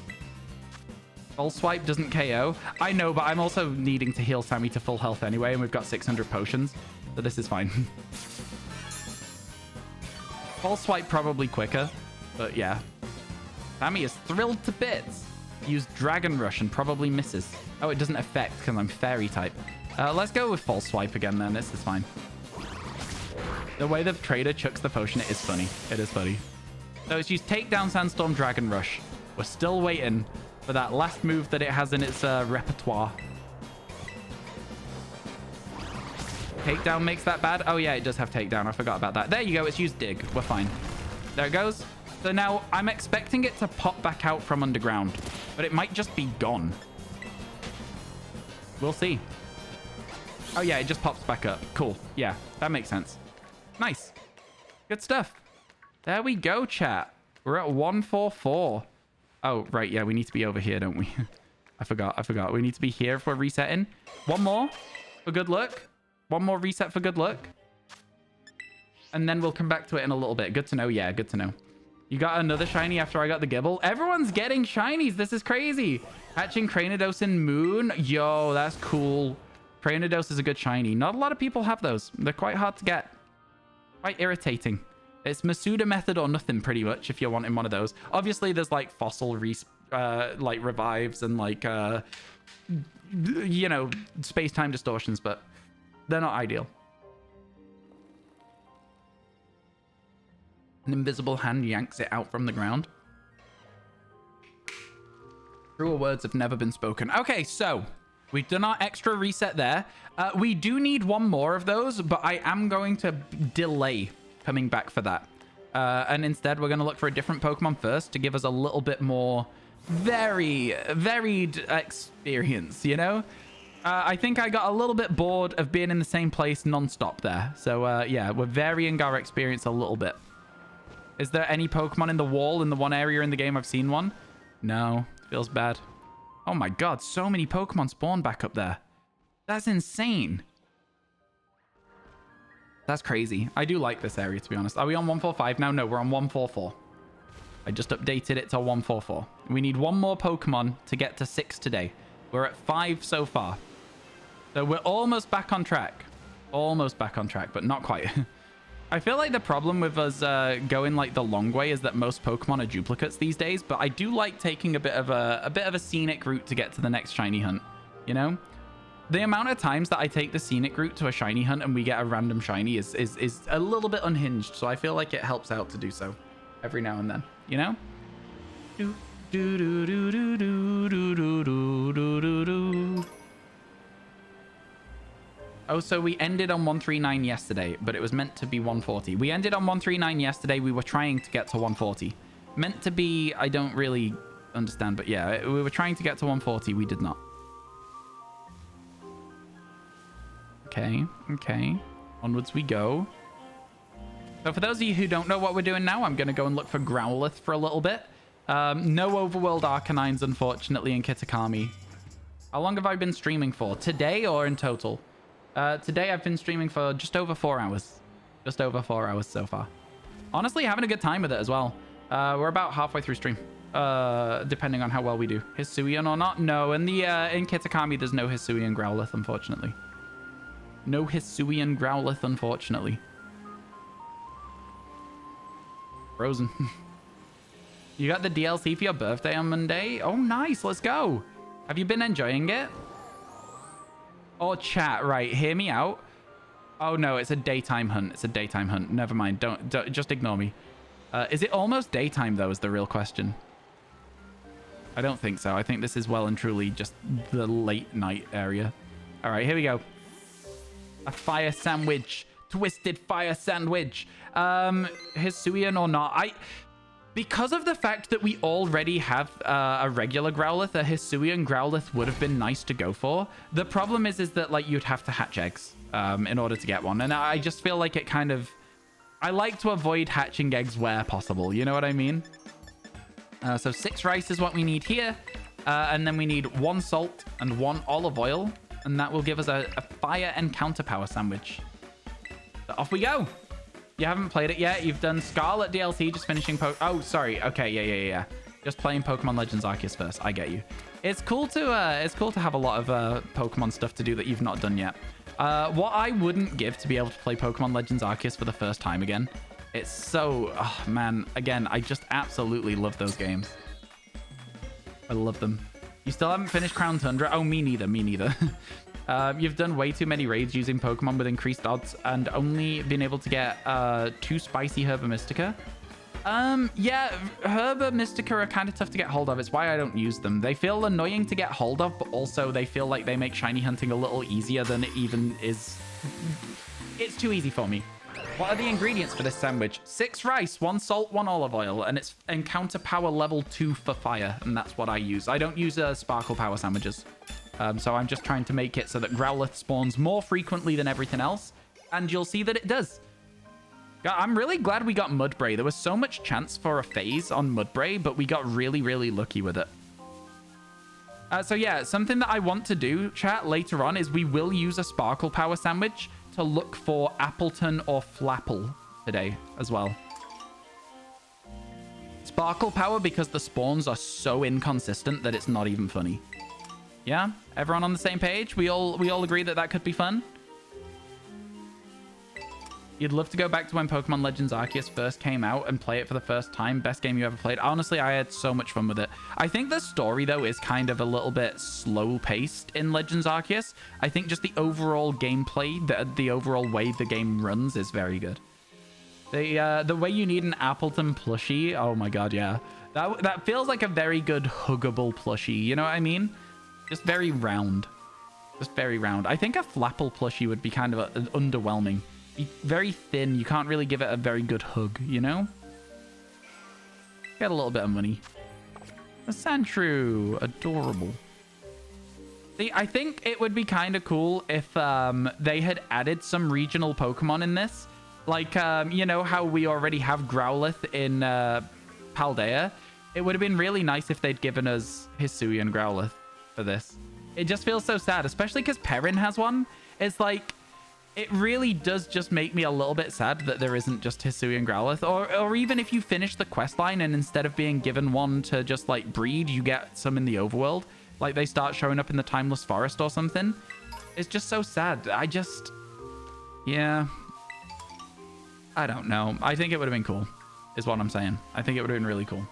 Full Swipe doesn't KO. I know, but I'm also needing to heal Sammy to full health anyway, and we've got 600 potions, so this is fine. Full Swipe probably quicker, but yeah. Sammy is thrilled to bits. Use Dragon Rush and probably misses. Oh, it doesn't affect because I'm Fairy type. Let's go with Full Swipe again then. This is fine. The way the trader chucks the potion, it is funny. It is funny. So it's used Takedown, Sandstorm, Dragon Rush. We're still waiting for that last move that it has in its repertoire. Takedown makes that bad. Oh yeah, it does have Takedown. I forgot about that. There you go. It's used Dig. We're fine. There it goes. So now I'm expecting it to pop back out from underground, but it might just be gone. We'll see. Oh yeah, it just pops back up. Cool. Yeah, that makes sense. Nice. Good stuff. There we go, chat. We're at 144. Oh, right. Yeah, we need to be over here, don't we? I forgot. We need to be here if we're resetting. One more for good luck. One more reset for good luck. And then we'll come back to it in a little bit. Good to know. Yeah, good to know. You got another shiny after I got the Gibble. Everyone's getting shinies. This is crazy. Hatching Cranidos in Moon. Yo, that's cool. Cranidos is a good shiny. Not a lot of people have those. They're quite hard to get. Quite irritating. It's Masuda method or nothing, pretty much, if you're wanting one of those. Obviously, there's like fossil like revives and like you know, space-time distortions, but they're not ideal. An invisible hand yanks it out from the ground. Truer words have never been spoken. Okay, so we've done our extra reset there. We do need one more of those, but I am going to delay coming back for that. And instead, we're going to look for a different Pokemon first to give us a little bit more varied experience, you know? I think I got a little bit bored of being in the same place non-stop there. So, yeah, we're varying our experience a little bit. Is there any Pokemon in the wall in the one area in the game I've seen one? No, feels bad. Oh my god, so many Pokemon spawn back up there. That's insane. That's crazy. I do like this area, to be honest. Are we on 145 now? No, we're on 144. I just updated it to 144. We need one more Pokemon to get to 6 today. We're at 5 so far. So we're almost back on track. Almost back on track, but not quite. I feel like the problem with us going like the long way is that most Pokemon are duplicates these days, but I do like taking a bit of a scenic route to get to the next shiny hunt, you know? The amount of times that I take the scenic route to a shiny hunt and we get a random shiny is a little bit unhinged, so I feel like it helps out to do so every now and then, you know? Do do do do do do do do do do do. Oh, so we ended on 139 yesterday, but it was meant to be 140. We ended on 139 yesterday. We were trying to get to 140. Meant to be, I don't really understand, but yeah, we were trying to get to 140. We did not. Okay, okay. Onwards we go. So for those of you who don't know what we're doing now, I'm going to go and look for Growlithe for a little bit. No Overworld Arcanines, unfortunately, in Kitakami. How long have I been streaming for? Today or in total? Today I've been streaming for just over 4 hours. Just over 4 hours so far. Honestly, having a good time with it as well. We're about halfway through stream. Depending on how well we do. Hisuian or not? No, in Kitakami there's no Hisuian Growlithe, unfortunately. No Hisuian Growlithe, unfortunately. Frozen. You got the DLC for your birthday on Monday? Oh, nice. Let's go. Have you been enjoying it? Oh, chat, right. Hear me out. Oh, no, it's a daytime hunt. It's a daytime hunt. Never mind. Don't just ignore me. Is it almost daytime, though, is the real question. I don't think so. I think this is well and truly just the late night area. All right, here we go. A fire sandwich. Twisted fire sandwich. Hisuian or not. Because of the fact that we already have a regular Growlithe, a Hisuian Growlithe would have been nice to go for. The problem is that like you'd have to hatch eggs in order to get one. And I just feel like it kind of... I like to avoid hatching eggs where possible. You know what I mean? So 6 rice is what we need here. And then we need 1 salt and 1 olive oil. And that will give us a fire encounter power sandwich. So off we go. You haven't played it yet. You've done Scarlet DLC, just finishing Oh, sorry. Okay, yeah. Just playing Pokemon Legends Arceus first. I get you. It's cool to have a lot of Pokemon stuff to do that you've not done yet. What I wouldn't give to be able to play Pokemon Legends Arceus for the first time again. It's so... Oh, man. Again, I just absolutely love those games. I love them. You still haven't finished Crown Tundra? Oh, me neither. Me neither. You've done way too many raids using Pokemon with increased odds and only been able to get 2 spicy Herba Mystica. Yeah, Herba Mystica are kind of tough to get hold of. It's why I don't use them. They feel annoying to get hold of, but also they feel like they make shiny hunting a little easier than it even is. It's too easy for me. What are the ingredients for this sandwich? 6 rice, 1 salt, 1 olive oil, and it's encounter power level 2 for fire, and that's what I use. I don't use sparkle power sandwiches. So I'm just trying to make it so that Growlithe spawns more frequently than everything else, and you'll see that it does. I'm really glad we got Mudbray. There was so much chance for a phase on Mudbray, but we got really, really lucky with it. So yeah, something that I want to do, chat, later on is we will use a Sparkle Power sandwich to look for Appleton or Flapple today as well. Sparkle Power because the spawns are so inconsistent that it's not even funny. Yeah? Everyone on the same page? We all agree that that could be fun? You'd love to go back to when Pokemon Legends Arceus first came out and play it for the first time. Best game you ever played. Honestly, I had so much fun with it. I think the story, though, is kind of a little bit slow-paced in Legends Arceus. I think just the overall gameplay, the overall way the game runs is very good. The way you need an Appleton plushie, oh my god, yeah. That feels like a very good huggable plushie, you know what I mean? Just very round. Just very round. I think a Flapple plushie would be kind of underwhelming. Very thin. You can't really give it a very good hug, you know? Get a little bit of money. A Sandshrew. Adorable. See, I think it would be kind of cool if they had added some regional Pokemon in this. Like, you know how we already have Growlithe in Paldea? It would have been really nice if they'd given us Hisui and Growlithe for this. It just feels so sad, especially because Perrin has one. It's like... It really does just make me a little bit sad that there isn't just Hisui and Growlithe. Or even if you finish the quest line and instead of being given one to just like breed, you get some in the overworld. Like they start showing up in the Timeless Forest or something. It's just so sad. Yeah. I don't know. I think it would have been cool, is what I'm saying. I think it would have been really cool.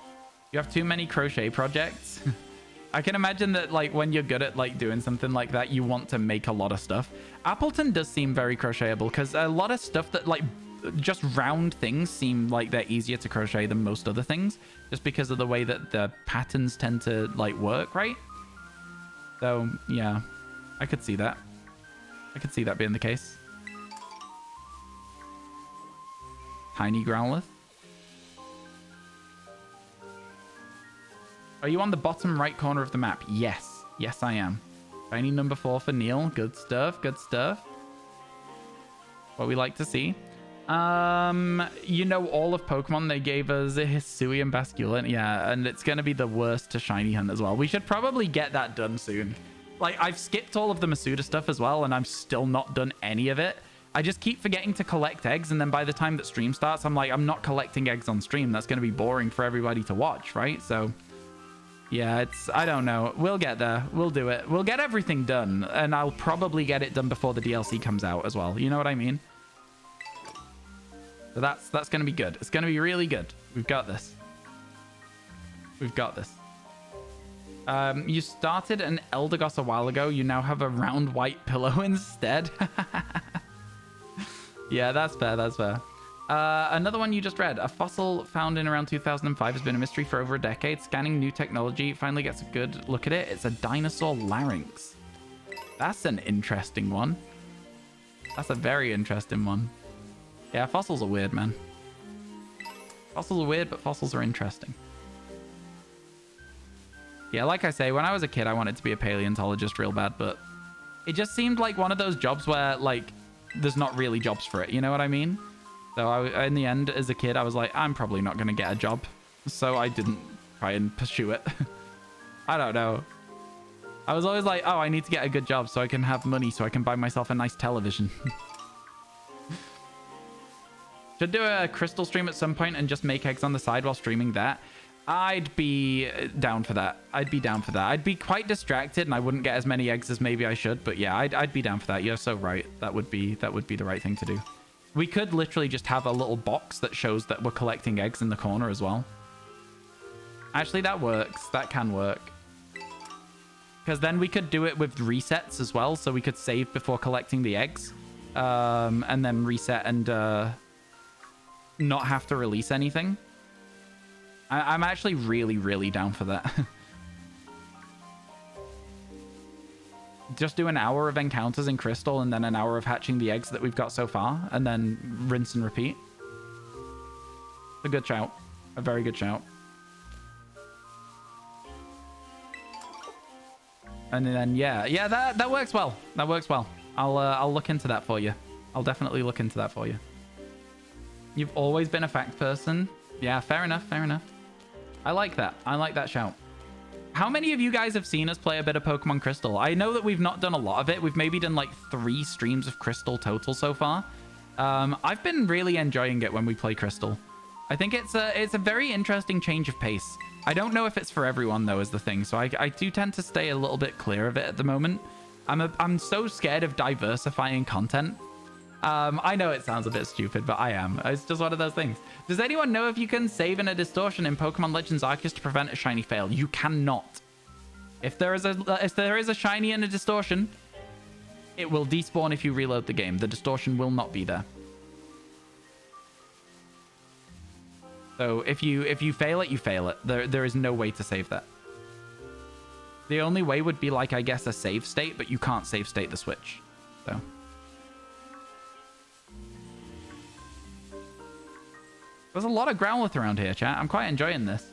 You have too many crochet projects. I can imagine that like when you're good at like doing something like that, you want to make a lot of stuff. Appleton does seem very crochetable because a lot of stuff that like just round things seem like they're easier to crochet than most other things just because of the way that the patterns tend to like work, right? So yeah, I could see that. I could see that being the case. Tiny Growlithe. Are you on the bottom right corner of the map? Yes. Yes, I am. Shiny number 4 for Neil. Good stuff. Good stuff. What we like to see. You know, all of Pokemon, they gave us a Hisui and Basculin. Yeah, and it's going to be the worst to shiny hunt as well. We should probably get that done soon. Like, I've skipped all of the Masuda stuff as well, and I'm still not done any of it. I just keep forgetting to collect eggs, and then by the time that stream starts, I'm like, I'm not collecting eggs on stream. That's going to be boring for everybody to watch, right? So... yeah, I don't know. We'll get there. We'll do it. We'll get everything done. And I'll probably get it done before the DLC comes out as well. You know what I mean? So that's going to be good. It's going to be really good. We've got this. We've got this. You started an Eldegoss a while ago. You now have a round white pillow instead. Yeah, that's fair. That's fair. Another one you just read. A fossil found in around 2005 has been a mystery for over a decade. Scanning new technology finally gets a good look at it. It's a dinosaur larynx. That's an interesting one. That's a very interesting one. Yeah, fossils are weird, man. Fossils are weird, but fossils are interesting. Yeah, like I say, when I was a kid, I wanted to be a paleontologist real bad, but it just seemed like one of those jobs where, like, there's not really jobs for it. You know what I mean? So in the end, as a kid, I was like, I'm probably not going to get a job. So I didn't try and pursue it. I don't know. I was always like, oh, I need to get a good job so I can have money so I can buy myself a nice television. Should do a crystal stream at some point and just make eggs on the side while streaming that. I'd be down for that. I'd be down for that. I'd be quite distracted and I wouldn't get as many eggs as maybe I should. But yeah, I'd be down for that. You're so right. That would be the right thing to do. We could literally just have a little box that shows that we're collecting eggs in the corner as well. Actually, that works. That can work. Because then we could do it with resets as well. So we could save before collecting the eggs. And then reset and not have to release anything. I'm actually really, really down for that. Just do an hour of encounters in Crystal and then an hour of hatching the eggs that we've got so far. And then rinse and repeat. A good shout. A very good shout. And then, yeah, that works well. That works well. I'll look into that for you. I'll definitely look into that for you. You've always been a fact person. Yeah, fair enough, fair enough. I like that. I like that shout. How many of you guys have seen us play a bit of Pokemon Crystal? I know that we've not done a lot of it. We've maybe done like 3 streams of Crystal total so far. I've been really enjoying it when we play Crystal. I think it's a very interesting change of pace. I don't know if it's for everyone though, is the thing. So I do tend to stay a little bit clear of it at the moment. I'm so scared of diversifying content. I know it sounds a bit stupid, but I am. It's just one of those things. Does anyone know if you can save in a distortion in Pokemon Legends Arceus to prevent a shiny fail? You cannot. If there is a shiny and a distortion, it will despawn if you reload the game. The distortion will not be there. So if you fail it, you fail it. There is no way to save that. The only way would be like, I guess, a save state, but you can't save state the Switch. So. There's a lot of Growlithe around here, chat. I'm quite enjoying this.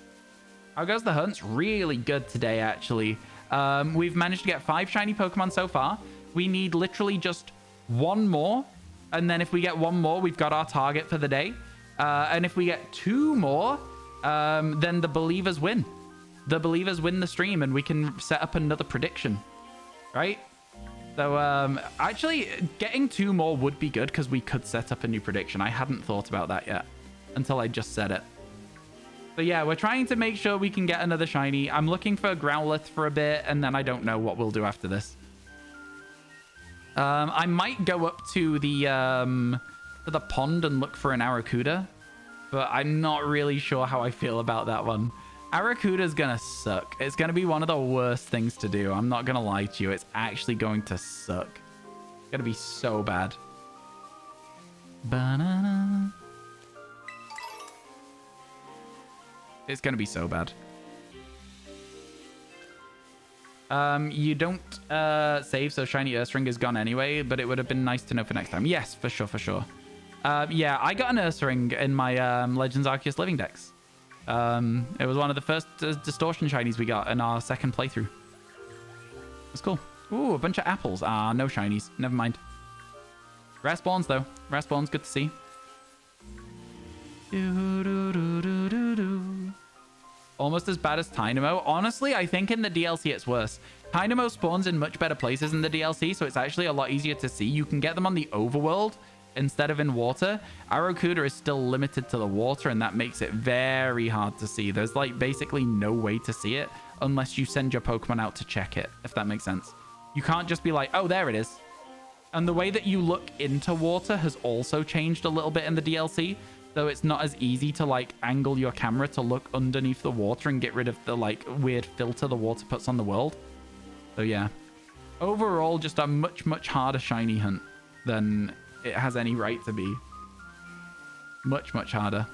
How goes the hunts? Really good today, actually. We've managed to get 5 shiny Pokemon so far. We need literally just 1 more. And then if we get 1 more, we've got our target for the day. And if we get 2 more, then the believers win. The believers win the stream and we can set up another prediction. Right? So, actually, getting 2 more would be good because we could set up a new prediction. I hadn't thought about that yet until I just said it. So yeah, we're trying to make sure we can get another shiny. I'm looking for Growlithe for a bit, and then I don't know what we'll do after this. I might go up to the pond and look for an Arrokuda, but I'm not really sure how I feel about that one. Arrokuda's gonna suck. It's gonna be one of the worst things to do. I'm not gonna lie to you. It's actually going to suck. It's gonna be so bad. Banana. It's going to be so bad. You don't save, so shiny Ursaring is gone anyway, but it would have been nice to know for next time. Yes, for sure, for sure. Yeah, I got an Ursaring in my Legends Arceus Living Dex. It was one of the first Distortion shinies we got in our second playthrough. That's cool. Ooh, a bunch of apples. Ah, no shinies. Never mind. Rare spawns, though. Rare spawns, good to see. Almost as bad as Tynamo. Honestly, I think in the DLC it's worse. Tynamo spawns in much better places in the DLC, so it's actually a lot easier to see. You can get them on the overworld instead of in water. Arrokuda is still limited to the water, and that makes it very hard to see. There's like basically no way to see it unless you send your Pokemon out to check it, if that makes sense. You can't just be like, oh, there it is. And the way that you look into water has also changed a little bit in the DLC. So it's not as easy to like angle your camera to look underneath the water and get rid of the like weird filter the water puts on the world. So yeah, overall just a much, much harder shiny hunt than it has any right to be. Much, much harder.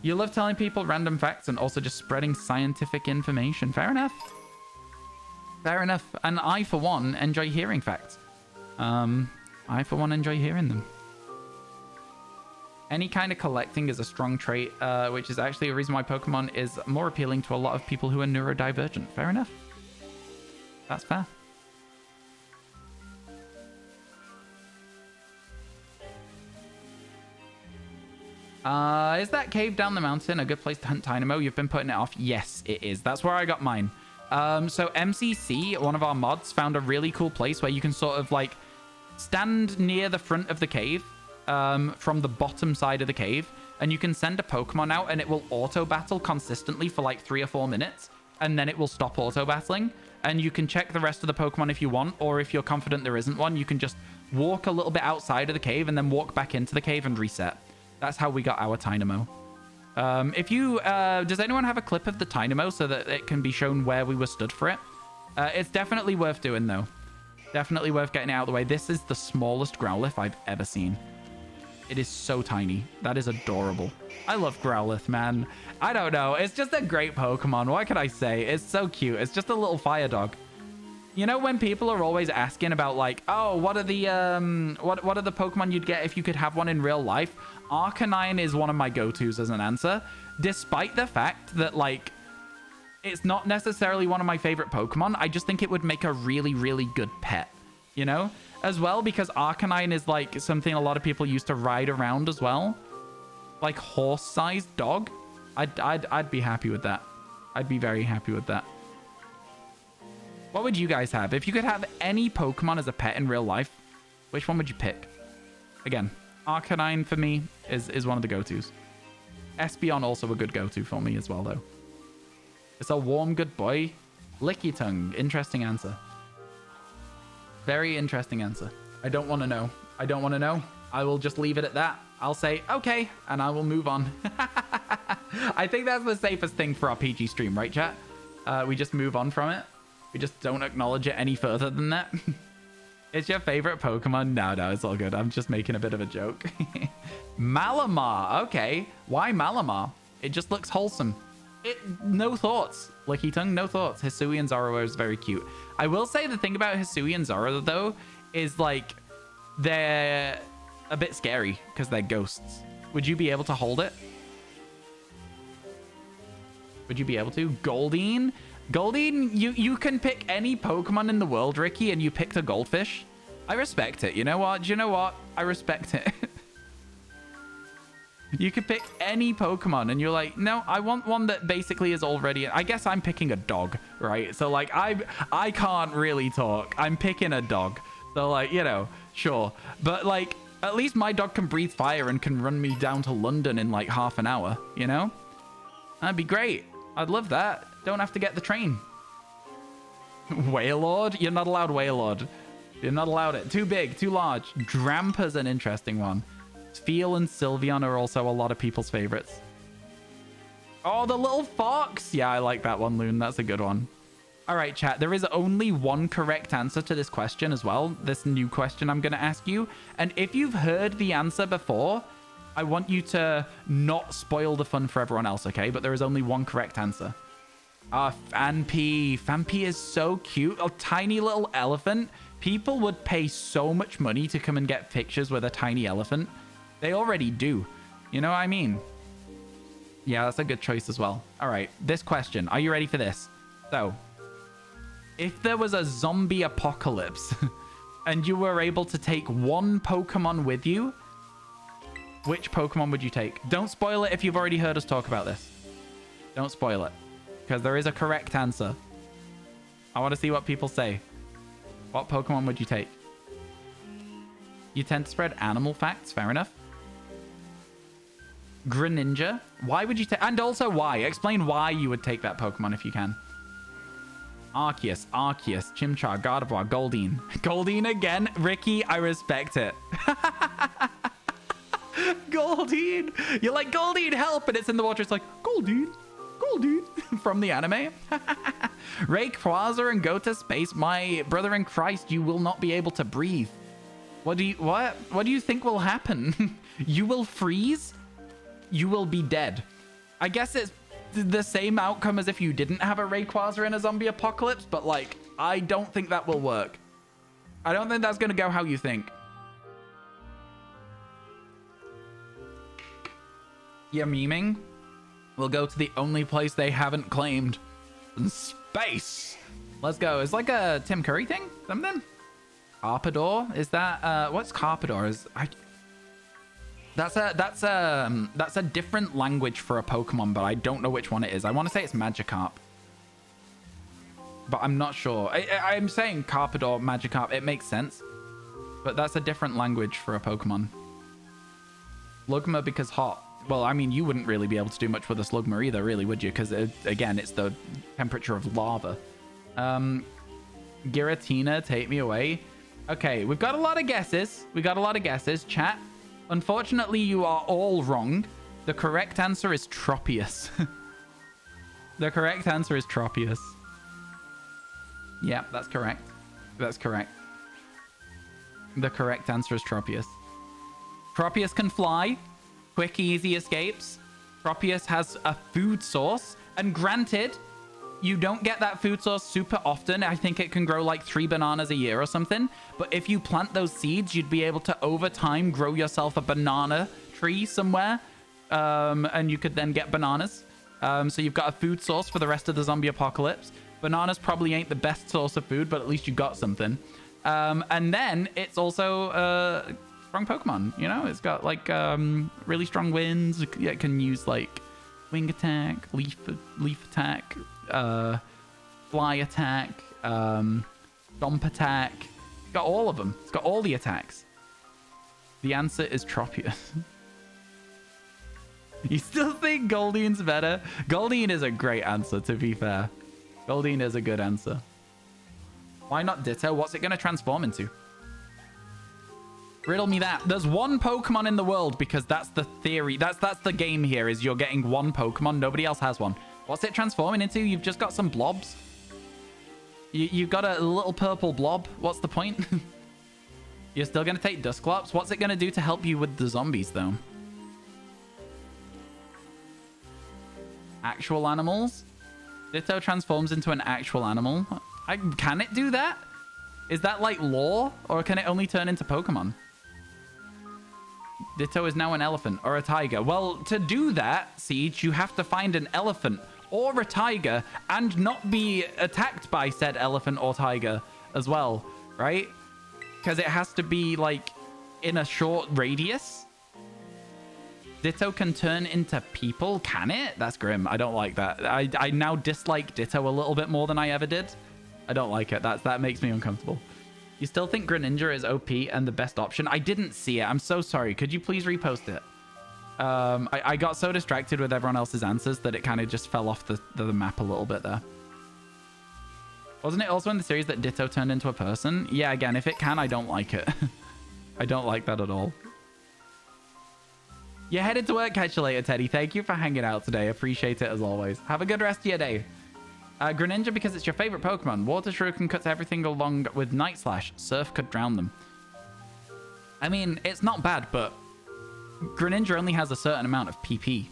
You love telling people random facts and also just spreading scientific information. Fair enough. Fair enough. And I, for one, enjoy hearing facts. I, for one, enjoy hearing them. Any kind of collecting is a strong trait, which is actually a reason why Pokemon is more appealing to a lot of people who are neurodivergent. Fair enough. That's fair. Is that cave down the mountain a good place to hunt Tynamo? You've been putting it off. Yes, it is. That's where I got mine. So MCC, one of our mods, found a really cool place where you can sort of like stand near the front of the cave. From the bottom side of the cave, and you can send a Pokemon out and it will auto battle consistently for like 3 or 4 minutes, and then it will stop auto battling, and you can check the rest of the Pokemon if you want, or if you're confident there isn't one, you can just walk a little bit outside of the cave and then walk back into the cave and reset. That's how we got our Tynamo. Does anyone have a clip of the Tynamo so that it can be shown where we were stood for it? It's definitely worth doing though. Definitely worth getting it out of the way. This is the smallest Growlithe I've ever seen. It is so tiny. That is adorable. I love Growlithe, man. I don't know. It's just a great Pokemon. What can I say? It's so cute. It's just a little fire dog. You know when people are always asking about like, oh, what are the what are the Pokemon you'd get if you could have one in real life? Arcanine is one of my go-tos as an answer, despite the fact that like it's not necessarily one of my favorite Pokemon. I just think it would make a really, really good pet, you know? As well, because Arcanine is like something a lot of people used to ride around as well. like horse-sized dog, I'd be happy with that. I'd be very happy with that. What would you guys have? If you could have any Pokemon as a pet in real life, which one would you pick? Again, Arcanine for me is one of the go-tos. Espeon also a good go-to for me as well, though. It's a warm, good boy. Licky tongue. Interesting answer. Very interesting answer. I don't want to know. I don't want to know. I will just leave it at that. I'll say, okay, and I will move on. I think that's the safest thing for our PG stream, right, chat? We just move on from it. We just don't acknowledge it any further than that. It's your favorite Pokemon? No, it's all good. I'm just making a bit of a joke. Malamar. Okay. Why Malamar? It just looks wholesome. No thoughts. Licky tongue, no thoughts. Hisui and Zoroark is very cute. I will say the thing about Hisui and Zoroark, though, is like they're a bit scary because they're ghosts. Would you be able to hold it? Would you be able to? Goldeen? Goldeen, you can pick any Pokemon in the world, Ricky, and you picked a goldfish. I respect it. You know what? Do you know what? I respect it. You could pick any Pokemon and you're like, no, I want one that basically is already... I guess I'm picking a dog, right? So like, I can't really talk. I'm picking a dog. So like, you know, sure. But like, at least my dog can breathe fire and can run me down to London in like half an hour, you know? That'd be great. I'd love that. Don't have to get the train. Wailord? You're not allowed Wailord. You're not allowed it. Too big, too large. Dramper's an interesting one. Teal and Sylveon are also a lot of people's favorites. Oh, the little fox. Yeah, I like that one, Loon. That's a good one. All right, chat. There is only one correct answer to this question as well. This new question I'm going to ask you. And if you've heard the answer before, I want you to not spoil the fun for everyone else, okay? But there is only one correct answer. Phanpy. Phanpy is so cute. A tiny little elephant. People would pay so much money to come and get pictures with a tiny elephant. They already do. You know what I mean? Yeah, that's a good choice as well. All right, this question. Are you ready for this? So, if there was a zombie apocalypse and you were able to take one Pokemon with you, which Pokemon would you take? Don't spoil it if you've already heard us talk about this. Don't spoil it, because there is a correct answer. I want to see what people say. What Pokemon would you take? You tend to spread animal facts. Fair enough. Greninja. Why would you take... And also why. Explain why you would take that Pokemon if you can. Arceus, Chimchar, Gardevoir, Goldeen. Goldeen again. Ricky, I respect it. Goldeen. You're like, Goldeen, help. And it's in the water. It's like, Goldeen. From the anime. Rayquaza and go to space. My brother in Christ, you will not be able to breathe. What do you think will happen? You will freeze? You will be dead. I guess it's the same outcome as if you didn't have a Rayquaza in a zombie apocalypse, but like, I don't think that will work. I don't think that's going to go how you think. You're memeing? We'll go to the only place they haven't claimed. Space. Let's go. It's like a Tim Curry thing? Something? Carpador? Is that what's Carpador? That's a different language for a Pokemon, but I don't know which one it is. I want to say it's Magikarp, but I'm not sure. I'm saying Carpador, Magikarp. It makes sense, but that's a different language for a Pokemon. Slugma because hot. Well, I mean, you wouldn't really be able to do much with a Slugma either, really, would you? Because again, it's the temperature of lava. Giratina, take me away. Okay, we've got a lot of guesses. Chat. Unfortunately, you are all wrong. The correct answer is Tropius. The correct answer is Tropius. Yeah, that's correct. The correct answer is Tropius. Tropius can fly. Quick, easy escapes. Tropius has a food source. And granted, you don't get that food source super often. I think it can grow like 3 bananas a year or something. But if you plant those seeds, you'd be able to, over time, grow yourself a banana tree somewhere. And you could then get bananas. So you've got a food source for the rest of the zombie apocalypse. Bananas probably ain't the best source of food, but at least you got something. And then it's also strong Pokemon, you know? It's got like really strong winds. It can use like wing attack, leaf attack, fly attack, stomp attack. It's got all of them. It's got all the attacks. The answer is Tropius. You still think Goldine's better? Goldine is a great answer, to be fair. Goldine is a good answer. Why not Ditto? What's it going to transform into? Riddle me that. There's one Pokemon in the world because that's the theory. That's the game here, is you're getting one Pokemon. Nobody else has one. What's it transforming into? You've just got some blobs. You've got a little purple blob. What's the point? You're still going to take Dusclops? What's it going to do to help you with the zombies, though? Actual animals? Ditto transforms into an actual animal. Can it do that? Is that like lore? Or can it only turn into Pokemon? Ditto is now an elephant or a tiger. Well, to do that, Siege, you have to find an elephant or a tiger and not be attacked by said elephant or tiger as well, right? Because it has to be like in a short radius. Ditto can turn into people. Can it? That's grim. I don't like that. I now dislike Ditto a little bit more than I ever did. I don't like it. That makes me uncomfortable. You still think Greninja is OP and the best option? I didn't see it. I'm so sorry. Could you please repost it? I got so distracted with everyone else's answers that it kind of just fell off the map a little bit there. Wasn't it also in the series that Ditto turned into a person? Yeah, again, if it can, I don't like it. I don't like that at all. You're headed to work. Catch you later, Teddy. Thank you for hanging out today. Appreciate it as always. Have a good rest of your day. Greninja, because it's your favorite Pokemon. Water Shuriken cuts everything along with Night Slash. Surf could drown them. I mean, it's not bad, but Greninja only has a certain amount of PP,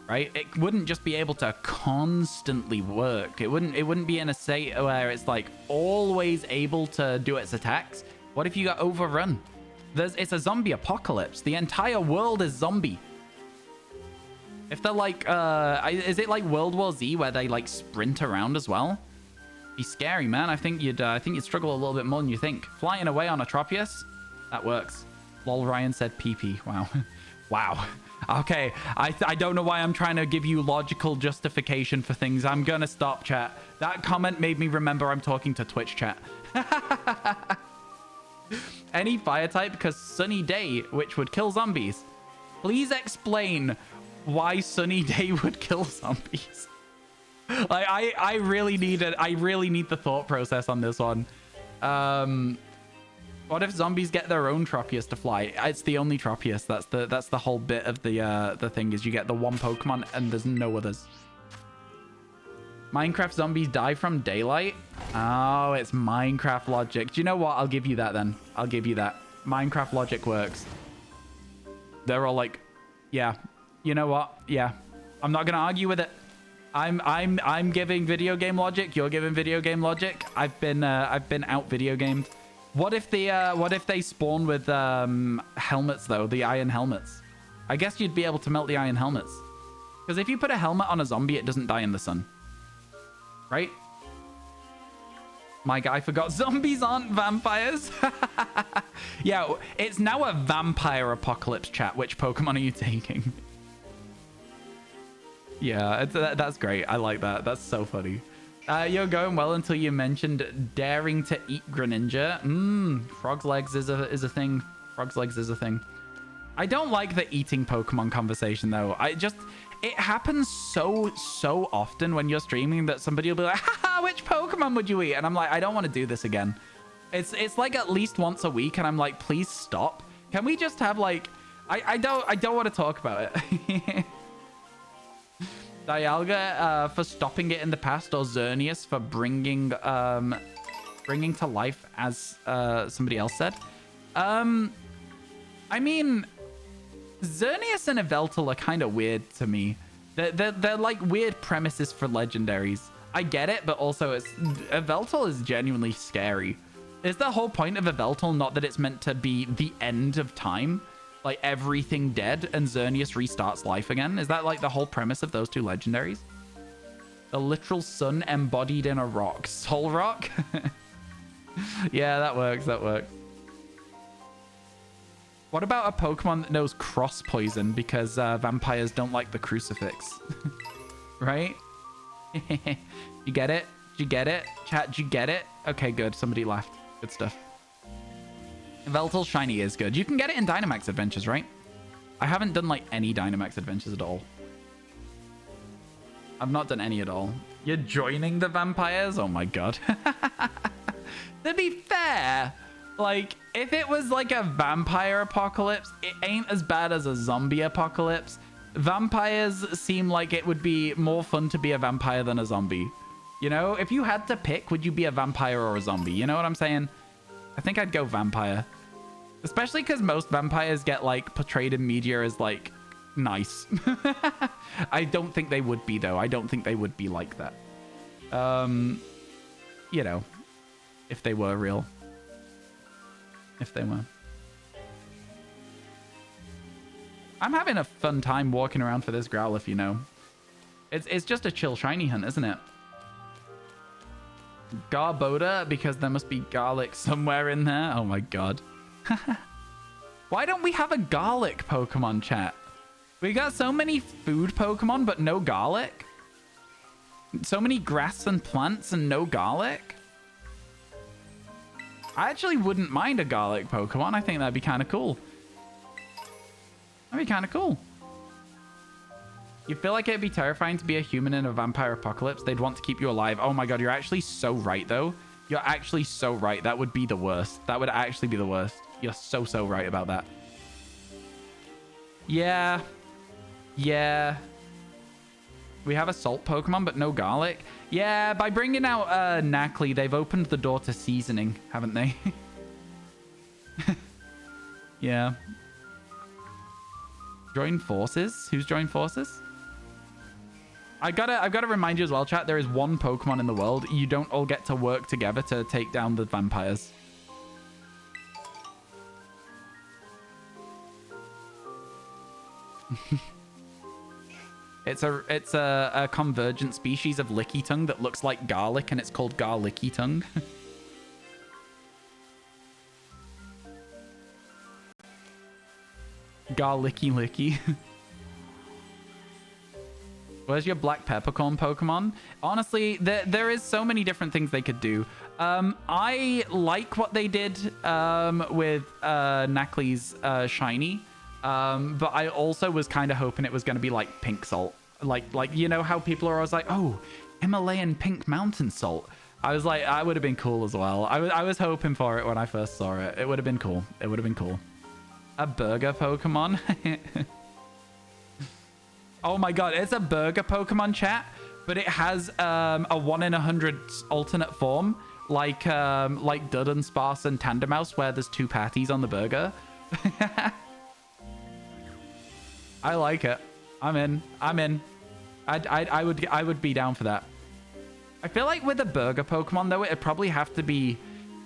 right? It wouldn't just be able to constantly work. It wouldn't be in a state where it's like always able to do its attacks. What if you got overrun? It's a zombie apocalypse. The entire world is zombie. If they're like, is it like World War Z where they like sprint around as well? Be scary, man. I think you'd struggle a little bit more than you think. Flying away on a Tropius, that works. Lol, Ryan said PP. Wow. Wow. Okay. I don't know why I'm trying to give you logical justification for things. I'm gonna stop, chat. That comment made me remember I'm talking to Twitch chat. Any fire type because sunny day, which would kill zombies. Please explain why sunny day would kill zombies. Like I really need the thought process on this one. What if zombies get their own Tropius to fly? It's the only Tropius. That's the whole bit of the thing, is you get the one Pokemon and there's no others. Minecraft zombies die from daylight? Oh, it's Minecraft logic. Do you know what? I'll give you that then. I'll give you that. Minecraft logic works. They're all like, yeah. You know what? Yeah. I'm not gonna argue with it. I'm giving video game logic. You're giving video game logic. I've been out video gamed. What if they spawn with helmets though? The iron helmets. I guess you'd be able to melt the iron helmets. Because if you put a helmet on a zombie, it doesn't die in the sun. Right? My guy forgot zombies aren't vampires. Yeah, it's now a vampire apocalypse, chat. Which Pokemon are you taking? Yeah, that's great. I like that. That's so funny. You're going well until you mentioned daring to eat Greninja. Frog's legs is a thing. Frog's legs is a thing. I don't like the eating Pokemon conversation though. It happens so often when you're streaming that somebody will be like, haha, which Pokemon would you eat? And I'm like, I don't want to do this again. It's like at least once a week, and I'm like, please stop. Can we just have like, I don't want to talk about it. Dialga for stopping it in the past, or Xerneas for bringing to life, as somebody else said. I mean, Xerneas and Yveltal are kind of weird to me. They're like weird premises for legendaries. I get it, but also Yveltal is genuinely scary. Is the whole point of Yveltal not that it's meant to be the end of time? Like everything dead and Xerneas restarts life again? Is that like the whole premise of those two legendaries? The literal sun embodied in a rock. Soul Rock? Yeah, that works. What about a Pokemon that knows cross poison because vampires don't like the crucifix? Right? You get it? Did you get it? Chat, did you get it? Okay, good. Somebody laughed. Good stuff. Veltal Shiny is good. You can get it in Dynamax Adventures, right? I haven't done like any Dynamax Adventures at all. I've not done any at all. You're joining the vampires? Oh my god. To be fair, like, if it was like a vampire apocalypse, it ain't as bad as a zombie apocalypse. Vampires seem like it would be more fun to be a vampire than a zombie. You know, if you had to pick, would you be a vampire or a zombie? You know what I'm saying? I think I'd go vampire. Especially because most vampires get, like, portrayed in media as, like, nice. I don't think they would be, though. I don't think they would be like that. You know, if they were real. If they were. I'm having a fun time walking around for this Growlithe, you know. It's just a chill shiny hunt, isn't it? Garboda, because there must be garlic somewhere in there. Oh my god. Why don't we have a garlic Pokemon, chat? We got so many food Pokemon, but no garlic. So many grass and plants and no garlic. I actually wouldn't mind a garlic Pokemon. I think that'd be kind of cool. That'd be kind of cool. You feel like it'd be terrifying to be a human in a vampire apocalypse? They'd want to keep you alive. Oh my god, you're actually so right, though. You're actually so right. That would be the worst. That would actually be the worst. You're so right about that. Yeah. Yeah. We have a salt Pokemon, but no garlic. Yeah, by bringing out Knackley, they've opened the door to seasoning, haven't they? Yeah. Join forces? Who's joined forces? I've got to remind you as well, chat, there is one Pokemon in the world. You don't all get to work together to take down the vampires. It's a convergent species of Licky Tongue that looks like garlic, and it's called Garlicky Tongue. Garlicky Licky. Where's your black peppercorn Pokemon? Honestly, there is so many different things they could do. I like what they did with Knackley's shiny. But I also was kind of hoping it was going to be like pink salt. Like, you know how people are always like, oh, Himalayan pink mountain salt. I was like, I would have been cool as well. I was hoping for it when I first saw it. It would have been cool. It would have been cool. A burger Pokemon? Oh my god, it's a burger Pokemon, chat, but it has a 1 in 100 alternate form, like Dudunsparce and Tandemaus, where there's 2 patties on the burger. I like it. I'm in. I would be down for that. I feel like with a burger Pokemon, though, it'd probably have to be,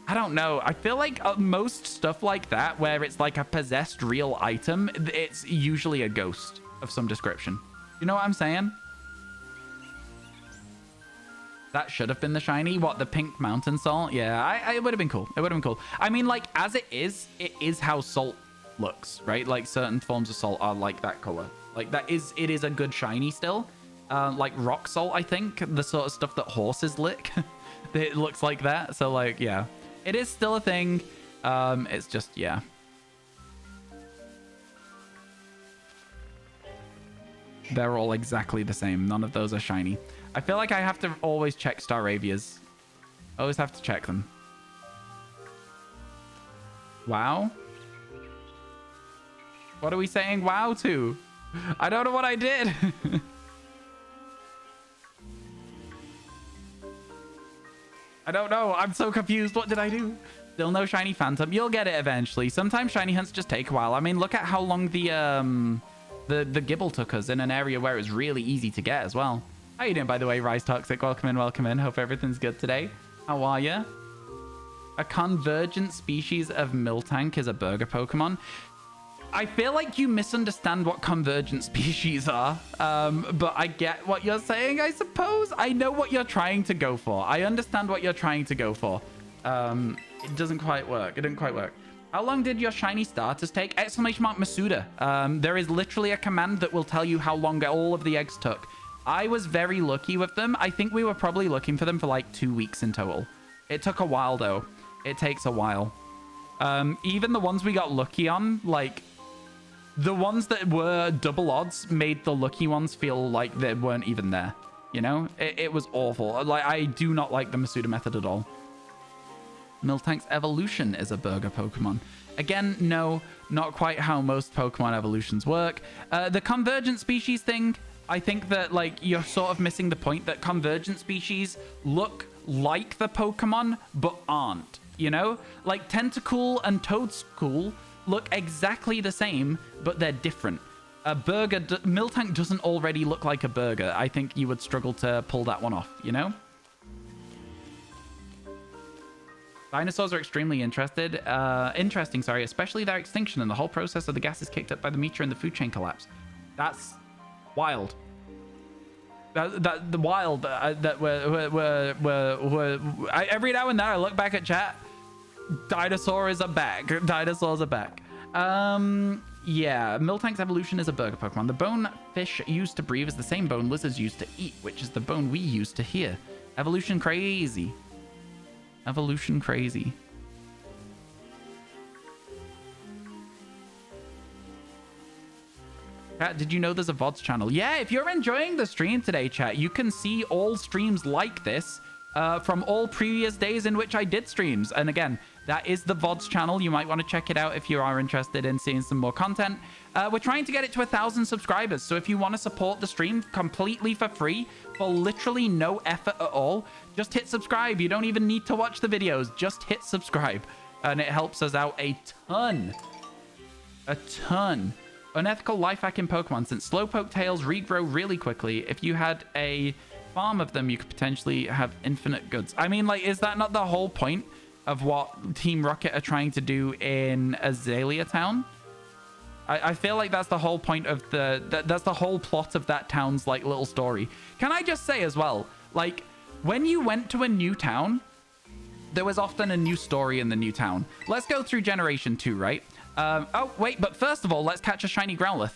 I don't know. I feel like most stuff like that, where it's like a possessed real item, it's usually a ghost of some description. You know what I'm saying? That should have been the shiny. What, the pink mountain salt? Yeah, it would have been cool. It would have been cool. I mean, like, as it is how salt looks, right? Like, certain forms of salt are like that color. Like, it is a good shiny still. Like rock salt, I think. The sort of stuff that horses lick. It looks like that. So, like, yeah. It is still a thing. It's just, yeah. They're all exactly the same. None of those are shiny. I feel like I have to always check Staravias. Always have to check them. Wow. What are we saying wow to? I don't know what I did. I don't know. I'm so confused. What did I do? Still no shiny Phantom. You'll get it eventually. Sometimes shiny hunts just take a while. I mean, look at how long the Gibble took us in an area where it was really easy to get as well. How you doing, by the way, Rise Toxic? Welcome in, welcome in. Hope everything's good today. How are you? A convergent species of Miltank is a burger Pokemon. I feel like you misunderstand what convergent species are, but I get what you're saying, I suppose. I know what you're trying to go for. I understand what you're trying to go for. It doesn't quite work. It didn't quite work. How long did your shiny starters take? Exclamation mark Masuda. There is literally a command that will tell you how long all of the eggs took. I was very lucky with them. I think we were probably looking for them for like 2 weeks in total. It took a while though. It takes a while. Even the ones we got lucky on, like the ones that were double odds made the lucky ones feel like they weren't even there. You know, it was awful. Like, I do not like the Masuda method at all. Miltank's evolution is a burger Pokemon. Again, no, not quite how most Pokemon evolutions work. The convergent species thing, I think that, like, you're sort of missing the point that convergent species look like the Pokemon, but aren't, you know? Like, Tentacool and Toedscool look exactly the same, but they're different. A burger, Miltank doesn't already look like a burger. I think you would struggle to pull that one off, you know? Dinosaurs are extremely interesting, especially their extinction and the whole process of the gases kicked up by the meteor and the food chain collapse. That's wild. The wild that every now and then I look back at chat. Dinosaurs are back. Dinosaurs are back. Yeah, Miltank's evolution is a burger Pokemon. The bone fish used to breathe is the same bone lizards used to eat, which is the bone we used to hear. Evolution crazy. Evolution crazy. Chat, did you know there's a VoDs channel? Yeah, if you're enjoying the stream today, chat, you can see all streams like this from all previous days in which I did streams. And again, that is the VoDs channel. You might want to check it out if you are interested in seeing some more content. We're trying to get it to 1,000 subscribers. So if you want to support the stream completely for free, for literally no effort at all, just hit subscribe. You don't even need to watch the videos. Just hit subscribe. And it helps us out a ton. A ton. Unethical life hack in Pokemon. Since Slowpoke tails regrow really quickly, if you had a farm of them, you could potentially have infinite goods. I mean, like, is that not the whole point of what Team Rocket are trying to do in Azalea Town? I feel like that's the whole point of that's the whole plot of that town's, like, little story. Can I just say as well, like, when you went to a new town, there was often a new story in the new town. Let's go through Generation 2, right? Oh, wait, but first of all, let's catch a shiny Growlithe.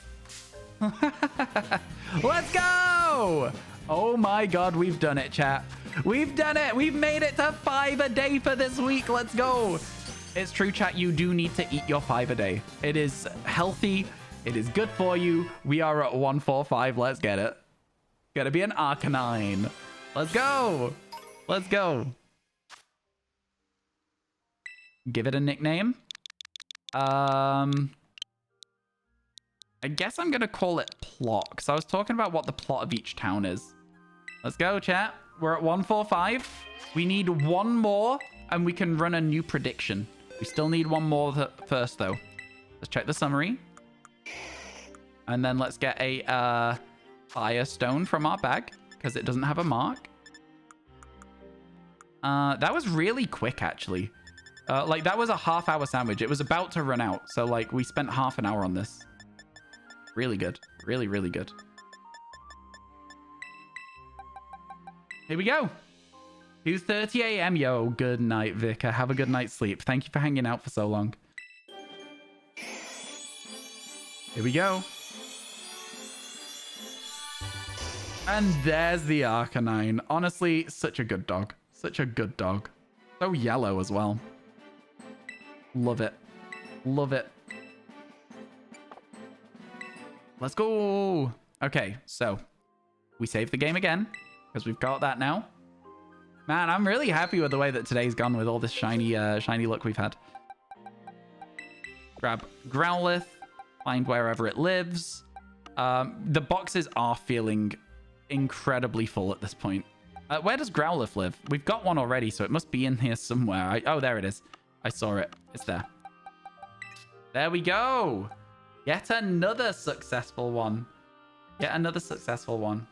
Let's go! Oh my god, we've done it, chat. We've done it. We've made it to 5 a day for this week. Let's go. It's true, chat. You do need to eat your 5 a day. It is healthy. It is good for you. We are at 145. Let's get it. Gonna be an Arcanine. Let's go. Let's go. Give it a nickname. I guess I'm gonna call it plot, because I was talking about what the plot of each town is. Let's go, chat. We're at 145. We need one more, and we can run a new prediction. We still need one more first, though. Let's check the summary. And then let's get a Firestone from our bag, because it doesn't have a mark. That was really quick, actually. Like, that was a half-hour sandwich. It was about to run out, so, like, we spent half an hour on this. Really good. Really, really good. Here we go. 2:30 a.m. Yo, good night, Vika. Have a good night's sleep. Thank you for hanging out for so long. Here we go. And there's the Arcanine. Honestly, such a good dog. Such a good dog. So yellow as well. Love it. Love it. Let's go. Okay, so we save the game again because we've got that now. Man, I'm really happy with the way that today's gone with all this shiny luck we've had. Grab Growlithe, find wherever it lives. The boxes are feeling incredibly full at this point. Where does Growlithe live? We've got one already, so it must be in here somewhere. Oh, there it is. I saw it. It's there. There we go. Yet another successful one. Yet another successful one.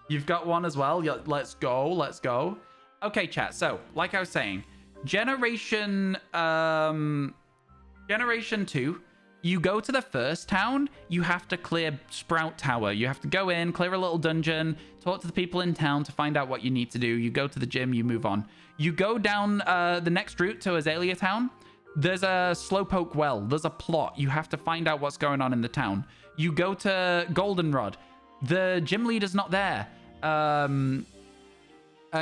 You've got one as well. Let's go. Let's go. Okay, chat. So, like I was saying, Generation 2, you go to the first town, you have to clear Sprout Tower. You have to go in, clear a little dungeon, talk to the people in town to find out what you need to do. You go to the gym, you move on. You go down the next route to Azalea Town. There's a slowpoke well. There's a plot. You have to find out what's going on in the town. You go to Goldenrod. The gym leader's not there. And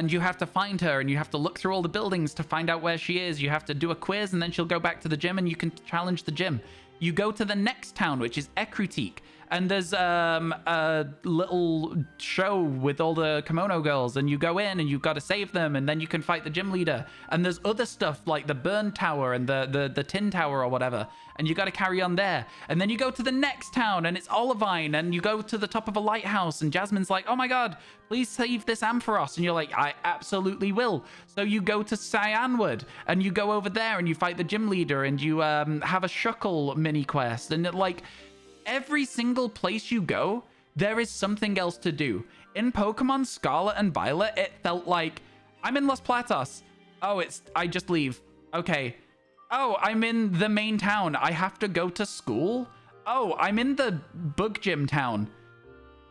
you have to find her, and you have to look through all the buildings to find out where she is. You have to do a quiz, and then she'll go back to the gym, and you can challenge the gym. You go to the next town, which is Ekrutik, and there's a little show with all the kimono girls, and you go in, and you've got to save them, and then you can fight the gym leader. And there's other stuff like the burn tower and the tin tower or whatever, and you got to carry on there. And then you go to the next town, and it's Olivine, and you go to the top of a lighthouse, and Jasmine's like, oh my god, please save this Ampharos. And you're like, I absolutely will. So you go to Cyanwood, and you go over there, and you fight the gym leader, and you have a Shuckle mini quest, and like every single place you go, there is something else to do. In Pokemon Scarlet and Violet, it felt like, I'm in Los Platos. Oh, I just leave. Okay. Oh, I'm in the main town. I have to go to school? Oh, I'm in the bug gym town.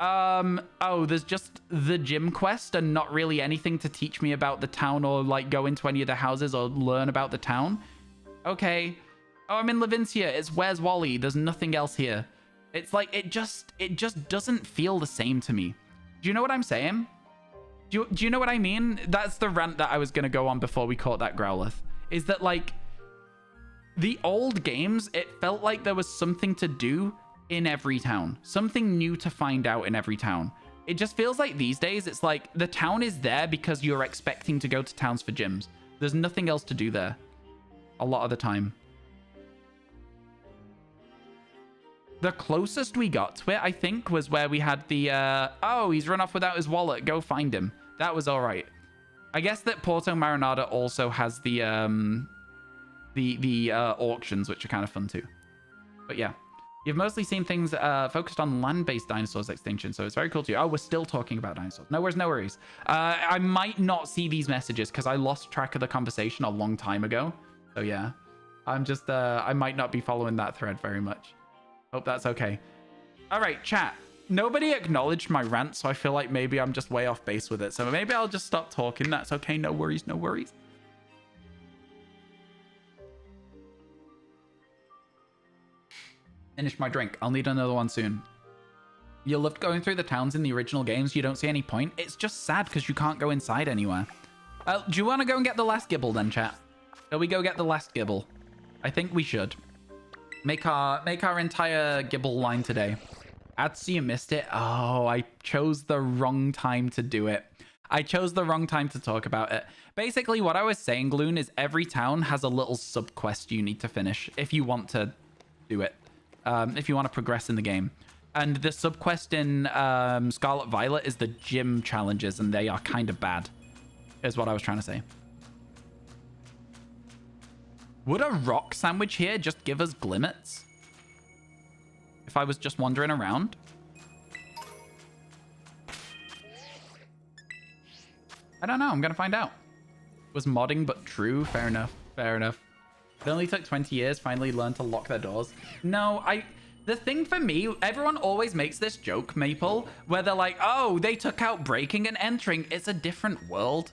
Oh, there's just the gym quest and not really anything to teach me about the town or like go into any of the houses or learn about the town. Okay. Oh, I'm in Levincia. It's Where's Wally? There's nothing else here. It's like, it just doesn't feel the same to me. Do you know what I'm saying? Do you know what I mean? That's the rant that I was going to go on before we caught that Growlithe. Is that like, the old games, it felt like there was something to do in every town. Something new to find out in every town. It just feels like these days, it's like the town is there because you're expecting to go to towns for gyms. There's nothing else to do there. A lot of the time. The closest we got to it, I think, was where we had the, oh, he's run off without his wallet. Go find him. That was all right. I guess that Porto Marinada also has the auctions, which are kind of fun too. But yeah, you've mostly seen things focused on land-based dinosaurs extinction, so it's very cool to you. Oh, we're still talking about dinosaurs. No worries, no worries. I might not see these messages because I lost track of the conversation a long time ago. So yeah, I'm just, I might not be following that thread very much. Hope that's okay. All right, chat. Nobody acknowledged my rant, so I feel like maybe I'm just way off base with it. So maybe I'll just stop talking. That's okay. No worries, no worries. Finish my drink. I'll need another one soon. You loved going through the towns in the original games. You don't see any point. It's just sad because you can't go inside anywhere. Do you want to go and get the last Gibble then, chat? Shall we go get the last Gibble? I think we should. Make our entire Gibble line today. Ads, you missed it. Oh, I chose the wrong time to do it. I chose the wrong time to talk about it. Basically, what I was saying, Gloon, is every town has a little sub-quest you need to finish if you want to do it. If you want to progress in the game. And the sub-quest in Scarlet Violet is the gym challenges, and they are kind of bad, is what I was trying to say. Would a rock sandwich here just give us glimmets? If I was just wandering around? I don't know. I'm going to find out. Was modding but true? Fair enough. Fair enough. It only took 20 years. Finally learned to lock their doors. No, the thing for me, everyone always makes this joke, Maple, where they're like, oh, they took out breaking and entering. It's a different world.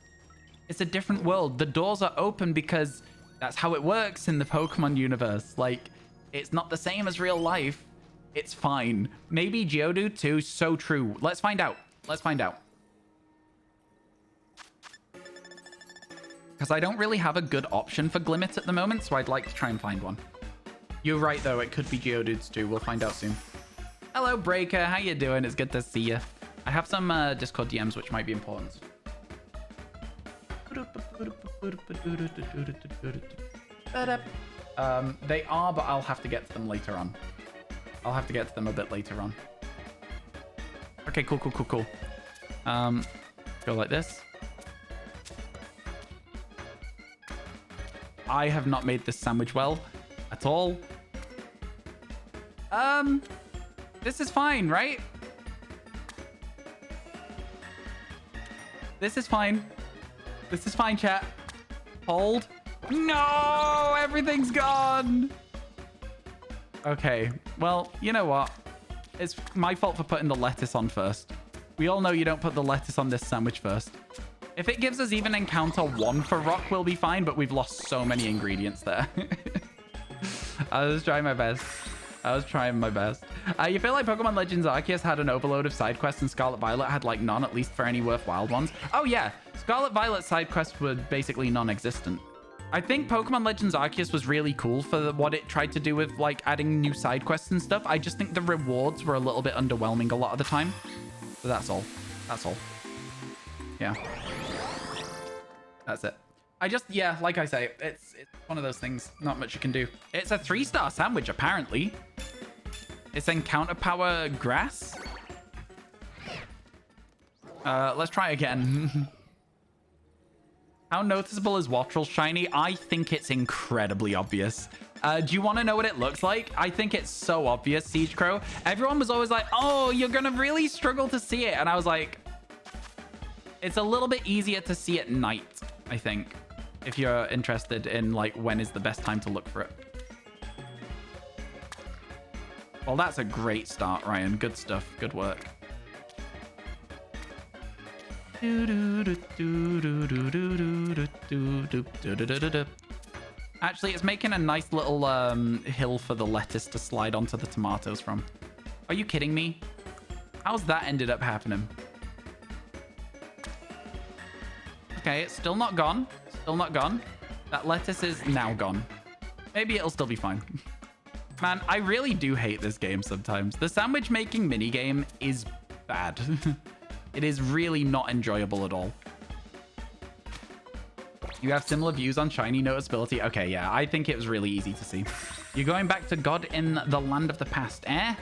It's a different world. The doors are open because that's how it works in the Pokemon universe. Like, it's not the same as real life. It's fine. Maybe Geodude too. So true. Let's find out. Let's find out. Because I don't really have a good option for Glimmet at the moment, so I'd like to try and find one. You're right, though. It could be Geodudes too. We'll find out soon. Hello, Breaker. How you doing? It's good to see you. I have some Discord DMs, which might be important. They are, but I'll have to get to them later on. I'll have to get to them a bit later on. Okay, cool. Go like this. I have not made this sandwich well at all. This is fine, right? This is fine. This is fine, chat. Hold. No, everything's gone. Okay, well, you know what? It's my fault for putting the lettuce on first. We all know you don't put the lettuce on this sandwich first. If it gives us even encounter 1 for rock, we'll be fine, but we've lost so many ingredients there. I was trying my best. You feel like Pokemon Legends Arceus had an overload of side quests and Scarlet Violet had like none, at least for any worthwhile ones? Oh yeah, Scarlet Violet side quests were basically non-existent. I think Pokemon Legends Arceus was really cool for what it tried to do with like adding new side quests and stuff. I just think the rewards were a little bit underwhelming a lot of the time. So that's all. That's all. Yeah. That's it. Yeah, like I say, it's one of those things. Not much you can do. It's a 3-star sandwich, apparently. It's encounter power grass. Let's try again. How noticeable is Wattrel's shiny? I think it's incredibly obvious. Do you want to know what it looks like? I think it's so obvious, Siege Crow. Everyone was always like, oh, you're going to really struggle to see it. And I was like, it's a little bit easier to see at night, I think, if you're interested in like when is the best time to look for it. Well, that's a great start, Ryan. Good stuff. Good work. Actually, it's making a nice little hill for the lettuce to slide onto the tomatoes from. Are you kidding me? How's that ended up happening? Okay, it's still not gone. Still not gone. That lettuce is now gone. Maybe it'll still be fine. Man, I really do hate this game sometimes. The sandwich making minigame is bad. It is really not enjoyable at all. You have similar views on shiny noticeability. Okay, yeah, I think it was really easy to see. You're going back to God in the land of the past, eh?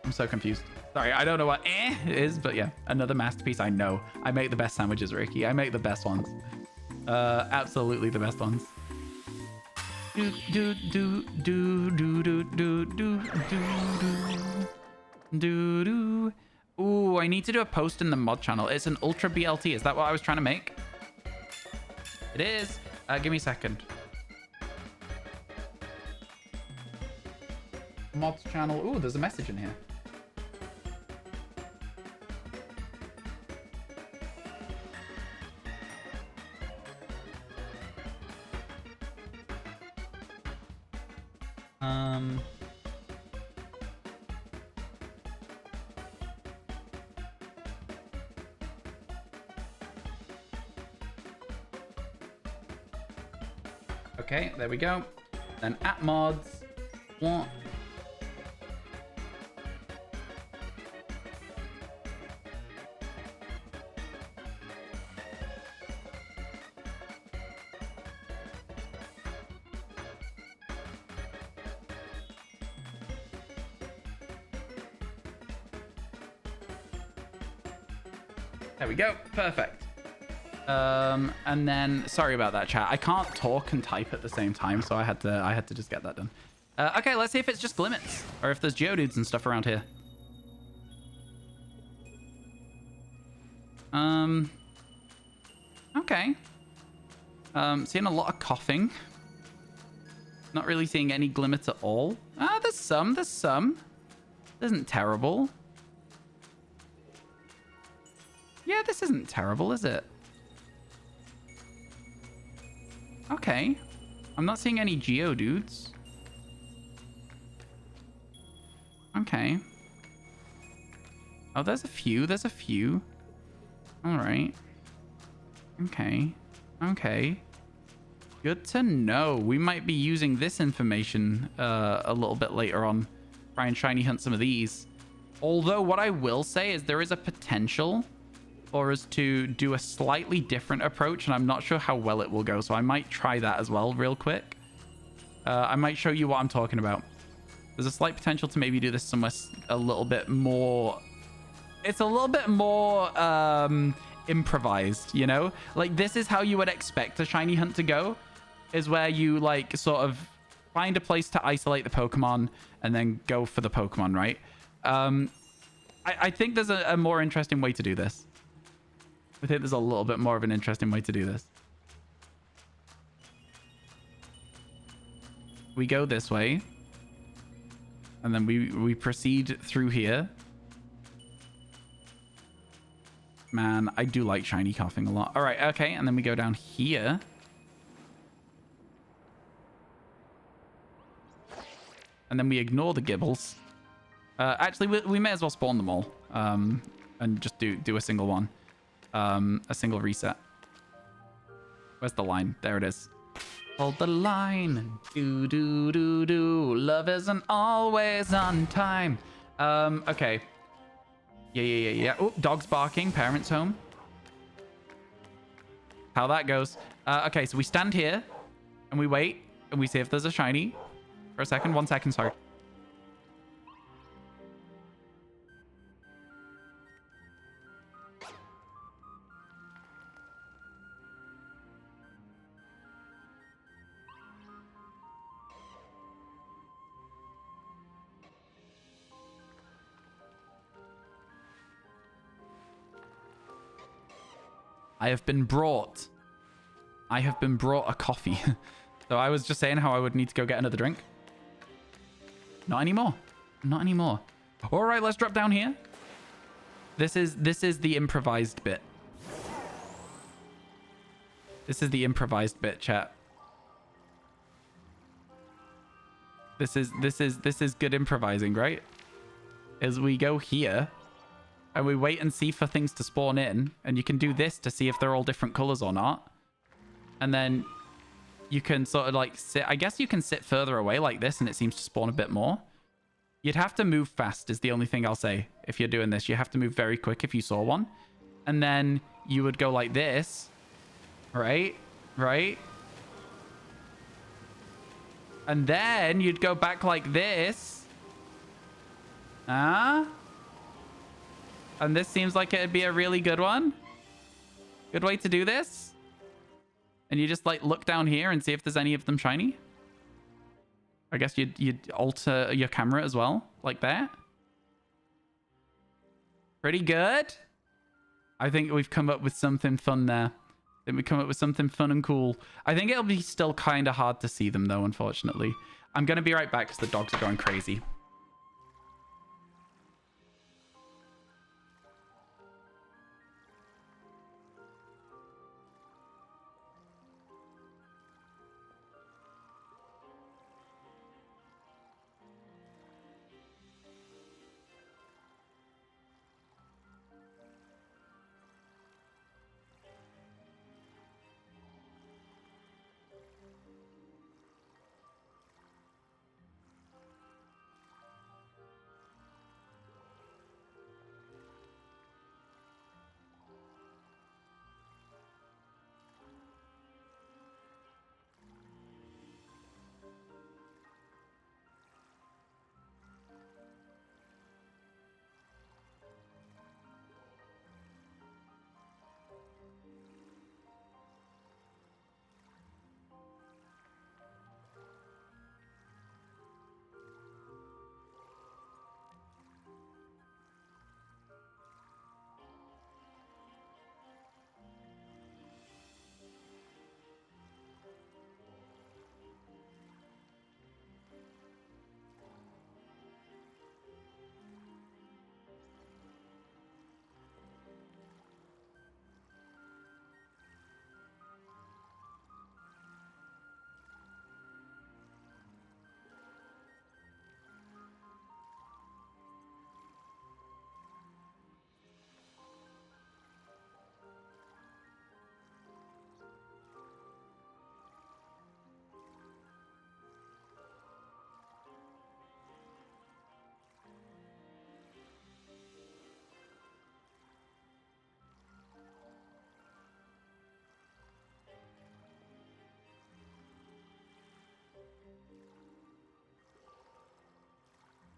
I'm so confused. Sorry, I don't know what eh is, but yeah, another masterpiece. I know. I make the best sandwiches, Ricky. I make the best ones. Absolutely the best ones. Do do do do do do do do do do do. Ooh, I need to do a post in the mod channel. It's an Ultra BLT. Is that what I was trying to make? It is. Give me a second. Mods channel. Ooh, there's a message in here. Okay, there we go. Then at mods, what? There we go. Perfect. And then sorry about that, chat. I can't talk and type at the same time, so I had to just get that done. Okay, let's see if it's just Glimmets or if there's Geodudes and stuff around here. Okay. Seeing a lot of coughing. Not really seeing any Glimmets at all. Ah, there's some. There's some. This isn't terrible. Yeah, this isn't terrible, is it? Okay. I'm not seeing any Geodudes. Okay. Oh, there's a few. There's a few. All right. Okay. Okay. Good to know. We might be using this information a little bit later on. Try and shiny hunt some of these. Although what I will say is there is a potential for us to do a slightly different approach, and I'm not sure how well it will go, so I might try that as well real quick. I might show you what I'm talking about. There's a slight potential to maybe do this somewhere a little bit more... It's a little bit more improvised, you know? Like, this is how you would expect a shiny hunt to go, is where you, like, sort of find a place to isolate the Pokemon and then go for the Pokemon, right? I think there's a more interesting way to do this. I think there's a little bit more of an interesting way to do this. We go this way. And then we proceed through here. man. I do like shiny coughing a lot. All right, okay. And then we go down here. And then we ignore the gibbles. Actually, we may as well spawn them all. And just do a single one. A single reset. Where's the line? There it is. Hold the line. Do, do, do, do. Love isn't always on time. Okay. Yeah. Oh, dog's barking. Parents home. How that goes. Okay, so we stand here. And we wait. And we see if there's a shiny. For a second. 1 second, sorry. I have been brought a coffee. So I was just saying how I would need to go get another drink. Not anymore. Not anymore. All right, let's drop down here. This is the improvised bit. This is the improvised bit, chat. This is good improvising, right? As we go here and we wait and see for things to spawn in, and you can do this to see if they're all different colors or not. And then you can sort of like sit, I guess you can sit further away like this and it seems to spawn a bit more. You'd have to move fast is the only thing I'll say. If you're doing this, you have to move very quick if you saw one. And then you would go like this, right? And then you'd go back like this. And this seems like it'd be a really good one. Good way to do this. And you just like look down here and see if there's any of them shiny. I guess you'd alter your camera as well, like that. Pretty good. I think we've come up with something fun there. I think we come up with something fun and cool. I think it'll be still kind of hard to see them though, unfortunately. I'm going to be right back because the dogs are going crazy.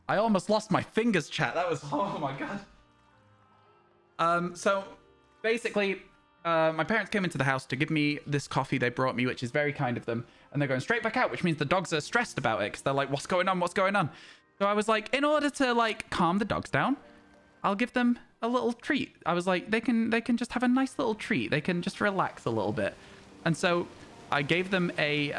I almost lost my fingers, chat. That was, oh my God. So basically, my parents came into the house to give me this coffee they brought me, which is very kind of them. And they're going straight back out, which means the dogs are stressed about it because they're like, what's going on? What's going on? So I was like, in order to like calm the dogs down, I'll give them a little treat. I was like, they can just have a nice little treat. They can just relax a little bit. And so I gave them a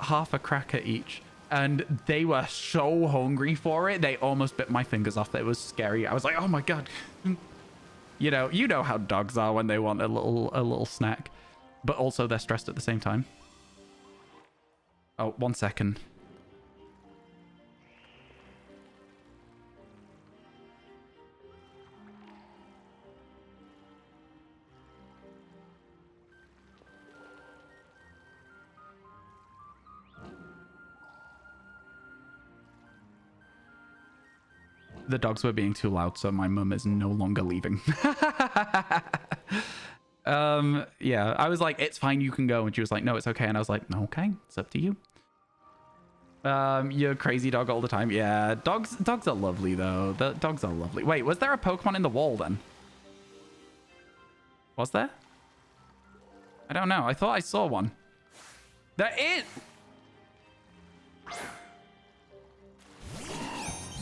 half a cracker each. And they were so hungry for it. They almost bit my fingers off. It was scary. I was like, oh my God. You know how dogs are when they want a little snack, but also they're stressed at the same time. Oh, 1 second. The dogs were being too loud, so my mum is no longer leaving. Yeah, I was like, it's fine, you can go. And she was like, no, it's okay. And I was like, no, okay, it's up to you. You're a crazy dog all the time. Yeah, dogs are lovely, though. The dogs are lovely. Wait, was there a Pokemon in the wall, then? Was there? I don't know. I thought I saw one. There is!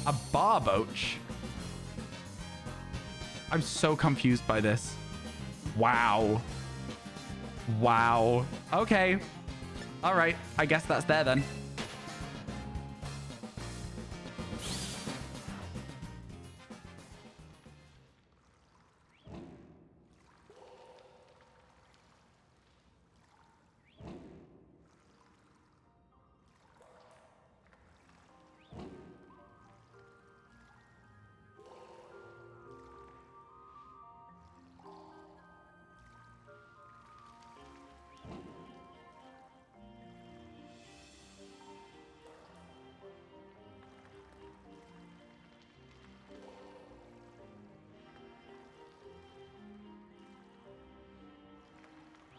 A Barboach? I'm so confused by this. Wow. Wow. Okay. All right. I guess that's there then.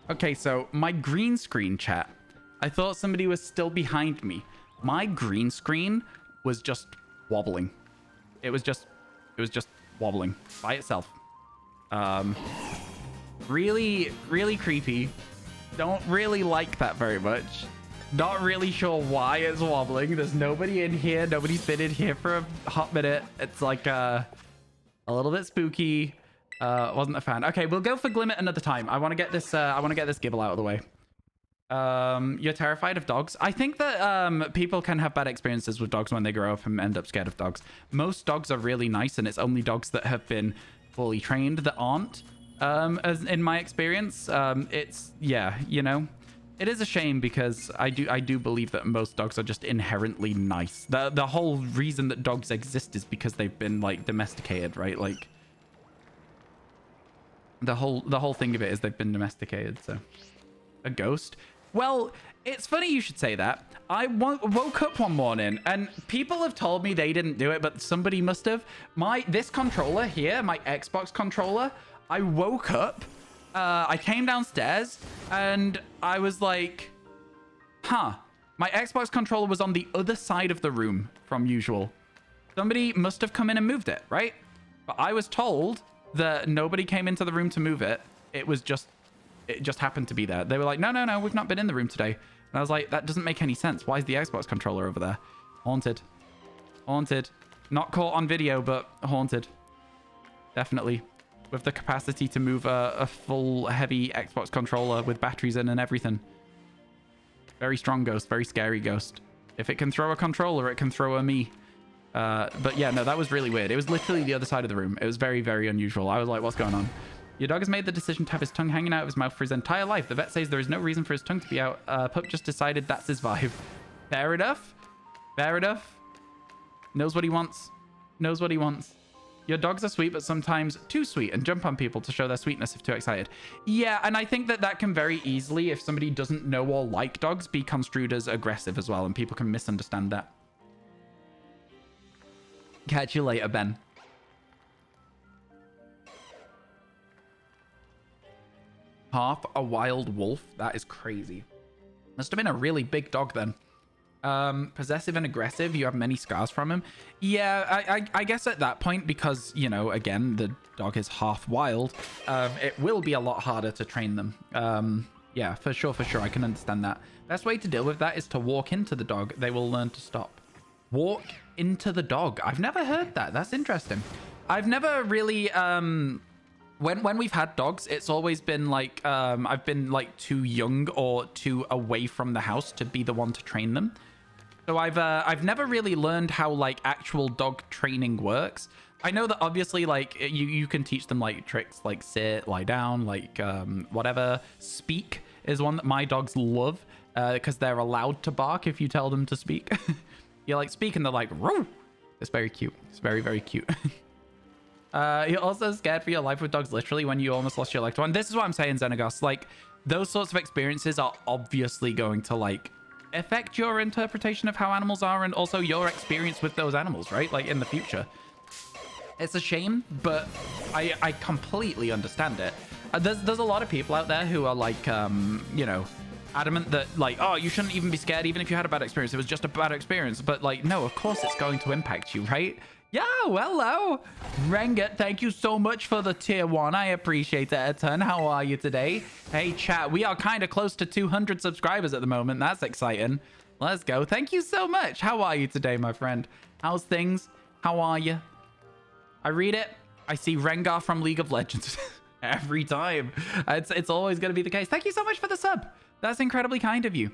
Okay, so my green screen, chat. I thought somebody was still behind me. My green screen was just wobbling. It was just wobbling by itself. Really, really creepy. Don't really like that very much. Not really sure why it's wobbling. There's nobody in here. Nobody's been in here for a hot minute. It's like a little bit spooky. Wasn't a fan. Okay, we'll go for Glimmet another time. I want to get this Gibble out of the way. You're terrified of dogs? I think that people can have bad experiences with dogs when they grow up and end up scared of dogs. Most dogs are really nice, and it's only dogs that have been fully trained that aren't. As in my experience, it's, yeah, you know, it is a shame because I do believe that most dogs are just inherently nice. The whole reason that dogs exist is because they've been like domesticated, right? Like the whole thing of it is they've been domesticated. So a ghost. Well, it's funny you should say that. I woke up one morning and people have told me they didn't do it, but somebody must have. This controller here, my Xbox controller, I woke up, I came downstairs and I was like, huh, my Xbox controller was on the other side of the room from usual. Somebody must have come in and moved it, right? But I was told that nobody came into the room to move it. It just happened to be there. They were like, no, we've not been in the room today. And I was like, that doesn't make any sense. Why is the Xbox controller over there? Haunted. Haunted. Not caught on video, but haunted. Definitely. With the capacity to move a full heavy Xbox controller with batteries in and everything. Very strong ghost. Very scary ghost. If it can throw a controller, it can throw a me. But yeah, no, that was really weird. It was literally the other side of the room. It was very, very unusual. I was like, what's going on? Your dog has made the decision to have his tongue hanging out of his mouth for his entire life. The vet says there is no reason for his tongue to be out. Pup just decided that's his vibe. Fair enough. Fair enough. Knows what he wants. Knows what he wants. Your dogs are sweet, but sometimes too sweet and jump on people to show their sweetness if too excited. Yeah, and I think that can very easily, if somebody doesn't know or like dogs, be construed as aggressive as well, and people can misunderstand that. Catch you later, Ben. Half a wild wolf? That is crazy. Must have been a really big dog then. Possessive and aggressive. You have many scars from him. Yeah, I guess at that point, because, you know, again, the dog is half wild, it will be a lot harder to train them. Yeah, for sure. I can understand that. Best way to deal with that is to walk into the dog. They will learn to stop. Walk into the dog. I've never heard that. That's interesting. I've never really when we've had dogs, it's always been like I've been like too young or too away from the house to be the one to train them. So I've never really learned how like actual dog training works. I know that obviously, like, you can teach them, like, tricks like sit, lie down, like, whatever. Speak is one that my dogs love because they're allowed to bark if you tell them to speak. You're like, speak, and they're like, "Roo!" It's very cute. It's very, very cute. You're also scared for your life with dogs, literally, when you almost lost your loved one. This is what I'm saying, Xenagos. Like, those sorts of experiences are obviously going to, like, affect your interpretation of how animals are and also your experience with those animals, right? Like, in the future. It's a shame, but I completely understand it. There's a lot of people out there who are, like, you know, adamant that, like, oh, you shouldn't even be scared even if you had a bad experience. It was just a bad experience. But, like, no, of course it's going to impact you, right? Yeah, well, hello. Renget, thank you so much for the tier 1. I appreciate it a ton. How are you today? Hey, chat, we are kind of close to 200 subscribers at the moment. That's exciting. Let's go. Thank you so much. How are you today, my friend? How's things? How are you? I read it. I see Rengar from League of Legends every time. It's always going to be the case. Thank you so much for the sub. That's incredibly kind of you.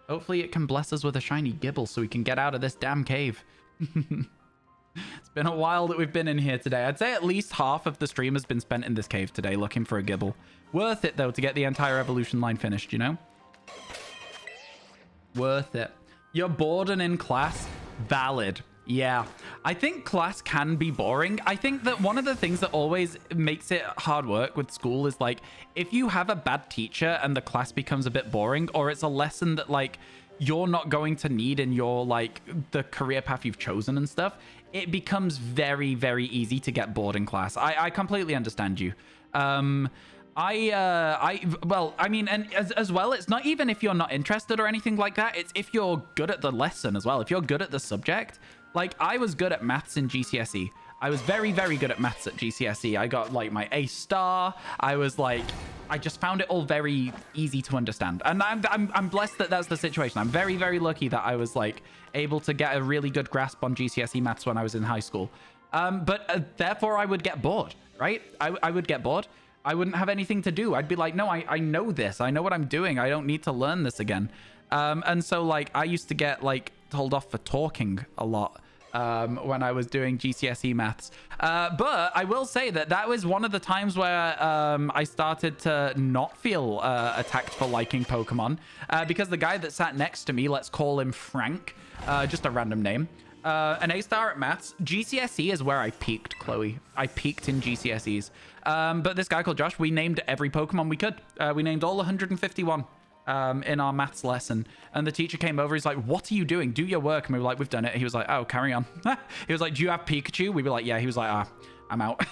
Hopefully it can bless us with a shiny Gibble so we can get out of this damn cave. It's been a while that we've been in here today. I'd say at least half of the stream has been spent in this cave today looking for a Gibble. Worth it, though, to get the entire evolution line finished, you know? Worth it. You're bored and in class? Valid. Yeah. I think class can be boring. I think that one of the things that always makes it hard work with school is, like, if you have a bad teacher and the class becomes a bit boring, or it's a lesson that, like, you're not going to need in your, like, the career path you've chosen and stuff, it becomes very, very easy to get bored in class. I completely understand you. Well, I mean, and as well, it's not even if you're not interested or anything like that. It's if you're good at the lesson as well. If you're good at the subject. Like, I was good at maths in GCSE. I was very, very good at maths at GCSE. I got, like, my A star. I was, like, I just found it all very easy to understand. And I'm blessed that that's the situation. I'm very, very lucky that I was, like, able to get a really good grasp on GCSE maths when I was in high school. But therefore, I would get bored, right? I would get bored. I wouldn't have anything to do. I'd be like, no, I know this. I know what I'm doing. I don't need to learn this again. And so, like, I used to get, like, told off for talking a lot when I was doing GCSE maths. But I will say that that was one of the times where I started to not feel attacked for liking Pokemon because the guy that sat next to me, let's call him Frank, just a random name, an A-star at maths. GCSE is where I peaked, Chloe. I peaked in GCSEs. But this guy called Josh, we named every Pokemon we could. We named all 151. In our maths lesson, and the teacher came over. He's like, what are you doing? Do your work. And we were like, we've done it. He was like, oh, carry on. He was like, do you have Pikachu? We were like, yeah. He was like, I'm out.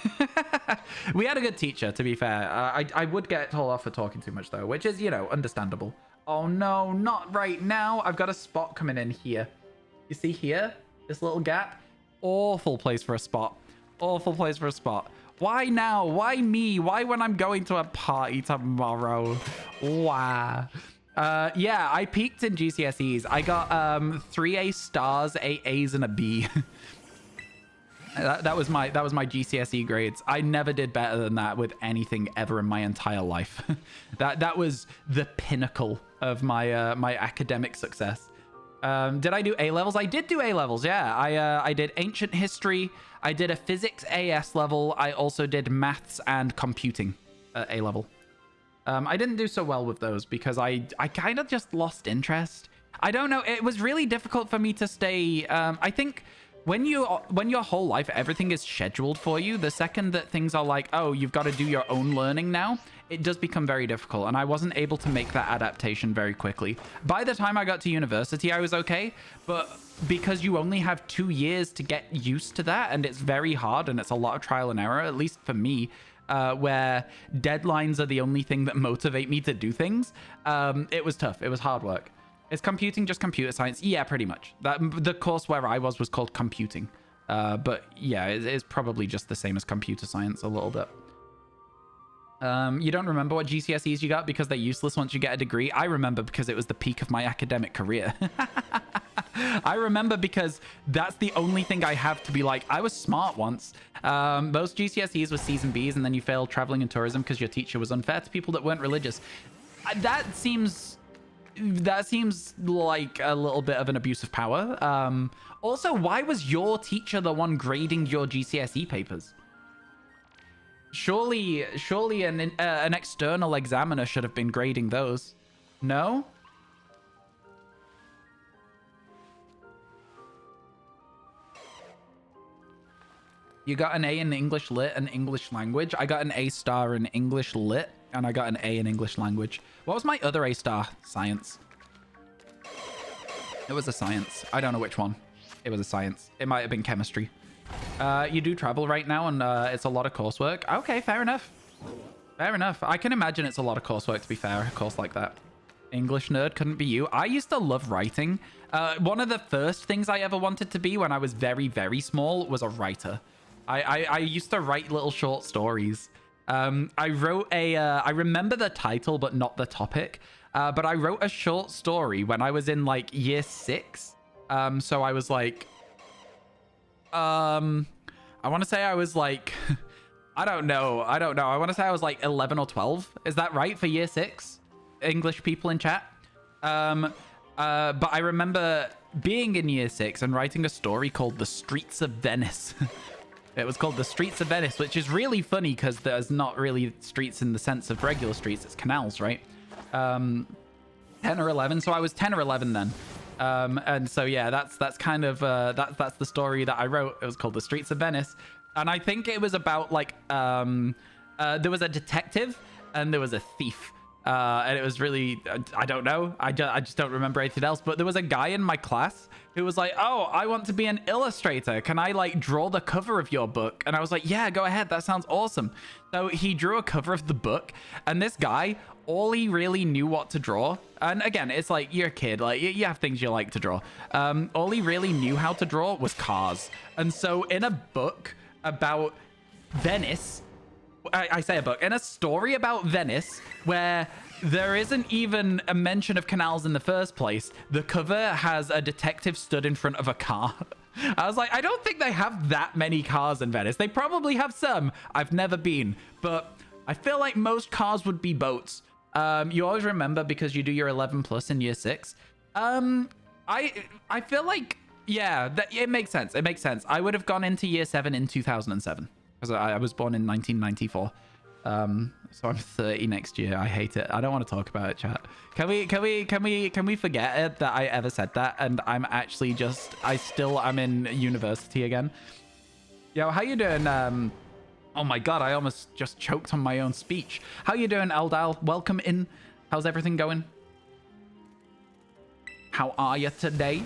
We had a good teacher, to be fair. I would get told off for talking too much, though, which is, you know, understandable. Oh no, not right now. I've got a spot coming in here. You see here, this little gap? Awful place for a spot. Awful place for a spot. Why now? Why me? Why when I'm going to a party tomorrow? Wow. Yeah, I peaked in GCSEs. I got 3 A stars, 8 A's, and a B. that was my GCSE grades. I never did better than that with anything ever in my entire life. that was the pinnacle of my my academic success. Did I do A levels? I did do A levels. Yeah, I did ancient history. I did a physics AS level. I also did maths and computing A level. I didn't do so well with those because I kind of just lost interest. I don't know. It was really difficult for me to stay. I think when your whole life everything is scheduled for you, the second that things are like, oh, you've got to do your own learning now, it does become very difficult. And I wasn't able to make that adaptation very quickly. By the time I got to university, I was okay. But because you only have 2 years to get used to that, and it's very hard, and it's a lot of trial and error, at least for me, where deadlines are the only thing that motivate me to do things, it was tough. It was hard work. Is computing just computer science? Yeah, pretty much. The course where I was called computing. But yeah, it's probably just the same as computer science a little bit. You don't remember what GCSEs you got because they're useless once you get a degree? I remember because it was the peak of my academic career. I remember because that's the only thing I have to be like, I was smart once. Most GCSEs were C's and B's, and then you failed traveling and tourism because your teacher was unfair to people that weren't religious. That seems that seems like a little bit of an abuse of power. Also, why was your teacher the one grading your GCSE papers? Surely an external examiner should have been grading those. No? You got an A in English Lit and English Language. I got an A star in English Lit, and I got an A in English Language. What was my other A star? Science. It was a science. I don't know which one. It was a science. It might have been chemistry. You do travel right now, and it's a lot of coursework. Okay, fair enough. Fair enough. I can imagine it's a lot of coursework, to be fair, a course like that. English nerd couldn't be you. I used to love writing. One of the first things I ever wanted to be when I was very, very small was a writer. I used to write little short stories. I wrote I remember the title, but not the topic. But I wrote a short story when I was in like year 6. So I was like, I want to say I was like, I don't know. I want to say I was like 11 or 12. Is that right for year 6? English people in chat. But I remember being in year 6 and writing a story called The Streets of Venice. It was called The Streets of Venice, which is really funny because there's not really streets in the sense of regular streets. It's canals, right? 10 or 11. So I was 10 or 11 then. And so, yeah, that's kind of, that's the story that I wrote. It was called The Streets of Venice. And I think it was about like, there was a detective and there was a thief. And it was really, I don't know. I just don't remember anything else. But there was a guy in my class who was like, oh, I want to be an illustrator. Can I like draw the cover of your book? And I was like, yeah, go ahead. That sounds awesome. So he drew a cover of the book. And this guy, all he really knew what to draw. And again, it's like, you're a kid. Like you have things you like to draw. All he really knew how to draw was cars. And so in a book about Venice, I say a book, in a story about Venice where there isn't even a mention of canals in the first place, the cover has a detective stood in front of a car. I was like, I don't think they have that many cars in Venice. They probably have some. I've never been, but I feel like most cars would be boats. You always remember because you do your 11 plus in year 6. I feel like, yeah, it makes sense. It makes sense. I would have gone into year 7 in 2007. Because I was born in 1994. So I'm 30 next year. I hate it. I don't want to talk about it, chat. Can we forget it that I ever said that? And I'm actually just, I'm in university again. Yo, how you doing? Oh my God, I almost just choked on my own speech. How you doing, Eldal? Welcome in. How's everything going? How are you today?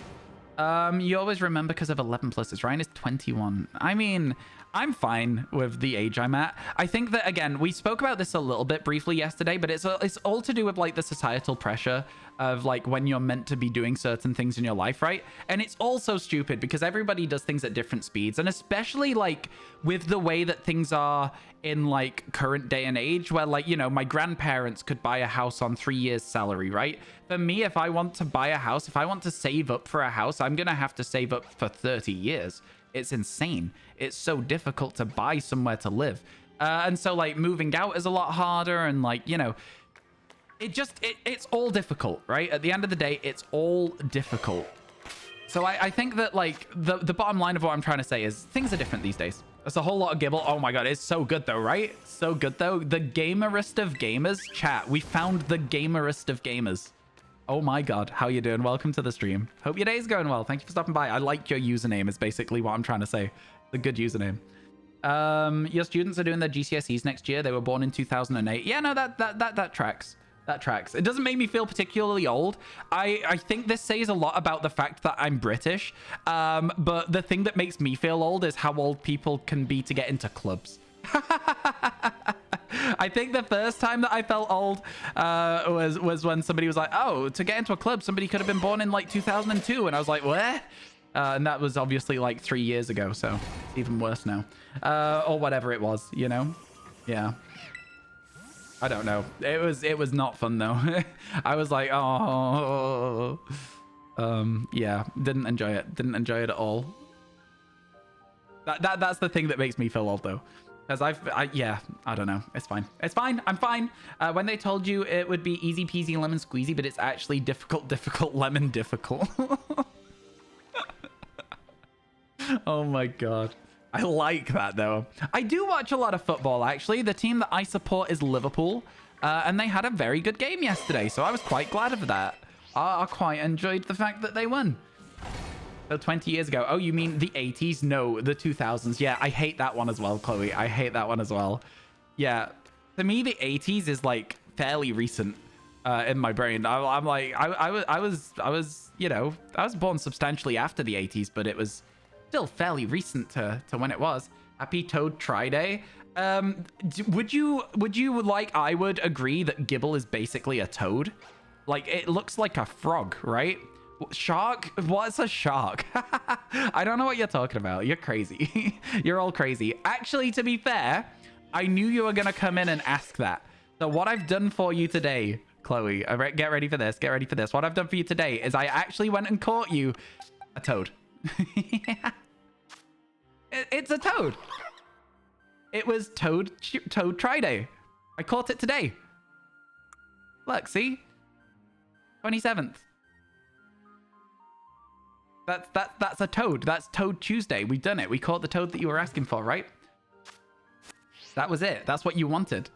You always remember because of 11 pluses. Ryan is 21. I mean, I'm fine with the age I'm at. I think that, again, we spoke about this a little bit briefly yesterday, but it's all to do with like the societal pressure of like when you're meant to be doing certain things in your life, right? And it's also stupid because everybody does things at different speeds, and especially like with the way that things are in like current day and age where like, you know, my grandparents could buy a house on 3 years salary, right? For me, if I want to buy a house, if I want to save up for a house, I'm gonna have to save up for 30 years. It's insane. It's so difficult to buy somewhere to live. And so like moving out is a lot harder, and like, you know, it's all difficult, right? At the end of the day, it's all difficult. So I think that like the bottom line of what I'm trying to say is things are different these days. There's a whole lot of gibble. Oh my God, it's so good though, right? So good though. The gamerest of gamers. Chat, we found the gamerest of gamers. Oh my God, how you doing? Welcome to the stream. Hope your day's going well. Thank you for stopping by. I like your username is basically what I'm trying to say. The good username. Your students are doing their GCSEs next year. They were born in 2008. Yeah, no, that tracks. That tracks. It doesn't make me feel particularly old. I think this says a lot about the fact that I'm British. But the thing that makes me feel old is how old people can be to get into clubs. I think the first time that I felt old was when somebody was like, oh, to get into a club, somebody could have been born in like 2002. And I was like, where? And that was obviously like 3 years ago. So it's even worse now. Or whatever it was, you know? Yeah. I don't know. It was not fun though. I was like, oh, yeah, didn't enjoy it. Didn't enjoy it at all. That's the thing that makes me feel old though. Because yeah, I don't know. It's fine. It's fine. I'm fine. When they told you it would be easy peasy lemon squeezy, but it's actually difficult lemon difficult. Oh my God. I like that though. I do watch a lot of football actually. The team that I support is Liverpool. And they had a very good game yesterday. So I was quite glad of that. I quite enjoyed the fact that they won. So 20 years ago. Oh, you mean the 80s? No, the 2000s. Yeah, I hate that one as well, Chloe. I hate that one as well. Yeah, to me, the 80s is like fairly recent in my brain. I'm like, I was, you know, I was born substantially after the 80s, but it was still fairly recent to when it was. Happy Toad Try Day. Would you like, I would agree that Gibble is basically a toad? Like, it looks like a frog, right? Shark? What's a shark? I don't know what you're talking about. You're crazy. You're all crazy. Actually, to be fair, I knew you were going to come in and ask that. So what I've done for you today, Chloe, get ready for this. Get ready for this. What I've done for you today is I actually went and caught you a toad. It's a toad. It was Toad Try Day. I caught it today. Look, see? 27th. That's a toad. That's Toad Tuesday. We've done it. We caught the toad that you were asking for, right? That was it. That's what you wanted.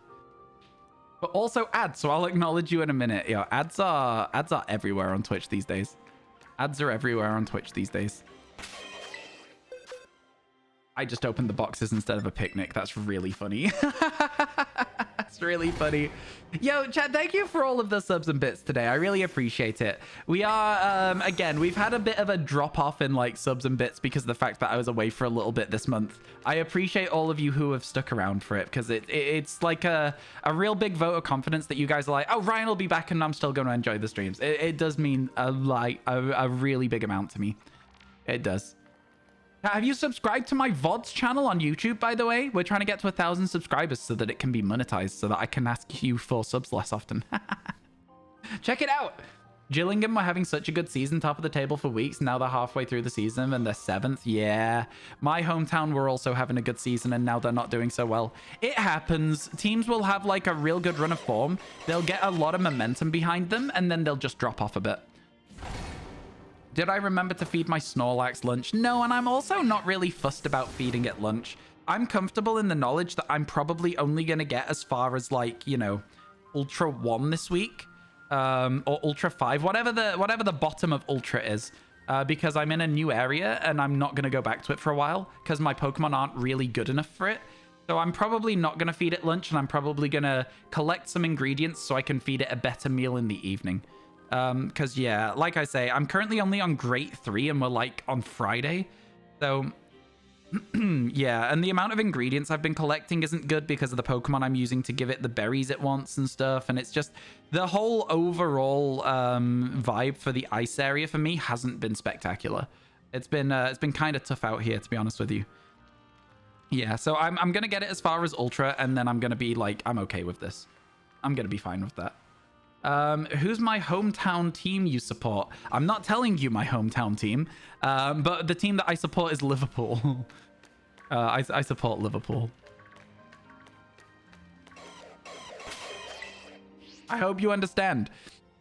But also ads, so I'll acknowledge you in a minute. Yeah, ads are everywhere on Twitch these days. Ads are everywhere on Twitch these days. I just opened the boxes instead of a picnic. That's really funny. That's really funny. Yo, chat, thank you for all of the subs and bits today. I really appreciate it. We are, again, we've had a bit of a drop off in like subs and bits because of the fact that I was away for a little bit this month. I appreciate all of you who have stuck around for it because it's like a real big vote of confidence that you guys are like, oh, Ryan will be back and I'm still going to enjoy the streams. It does mean a really big amount to me. It does. Have you subscribed to my VoDs channel on YouTube, by the way? We're trying to get to 1,000 subscribers so that it can be monetized so that I can ask you for subs less often. Check it out. Gillingham were having such a good season, top of the table for weeks. Now they're halfway through the season and they're 7th. Yeah. My hometown were also having a good season and now they're not doing so well. It happens. Teams will have like a real good run of form. They'll get a lot of momentum behind them and then they'll just drop off a bit. Did I remember to feed my Snorlax lunch? No, and I'm also not really fussed about feeding it lunch. I'm comfortable in the knowledge that I'm probably only going to get as far as like, you know, Ultra 1 this week. Or Ultra 5, whatever the bottom of Ultra is. Because I'm in a new area and I'm not going to go back to it for a while. Because my Pokemon aren't really good enough for it. So I'm probably not going to feed it lunch and I'm probably going to collect some ingredients so I can feed it a better meal in the evening. Because yeah, like I say, I'm currently only on Grade 3 and we're like on Friday. So yeah, and the amount of ingredients I've been collecting isn't good because of the Pokemon I'm using to give it the berries it wants and stuff. And it's just the whole overall vibe for the ice area for me hasn't been spectacular. It's been kind of tough out here, to be honest with you. Yeah, so I'm gonna get it as far as Ultra and then I'm gonna be like, I'm okay with this. I'm gonna be fine with that. Who's my hometown team you support? I'm not telling you my hometown team, but the team that I support is Liverpool. I support Liverpool. I hope you understand.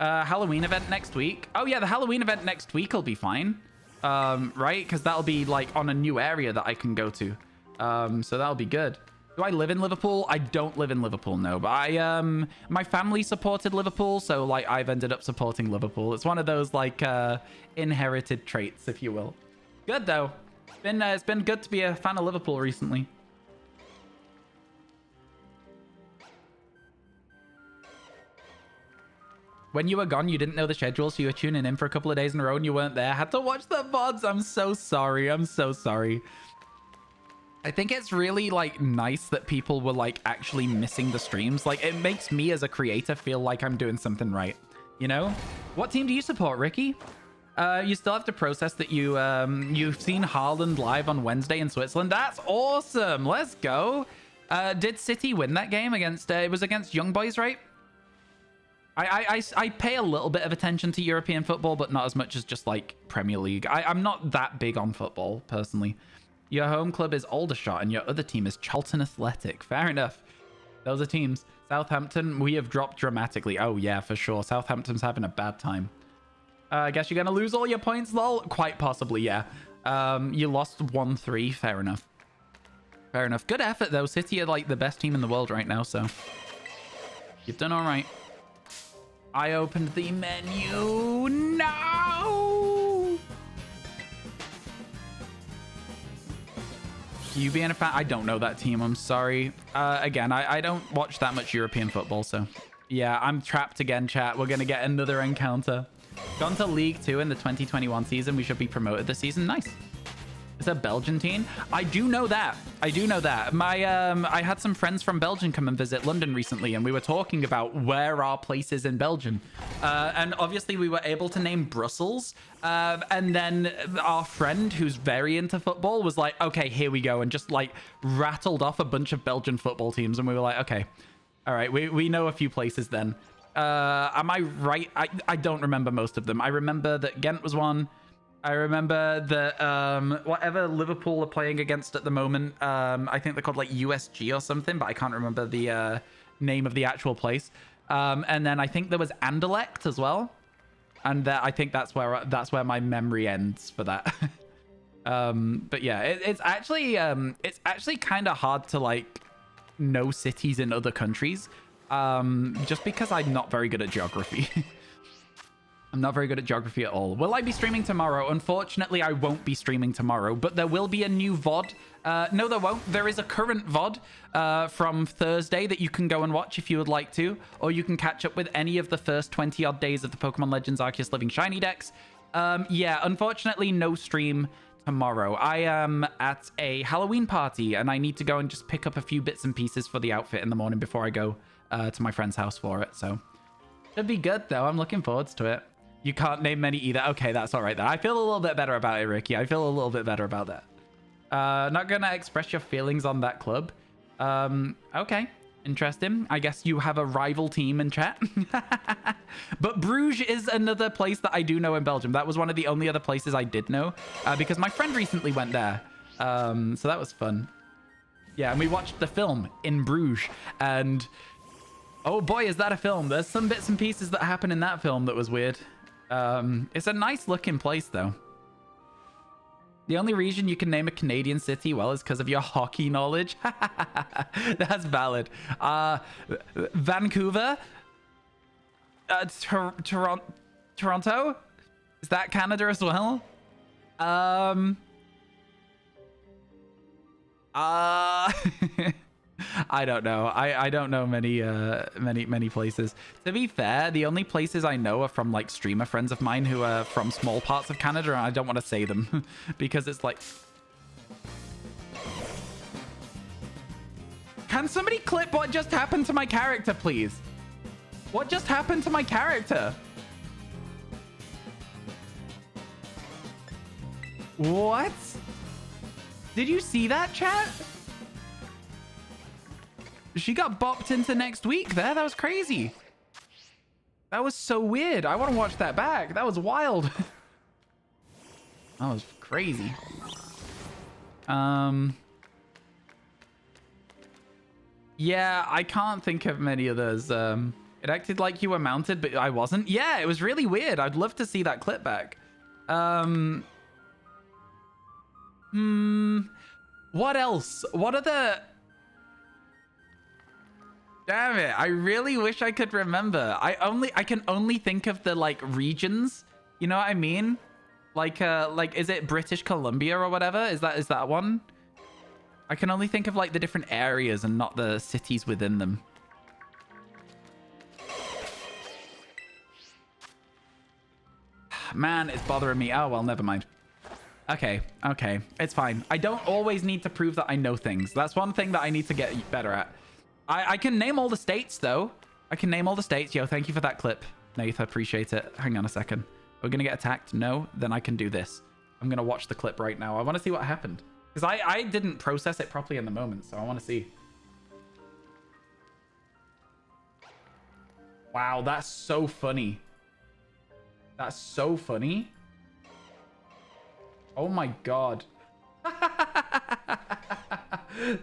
Halloween event next week. Oh yeah, the Halloween event next week will be fine. Right? Because that'll be like on a new area that I can go to. So that'll be good. Do I live in Liverpool? I don't live in Liverpool, no. But my family supported Liverpool, so like I've ended up supporting Liverpool. It's one of those like inherited traits, if you will. Good though. It's been good to be a fan of Liverpool recently. When you were gone, you didn't know the schedule, so you were tuning in for a couple of days in a row and you weren't there. Had to watch the VoDs. I'm so sorry. I'm so sorry. I think it's really like nice that people were like actually missing the streams. Like it makes me as a creator feel like I'm doing something right, you know? What team do you support, Ricky? You still have to process that you've seen Haaland live on Wednesday in Switzerland. That's awesome. Let's go. Did City win that game against, it was against Young Boys, right? I pay a little bit of attention to European football, but not as much as just like Premier League. I'm not that big on football personally. Your home club is Aldershot and your other team is Charlton Athletic. Fair enough. Those are teams. Southampton, we have dropped dramatically. Oh, yeah, for sure. Southampton's having a bad time. I guess you're going to lose all your points, lol? Quite possibly, yeah. You lost 1-3. Fair enough. Fair enough. Good effort, though. City are, like, the best team in the world right now, so... You've done all right. I opened the menu. No! You being a fan? I don't know that team. I'm sorry. Again, I don't watch that much European football, so... Yeah, I'm trapped again, chat. We're going to get another encounter. Gone to League 2 in the 2021 season. We should be promoted this season. Nice. It's a Belgian team. I do know that. I do know that. I had some friends from Belgium come and visit London recently, and we were talking about where our places in Belgium. And obviously, we were able to name Brussels. And then our friend, who's very into football, was like, okay, here we go. And just like rattled off a bunch of Belgian football teams. And we were like, okay, all right, we know a few places then. Am I right? I don't remember most of them. I remember that Ghent was one. I remember that whatever Liverpool are playing against at the moment, I think they're called like USG or something, but I can't remember the name of the actual place. And then I think there was Anderlecht as well, and I think that's where my memory ends for that. But yeah, it's actually kind of hard to like know cities in other countries, just because I'm not very good at geography. I'm not very good at geography at all. Will I be streaming tomorrow? Unfortunately, I won't be streaming tomorrow, but there will be a new VOD. No, there won't. There is a current VOD from Thursday that you can go and watch if you would like to, or you can catch up with any of the first 20-odd days of the Pokemon Legends Arceus Living Shiny decks. Yeah, unfortunately, no stream tomorrow. I am at a Halloween party, and I need to go and just pick up a few bits and pieces for the outfit in the morning before I go to my friend's house for it, so... Should be good, though. I'm looking forward to it. You can't name many either. Okay, that's all right then. I feel a little bit better about it, Ricky. I feel a little bit better about that. Not gonna express your feelings on that club. Okay. Interesting. I guess you have a rival team in chat. But Bruges is another place that I do know in Belgium. That was one of the only other places I did know, because my friend recently went there. So that was fun. Yeah, and we watched the film in Bruges, and oh boy, is that a film. There's some bits and pieces that happen in that film that was weird. It's a nice looking place though. The only reason you can name a Canadian city, well, is because of your hockey knowledge. That's valid. Vancouver? Toronto? Is that Canada as well? I don't know. I don't know many places. To be fair, the only places I know are from like streamer friends of mine who are from small parts of Canada, and I don't want to say them because it's like... Can somebody clip what just happened to my character, please? What just happened to my character? What? Did you see that, chat? She got bopped into next week there. That was crazy. That was so weird. I want to watch that back. That was wild. That was crazy. Yeah, I can't think of many of those. It acted like you were mounted, but I wasn't. Yeah, it was really weird. I'd love to see that clip back. What else? What are the... Damn it, I really wish I could remember. I can only think of the like regions. You know what I mean? Like is it British Columbia or whatever? Is that one? I can only think of like the different areas and not the cities within them. Man, it's bothering me. Oh, well, never mind. Okay, it's fine. I don't always need to prove that I know things. That's one thing that I need to get better at. I can name all the states, though. I can name all the states. Yo, thank you for that clip, Nath. I appreciate it. Hang on a second. We're going to get attacked? No? Then I can do this. I'm going to watch the clip right now. I want to see what happened. Because I didn't process it properly in the moment, so I want to see. Wow, that's so funny. That's so funny. Oh my god.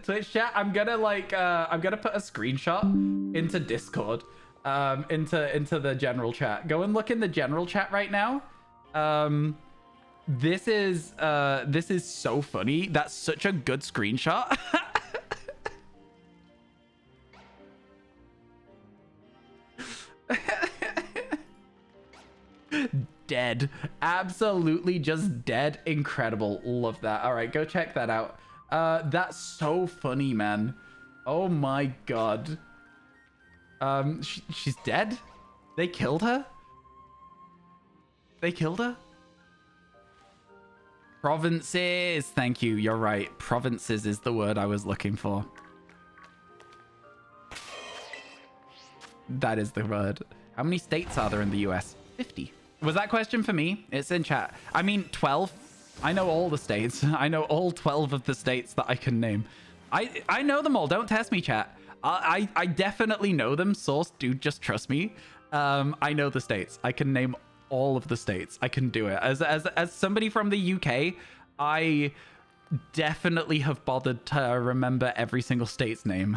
Twitch chat, I'm gonna like I'm gonna put a screenshot into Discord, into the general chat. Go and look in the general chat right now. This is so funny. That's such a good screenshot. Dead. Absolutely just dead. Incredible. Love that. All right, go check that out. That's so funny, man. Oh my god. She's dead? They killed her? They killed her? Provinces. Thank you. You're right. Provinces is the word I was looking for. That is the word. How many states are there in the US? 50. Was that question for me? It's in chat. I mean, 12. I know all the states. I know all 12 of the states that I can name. I know them all. Don't test me, chat. I definitely know them. Source, dude, just trust me. I know the states. I can name all of the states. I can do it. As somebody from the UK, I definitely have bothered to remember every single state's name.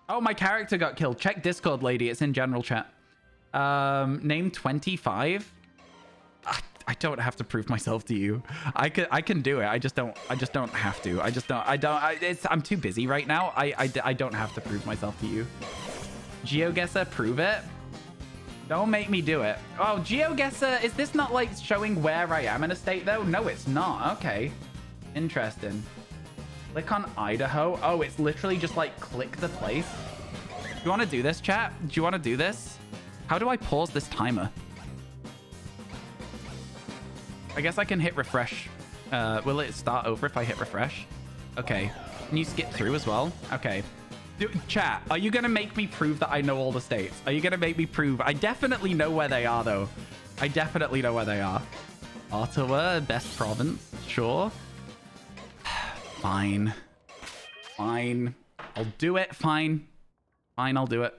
Oh, my character got killed. Check Discord, lady. It's in general chat. Name 25. I don't have to prove myself to you. I can do it. I just don't have to. I'm too busy right now. I don't have to prove myself to you. GeoGuessr, prove it. Don't make me do it. Oh, GeoGuessr, is this not like showing where I am in a state though? No, it's not. Okay. Interesting. Click on Idaho. Oh, it's literally just like click the place. Do you want to do this, chat? Do you want to do this? How do I pause this timer? I guess I can hit refresh. Will it start over if I hit refresh? Okay. Can you skip through as well? Okay. Chat, are you going to make me prove that I know all the states? Are you going to make me prove? I definitely know where they are, though. I definitely know where they are. Ottawa, best province. Sure. Fine. Fine. I'll do it. Fine. Fine, I'll do it.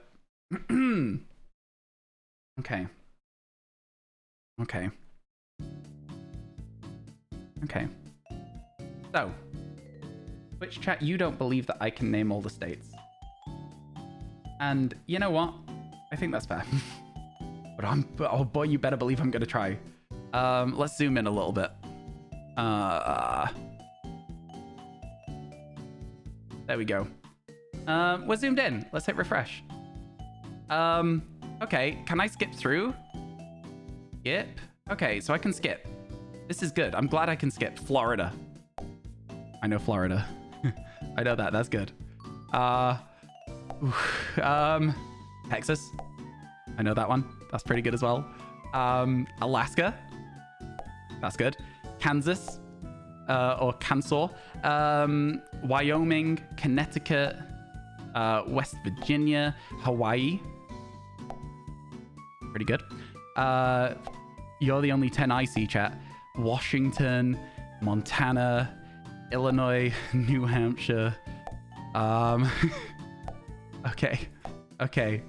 Okay. Okay. Okay. So, Twitch chat, you don't believe that I can name all the states. And you know what? I think that's fair. But oh boy, you better believe I'm gonna try. Let's zoom in a little bit. There we go. We're zoomed in. Let's hit refresh. Okay, can I skip through? Skip? Okay, so I can skip. This is good. I'm glad I can skip. Florida. I know Florida. I know that. That's good. Texas. I know that one. That's pretty good as well. Alaska. That's good. Kansas. Or Kansas. Wyoming. Connecticut. West Virginia. Hawaii. Pretty good. You're the only 10 I see, chat. Washington, Montana, Illinois, New Hampshire. Okay. Okay.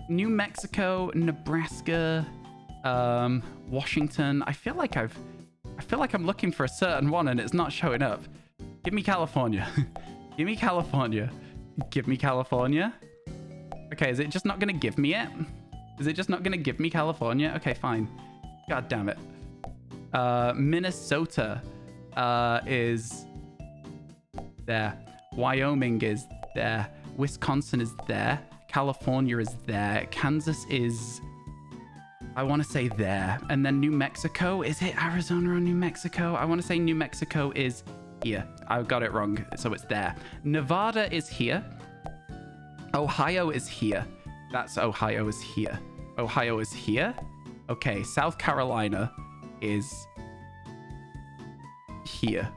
New Mexico, Nebraska, Washington. I feel like I'm looking for a certain one and it's not showing up. Give me California. Give me California. Give me California. Okay, is it just not gonna give me it? Is it just not gonna give me California? Okay, fine. God damn it. Minnesota is there. Wyoming is there. Wisconsin is there. California is there. Kansas is, I want to say there. And then New Mexico. Is it Arizona or New Mexico? I want to say New Mexico is here. I got it wrong. So it's there. Nevada is here. Ohio is here. That's Ohio is here. Ohio is here. Okay, South Carolina is here.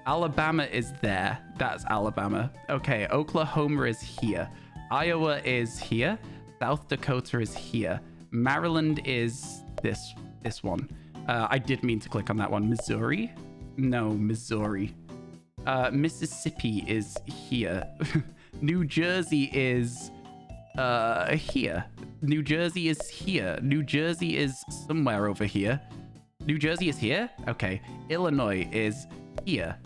Alabama is there. That's Alabama. Okay, Oklahoma is here. Iowa is here. South Dakota is here. Maryland is this one. I did mean to click on that one. Missouri? No, Missouri. Mississippi is here. New Jersey is here. New Jersey is here. New Jersey is somewhere over here. New Jersey is here? Okay. Illinois is here.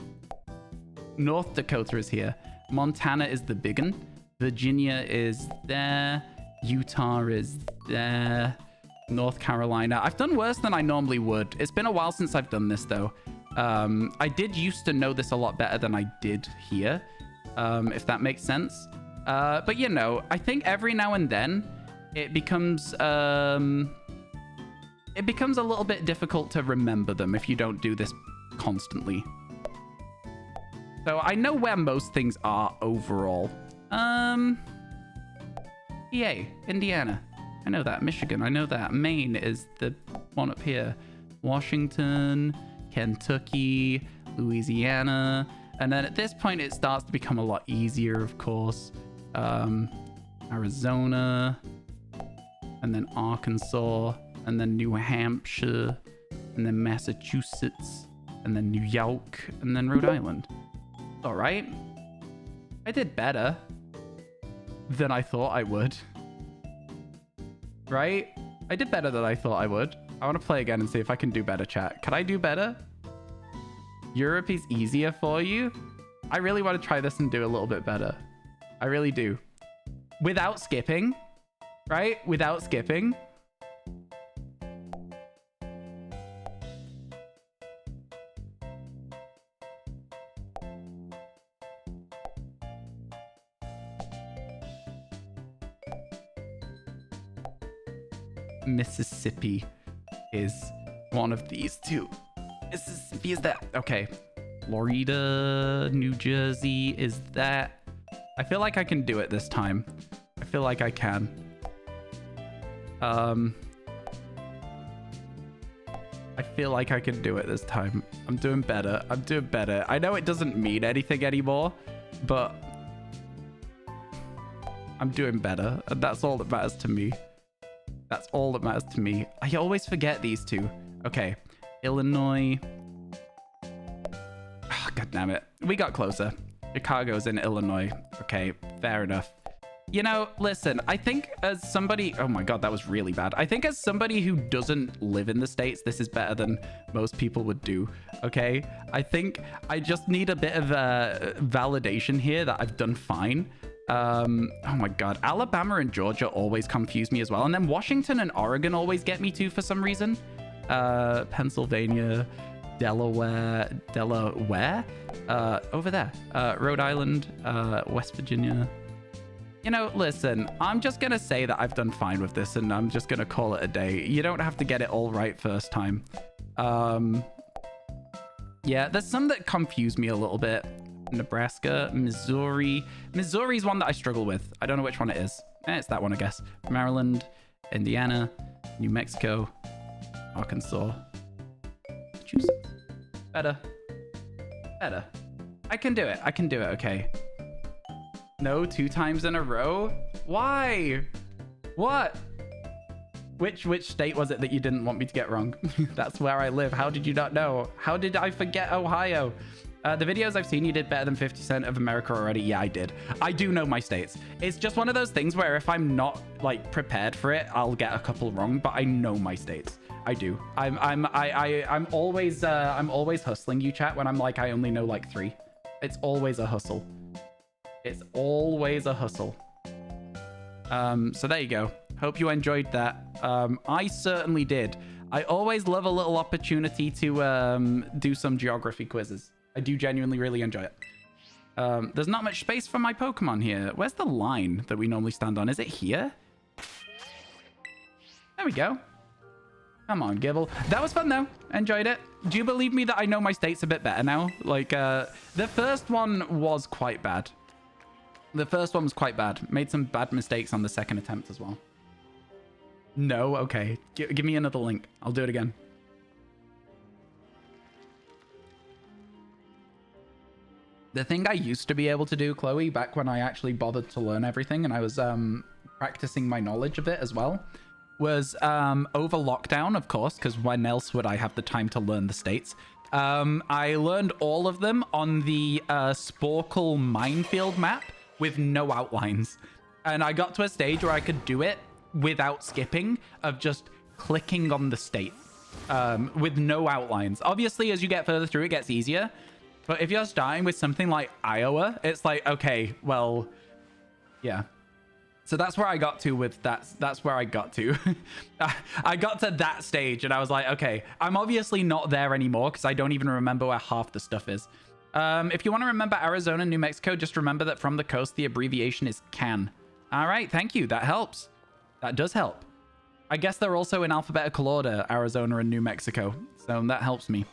North Dakota is here. Montana is the big one. Virginia is there. Utah is there. North Carolina. I've done worse than I normally would. It's been a while since I've done this, though. I did used to know this a lot better than I did here, if that makes sense. But, you know, I think every now and then it becomes a little bit difficult to remember them if you don't do this constantly. So I know where most things are overall. PA, Indiana. I know that. Michigan, I know that. Maine is the one up here. Washington, Kentucky, Louisiana. And then at this point, it starts to become a lot easier, of course. Arizona, and then Arkansas, and then New Hampshire, and then Massachusetts, and then New York, and then Rhode Island. All right. I did better than I thought I would. Right? I did better than I thought I would. I want to play again and see if I can do better, chat. Can I do better? Europe is easier for you? I really want to try this and do a little bit better. I really do. Without skipping, right? Without skipping. Mississippi is one of these two. Mississippi is that. Okay. Florida, New Jersey is that. I feel like I can do it this time. I feel like I can. I feel like I can do it this time. I'm doing better. I'm doing better. I know it doesn't mean anything anymore, but I'm doing better. And that's all that matters to me. That's all that matters to me. I always forget these two. Okay. Illinois. Oh, God damn it. We got closer. Chicago's in Illinois. Okay, fair enough. You know, listen, I think as somebody... Oh my God, that was really bad. I think as somebody who doesn't live in the States, this is better than most people would do, okay? I think I just need a bit of validation here that I've done fine. Oh my God, Alabama and Georgia always confuse me as well. And then Washington and Oregon always get me too for some reason. Pennsylvania, Delaware, over there. Rhode Island, West Virginia. You know, listen, I'm just going to say that I've done fine with this and I'm just going to call it a day. You don't have to get it all right first time. Yeah, there's some that confuse me a little bit. Nebraska, Missouri. Missouri's one that I struggle with. I don't know which one it is. It's that one, I guess. Maryland, Indiana, New Mexico, Arkansas, Massachusetts. Better. Better. I can do it. I can do it. Okay. No, 2 times in a row? Why? What? Which state was it that you didn't want me to get wrong? That's where I live. How did you not know? How did I forget Ohio? The videos I've seen, you did better than 50% of America already. Yeah, I did. I do know my states. It's just one of those things where if I'm not like prepared for it, I'll get a couple wrong, but I know my states. I do. I'm always hustling you, chat, when I'm like, I only know like 3. It's always a hustle. It's always a hustle. So there you go. Hope you enjoyed that. I certainly did. I always love a little opportunity to do some geography quizzes. I do genuinely really enjoy it. There's not much space for my Pokemon here. Where's the line that we normally stand on? Is it here? There we go. Come on, Gibble. That was fun, though. Enjoyed it. Do you believe me that I know my states a bit better now? Like, the first one was quite bad. The first one was quite bad. Made some bad mistakes on the second attempt as well. No? Okay. Give me another link. I'll do it again. The thing I used to be able to do, Chloe, back when I actually bothered to learn everything and I was practicing my knowledge of it as well, was over lockdown, of course, because when else would I have the time to learn the states? I learned all of them on the Sporkle minefield map with no outlines. And I got to a stage where I could do it without skipping, of just clicking on the state. with no outlines. Obviously, as you get further through, it gets easier. But if you're starting with something like Iowa, it's like, okay, well, yeah. So that's where I got to with that. That's where I got to. I got to that stage and I was like, okay, I'm obviously not there anymore because I don't even remember where half the stuff is. If you want to remember Arizona and New Mexico, just remember that from the coast, the abbreviation is CAN. All right, thank you. That helps. That does help. I guess they're also in alphabetical order, Arizona and New Mexico. So that helps me.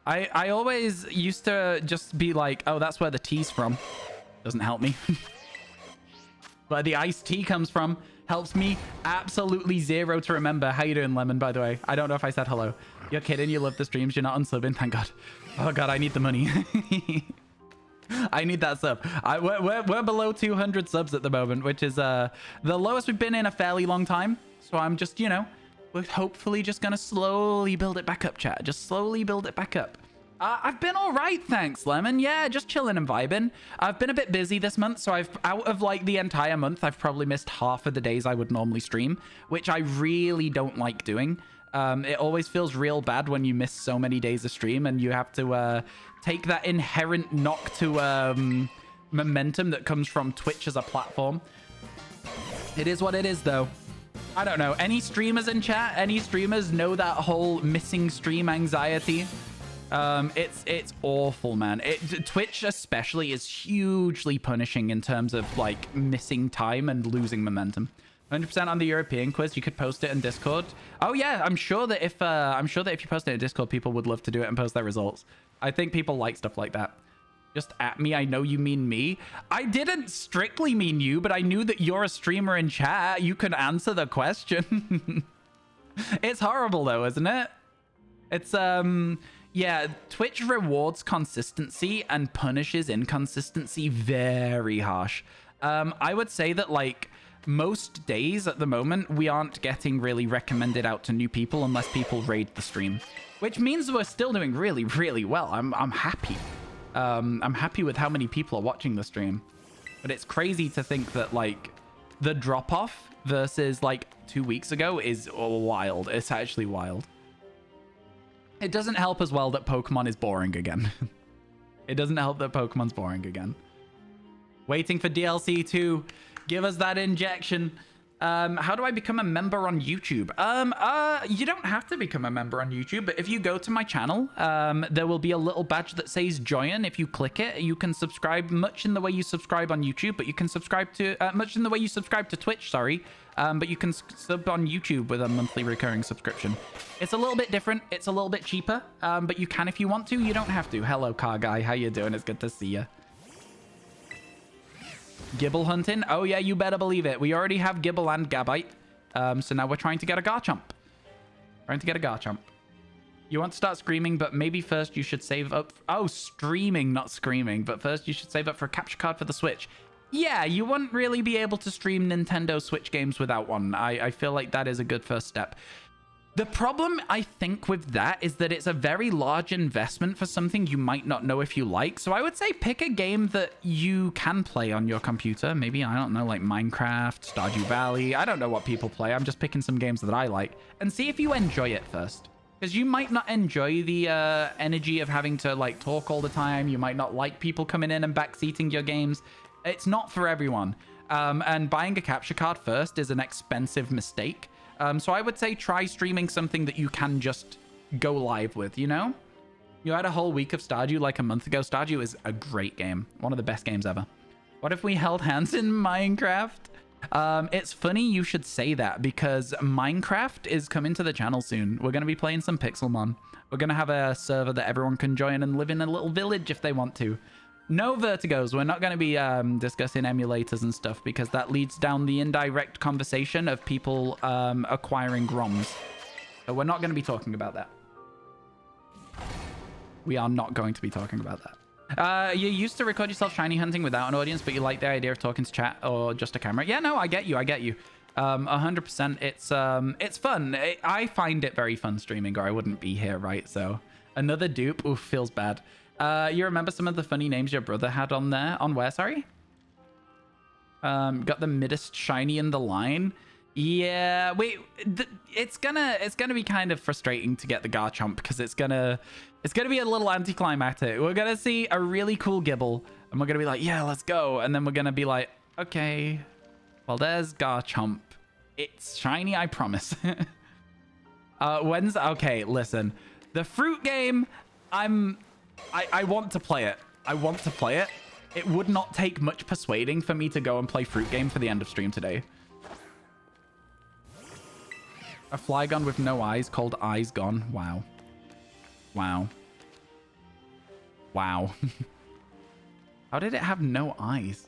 I always used to just be like, oh, that's where the T's from. Doesn't help me. Where the iced tea comes from helps me absolutely zero to remember. How you doing, Lemon, by the way? I don't know if I said hello. You're kidding. You love the streams. You're not unsubbing. Thank God. Oh, God, I need the money. I need that sub. We're below 200 subs at the moment, which is the lowest we've been in a fairly long time. So I'm just, you know, we're hopefully just going to slowly build it back up, chat. Just slowly build it back up. I've been all right, thanks, Lemon. Yeah, just chilling and vibing. I've been a bit busy this month, so out of like the entire month, I've probably missed half of the days I would normally stream, which I really don't like doing. It always feels real bad when you miss so many days of stream and you have to take that inherent knock to momentum that comes from Twitch as a platform. It is what it is, though. I don't know. Any streamers in chat? Any streamers know that whole missing stream anxiety? It's awful, man. Twitch especially is hugely punishing in terms of like missing time and losing momentum. 100% on the European quiz. You could post it in Discord. Oh yeah, I'm sure that if you post it in Discord, people would love to do it and post their results. I think people like stuff like that. Just at me. I know you mean me. I didn't strictly mean you, but I knew that you're a streamer in chat. You can answer the question. It's horrible though, isn't it? It's yeah, Twitch rewards consistency and punishes inconsistency very harsh. I would say that like most days at the moment, we aren't getting really recommended out to new people unless people raid the stream, which means we're still doing really, really well. I'm happy. I'm happy with how many people are watching the stream, but it's crazy to think that like the drop off versus like 2 weeks ago is wild. It's actually wild. It doesn't help as well that Pokemon is boring again. It doesn't help that Pokemon's boring again. Waiting for DLC to give us that injection. How do I become a member on YouTube? You don't have to become a member on YouTube, but if you go to my channel, there will be a little badge that says join. If you click it, you can subscribe much in the way you subscribe on YouTube, but you can subscribe to much in the way you subscribe to Twitch, sorry. But you can sub on YouTube with a monthly recurring subscription. It's a little bit different. It's a little bit cheaper, but you can if you want to. You don't have to. Hello, car guy. How you doing? It's good to see you. Gibble hunting? Oh yeah, you better believe it. We already have Gibble and Gabite. So now we're trying to get a Garchomp. You want to start screaming, but maybe first you should save up... Oh, streaming, not screaming. But first you should save up for a capture card for the Switch. Yeah, you wouldn't really be able to stream Nintendo Switch games without one. I feel like that is a good first step. The problem, I think, with that is that it's a very large investment for something you might not know if you like. So I would say pick a game that you can play on your computer. Maybe, I don't know, like Minecraft, Stardew Valley. I don't know what people play. I'm just picking some games that I like. And see if you enjoy it first. Because you might not enjoy the energy of having to, like, talk all the time. You might not like people coming in and backseating your games. It's not for everyone. And buying a capture card first is an expensive mistake. So I would say try streaming something that you can just go live with, you know? You had a whole week of Stardew like a month ago. Stardew is a great game. One of the best games ever. What if we held hands in Minecraft? It's funny you should say that because Minecraft is coming to the channel soon. We're going to be playing some Pixelmon. We're going to have a server that everyone can join and live in a little village if they want to. No vertigos. We're not going to be discussing emulators and stuff because that leads down the indirect conversation of people acquiring ROMs. So we're not going to be talking about that. We are not going to be talking about that. You used to record yourself shiny hunting without an audience, but you like the idea of talking to chat or just a camera. Yeah, no, I get you. 100%. It's fun. I find it very fun streaming or I wouldn't be here, right? So another dupe. Oof, feels bad. You remember some of the funny names your brother had on there? On where, sorry? Got the middest shiny in the line. Yeah, wait, it's gonna be kind of frustrating to get the Garchomp because it's gonna be a little anticlimactic. We're gonna see a really cool Gibble and we're gonna be like, yeah, let's go. And then we're gonna be like, okay, well, there's Garchomp. It's shiny, I promise. When's okay, listen. The fruit game, I want to play it. I want to play it. It would not take much persuading for me to go and play fruit game for the end of stream today. A Flygon with no eyes called Eyes Gone. Wow. Wow. Wow. How did it have no eyes?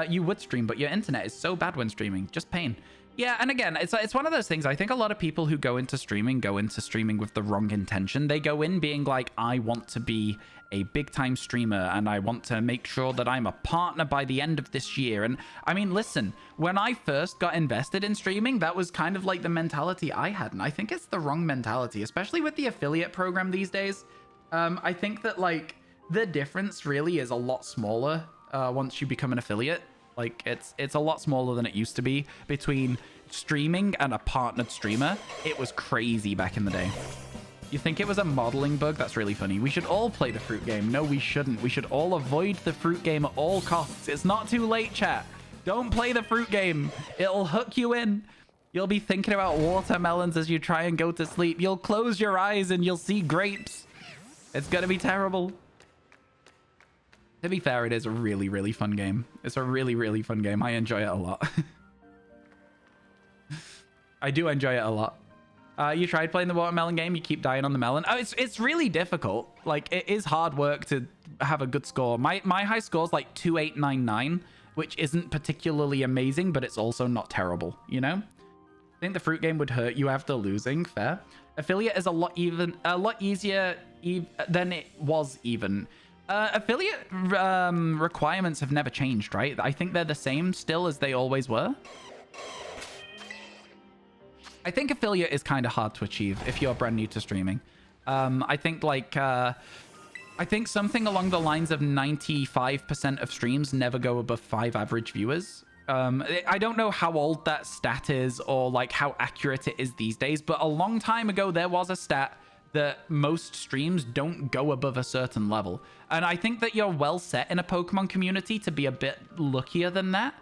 You would stream, but your internet is so bad when streaming. Just pain. Yeah, and again, it's one of those things. I think a lot of people who go into streaming with the wrong intention. They go in being like, I want to be a big-time streamer, and I want to make sure that I'm a partner by the end of this year. And I mean, listen, when I first got invested in streaming, that was kind of like the mentality I had, and I think it's the wrong mentality, especially with the affiliate program these days. I think that, like, the difference really is a lot smaller once you become an affiliate. Like, it's a lot smaller than it used to be between streaming and a partnered streamer. It was crazy back in the day. You think it was a modeling bug? That's really funny. We should all play the fruit game. No, we shouldn't. We should all avoid the fruit game at all costs. It's not too late, chat. Don't play the fruit game. It'll hook you in. You'll be thinking about watermelons as you try and go to sleep. You'll close your eyes and you'll see grapes. It's gonna be terrible. To be fair, it is a really, really fun game. It's a really, really fun game. I enjoy it a lot. I do enjoy it a lot. You tried playing the watermelon game, you keep dying on the melon. Oh, it's really difficult. Like, it is hard work to have a good score. My high score is like 2899, which isn't particularly amazing, but it's also not terrible, you know? I think the fruit game would hurt you after losing. Fair. Affiliate is a lot easier than it was even. Affiliate requirements have never changed, right? I think they're the same still as they always were. I think affiliate is kind of hard to achieve if you're brand new to streaming. I think like I think something along the lines of 95% of streams never go above 5 average viewers. I don't know how old that stat is or like how accurate it is these days, but a long time ago there was a stat that most streams don't go above a certain level. And I think that you're well set in a Pokemon community to be a bit luckier than that,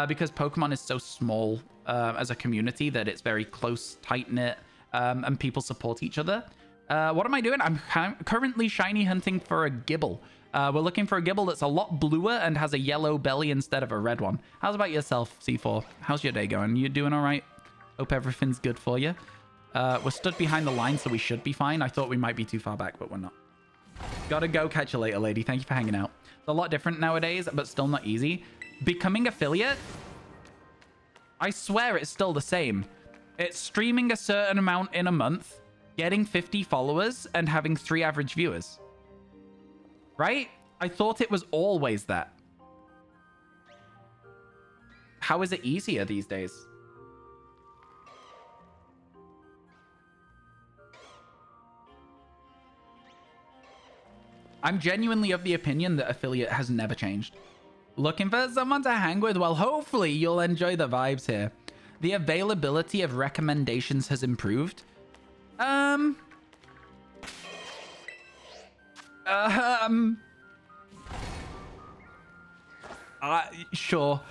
because Pokemon is so small as a community that it's very close, tight-knit, and people support each other. What am I doing? I'm currently shiny hunting for a Gibble. We're looking for a Gibble that's a lot bluer and has a yellow belly instead of a red one. How's about yourself, C4? How's your day going? You doing all right? Hope everything's good for you. We're stood behind the line, so we should be fine. I thought we might be too far back, but we're not. Gotta go. Catch you later, lady. Thank you for hanging out. It's a lot different nowadays, but still not easy. Becoming affiliate, I swear it's still the same. It's streaming a certain amount in a month, getting 50 followers, and having 3 average viewers. Right? I thought it was always that. How is it easier these days? I'm genuinely of the opinion that affiliate has never changed. Looking for someone to hang with? Well, hopefully you'll enjoy the vibes here. The availability of recommendations has improved. Sure.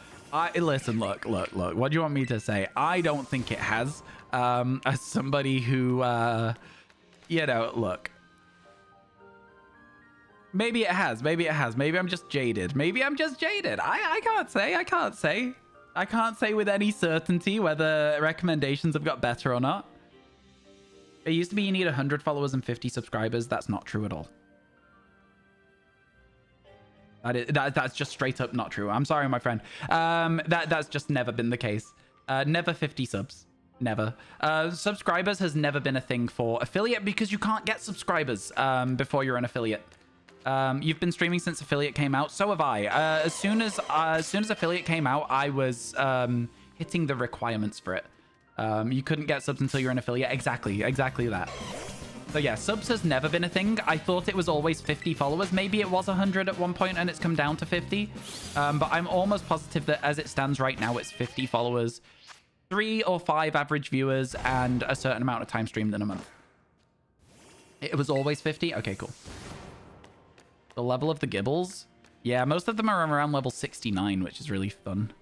Listen, look. What do you want me to say? I don't think it has. As somebody who, you know, look. Maybe it has. Maybe I'm just jaded. I can't say. I can't say with any certainty whether recommendations have got better or not. It used to be you need 100 followers and 50 subscribers. That's not true at all. That's just straight up not true. I'm sorry, my friend. That's just never been the case. Never 50 subs. Never. Subscribers has never been a thing for affiliate because you can't get subscribers before you're an affiliate. You've been streaming since affiliate came out. So have I. As soon as affiliate came out, I was hitting the requirements for it. You couldn't get subs until you're an affiliate. Exactly that. So yeah, subs has never been a thing. I thought it was always 50 followers. Maybe it was 100 at one point and it's come down to 50. But I'm almost positive that as it stands right now, it's 50 followers, 3 or 5 average viewers and a certain amount of time streamed in a month. It was always 50? Okay, cool. The level of the Gibbles? Yeah, most of them are around level 69, which is really fun.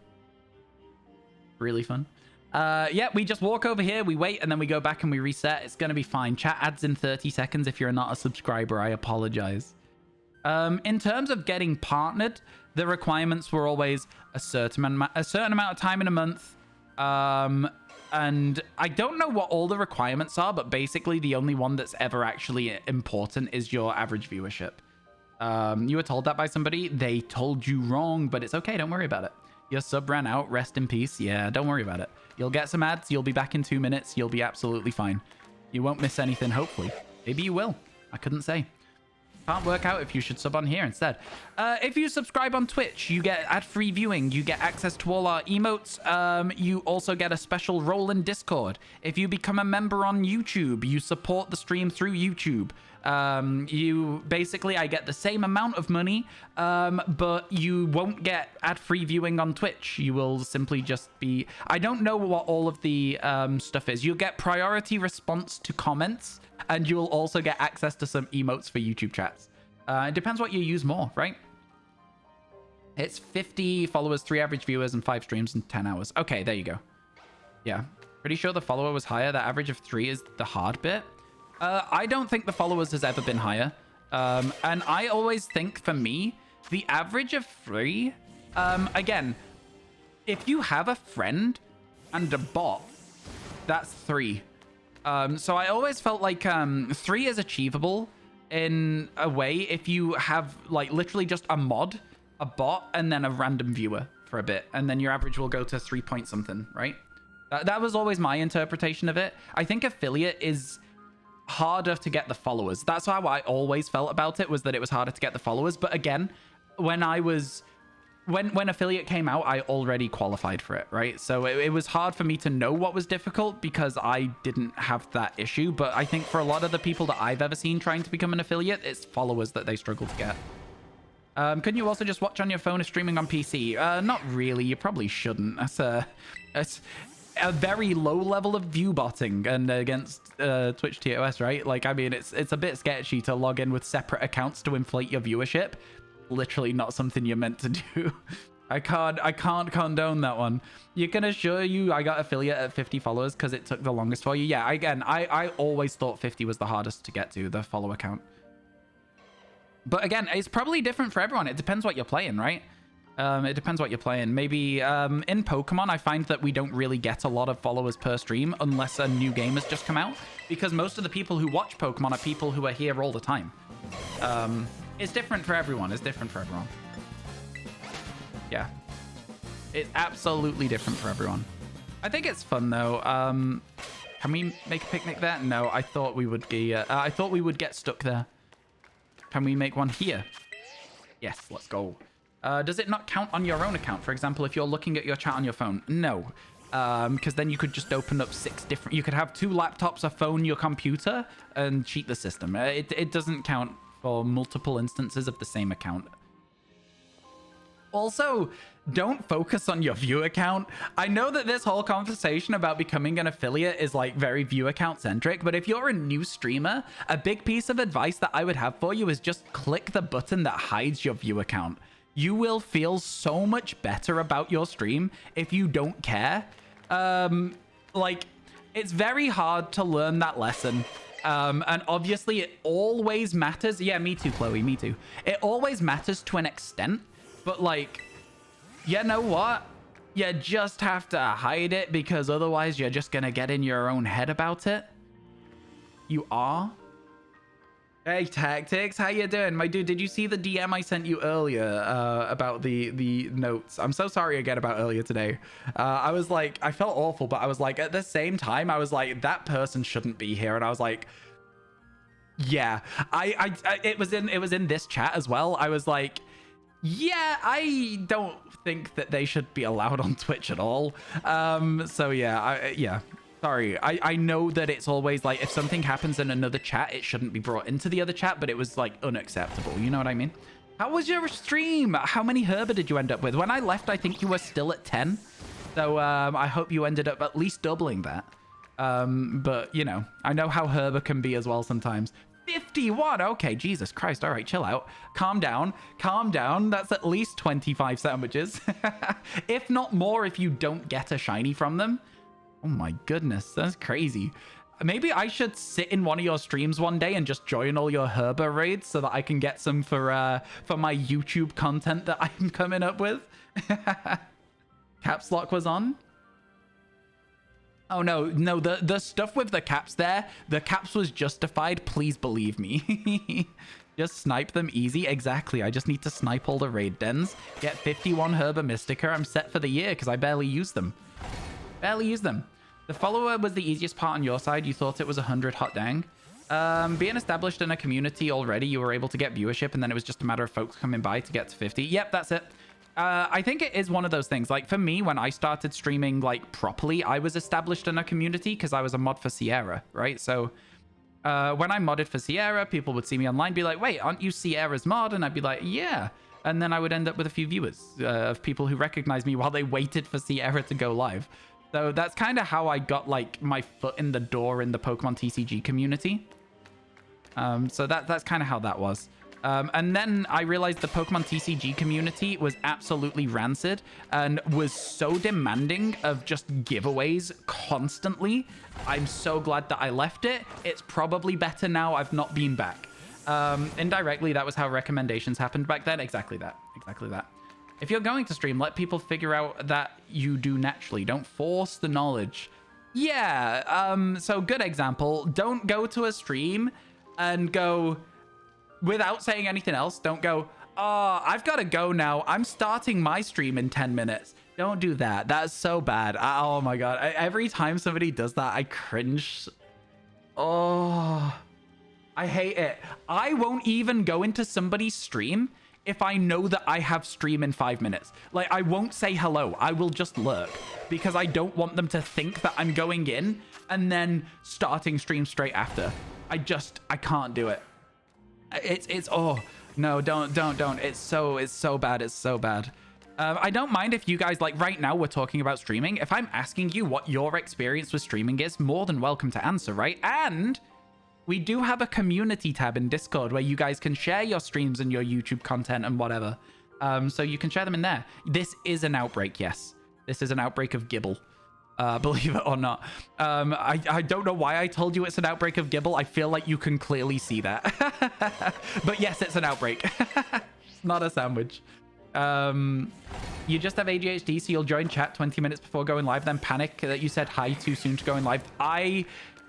Really fun. Yeah, we just walk over here, we wait, and then we go back and we reset. It's going to be fine. Chat adds in 30 seconds. If you're not a subscriber, I apologize. In terms of getting partnered, the requirements were always a certain amount of time in a month. And I don't know what all the requirements are, but basically the only one that's ever actually important is your average viewership. You were told that by somebody. They told you wrong, but it's okay. Don't worry about it. Your sub ran out. Rest in peace. Yeah, don't worry about it. You'll get some ads. You'll be back in 2 minutes. You'll be absolutely fine. You won't miss anything, hopefully. Maybe you will. I couldn't say. Can't work out if you should sub on here instead. If you subscribe on Twitch, you get ad-free viewing. You get access to all our emotes. You also get a special role in Discord. If you become a member on YouTube, you support the stream through YouTube. You basically, I get the same amount of money, but you won't get ad-free viewing on Twitch. You will simply just be, I don't know what all of the stuff is. You'll get priority response to comments, and you will also get access to some emotes for YouTube chats. It depends what you use more, right? It's 50 followers, 3 average viewers, and 5 streams in 10 hours. Okay, there you go. Yeah, pretty sure the follower was higher. The average of 3 is the hard bit. I don't think the followers has ever been higher. And I always think, for me, the average of 3, again, if you have a friend and a bot, that's 3. So I always felt like 3 is achievable in a way if you have, like, literally just a mod, a bot, and then a random viewer for a bit. And then your average will go to 3 point something, right? That was always my interpretation of it. I think affiliate is harder to get the followers. That's how I always felt about it, was that it was harder to get the followers. But again, when affiliate came out, I already qualified for it, right? So it was hard for me to know what was difficult because I didn't have that issue. But I think for a lot of the people that I've ever seen trying to become an affiliate, it's followers that they struggle to get. Can you also just watch on your phone if streaming on PC? Not really. You probably shouldn't. That's a very low level of view botting and against Twitch TOS, right? Like, I mean, it's a bit sketchy to log in with separate accounts to inflate your viewership. Literally not something you're meant to do. I can't condone that one. You can assure you I got affiliate at 50 followers because it took the longest for you. Yeah, again, I always thought 50 was the hardest to get to, the follower count. But again, it's probably different for everyone. It depends what you're playing, right? It depends what you're playing. Maybe in Pokemon, I find that we don't really get a lot of followers per stream unless a new game has just come out. Because most of the people who watch Pokemon are people who are here all the time. It's different for everyone. It's different for everyone. Yeah. It's absolutely different for everyone. I think it's fun, though. Can we make a picnic there? No, I thought we would get stuck there. Can we make one here? Yes, let's go. Does it not count on your own account? For example, if you're looking at your chat on your phone? No. Because then you could just open up 6 different... You could have 2 laptops, a phone, your computer, and cheat the system. It doesn't count for multiple instances of the same account. Also, don't focus on your view account. I know that this whole conversation about becoming an affiliate is like very view account centric, but if you're a new streamer, a big piece of advice that I would have for you is just click the button that hides your view account. You will feel so much better about your stream if you don't care. Like, it's very hard to learn that lesson. And obviously it always matters. Yeah, me too, Chloe, me too. It always matters to an extent, but like, you know what? You just have to hide it because otherwise you're just gonna get in your own head about it. You are. Hey, Tactics, how you doing? My dude, did you see the DM I sent you earlier about the notes? I'm so sorry again about earlier today. I was like, I felt awful, but I was like, at the same time, I was like, that person shouldn't be here. And I was like, yeah, it was in this chat as well. I was like, yeah, I don't think that they should be allowed on Twitch at all. So yeah, yeah. Sorry, I know that it's always like, if something happens in another chat, it shouldn't be brought into the other chat, but it was like unacceptable. You know what I mean? How was your stream? How many Herba did you end up with? When I left, I think you were still at 10. So I hope you ended up at least doubling that. But, you know, I know how Herber can be as well sometimes. 51. Okay, Jesus Christ. All right, chill out. Calm down. Calm down. That's at least 25 sandwiches. If not more, if you don't get a shiny from them. Oh my goodness, that's crazy. Maybe I should sit in one of your streams one day and just join all your Herber raids so that I can get some for my YouTube content that I'm coming up with. Caps lock was on. Oh no, the stuff with the caps there, the caps was justified, please believe me. Just snipe them easy. Exactly, I just need to snipe all the raid dens, get 51 Herber Mystica. I'm set for the year because I barely use them. Barely use them. The follower was the easiest part on your side. You thought it was 100 hot dang. Being established in a community already, you were able to get viewership, and then it was just a matter of folks coming by to get to 50. Yep, that's it. I think it is one of those things. Like, for me, when I started streaming, like, properly, I was established in a community because I was a mod for Sierra, right? So, when I modded for Sierra, people would see me online, be like, wait, aren't you Sierra's mod? And I'd be like, yeah. And then I would end up with a few viewers of people who recognized me while they waited for Sierra to go live. So that's kind of how I got, like, my foot in the door in the Pokemon TCG community. So that's kind of how that was. And then I realized the Pokemon TCG community was absolutely rancid and was so demanding of just giveaways constantly. I'm so glad that I left it. It's probably better now I've not been back. Indirectly, that was how recommendations happened back then. Exactly that. Exactly that. If you're going to stream, let people figure out that you do naturally. Don't force the knowledge. Yeah, so good example. Don't go to a stream and go... without saying anything else, don't go, oh, I've got to go now. I'm starting my stream in 10 minutes. Don't do that. That's so bad. Oh my God. Every time somebody does that, I cringe. Oh, I hate it. I won't even go into somebody's stream if I know that I have stream in 5 minutes. Like, I won't say hello. I will just lurk because I don't want them to think that I'm going in and then starting stream straight after. I can't do it. It's oh no, don't. It's so bad. It's so bad. I don't mind if you guys, like, right now we're talking about streaming. If I'm asking you what your experience with streaming is, more than welcome to answer, right? And we do have a community tab in Discord where you guys can share your streams and your YouTube content and whatever. So you can share them in there. This is an outbreak, yes. This is an outbreak of Gibble. Believe it or not. I don't know why I told you it's an outbreak of Gibble. I feel like you can clearly see that. But yes, it's an outbreak. Not a sandwich. You just have ADHD, so you'll join chat 20 minutes before going live, then panic that you said hi too soon to going live. I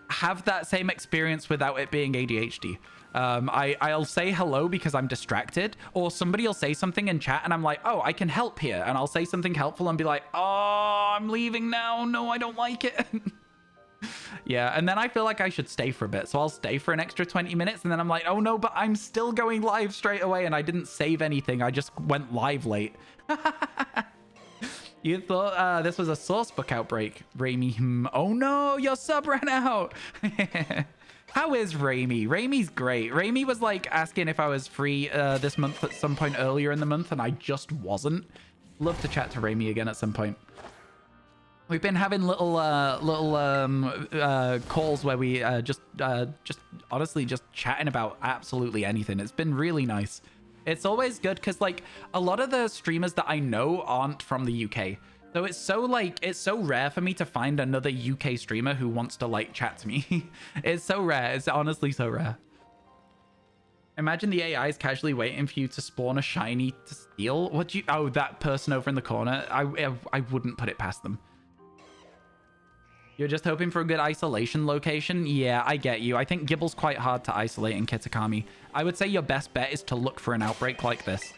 have that same experience without it being ADHD. I'll say hello because I'm distracted, or somebody will say something in chat and I'm like, oh, I can help here. And I'll say something helpful and be like, oh, I'm leaving now. No, I don't like it. Yeah, and then I feel like I should stay for a bit. So I'll stay for an extra 20 minutes and then I'm like, oh no, but I'm still going live straight away and I didn't save anything. I just went live late. You thought this was a sourcebook outbreak, Raimi. Oh no, your sub ran out. How is Raimi? Raimi's great. Raimi was like asking if I was free this month at some point earlier in the month, and I just wasn't. Love to chat to Raimi again at some point. We've been having little calls where we just honestly just chatting about absolutely anything. It's been really nice. It's always good because, like, a lot of the streamers that I know aren't from the UK. So it's so rare for me to find another UK streamer who wants to, like, chat to me. It's so rare. It's honestly so rare. Imagine the AI is casually waiting for you to spawn a shiny to steal. What do you... Oh, that person over in the corner. I wouldn't put it past them. You're just hoping for a good isolation location? Yeah, I get you. I think Gibble's quite hard to isolate in Kitakami. I would say your best bet is to look for an outbreak like this.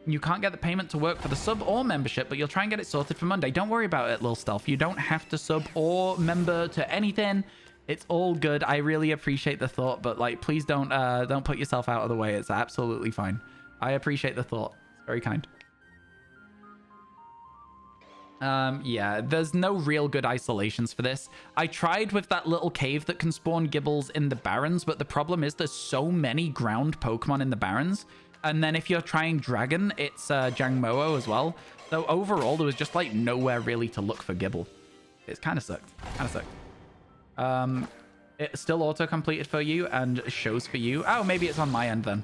You can't get the payment to work for the sub or membership, but you'll try and get it sorted for Monday. Don't worry about it, Lil Stealth. You don't have to sub or member to anything. It's all good. I really appreciate the thought, but, like, please don't put yourself out of the way. It's absolutely fine. I appreciate the thought. It's very kind. Yeah, there's no real good isolations for this. I tried with that little cave that can spawn Gibbles in the Barrens, but the problem is there's so many ground Pokemon in the Barrens. And then if you're trying dragon, it's Jangmo as well. So overall, there was just like nowhere really to look for Gibble. It's kind of sucked. It still auto-completed for you and shows for you. Oh, maybe it's on my end then.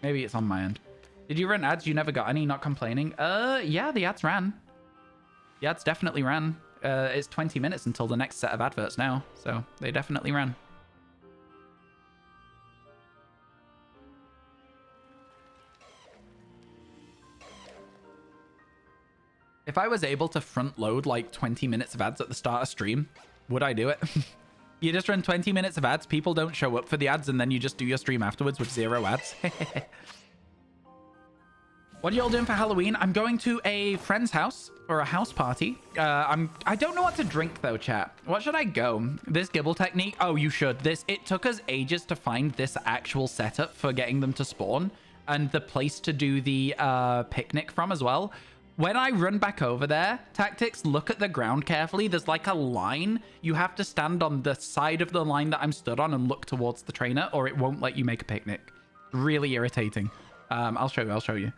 Maybe it's on my end. Did you run ads? You never got any? Not complaining? Yeah, the ads ran. The ads definitely ran. It's 20 minutes until the next set of adverts now. So they definitely ran. If I was able to front load like 20 minutes of ads at the start of stream, would I do it? You just run 20 minutes of ads, people don't show up for the ads, and then you just do your stream afterwards with 0 ads. What are you all doing for Halloween? I'm going to a friend's house for a house party. I don't know what to drink though, chat. What should I go? This Gibble technique? Oh, you should. It took us ages to find this actual setup for getting them to spawn and the place to do the picnic from as well. When I run back over there, Tactics, look at the ground carefully. There's like a line. You have to stand on the side of the line that I'm stood on and look towards the trainer, or it won't let you make a picnic. Really irritating. I'll show you.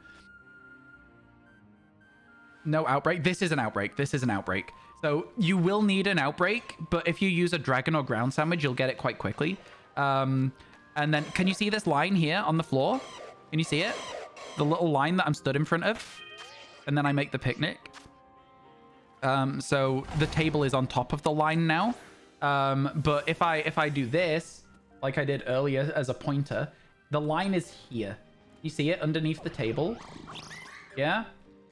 No outbreak. This is an outbreak. So you will need an outbreak, but if you use a dragon or ground sandwich, you'll get it quite quickly. And then, can you see this line here on the floor? Can you see it? The little line that I'm stood in front of? And then I make the picnic. So the table is on top of the line now. But if I do this, like I did earlier as a pointer, the line is here. You see it underneath the table? Yeah?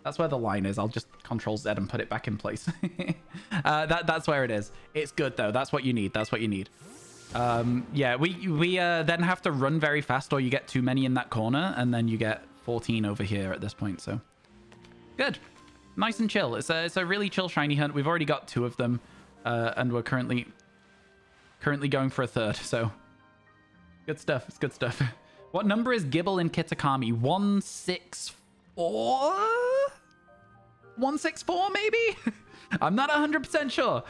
That's where the line is. I'll just Control Z and put it back in place. That's where it is. It's good though. That's what you need. Yeah, we then have to run very fast, or you get too many in that corner, and then you get 14 over here at this point, so... Good. Nice and chill. It's a really chill shiny hunt. We've already got 2 of them, and we're currently going for a 3rd, so good stuff. It's good stuff. What number is Gibble in Kitakami? 164? 164 maybe? I'm not 100% sure.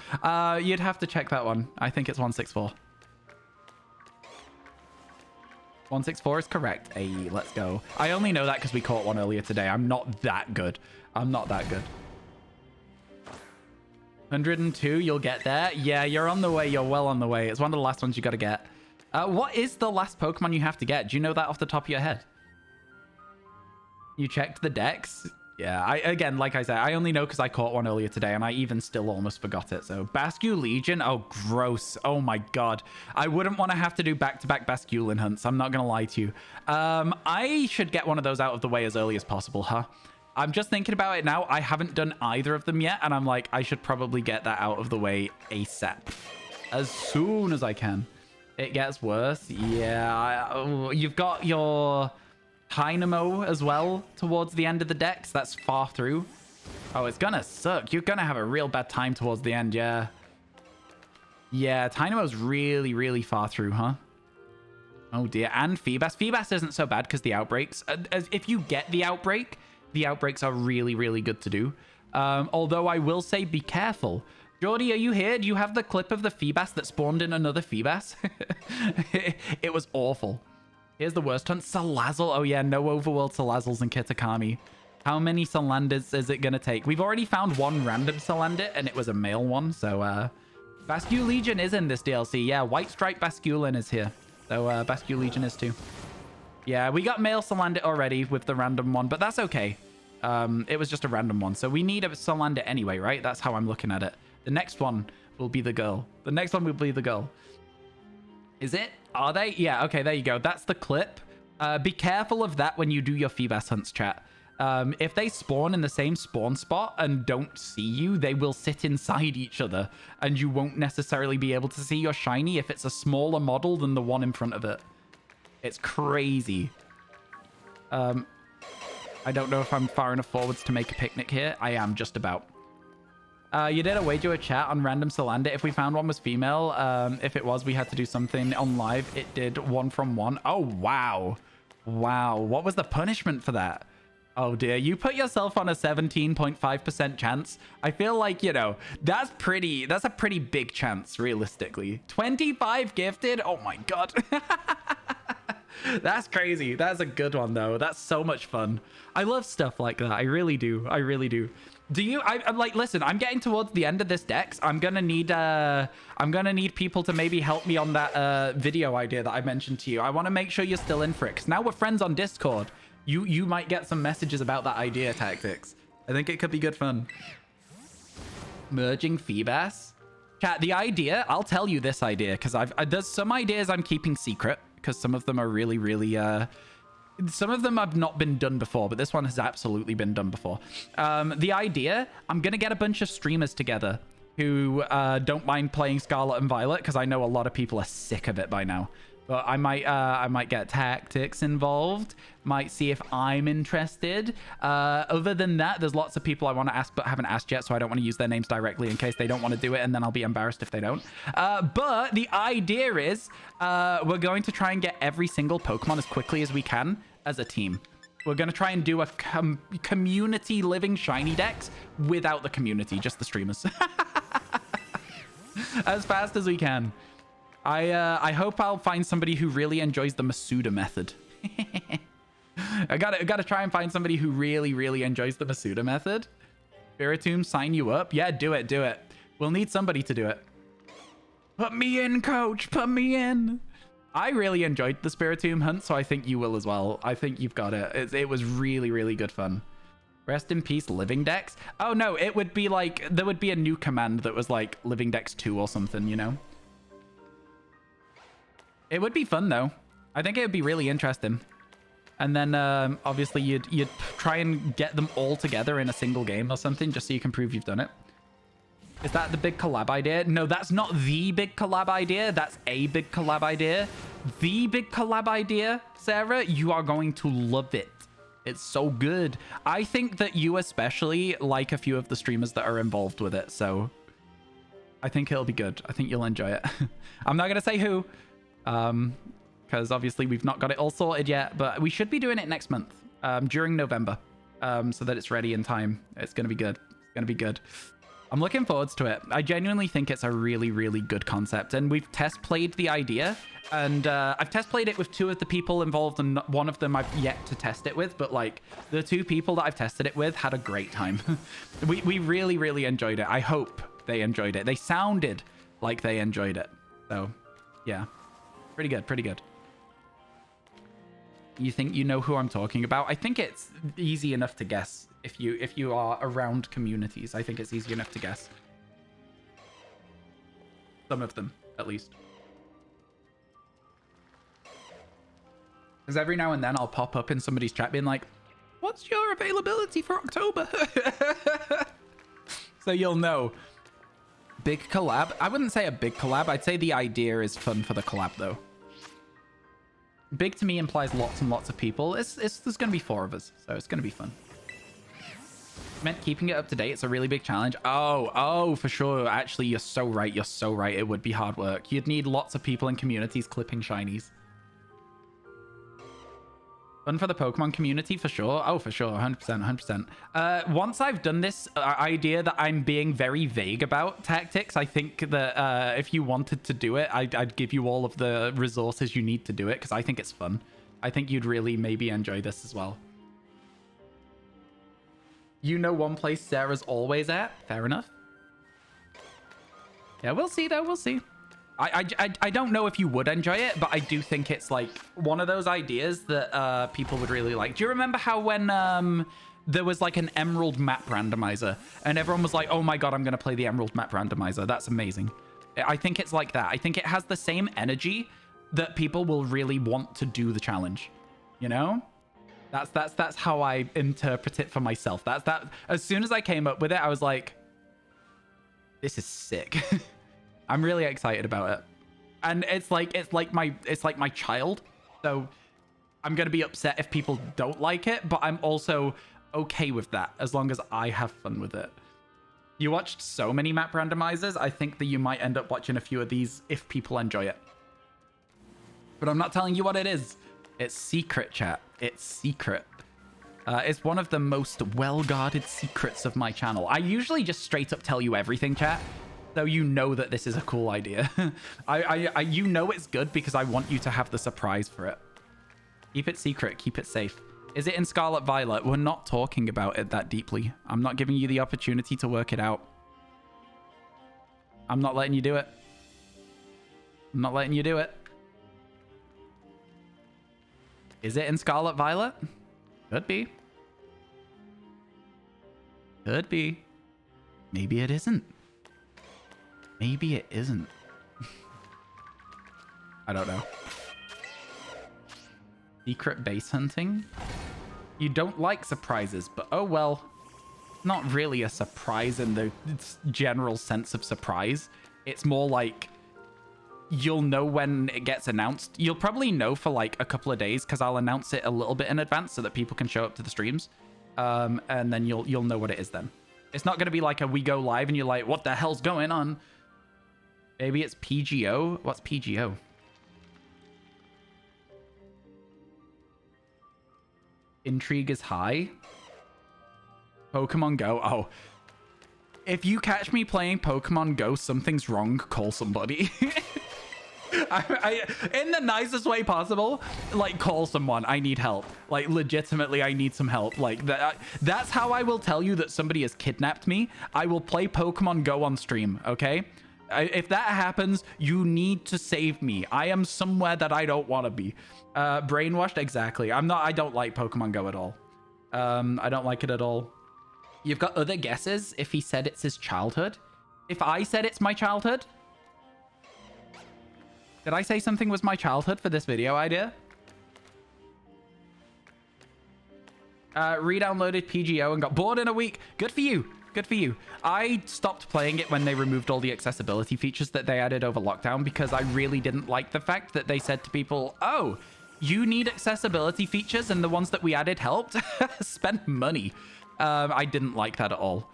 You'd have to check that one. I think it's 164. 164 is correct. Hey, let's go. I only know that because we caught one earlier today. I'm not that good. 102, you'll get there. Yeah, you're on the way. You're well on the way. It's one of the last ones you got to get. What is the last Pokemon you have to get? Do you know that off the top of your head? You checked the decks? Yeah, again, like I said, I only know because I caught one earlier today, and I even still almost forgot it. So, Bascule Legion? Oh, gross. Oh my god. I wouldn't want to have to do back-to-back Basculin hunts. I'm not going to lie to you. I should get one of those out of the way as early as possible, huh? I'm just thinking about it now. I haven't done either of them yet, and I'm like, I should probably get that out of the way ASAP. As soon as I can. It gets worse. Yeah, you've got your... Dynamo as well towards the end of the decks. That's far through. Oh, it's gonna suck. You're gonna have a real bad time towards the end, yeah. Yeah, Dynamo's really, really far through, huh? Oh dear. And Feebas. Feebas isn't so bad because the outbreaks. If you get the outbreaks are really, really good to do. Although I will say be careful. Jordy, are you here? Do you have the clip of the Feebas that spawned in another Feebas? It was awful. Here's the worst hunt. Salazzle. Oh, yeah. No overworld Salazzles in Kitakami. How many Salanders is it going to take? We've already found one random Salander, and it was a male one. So, Bascule Legion is in this DLC. Yeah, White Stripe Basculin is here. So, Bascule Legion is too. Yeah, we got male Salander already with the random one, but that's okay. It was just a random one. So, we need a Salander anyway, right? That's how I'm looking at it. The next one will be the girl. Is it? Are they? Yeah, okay, there you go. That's the clip. Be careful of that when you do your Feebas hunts, chat. If they spawn in the same spawn spot and don't see you, they will sit inside each other, and you won't necessarily be able to see your shiny if it's a smaller model than the one in front of it. It's crazy. I don't know if I'm far enough forwards to make a picnic here. I am just about. You did a wager a chat on random Salander. If we found one was female, if it was, we had to do something on live. It did 1 from 1. Oh, wow. Wow. What was the punishment for that? Oh, dear. You put yourself on a 17.5% chance. I feel like, you know, that's a pretty big chance, realistically. 25 gifted? Oh, my God. That's crazy. That's a good one though. That's so much fun. I love stuff like that. I really do. I really do. Do you? I'm like, listen, I'm getting towards the end of this Dex. I'm gonna need people to maybe help me on that video idea that I mentioned to you. I want to make sure you're still in for it, because now we're friends on Discord. You might get some messages about that idea, Tactics. I think it could be good fun. Merging Feebas. Chat, the idea, I'll tell you this idea, because there's some ideas I'm keeping secret, because some of them are really, really some of them have not been done before, but this one has absolutely been done before. The idea, I'm gonna get a bunch of streamers together who don't mind playing Scarlet and Violet, because I know a lot of people are sick of it by now. But I might get Tactics involved, might see if I'm interested. Other than that, there's lots of people I want to ask but haven't asked yet, so I don't want to use their names directly in case they don't want to do it, and then I'll be embarrassed if they don't. But the idea is we're going to try and get every single Pokemon as quickly as we can as a team. We're going to try and do a community living shiny Dex without the community, just the streamers. As fast as we can. I hope I'll find somebody who really enjoys the Masuda method. I gotta try and find somebody who really, really enjoys the Masuda method. Spiritomb, sign you up. Yeah, do it. We'll need somebody to do it. Put me in, coach. Put me in. I really enjoyed the Spiritomb hunt, so I think you will as well. I think you've got it. It was really, really good fun. Rest in peace, Living Dex. Oh, no, it would be like... There would be a new command that was like Living Dex 2 or something, you know? It would be fun, though. I think it would be really interesting. And then, obviously, you'd try and get them all together in a single game or something, just so you can prove you've done it. Is that the big collab idea? No, that's not the big collab idea. That's a big collab idea. The big collab idea, Sarah, you are going to love it. It's so good. I think that you especially like a few of the streamers that are involved with it, so I think it'll be good. I think you'll enjoy it. I'm not going to say who, because obviously we've not got it all sorted yet, but we should be doing it next month, during November, so that it's ready in time. It's going to be good. It's going to be good. I'm looking forward to it. I genuinely think it's a really, really good concept. And we've test played the idea. And I've test played it with 2 of the people involved, and one of them I've yet to test it with. But like the 2 people that I've tested it with had a great time. we really, really enjoyed it. I hope they enjoyed it. They sounded like they enjoyed it. So yeah, pretty good, pretty good. You think you know who I'm talking about? I think it's easy enough to guess. If you are around communities, I think it's easy enough to guess. Some of them, at least. Because every now and then I'll pop up in somebody's chat being like, what's your availability for October? So you'll know. Big collab? I wouldn't say a big collab. I'd say the idea is fun for the collab, though. Big to me implies lots and lots of people. There's going to be 4 of us, so it's going to be fun. Meant keeping it up to date. It's a really big challenge. Oh, for sure. Actually, you're so right. You're so right. It would be hard work. You'd need lots of people in communities clipping shinies. Fun for the Pokemon community, for sure. Oh, for sure. 100%. 100%. Once I've done this idea that I'm being very vague about, Tactics, I think that if you wanted to do it, I'd give you all of the resources you need to do it, because I think it's fun. I think you'd really maybe enjoy this as well. You know one place Sarah's always at? Fair enough. Yeah, we'll see, though. We'll see. I don't know if you would enjoy it, but I do think it's, like, one of those ideas that people would really like. Do you remember how when there was, like, an Emerald map randomizer, and everyone was like, oh, my God, I'm going to play the Emerald map randomizer. That's amazing. I think it's like that. I think it has the same energy that people will really want to do the challenge, you know? That's how I interpret it for myself. As soon as I came up with it, I was like, this is sick. I'm really excited about it. And it's like my child. So I'm going to be upset if people don't like it, but I'm also okay with that as long as I have fun with it. You watched so many map randomizers. I think that you might end up watching a few of these if people enjoy it. But I'm not telling you what it is. It's secret, chat. It's secret. It's one of the most well-guarded secrets of my channel. I usually just straight up tell you everything, chat. So you know that this is a cool idea. You know it's good because I want you to have the surprise for it. Keep it secret. Keep it safe. Is it in Scarlet Violet? We're not talking about it that deeply. I'm not giving you the opportunity to work it out. I'm not letting you do it. I'm not letting you do it. Is it in Scarlet Violet? Could be. Could be. Maybe it isn't. Maybe it isn't. I don't know. Secret base hunting? You don't like surprises, but oh well. Not really a surprise in the general sense of surprise. It's more like you'll know when it gets announced. You'll probably know for like a couple of days because I'll announce it a little bit in advance so that people can show up to the streams. And then you'll know what it is then. It's not going to be like a we go live and you're like, what the hell's going on? Maybe it's PGO. What's PGO? Intrigue is high. Pokemon Go. Oh. If you catch me playing Pokemon Go, something's wrong. Call somebody. In the nicest way possible, like, call someone. I need help. Like, legitimately, I need some help. Like, that's how I will tell you that somebody has kidnapped me. I will play Pokemon Go on stream, okay? If that happens, you need to save me. I am somewhere that I don't want to be. Brainwashed? Exactly. I don't like Pokemon Go at all. I don't like it at all. You've got other guesses if he said it's his childhood? If I said it's my childhood? Did I say something was my childhood for this video idea? Re-downloaded PGO and got bored in a week. Good for you. Good for you. I stopped playing it when they removed all the accessibility features that they added over lockdown because I really didn't like the fact that they said to people, oh, you need accessibility features and the ones that we added helped. Spend money. I didn't like that at all.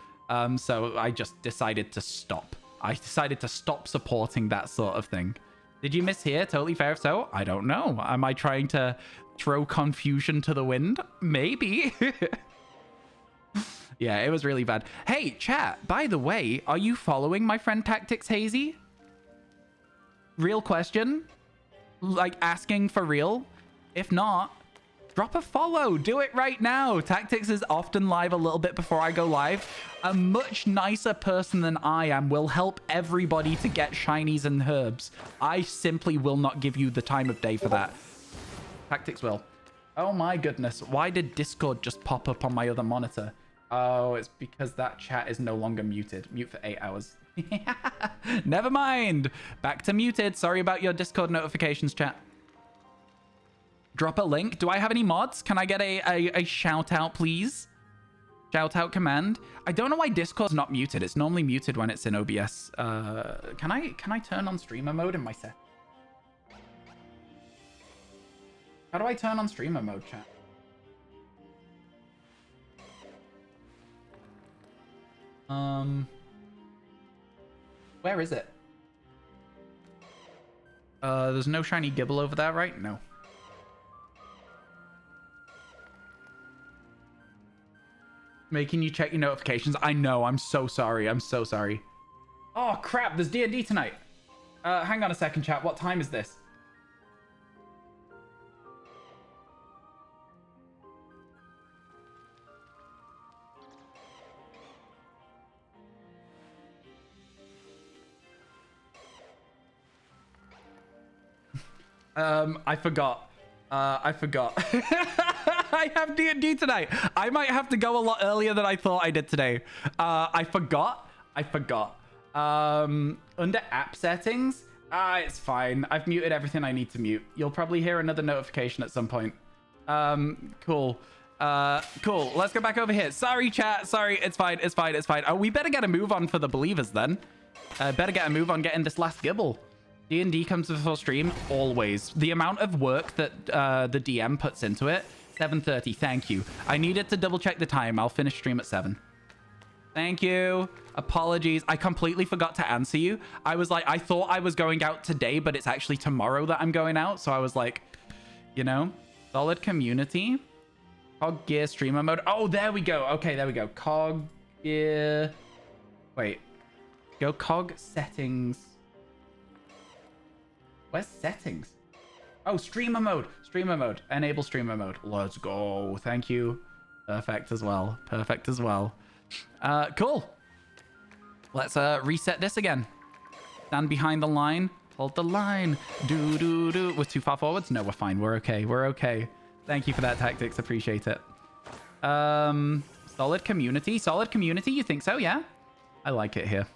So I just decided to stop. I decided to stop supporting that sort of thing. Did you miss here? Totally fair if so. I don't know. Am I trying to throw confusion to the wind? Maybe. Yeah, it was really bad. Hey, chat, by the way, are you following my friend Tactics Hazy? Real question? Like, asking for real? If not, drop a follow. Do it right now. Tactics is often live a little bit before I go live. A much nicer person than I am will help everybody to get shinies and herbs. I simply will not give you the time of day for that. Tactics will. Oh my goodness. Why did Discord just pop up on my other monitor? Oh, it's because that chat is no longer muted. Mute for 8 hours. Never mind. Back to muted. Sorry about your Discord notifications, chat. Drop a link. Do I have any mods? Can I get a shout out, please? Shout out command. I don't know why Discord's not muted. It's normally muted when it's in OBS. Can I turn on streamer mode in my set? How do I turn on streamer mode, chat? Where is it? There's no shiny Gibble over there, right? No. Making you check your notifications. I know. I'm so sorry. I'm so sorry. Oh, crap. There's D&D tonight. Hang on a second, chat. What time is this? I forgot. I forgot. I have D&D tonight. I might have to go a lot earlier than I thought I did today. I forgot. Under app settings, it's fine. I've muted everything I need to mute. You'll probably hear another notification at some point. Cool. Cool. Let's go back over here. Sorry, chat. Sorry. It's fine. It's fine. It's fine. Oh, we better get a move on for the believers then. Better get a move on getting this last Gibble. D&D comes before stream, always. The amount of work that the DM puts into it, 7:30, thank you. I needed to double check the time. I'll finish stream at 7. Thank you. Apologies. I completely forgot to answer you. I was like, I thought I was going out today, but it's actually tomorrow that I'm going out. So I was like, you know, solid community. Cog Gear streamer mode. Oh, there we go. Okay, there we go. Cog Gear. Wait. Go Cog settings. Where's settings? Oh, streamer mode. Streamer mode. Enable streamer mode. Let's go. Thank you. Perfect as well. Perfect as well. Cool. Let's reset this again. Stand behind the line. Hold the line. Do, do, do. We're too far forwards? No, we're fine. We're okay. We're okay. Thank you for that, Tactics. Appreciate it. Solid community. Solid community? You think so? Yeah? I like it here.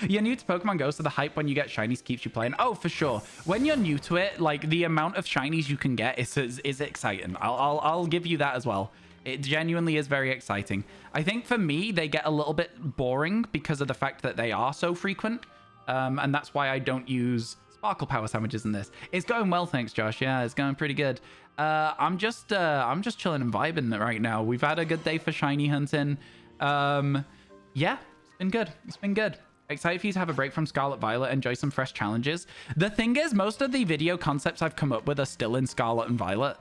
You're new to Pokemon Go, so the hype when you get shinies keeps you playing. Oh, for sure. When you're new to it, like the amount of shinies you can get is exciting. I'll give you that as well. It genuinely is very exciting. I think for me, they get a little bit boring because of the fact that they are so frequent. And that's why I don't use Sparkle Power Sandwiches in this. It's going well, thanks, Josh. Yeah, it's going pretty good. I'm just chilling and vibing right now. We've had a good day for shiny hunting. Yeah. Been good. It's been good. Excited for you to have a break from Scarlet Violet, enjoy some fresh challenges. The thing is, most of the video concepts I've come up with are still in Scarlet and Violet,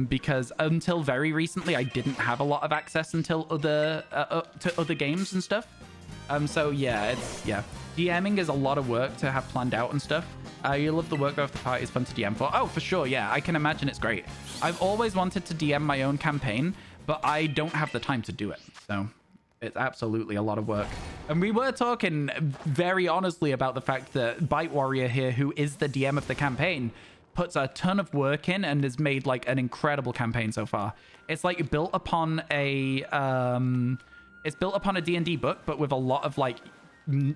because until very recently I didn't have a lot of access until to other games and stuff. So yeah, DMing is a lot of work to have planned out and stuff. You love the work of the party, is fun to DM for. Oh, for sure, yeah, I can imagine it's great. I've always wanted to DM my own campaign, but I don't have the time to do it, so it's absolutely a lot of work. And we were talking very honestly about the fact that Bite Warrior here, who is the DM of the campaign, puts a ton of work in and has made like an incredible campaign so far. It's like built upon a D&D book, but with a lot of like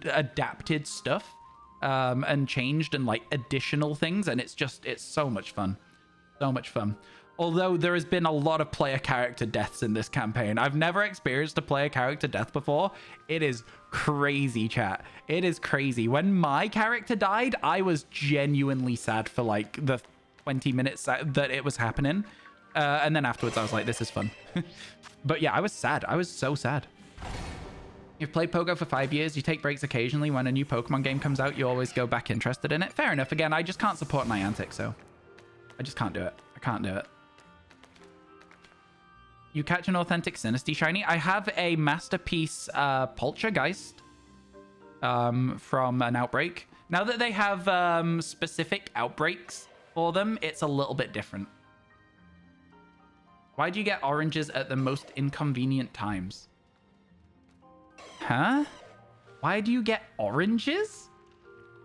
adapted stuff and changed and like additional things. And it's so much fun. So much fun. Although there has been a lot of player character deaths in this campaign. I've never experienced a player character death before. It is crazy, chat. It is crazy. When my character died, I was genuinely sad for like the 20 minutes that it was happening. And then afterwards, I was like, this is fun. But yeah, I was sad. I was so sad. You've played Pogo for 5 years. You take breaks occasionally. When a new Pokemon game comes out, you always go back interested in it. Fair enough. Again, I just can't support Niantic, so I just can't do it. I can't do it. You catch an authentic Sinisty shiny. I have a Masterpiece Poltergeist from an outbreak. Now that they have specific outbreaks for them, it's a little bit different. Why do you get oranges at the most inconvenient times? Huh? Why do you get oranges?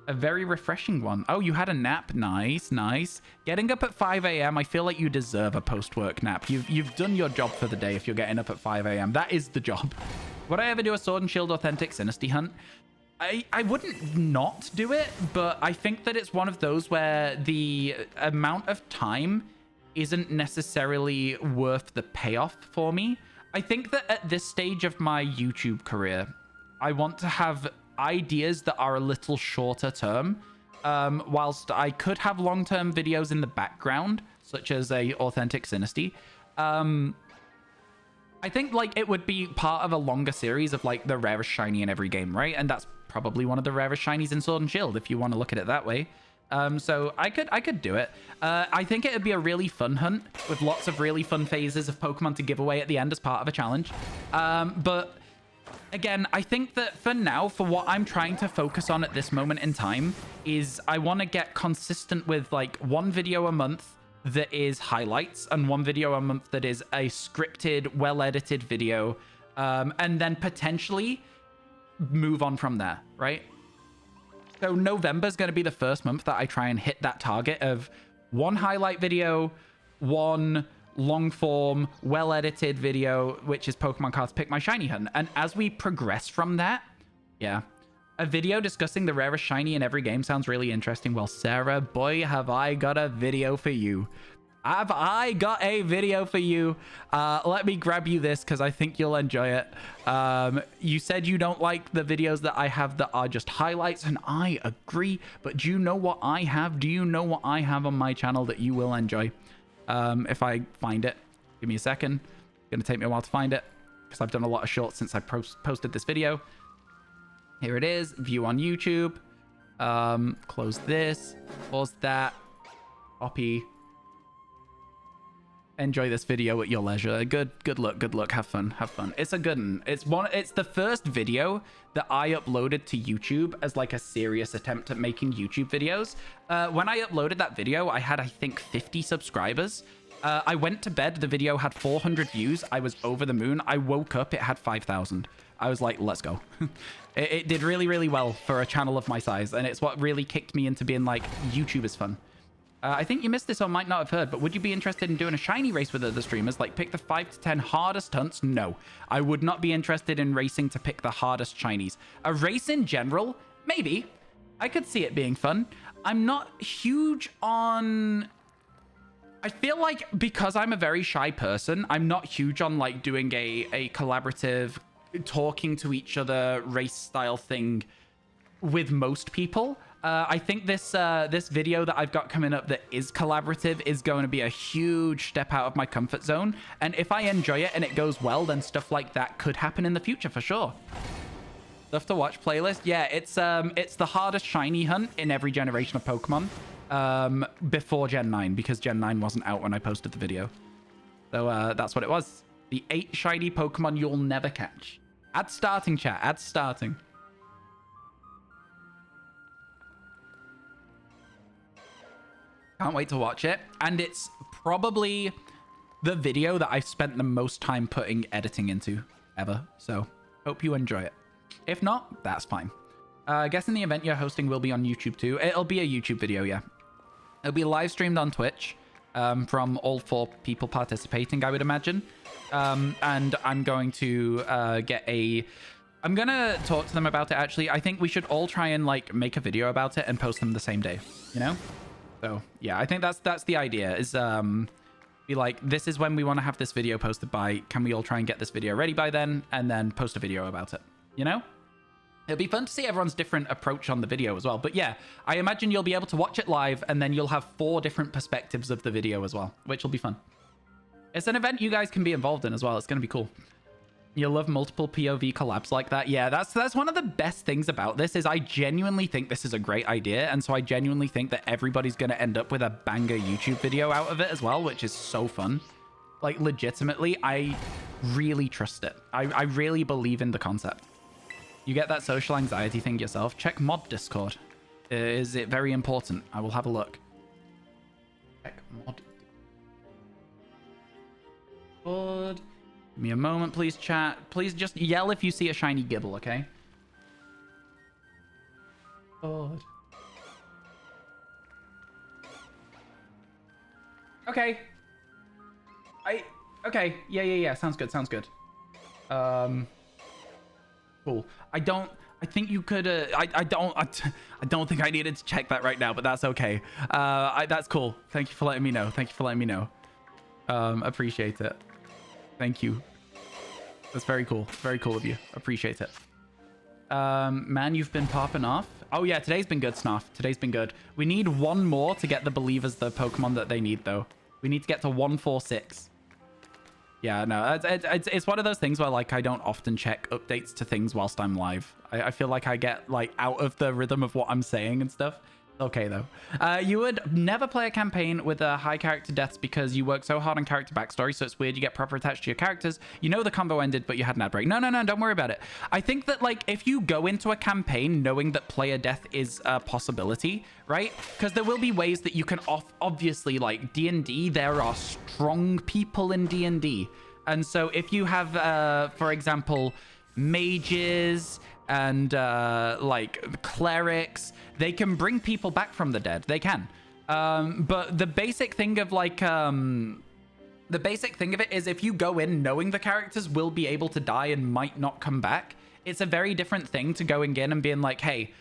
A very refreshing one. Oh, you had a nap. Nice, nice. Getting up at 5 a.m. I feel like you deserve a post-work nap. You've done your job for the day if you're getting up at 5 a.m. That is the job. Would I ever do a Sword and Shield Authentic Sinisty hunt? I wouldn't not do it, but I think that it's one of those where the amount of time isn't necessarily worth the payoff for me. I think that at this stage of my YouTube career, I want to have ideas that are a little shorter term, whilst I could have long-term videos in the background, such as a authentic Sinisty. I think like it would be part of a longer series of like the rarest shiny in every game, right? And that's probably one of the rarest shinies in Sword and Shield if you want to look at it that way. So I could do it. I think it would be a really fun hunt with lots of really fun phases of Pokemon to give away at the end as part of a challenge. But again, I think that for now, for what I'm trying to focus on at this moment in time, is I want to get consistent with like one video a month that is highlights and one video a month that is a scripted, well-edited video, and then potentially move on from there, right? So November is going to be the first month that I try and hit that target of one highlight video, one long form, well-edited video, which is Pokemon Cards Pick My Shiny Hunt. And as we progress from that, yeah, a video discussing the rarest shiny in every game sounds really interesting. Well, Sarah, boy, have I got a video for you. Have I got a video for you? Let me grab you this because I think you'll enjoy it. You said you don't like the videos that I have that are just highlights, and I agree. But do you know what I have? Do you know what I have on my channel that you will enjoy? If I find it, give me a second. It's gonna take me a while to find it because I've done a lot of shorts since I posted this video. Here it is. View on YouTube. Close this. Pause that. Copy. Enjoy this video at your leisure. Good luck. Have fun. It's a good one. It's the first video that I uploaded to YouTube as like a serious attempt at making YouTube videos. When I uploaded that video, I had, I think, 50 subscribers. I went to bed, the video had 400 views. I was over the moon. I woke up, it had 5,000. I was like, let's go. It did really well for a channel of my size, and it's what really kicked me into being like, YouTube is fun. I think you missed this or might not have heard, but would you be interested in doing a shiny race with other streamers? Like pick the 5 to 10 hardest hunts? No, I would not be interested in racing to pick the hardest shinies. A race in general? Maybe. I could see it being fun. I'm not huge on... I feel like because I'm a very shy person, I'm not huge on like doing a collaborative, talking to each other race style thing with most people. I think this video that I've got coming up that is collaborative is going to be a huge step out of my comfort zone. And if I enjoy it and it goes well, then stuff like that could happen in the future for sure. Stuff to watch playlist. Yeah, it's the hardest shiny hunt in every generation of Pokemon before Gen 9, because Gen 9 wasn't out when I posted the video. So that's what it was. The 8 shiny Pokemon you'll never catch. Add starting, chat. Add starting. Can't wait to watch it. And it's probably the video that I've spent the most time putting editing into ever. So hope you enjoy it. If not, that's fine. I guess in the event you're hosting will be on YouTube too. It'll be a YouTube video, yeah. It'll be live streamed on Twitch from all 4 people participating, I would imagine. And I'm going to I'm going to talk to them about it, actually. I think we should all try and like make a video about it and post them the same day, you know? So yeah, I think that's the idea, is be like, this is when we want to have this video posted by. Can we all try and get this video ready by then, and then post a video about it, you know? It'll be fun to see everyone's different approach on the video as well. But yeah, I imagine you'll be able to watch it live, and then you'll have 4 different perspectives of the video as well, which will be fun. It's an event you guys can be involved in as well. It's going to be cool. You'll love multiple POV collabs like that. Yeah, that's one of the best things about this, is I genuinely think this is a great idea. And so I genuinely think that everybody's going to end up with a banger YouTube video out of it as well, which is so fun. Like, legitimately, I really trust it. I really believe in the concept. You get that social anxiety thing yourself? Check mod Discord. Is it very important? I will have a look. Check mod Discord. Give me a moment, please, chat. Please just yell if you see a shiny Gibble, okay? God. Okay. Okay. Yeah. Sounds good. Cool. I think you could, I don't think I needed to check that right now, but that's okay. That's cool. Thank you for letting me know. Appreciate it. Thank you. That's very cool. Very cool of you. Appreciate it. Man, you've been popping off. Oh yeah, today's been good, Snarf. Today's been good. We need 1 more to get the Believers the Pokemon that they need, though. We need to get to 146. Yeah, no, it's one of those things where, like, I don't often check updates to things whilst I'm live. I feel like I get, like, out of the rhythm of what I'm saying and stuff. Okay, though. You would never play a campaign with high character deaths because you work so hard on character backstory, so it's weird you get proper attached to your characters. You know the combo ended, but you had an ad break. No, don't worry about it. I think that, like, if you go into a campaign knowing that player death is a possibility, right? Because there will be ways that you can obviously, like, D&D, there are strong people in D&D. And so if you have, for example, mages and like clerics, they can bring people back from the dead. They can. But the basic thing of like the basic thing of it is, if you go in knowing the characters will be able to die and might not come back, it's a very different thing to going in and being like, hey,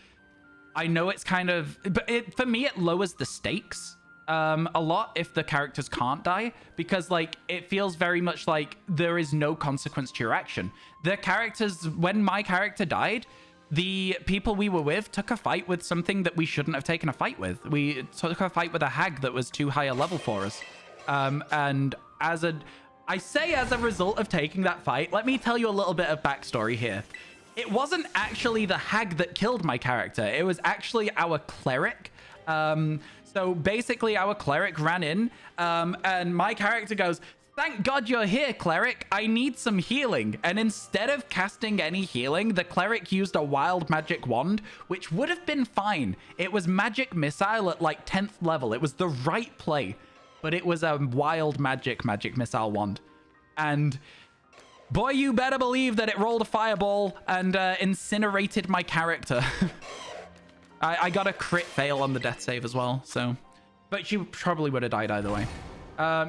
I know it's kind of, but for me it lowers the stakes a lot if the characters can't die, because like it feels very much like there is no consequence to your action. The characters, when my character died, the people we were with took a fight with something that we shouldn't have taken a fight with. We took a fight with a hag that was too high a level for us. And as a result of taking that fight, let me tell you a little bit of backstory here. It wasn't actually the hag that killed my character. It was actually our cleric. So So basically our cleric ran in and my character goes, "Thank God you're here, cleric. I need some healing." And instead of casting any healing, the cleric used a wild magic wand, which would have been fine. It was magic missile at like 10th level. It was the right play, but it was a wild magic missile wand. And boy, you better believe that it rolled a fireball and incinerated my character. I got a crit fail on the death save as well, so... But she probably would have died either way.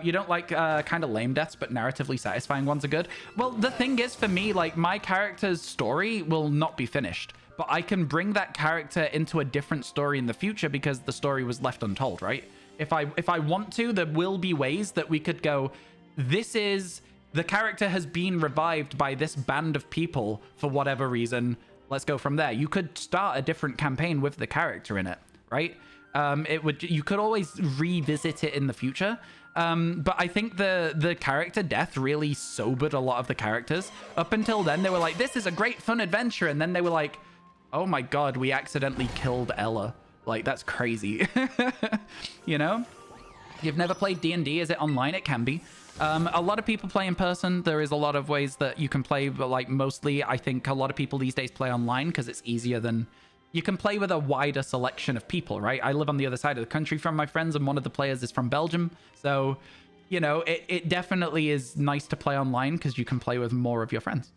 You don't like kind of lame deaths, but narratively satisfying ones are good? Well, the thing is, for me, like, my character's story will not be finished. But I can bring that character into a different story in the future because the story was left untold, right? If I want to, there will be ways that we could go, this is... The character has been revived by this band of people for whatever reason. Let's go from there. You could start a different campaign with the character in it, right? You could always revisit it in the future. But I think the character death really sobered a lot of the characters. Up until then, they were like, this is a great fun adventure. And then they were like, oh my God, we accidentally killed Ella. Like, that's crazy. You know? If you've never played D&D, is it online? It can be. A lot of people play in person. There is a lot of ways that you can play, but like mostly I think a lot of people these days play online because it's easier than... You can play with a wider selection of people, right? I live on the other side of the country from my friends, and one of the players is from Belgium. So, you know, it definitely is nice to play online because you can play with more of your friends.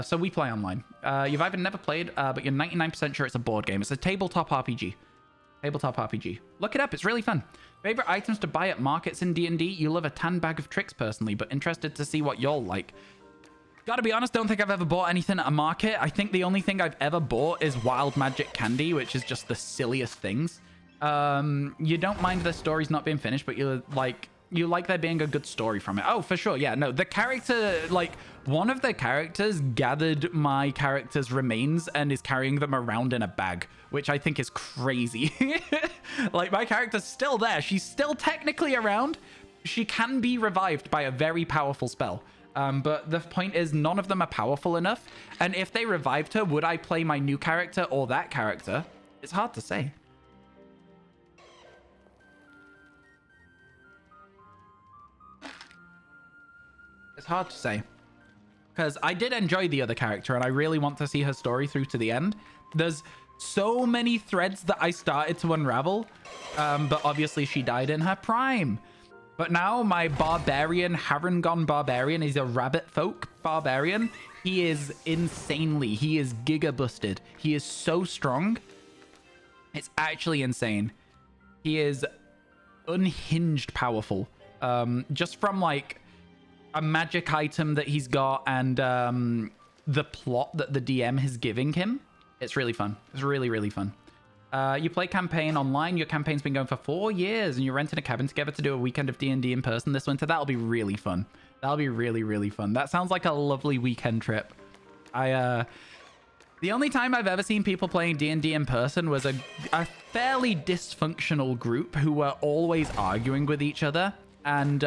So we play online. You've either never played, but you're 99% sure it's a board game. It's a tabletop RPG. Tabletop RPG. Look it up. It's really fun. Favorite items to buy at markets in D&D? You love a tan bag of tricks personally, but interested to see what you'll like. Gotta be honest, don't think I've ever bought anything at a market. I think the only thing I've ever bought is wild magic candy, which is just the silliest things. You don't mind the stories not being finished, but you like there being a good story from it. Oh, for sure. Yeah, no, the character, like, one of the characters gathered my character's remains and is carrying them around in a bag, which I think is crazy. Like, my character's still there. She's still technically around. She can be revived by a very powerful spell. But the point is, none of them are powerful enough. And if they revived her, would I play my new character or that character? It's hard to say. It's hard to say. Because I did enjoy the other character, and I really want to see her story through to the end. There's so many threads that I started to unravel. But obviously she died in her prime. But now my barbarian, Harangon barbarian, is a rabbit folk barbarian. He is insanely, he is giga busted. He is so strong. It's actually insane. He is unhinged powerful. Just from like a magic item that he's got and the plot that the DM is giving him. It's really fun. It's really, really fun. You play campaign online. Your campaign's been going for 4 years and you're renting a cabin together to do a weekend of D&D in person this winter. That'll be really fun. That'll be really, really fun. That sounds like a lovely weekend trip. The only time I've ever seen people playing D&D in person was a fairly dysfunctional group who were always arguing with each other. And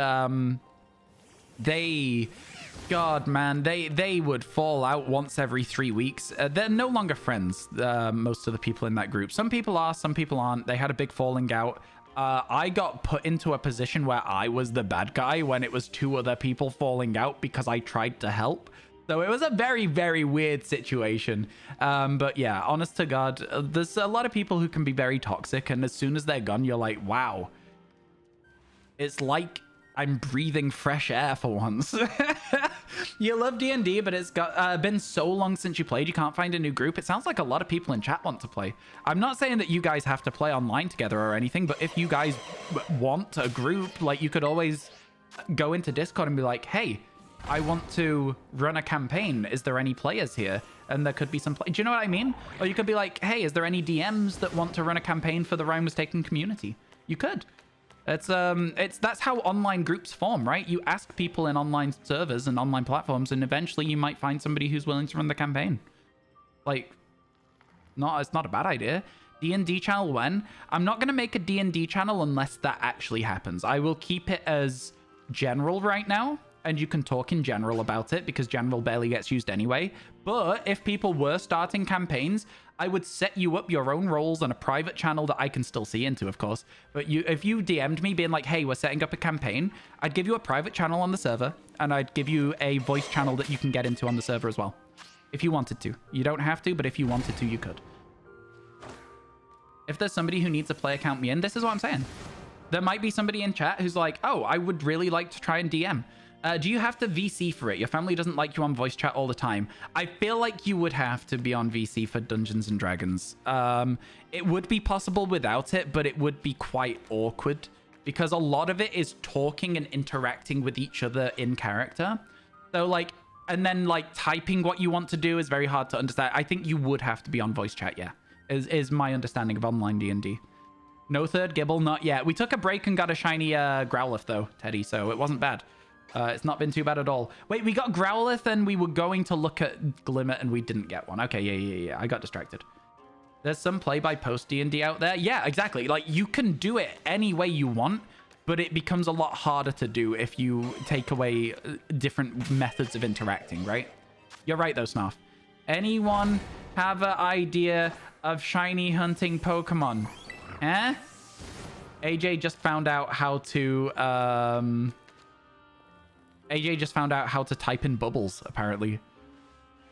God, man, they would fall out once every 3 weeks. They're no longer friends, most of the people in that group. Some people are, some people aren't. They had a big falling out. I got put into a position where I was the bad guy when it was 2 other people falling out because I tried to help. So it was a very, very weird situation. But yeah, honest to God, there's a lot of people who can be very toxic. And as soon as they're gone, you're like, wow. It's like I'm breathing fresh air for once. You love D&D, but it's got been so long since you played, you can't find a new group. It sounds like a lot of people in chat want to play. I'm not saying that you guys have to play online together or anything, but if you guys want a group, like, you could always go into Discord and be like, hey, I want to run a campaign. Is there any players here? And there could be some do you know what I mean? Or you could be like, hey, is there any DMs that want to run a campaign for the RyanWasTaken community? You could. That's how online groups form, right? You ask people in online servers and online platforms, and eventually you might find somebody who's willing to run the campaign. Like, it's not a bad idea. D&D channel when? I'm not going to make a D&D channel unless that actually happens. I will keep it as general right now. and you can talk in general about it because general barely gets used anyway. But if people were starting campaigns, I would set you up your own roles on a private channel that I can still see into, of course. But if you DM'd me being like, hey, we're setting up a campaign, I'd give you a private channel on the server, and I'd give you a voice channel that you can get into on the server as well. If you wanted to. You don't have to, but if you wanted to, you could. If there's somebody who needs a player count me in, this is what I'm saying. There might be somebody in chat who's like, oh, I would really like to try and DM. Do you have to VC for it? Your family doesn't like you on voice chat all the time. I feel like you would have to be on VC for Dungeons and Dragons. It would be possible without it, but it would be quite awkward because a lot of it is talking and interacting with each other in character. So like, and then like typing what you want to do is very hard to understand. I think you would have to be on voice chat, yeah, is my understanding of online D&D. No third Gibble, not yet. We took a break and got a shiny Growlithe though, Teddy, so it wasn't bad. It's not been too bad at all. Wait, we got Growlithe and we were going to look at Glimmer and we didn't get one. Okay, yeah. I got distracted. There's some play-by-post D&D out there. Yeah, exactly. Like, you can do it any way you want, but it becomes a lot harder to do if you take away different methods of interacting, right? You're right, though, Snarf. Anyone have an idea of shiny hunting Pokemon? Eh? AJ just found out how to... AJ just found out how to type in bubbles, apparently.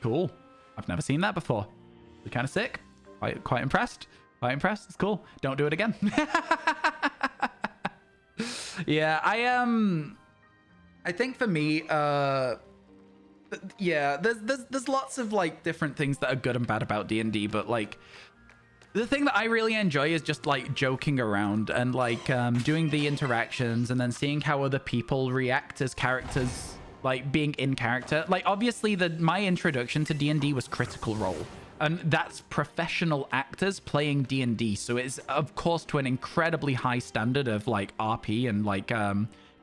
Cool. I've never seen that before. It's kind of sick. Quite impressed. Quite impressed. It's cool. Don't do it again. Yeah, I think for me, yeah, there's lots of like different things that are good and bad about D&D, but like the thing that I really enjoy is just like joking around and like doing the interactions and then seeing how other people react as characters, like being in character. Like obviously my introduction to D&D was Critical Role, and that's professional actors playing D&D. So it's of course to an incredibly high standard of like RP and like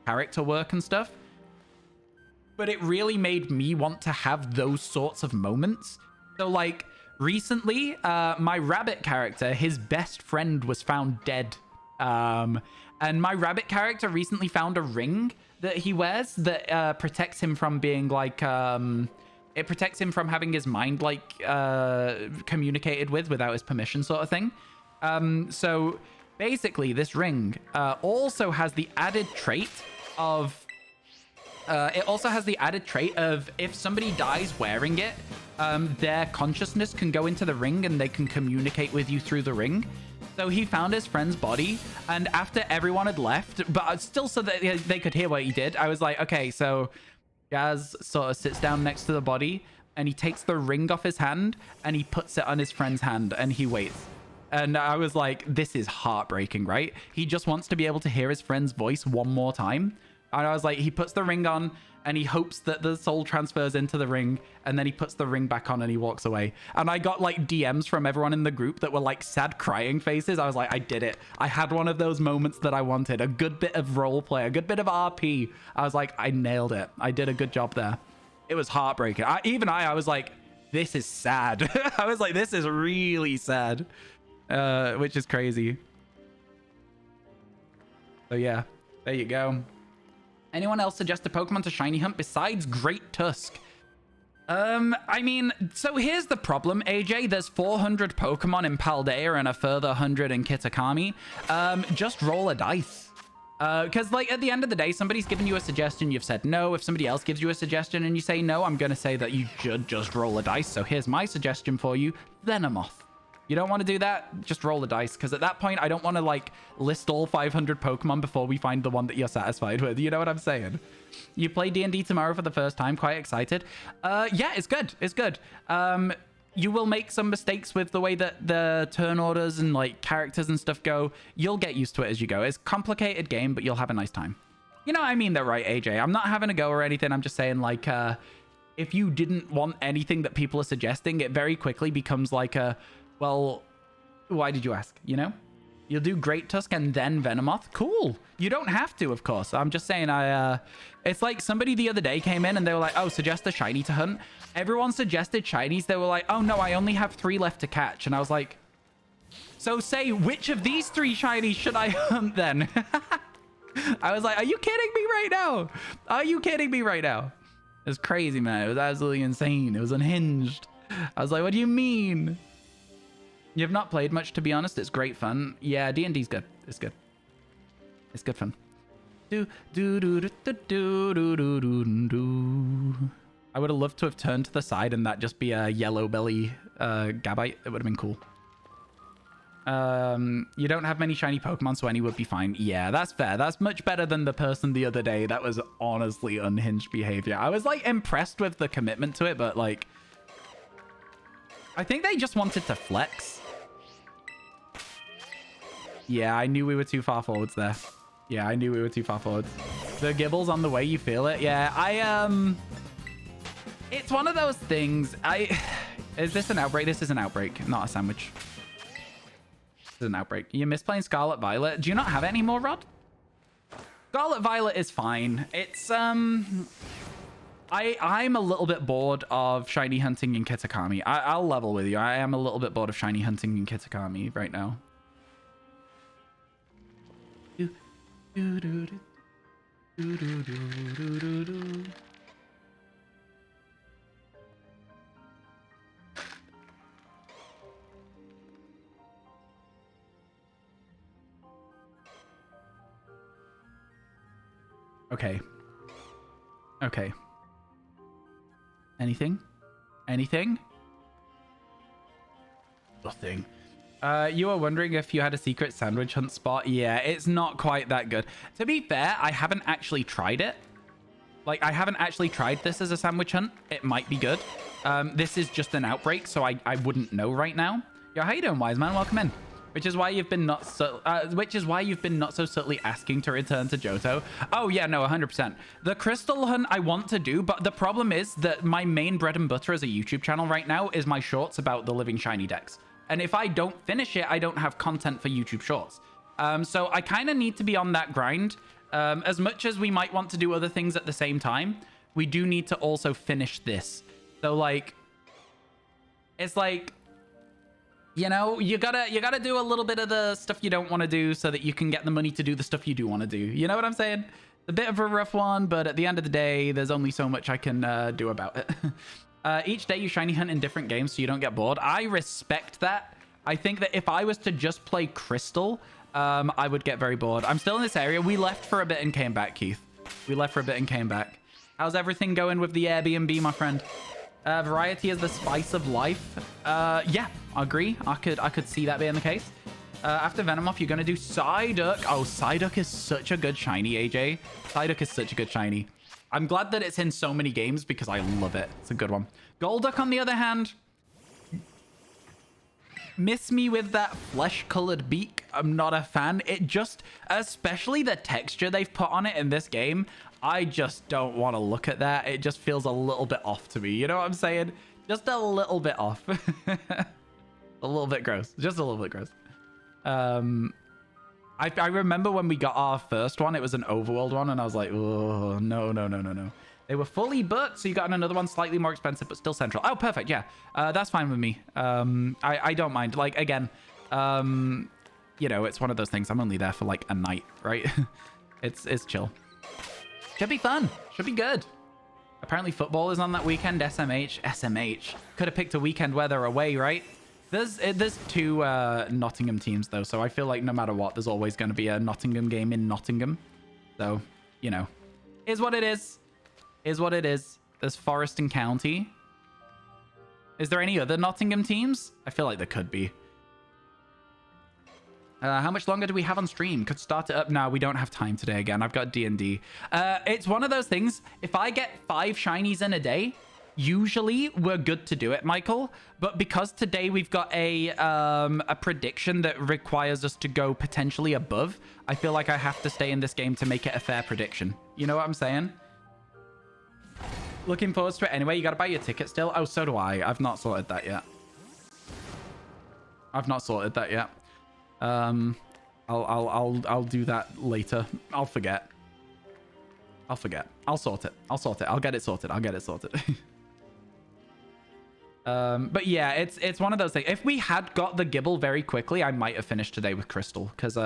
character work and stuff. But it really made me want to have those sorts of moments. So like recently, my rabbit character, his best friend was found dead. And my rabbit character recently found a ring that he wears that protects him from being like... it protects him from having his mind like communicated with without his permission sort of thing. So basically this ring also has the added trait of... it also has the added trait of if somebody dies wearing it, their consciousness can go into the ring and they can communicate with you through the ring. So he found his friend's body, and after everyone had left, but still so that they could hear what he did, I was like, okay, so Jazz sort of sits down next to the body and he takes the ring off his hand and he puts it on his friend's hand and he waits. And I was like, this is heartbreaking, right? He just wants to be able to hear his friend's voice one more time. And I was like, he puts the ring on and he hopes that the soul transfers into the ring, and then he puts the ring back on and he walks away. And I got like DMs from everyone in the group that were like sad crying faces. I was like, I did it. I had one of those moments that I wanted. A good bit of role play, a good bit of RP. I was like, I nailed it. I did a good job there. It was heartbreaking. I was like, this is sad. I was like, this is really sad, which is crazy. So yeah, there you go. Anyone else suggest a Pokemon to shiny hunt besides Great Tusk? I mean, so here's the problem, AJ. There's 400 Pokemon in Paldea and a further 100 in Kitakami. Just roll a dice. Because, like, at the end of the day, somebody's given you a suggestion, you've said no. If somebody else gives you a suggestion and you say no, I'm going to say that you should just roll a dice. So here's my suggestion for you, Venomoth. You don't want to do that? Just roll the dice, because at that point, I don't want to, like, list all 500 Pokemon before we find the one that you're satisfied with. You know what I'm saying? You play D&D tomorrow for the first time. Quite excited. Yeah, it's good. It's good. You will make some mistakes with the way that the turn orders and, like, characters and stuff go. You'll get used to it as you go. It's a complicated game, but you'll have a nice time. You know, I mean that right, AJ. I'm not having a go or anything. I'm just saying, like, if you didn't want anything that people are suggesting, it very quickly becomes like a... Well, why did you ask? You know, you'll do Great Tusk and then Venomoth. Cool. You don't have to, of course. I'm just saying, it's like somebody the other day came in and they were like, oh, suggest a shiny to hunt. Everyone suggested shinies. They were like, oh no, I only have 3 left to catch. And I was like, so say which of these 3 shinies should I hunt then? I was like, are you kidding me right now? Are you kidding me right now? It was crazy, man. It was absolutely insane. It was unhinged. I was like, what do you mean? You've not played much, to be honest. It's great fun. Yeah, D&D's good. It's good. It's good fun. I would have loved to have turned to the side and that just be a yellow belly Gabite. It would have been cool. You don't have many shiny Pokemon, so any would be fine. Yeah, that's fair. That's much better than the person the other day. That was honestly unhinged behavior. I was like impressed with the commitment to it, but like, I think they just wanted to flex. Yeah, I knew we were too far forwards there. Yeah, I knew we were too far forwards. The Gibble's on the way, you feel it? Yeah, it's one of those things. Is this an outbreak? This is an outbreak, not a sandwich. This is an outbreak. You miss playing Scarlet Violet. Do you not have any more, Rod? Scarlet Violet is fine. It's, I'm a little bit bored of shiny hunting in Kitakami. I'll level with you. I am a little bit bored of shiny hunting in Kitakami right now. Okay. Okay. Anything? Anything? Nothing. You were wondering if you had a secret sandwich hunt spot. Yeah, it's not quite that good. To be fair, I haven't actually tried it. Like, I haven't actually tried this as a sandwich hunt. It might be good. This is just an outbreak, so I wouldn't know right now. Yo, how you doing, wise man? Welcome in. Which is why you've been not so subtly asking to return to Johto. Oh yeah, no, 100%. The crystal hunt I want to do, but the problem is that my main bread and butter as a YouTube channel right now is my shorts about the living shiny decks. And if I don't finish it, I don't have content for YouTube shorts. So I kind of need to be on that grind. As much as we might want to do other things at the same time, we do need to also finish this. So like, it's like, you know, you gotta do a little bit of the stuff you don't want to do so that you can get the money to do the stuff you do want to do. You know what I'm saying? It's a bit of a rough one, but at the end of the day, there's only so much I can do about it. Each day you shiny hunt in different games so you don't get bored. I respect that. I think that if I was to just play Crystal, I would get very bored. I'm still in this area. We left for a bit and came back, Keith. We left for a bit and came back. How's everything going with the Airbnb, my friend? Variety is the spice of life. Yeah, I agree. I could see that being the case. After Venomoth, you're gonna do Psyduck. Oh, Psyduck is such a good shiny, AJ. Psyduck is such a good shiny. I'm glad that it's in so many games because I love it. It's a good one. Golduck, on the other hand, miss me with that flesh-colored beak. I'm not a fan. It just, especially the texture they've put on it in this game, I just don't want to look at that. It just feels a little bit off to me. You know what I'm saying? Just a little bit off. A little bit gross. Just a little bit gross. I remember when we got our first one, it was an overworld one, and I was like, oh, no. They were fully booked, so you got another one slightly more expensive, but still central. Oh, perfect, yeah. That's fine with me. I don't mind. Like, again, you know, it's one of those things. I'm only there for, like, a night, right? It's chill. Should be fun. Should be good. Apparently football is on that weekend. SMH. Could have picked a weekend where they're away, right? There's two Nottingham teams, though, so I feel like no matter what, there's always going to be a Nottingham game in Nottingham. So, you know, is what it is. Is what it is. There's Forest and County. Is there any other Nottingham teams? I feel like there could be. How much longer do we have on stream? Could start it up now. We don't have time today again. I've got D&D. It's one of those things. If I get 5 shinies in a day, usually we're good to do it, Michael. But because today we've got a prediction that requires us to go potentially above, I feel like I have to stay in this game to make it a fair prediction. You know what I'm saying? Looking forward to it anyway. You got to buy your ticket still. Oh, so do I. I've not sorted that yet. I'll do that later. I'll forget. I'll sort it. I'll get it sorted. But yeah, it's one of those things. If we had got the Gibble very quickly, I might have finished today with Crystal, because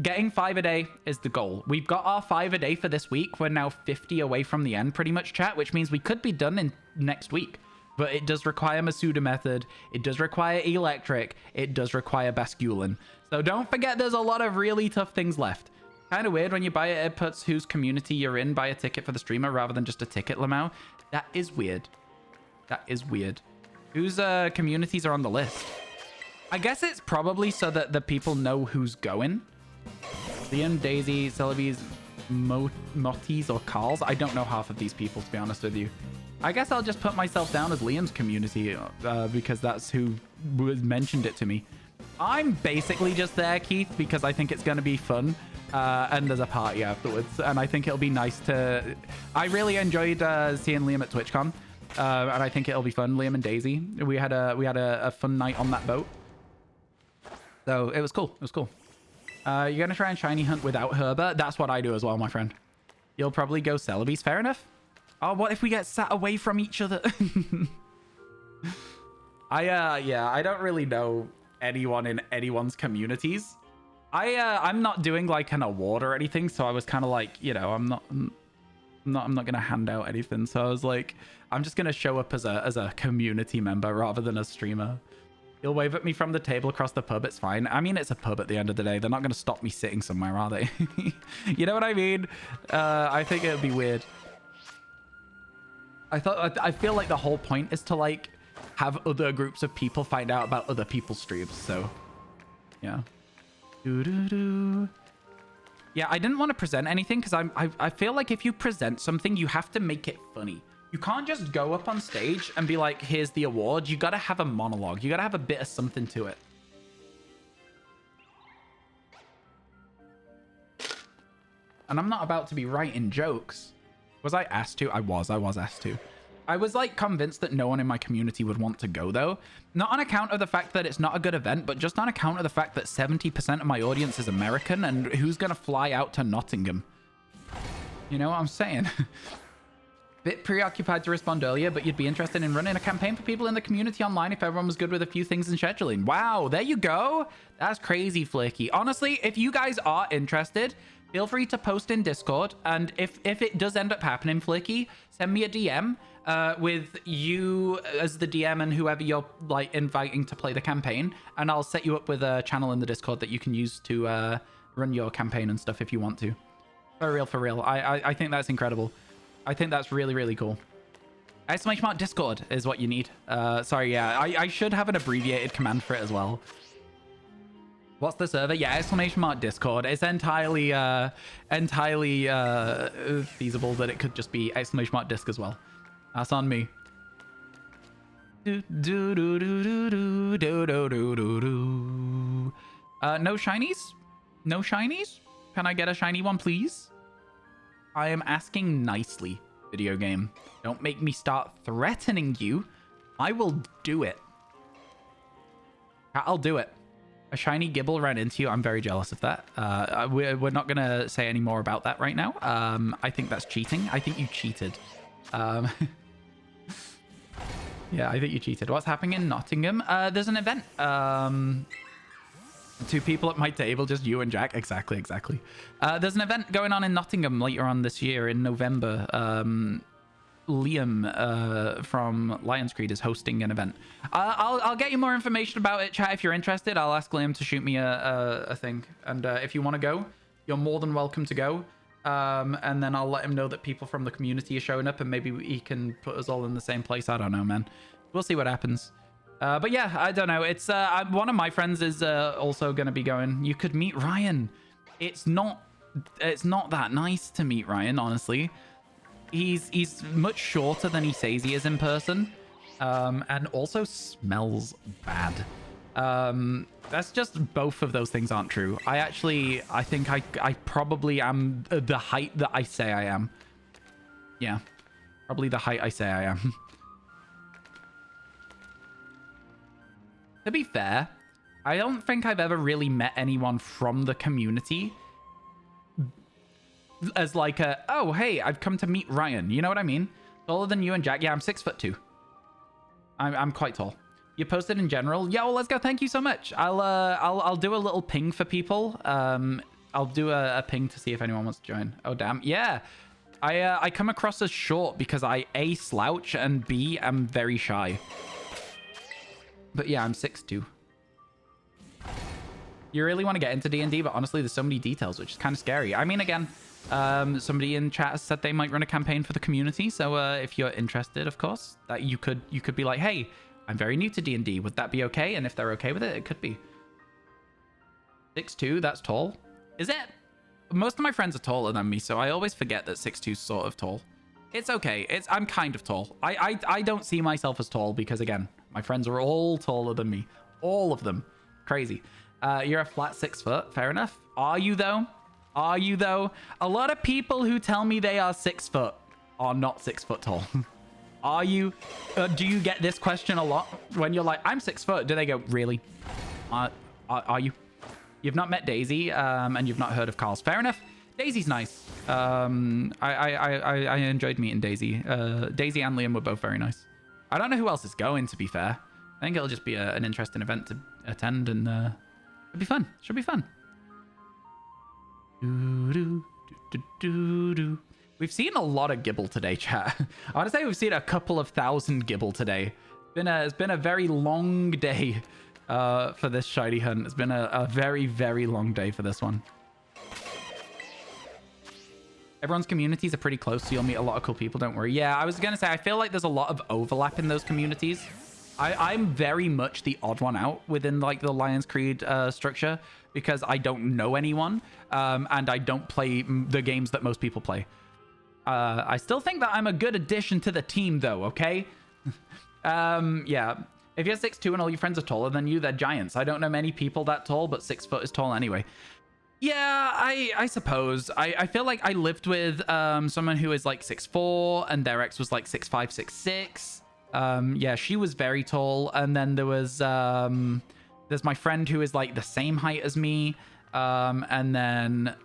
Getting 5 a day is the goal. We've got our 5 a day for this week. We're now 50 away from the end, pretty much, chat, which means we could be done in next week. But it does require Masuda method. It does require electric. It does require basculin. So don't forget there's a lot of really tough things left. Kind of weird when you buy it, it puts whose community you're in, buy a ticket for the streamer rather than just a ticket, Lamau. That is weird. That is weird. Whose communities are on the list? I guess it's probably so that the people know who's going. Liam, Daisy, Celebies, Motties, or Carls. I don't know half of these people, to be honest with you. I guess I'll just put myself down as Liam's community because that's who mentioned it to me. I'm basically just there, Keith, because I think it's going to be fun. And there's a party afterwards. And I think it'll be nice to... I really enjoyed seeing Liam at TwitchCon. And I think it'll be fun. Liam and Daisy. We had a fun night on that boat. So it was cool. It was cool. You're going to try and shiny hunt without Herbert? That's what I do as well, my friend. You'll probably go Celebies. Fair enough. Oh, what if we get sat away from each other? Yeah, I don't really know anyone in anyone's communities. I'm not doing like an award or anything, so I was kind of like, you know, I'm not gonna hand out anything. So I was like, I'm just gonna show up as a community member rather than a streamer. You'll wave at me from the table across the pub. It's fine. I mean, it's a pub at the end of the day. They're not gonna stop me sitting somewhere, are they? You know what I mean? I think it would be weird. I feel like the whole point is to like have other groups of people find out about other people's streams. So yeah. Yeah, I didn't want to present anything because I feel like if you present something, you have to make it funny. You can't just go up on stage and be like, here's the award. You got to have a monologue. You got to have a bit of something to it. And I'm not about to be writing jokes. Was I asked to? I was asked to. I was like convinced that no one in my community would want to go though. Not on account of the fact that it's not a good event, but just on account of the fact that 70% of my audience is American and who's going to fly out to Nottingham? You know what I'm saying? Bit preoccupied to respond earlier, but you'd be interested in running a campaign for people in the community online if everyone was good with a few things in scheduling. Wow, there you go. That's crazy, Flicky. Honestly, if you guys are interested, feel free to post in Discord. And if it does end up happening, Flicky, send me a DM with you as the DM and whoever you're like inviting to play the campaign. And I'll set you up with a channel in the Discord that you can use to run your campaign and stuff if you want to. For real, for real. I think that's incredible. I think that's really, really cool. Exclamation mark Discord is what you need. Sorry, yeah. I should have an abbreviated command for it as well. What's the server? Yeah, exclamation mark Discord. It's entirely feasible that it could just be exclamation mark disc as well. That's on me. No shinies? No shinies? Can I get a shiny one, please? I am asking nicely, video game. Don't make me start threatening you. I will do it. I'll do it. A shiny Gibble ran into you. I'm very jealous of that. We're not going to say any more about that right now. I think that's cheating. I think you cheated. Yeah, I think you cheated. What's happening in Nottingham? There's an event. 2 people at my table, just you and Jack. Exactly. There's an event going on in Nottingham later on this year in November. Liam from Lions Creed is hosting an event. I'll get you more information about it, chat. If you're interested, I'll ask Liam to shoot me a thing. And if you want to go, you're more than welcome to go. And then I'll let him know that people from the community are showing up and maybe he can put us all in the same place. I don't know, man. We'll see what happens. But yeah, I don't know. It's one of my friends is also going to be going. You could meet Ryan. It's not that nice to meet Ryan, honestly. He's much shorter than he says he is in person, and also smells bad. That's just both of those things aren't true. I think I probably am the height that I say I am. Yeah, probably the height I say I am. To be fair, I don't think I've ever really met anyone from the community as like oh, hey, I've come to meet Ryan. You know what I mean? Taller than you and Jack. Yeah, I'm 6'2". I'm quite tall. You posted in general. Yo, let's go. Thank you so much. I'll do a little ping for people. I'll do a ping to see if anyone wants to join. Oh, damn. Yeah. I come across as short because I A, slouch, and B, am very shy. But yeah, I'm 6'2". You really want to get into D&D, but honestly, there's so many details, which is kind of scary. I mean, again, somebody in chat said they might run a campaign for the community. So if you're interested, of course, that you could be like, hey, I'm very new to D&D. Would that be okay? And if they're okay with it, it could be. 6'2", that's tall. Is it? Most of my friends are taller than me, so I always forget that 6'2 is sort of tall. It's okay. I'm kind of tall. I don't see myself as tall because, again, my friends are all taller than me. All of them. Crazy. You're a flat 6 foot. Fair enough. Are you, though? Are you, though? A lot of people who tell me they are 6 foot are not 6 foot tall. Are you? Do you get this question a lot? When you're like, I'm 6 foot, do they go, really? Are you? You've not met Daisy, and you've not heard of Carl's. Fair enough. Daisy's nice. I enjoyed meeting Daisy. Daisy and Liam were both very nice. I don't know who else is going, to be fair. I think it'll just be an interesting event to attend, and it'll be fun. Should be fun. We've seen a lot of Gibble today, chat. I want to say we've seen a couple of thousand Gibble today. It's been a very long day. For this shiny hunt. It's been a very, very long day for this one. Everyone's communities are pretty close, so you'll meet a lot of cool people, don't worry. Yeah, I was going to say, I feel like there's a lot of overlap in those communities. I'm very much the odd one out within like the Lion's Creed structure because I don't know anyone and I don't play the games that most people play. I still think that I'm a good addition to the team, though, okay? Yeah. If you're 6'2" and all your friends are taller than you, they're giants. I don't know many people that tall, but 6 foot is tall anyway. Yeah, I suppose. I feel like I lived with someone who is like 6'4", and their ex was like 6'5", 6'6". Yeah, she was very tall. And then there's my friend who is like the same height as me. And then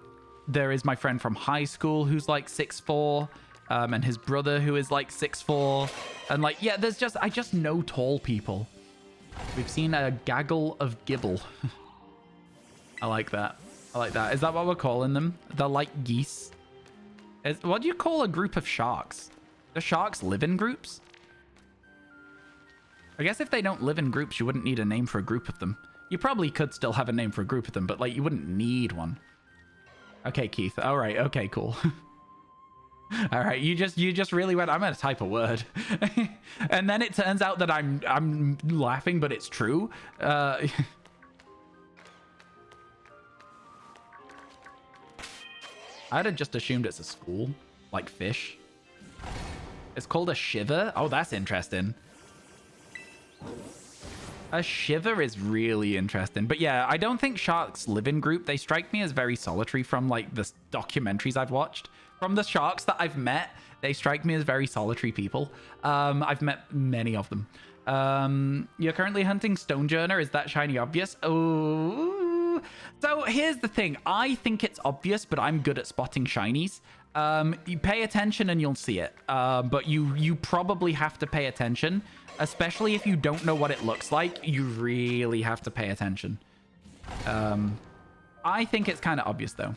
there is my friend from high school who's like 6'4". And his brother who is like 6'4". And like, yeah, I just know tall people. We've seen a gaggle of gibble. I like that. I like that. Is that what we're calling them? They're like geese. What do you call a group of sharks? Do sharks live in groups? I guess if they don't live in groups, you wouldn't need a name for a group of them. You probably could still have a name for a group of them, but like you wouldn't need one. Okay, Keith. All right. Okay, cool. All right, you just really went, I'm gonna type a word. And then it turns out that I'm laughing, but it's true. I'd have just assumed it's a school, like fish. It's called a shiver. Oh, that's interesting. A shiver is really interesting. But yeah, I don't think sharks live in group. They strike me as very solitary from like the documentaries I've watched. From the sharks that I've met, they strike me as very solitary people. I've met many of them. You're currently hunting Stonejourner. Is that shiny obvious? Oh. So here's the thing. I think it's obvious, but I'm good at spotting shinies. You pay attention and you'll see it. But you probably have to pay attention, especially if you don't know what it looks like. You really have to pay attention. I think it's kind of obvious, though.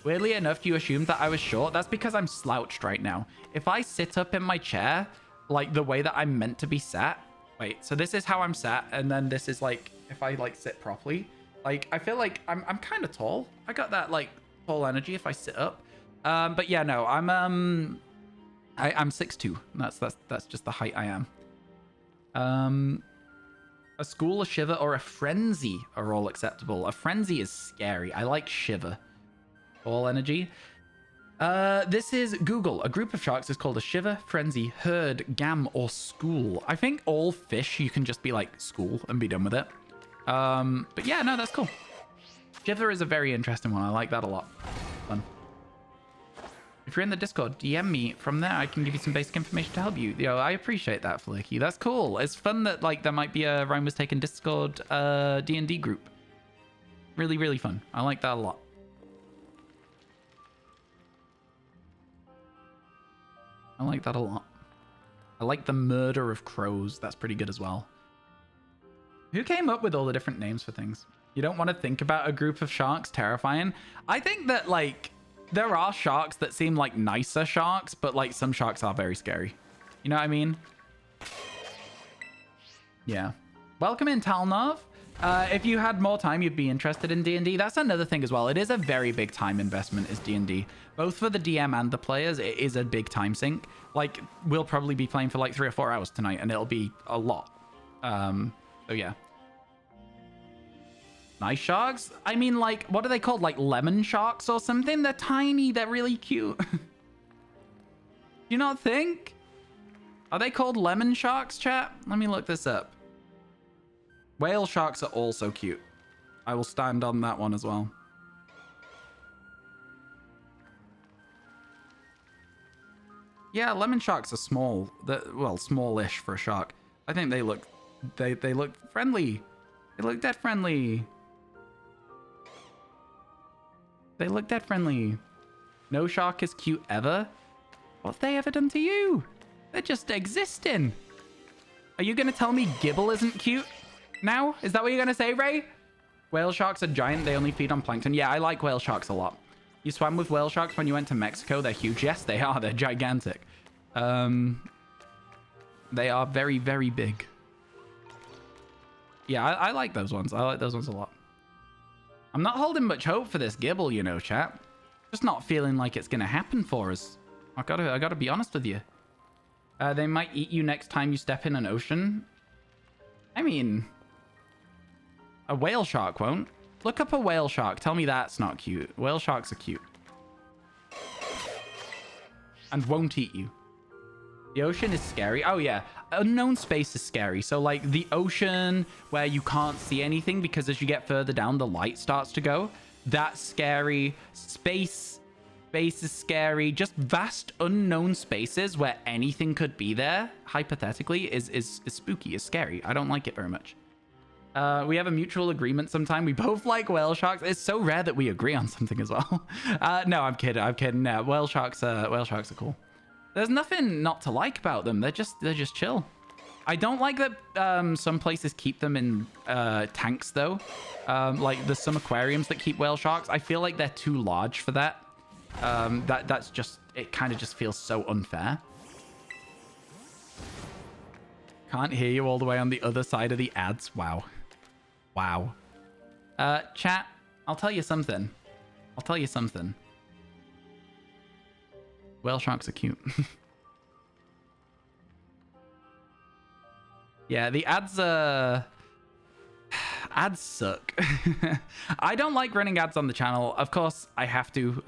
Weirdly enough, you assumed that I was short. That's because I'm slouched right now. If I sit up in my chair, like the way that I'm meant to be sat. Wait, so this is how I'm sat, and then this is like, if I like sit properly. Like, I feel like I'm kind of tall. I got that like tall energy if I sit up. But yeah, no, I'm 6'2". That's just the height I am. A school, a shiver, or a frenzy are all acceptable. A frenzy is scary. I like shiver. All energy. This is Google. A group of sharks is called a shiver, frenzy, herd, gam, or school. I think all fish you can just be like school and be done with it. But yeah, no, that's cool. Shiver is a very interesting one. I like that a lot. Fun. If you're in the Discord, DM me. From there, I can give you some basic information to help you. Yo, I appreciate that, Flicky. That's cool. It's fun that like there might be a RyanWasTaken Discord D&D group. Really, really fun. I like that a lot. I like that a lot. I like the murder of crows. That's pretty good as well. Who came up with all the different names for things? You don't want to think about a group of sharks terrifying. I think that, like, there are sharks that seem like nicer sharks, but, like, some sharks are very scary. You know what I mean? Yeah. Welcome in, Talnov. If you had more time, you'd be interested in D&D. That's another thing as well. It is a very big time investment, is D&D. Both for the DM and the players, it is a big time sink. Like, we'll probably be playing for like 3 or 4 hours tonight, and it'll be a lot. So yeah. Nice sharks? I mean, like, what are they called? Like lemon sharks or something? They're tiny. They're really cute. Do you not think? Are they called lemon sharks, chat? Let me look this up. Whale sharks are also cute. I will stand on that one as well. Yeah, lemon sharks are small. Well, smallish for a shark. I think they look friendly. They look dead friendly. They look dead friendly. No shark is cute ever. What have they ever done to you? They're just existing. Are you gonna tell me Gibble isn't cute now? Is that what you're gonna say, Ray? Whale sharks are giant. They only feed on plankton. Yeah, I like whale sharks a lot. You swam with whale sharks when you went to Mexico. They're huge. Yes, they are. They're gigantic. They are very, very big. Yeah, I like those ones. I like those ones a lot. I'm not holding much hope for this Gibble, you know, chat. Just not feeling like it's gonna happen for us. I gotta be honest with you. They might eat you next time you step in an ocean. I mean, a whale shark won't. Look up a whale shark. Tell me that's not cute. Whale sharks are cute. And won't eat you. The ocean is scary. Oh, yeah. Unknown space is scary. So, like, the ocean where you can't see anything because as you get further down, the light starts to go. That's scary. Space is scary. Just vast unknown spaces where anything could be there, hypothetically, is spooky, is scary. I don't like it very much. We have a mutual agreement sometime. We both like whale sharks. It's so rare that we agree on something as well. No, I'm kidding. No, whale sharks are cool. There's nothing not to like about them. They're just chill. I don't like that some places keep them in tanks though. Like there's some aquariums that keep whale sharks. I feel like they're too large for that. That's just, it kind of just feels so unfair. Can't hear you all the way on the other side of the ads. Wow. Chat, I'll tell you something. Whale sharks are cute. Yeah, the ads suck. I don't like running ads on the channel. Of course, I have to.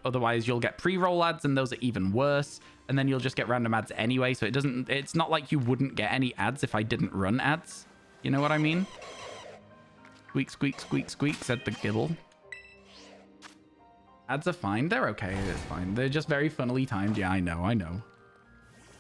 Otherwise, you'll get pre-roll ads, and those are even worse. And then you'll just get random ads anyway. So it's not like you wouldn't get any ads if I didn't run ads. You know what I mean? Squeak, squeak, squeak, squeak, said the Gibble. Ads are fine. They're okay. It's fine. They're just very funnily timed. Yeah, I know.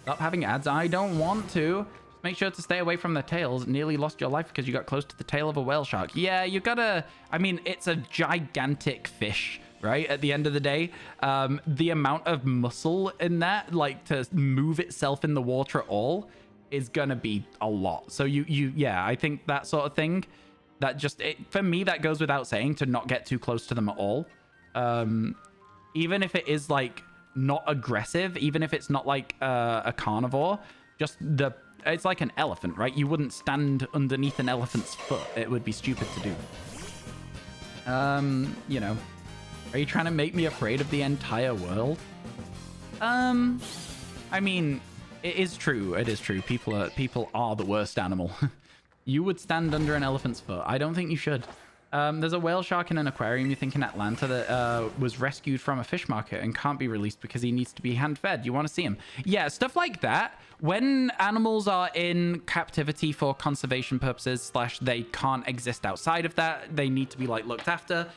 Stop having ads. I don't want to. Just make sure to stay away from the tails. Nearly lost your life because you got close to the tail of a whale shark. Yeah, you gotta... I mean, it's a gigantic fish, right? At the end of the day, the amount of muscle in that, like, to move itself in the water at all is gonna be a lot. So yeah, I think that sort of thing, that just... for me, that goes without saying, to not get too close to them at all. Even if it is like not aggressive, even if it's not like a carnivore, just it's like an elephant, right? You wouldn't stand underneath an elephant's foot. It would be stupid to do. You know, are you trying to make me afraid of the entire world? I mean, it is true. It is true. People are the worst animal. You would stand under an elephant's foot. I don't think you should. There's a whale shark in an aquarium, you think, in Atlanta that was rescued from a fish market and can't be released because he needs to be hand-fed. You want to see him? Yeah, stuff like that. When animals are in captivity for conservation purposes / they can't exist outside of that, they need to be, like, looked after.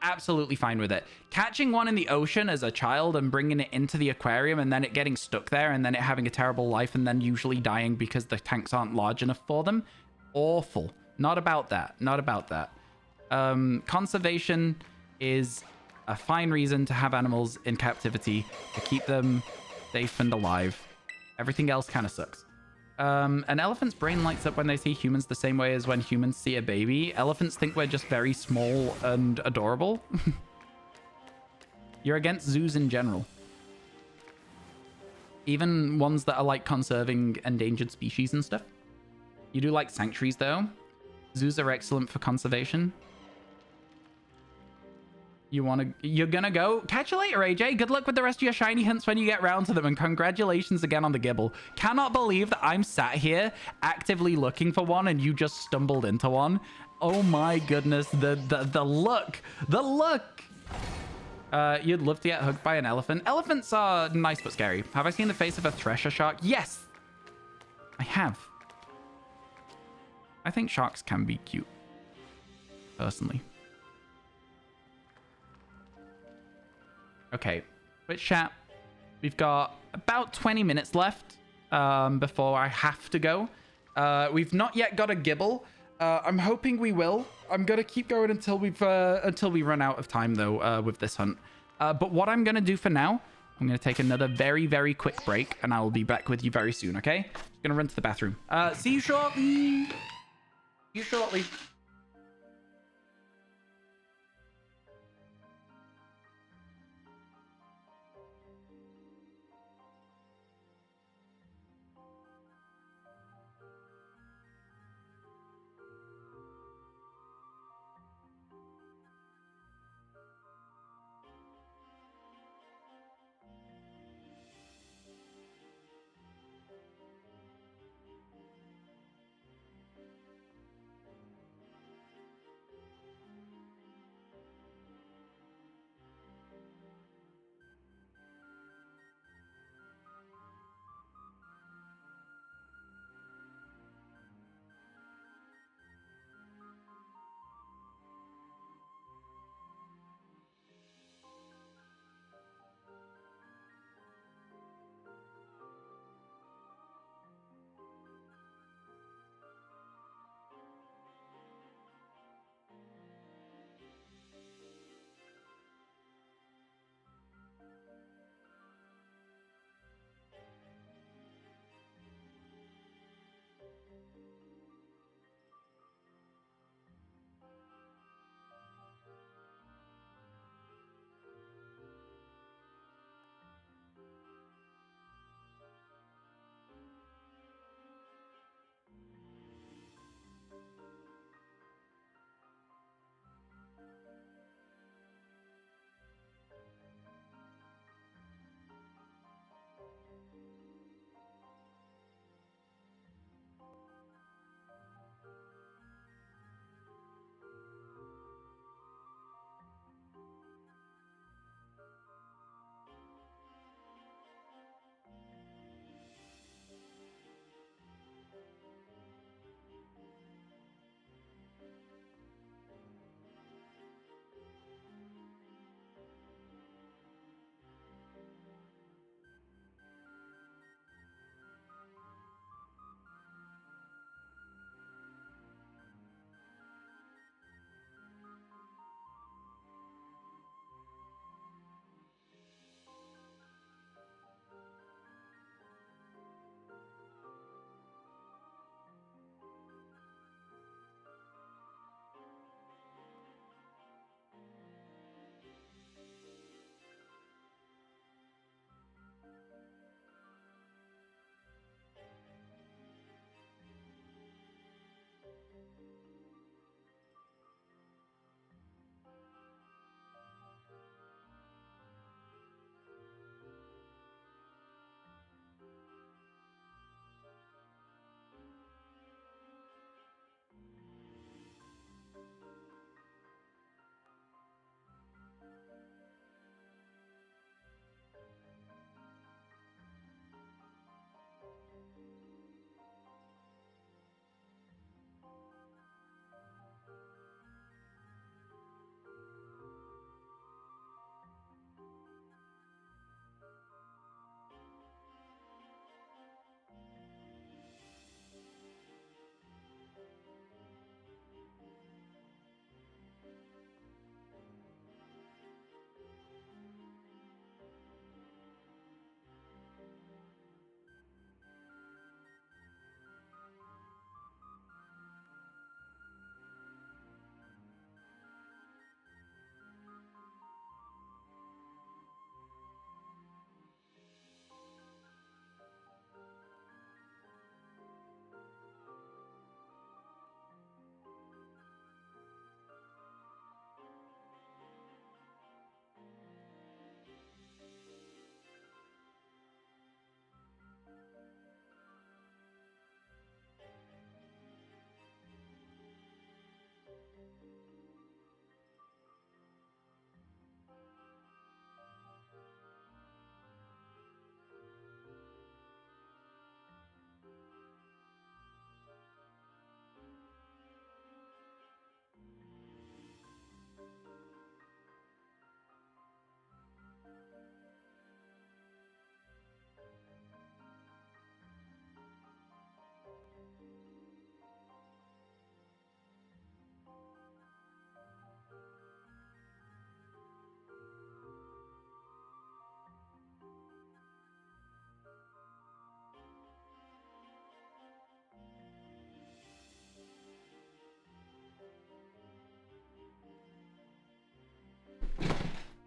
Absolutely fine with it. Catching one in the ocean as a child and bringing it into the aquarium and then it getting stuck there and then it having a terrible life and then usually dying because the tanks aren't large enough for them. Awful. Not about that. Not about that. Conservation is a fine reason to have animals in captivity, to keep them safe and alive. Everything else kind of sucks. An elephant's brain lights up when they see humans the same way as when humans see a baby. Elephants think we're just very small and adorable. You're against zoos in general. Even ones that are like conserving endangered species and stuff. You do like sanctuaries though. Zoos are excellent for conservation. You're gonna go? Catch you later, AJ. Good luck with the rest of your shiny hunts when you get round to them, and congratulations again on the Gibble. Cannot believe that I'm sat here actively looking for one and you just stumbled into one. Oh my goodness, the look. The look! You'd love to get hugged by an elephant. Elephants are nice but scary. Have I seen the face of a thresher shark? Yes! I have. I think sharks can be cute. Personally. Okay, Twitch chat. We've got about 20 minutes left before I have to go. We've not yet got a Gibble. I'm hoping we will. I'm gonna keep going until we run out of time though with this hunt. But what I'm gonna do for now, I'm gonna take another very, very quick break, and I will be back with you very soon. Okay? Just gonna run to the bathroom. See you shortly. See you shortly.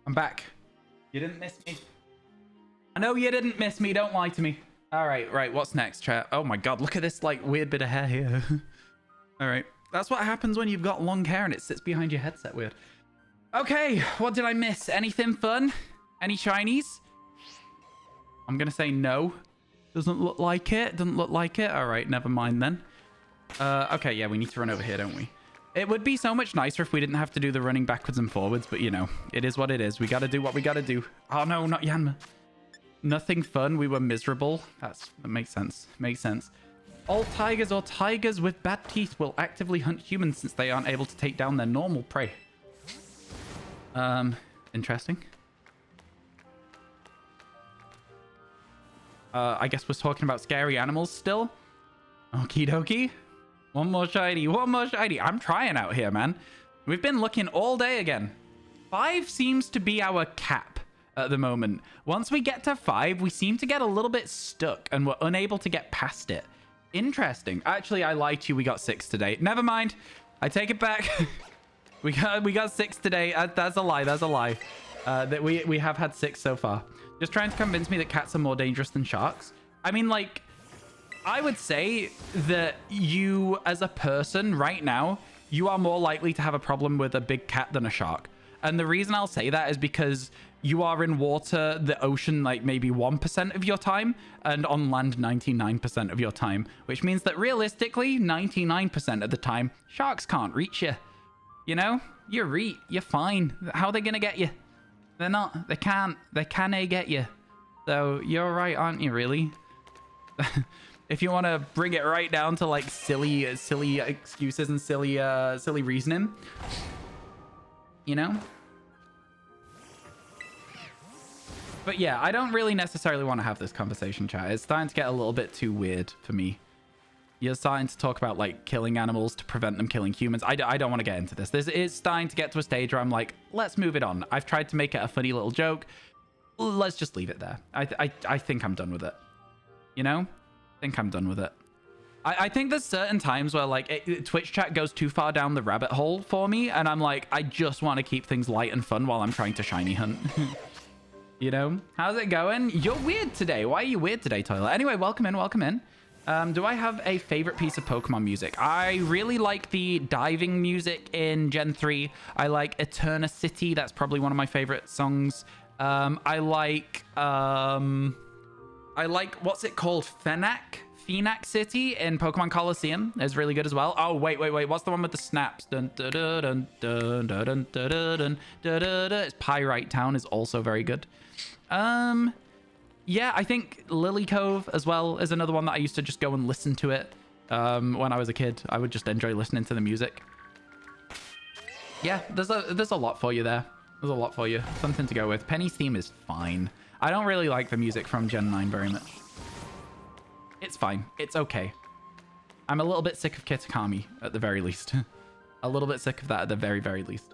I'm back. You didn't miss me. I know you didn't miss me. Don't lie to me. All right, right. What's next, chat? Oh my god, look at this like weird bit of hair here. All right. That's what happens when you've got long hair and it sits behind your headset weird. Okay, what did I miss? Anything fun? Any shinies? I'm gonna say no. Doesn't look like it. Doesn't look like it. All right, never mind then. Okay, yeah, we need to run over here, don't we? It would be so much nicer if we didn't have to do the running backwards and forwards, but you know, it is what it is. We gotta do what we gotta do. Oh no, not Yanma. Nothing fun. We were miserable. That makes sense. Makes sense. All tigers or tigers with bad teeth will actively hunt humans since they aren't able to take down their normal prey. Interesting. I guess we're talking about scary animals still. Okie dokie. One more shiny. One more shiny. I'm trying out here, man. We've been looking all day again. 5 seems to be our cap at the moment. Once we get to 5, we seem to get a little bit stuck and we're unable to get past it. Interesting. Actually, I lied to you. We got 6 today. Never mind. I take it back. we got 6 today. That's a lie. That's a lie. That we have had 6 so far. Just trying to convince me that cats are more dangerous than sharks. I mean, like, I would say that you, as a person right now, you are more likely to have a problem with a big cat than a shark. And the reason I'll say that is because you are in water, the ocean, like maybe 1% of your time, and on land 99% of your time, which means that realistically, 99% of the time, sharks can't reach you. You know, you're fine. How are they gonna get you? They're not. They can't. They can't get you. So you're right, aren't you? Really? If you want to bring it right down to like silly excuses and silly reasoning, you know. But yeah, I don't really necessarily want to have this conversation, chat. It's starting to get a little bit too weird for me. You're starting to talk about like killing animals to prevent them killing humans. I don't want to get into this. This is starting to get to a stage where I'm like, let's move it on. I've tried to make it a funny little joke. Let's just leave it there. I think I'm done with it. You know? I think I'm done with it. I think there's certain times where like Twitch chat goes too far down the rabbit hole for me. And I'm like, I just want to keep things light and fun while I'm trying to shiny hunt. You know? How's it going? You're weird today. Why are you weird today, Toilet? Anyway, welcome in. Welcome in. Do I have a favorite piece of Pokemon music? I really like the diving music in Gen 3. I like Eterna City. That's probably one of my favorite songs. I like, what's it called? Phenac City in Pokemon Coliseum is really good as well. Oh, wait. What's the one with the snaps? Dun, dun, dun, dun, dun, dun, dun, dun, dun, dun, dun, dun. It's Pyrite Town is also very good. Yeah, I think Lily Cove as well is another one that I used to just go and listen to it when I was a kid. I would just enjoy listening to the music. Yeah, there's a lot for you there. There's a lot for you. Something to go with. Penny's theme is fine. I don't really like the music from Gen 9 very much. It's fine. It's okay. I'm a little bit sick of Kitakami at the very least. A little bit sick of that at the very, very least.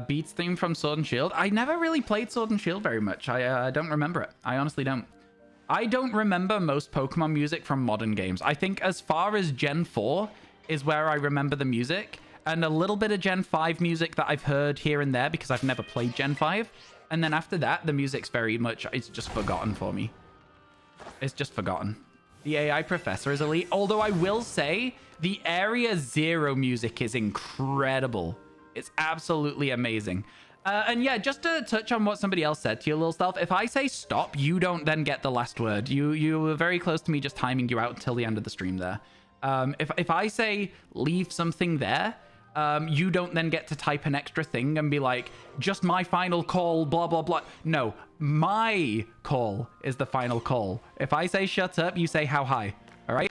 Beats theme from Sword and Shield. I never really played Sword and Shield very much. I don't remember it. I honestly don't. I don't remember most Pokemon music from modern games. I think as far as Gen 4 is where I remember the music, and a little bit of Gen 5 music that I've heard here and there because I've never played Gen 5. And then after that, the music's very much, it's just forgotten for me. It's just forgotten. The AI professor is elite. Although I will say the Area Zero music is incredible. It's absolutely amazing. And yeah, just to touch on what somebody else said to your little self, if I say stop, you don't then get the last word. You were very close to me just timing you out until the end of the stream there. If I say leave something there, you don't then get to type an extra thing and be like, just my final call, blah, blah, blah. No, my call is the final call. If I say shut up, you say how high. All right?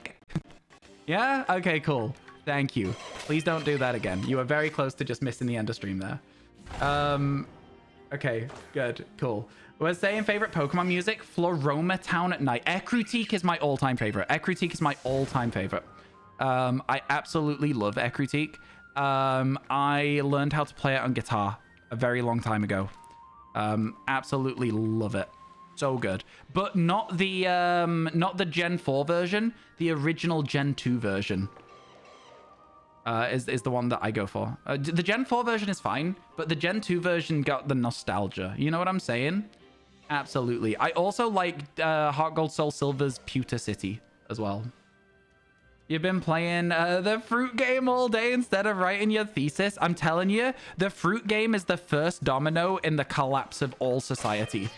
Yeah? Okay, cool. Thank you. Please don't do that again. You were very close to just missing the end of stream there. Okay, good, cool. We're saying favorite Pokemon music, Floroma Town at Night. Ekrutique is my all-time favorite. Ekrutique is my all-time favorite. I absolutely love Ekrutique. I learned how to play it on guitar a very long time ago. Absolutely love it. So good. But not the Gen 4 version, the original Gen 2 version. is the one that I go for. The Gen 4 version is fine, but the Gen 2 version got the nostalgia. You know what I'm saying? Absolutely. I also like Heart Gold Soul Silver's Pewter City as well. You've been playing the fruit game all day instead of writing your thesis. I'm telling you, the fruit game is the first domino in the collapse of all society.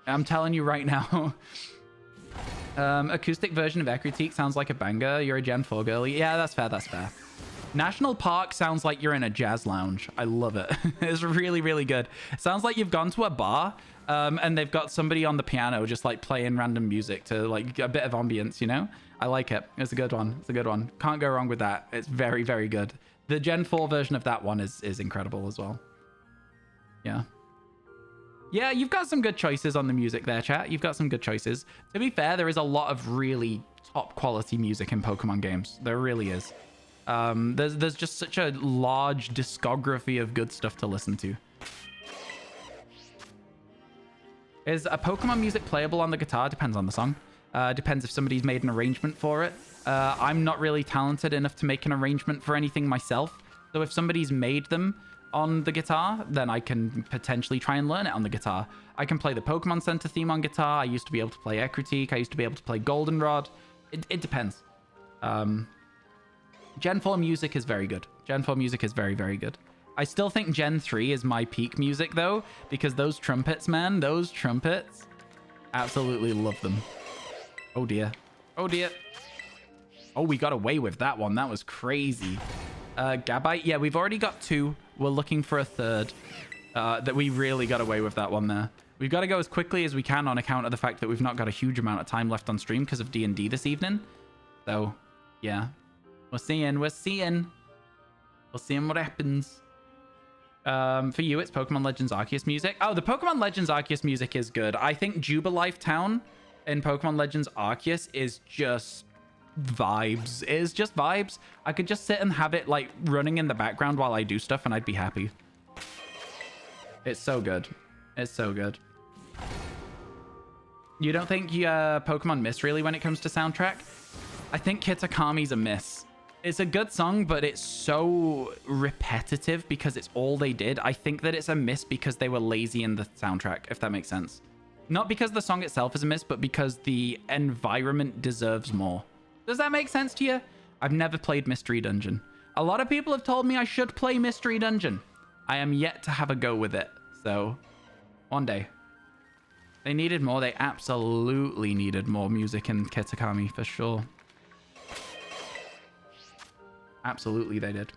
I'm telling you right now. Acoustic version of Critique sounds like a banger. You're a Gen 4 girly. Yeah, that's fair. That's fair. National Park sounds like you're in a jazz lounge. I love it. It's really, really good. It sounds like you've gone to a bar and they've got somebody on the piano just like playing random music to like a bit of ambience, you know? I like it. It's a good one. It's a good one. Can't go wrong with that. It's very, very good. The Gen 4 version of that one is incredible as well. Yeah. Yeah, you've got some good choices on the music there, chat. You've got some good choices. To be fair, there is a lot of really top quality music in Pokemon games. There really is. There's just such a large discography of good stuff to listen to. Is a Pokemon music playable on the guitar? Depends on the song. Depends if somebody's made an arrangement for it. I'm not really talented enough to make an arrangement for anything myself. So if somebody's made them on the guitar, then I can potentially try and learn it on the guitar. I can play the Pokemon Center theme on guitar. I used to be able to play Critique. I used to be able to play Goldenrod. It depends. Gen 4 music is very good. Gen 4 music is very, very good. I still think Gen 3 is my peak music, though, because those trumpets, man, those trumpets, absolutely love them. Oh, dear. Oh, dear. Oh, we got away with that one. That was crazy. Gabite. Yeah, we've already got 2. We're looking for a 3rd. That we really got away with that one there. We've got to go as quickly as we can on account of the fact that we've not got a huge amount of time left on stream because of D&D this evening. So, yeah. We're seeing what happens. For you, it's Pokemon Legends Arceus music. Oh, the Pokemon Legends Arceus music is good. I think Jubilife Town in Pokemon Legends Arceus is just vibes. It is just vibes. I could just sit and have it like running in the background while I do stuff and I'd be happy. It's so good. It's so good. You don't think Pokemon miss really when it comes to soundtrack? I think Kitakami's a miss. It's a good song, but it's so repetitive because it's all they did. I think that it's a miss because they were lazy in the soundtrack, if that makes sense. Not because the song itself is a miss, but because the environment deserves more. Does that make sense to you? I've never played Mystery Dungeon. A lot of people have told me I should play Mystery Dungeon. I am yet to have a go with it. So, one day. They needed more. They absolutely needed more music in Kitakami, for sure. Absolutely, they did.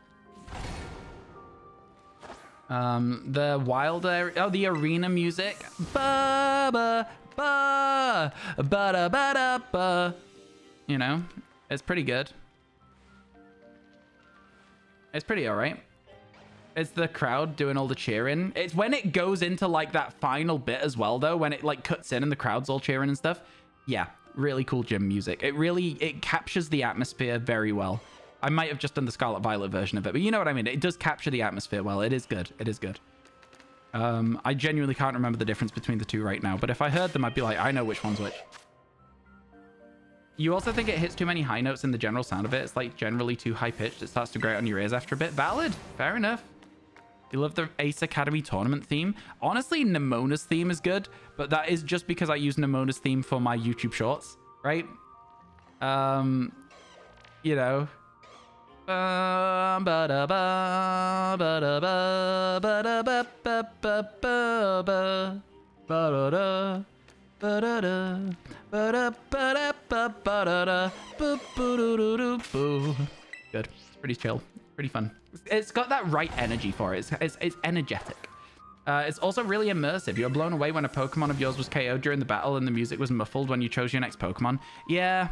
The wild area, oh, the arena music. Ba ba ba ba da ba da ba. You know, it's pretty good. It's pretty alright. It's the crowd doing all the cheering. It's when it goes into like that final bit as well, though, when it like cuts in and the crowd's all cheering and stuff. Yeah, really cool gym music. It captures the atmosphere very well. I might have just done the Scarlet Violet version of it, but you know what I mean. It does capture the atmosphere well. It is good. It is good. I genuinely can't remember the difference between the two right now, but if I heard them, I'd be like, I know which one's which. You also think it hits too many high notes in the general sound of it? It's like generally too high-pitched. It starts to grate on your ears after a bit. Valid. Fair enough. You love the Ace Academy tournament theme. Honestly, Nemona's theme is good, but that is just because I use Nemona's theme for my YouTube shorts, right? You know. Good. It's pretty chill. Pretty fun. It's got that right energy for it. It's energetic. It's also really immersive. You're blown away when a Pokemon of yours was KO'd during the battle and the music was muffled when you chose your next Pokemon. Yeah.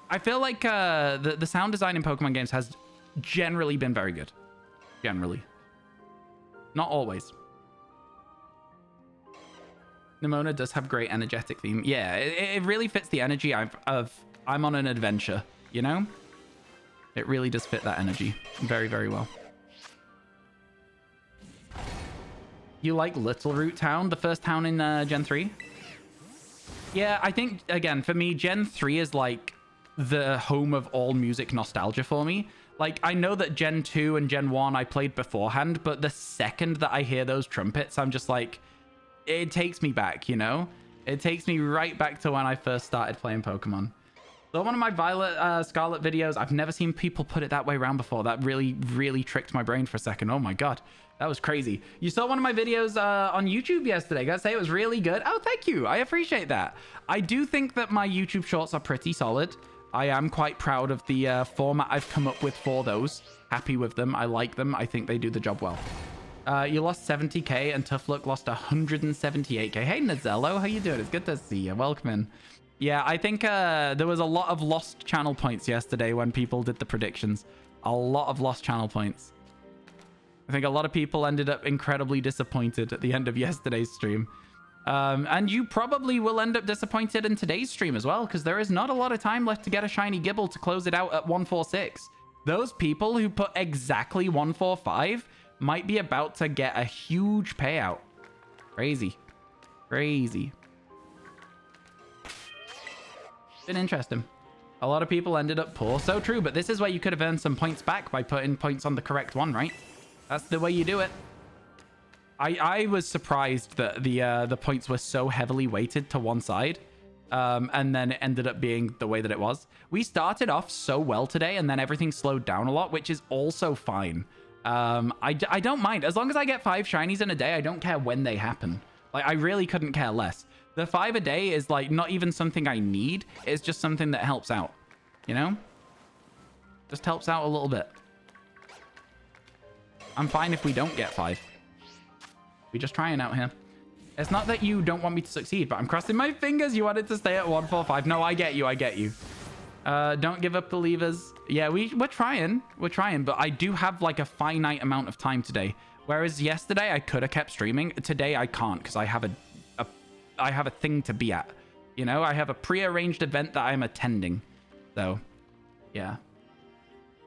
I feel like the sound design in Pokemon games has generally been very good. Generally. Not always. Nemona does have great energetic theme. Yeah, it really fits the energy of I'm on an adventure, you know? It really does fit that energy very, very well. You like Little Root Town, the first town in Gen 3? Yeah, I think, again, for me, Gen 3 is like the home of all music nostalgia for me. Like, I know that Gen 2 and Gen 1 I played beforehand, but the second that I hear those trumpets, I'm just like, it takes me back, you know? It takes me right back to when I first started playing Pokemon. So one of my Scarlet videos, I've never seen people put it that way around before. That really, really tricked my brain for a second. Oh my God, that was crazy. You saw one of my videos on YouTube yesterday. Gotta say, it was really good. Oh, thank you. I appreciate that. I do think that my YouTube shorts are pretty solid. I am quite proud of the format I've come up with for those. Happy with them. I like them. I think they do the job well. You lost 70k and Tough Luck lost 178k. Hey, Nazello, how you doing? It's good to see you. Welcome in. Yeah, I think there was a lot of lost channel points yesterday when people did the predictions. A lot of lost channel points. I think a lot of people ended up incredibly disappointed at the end of yesterday's stream. And you probably will end up disappointed in today's stream as well, because there is not a lot of time left to get a shiny Gibble to close it out at 146. Those people who put exactly 145 might be about to get a huge payout. Crazy. Crazy. Been interesting. A lot of people ended up poor. So true, but this is where you could have earned some points back by putting points on the correct one, right? That's the way you do it. I was surprised that the points were so heavily weighted to one side, and then it ended up being the way that it was. We started off so well today, and then everything slowed down a lot, which is also fine. I don't mind. As long as I get 5 shinies in a day, I don't care when they happen. Like, I really couldn't care less. The 5 a day is, like, not even something I need. It's just something that helps out, you know? Just helps out a little bit. I'm fine if we don't get 5. We're just trying out here. It's not that you don't want me to succeed, but I'm crossing my fingers you wanted to stay at 145. No, I get you. I get you. Don't give up, believers. Yeah, we're trying. We're trying, but I do have like a finite amount of time today. Whereas yesterday I could have kept streaming. Today I can't because I have a thing to be at. You know, I have a pre-arranged event that I'm attending. So, yeah.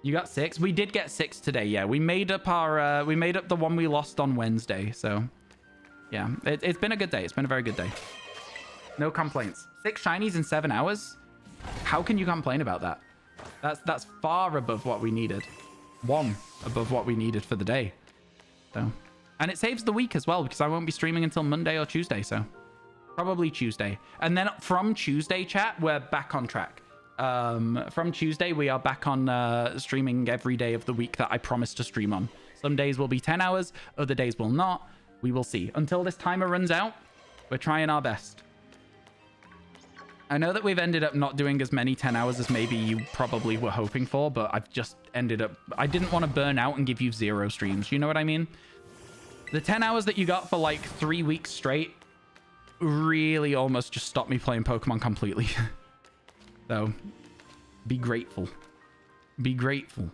You got 6? We did get 6 today. Yeah, we made up our we made up the one we lost on Wednesday. So, yeah, it's been a good day. It's been a very good day. No complaints. 6 shinies in 7 hours. How can you complain about that? That's far above what we needed. 1 above what we needed for the day. So, and it saves the week as well because I won't be streaming until Monday or Tuesday. So, probably Tuesday. And then from Tuesday, chat, we're back on track. From Tuesday, we are back on streaming every day of the week that I promised to stream on. Some days will be 10 hours, other days will not. We will see. Until this timer runs out, we're trying our best. I know that we've ended up not doing as many 10 hours as maybe you probably were hoping for, but I've just ended up... I didn't want to burn out and give you 0 streams. You know what I mean? The 10 hours that you got for like 3 weeks straight really almost just stopped me playing Pokemon completely. So, be grateful. Be grateful.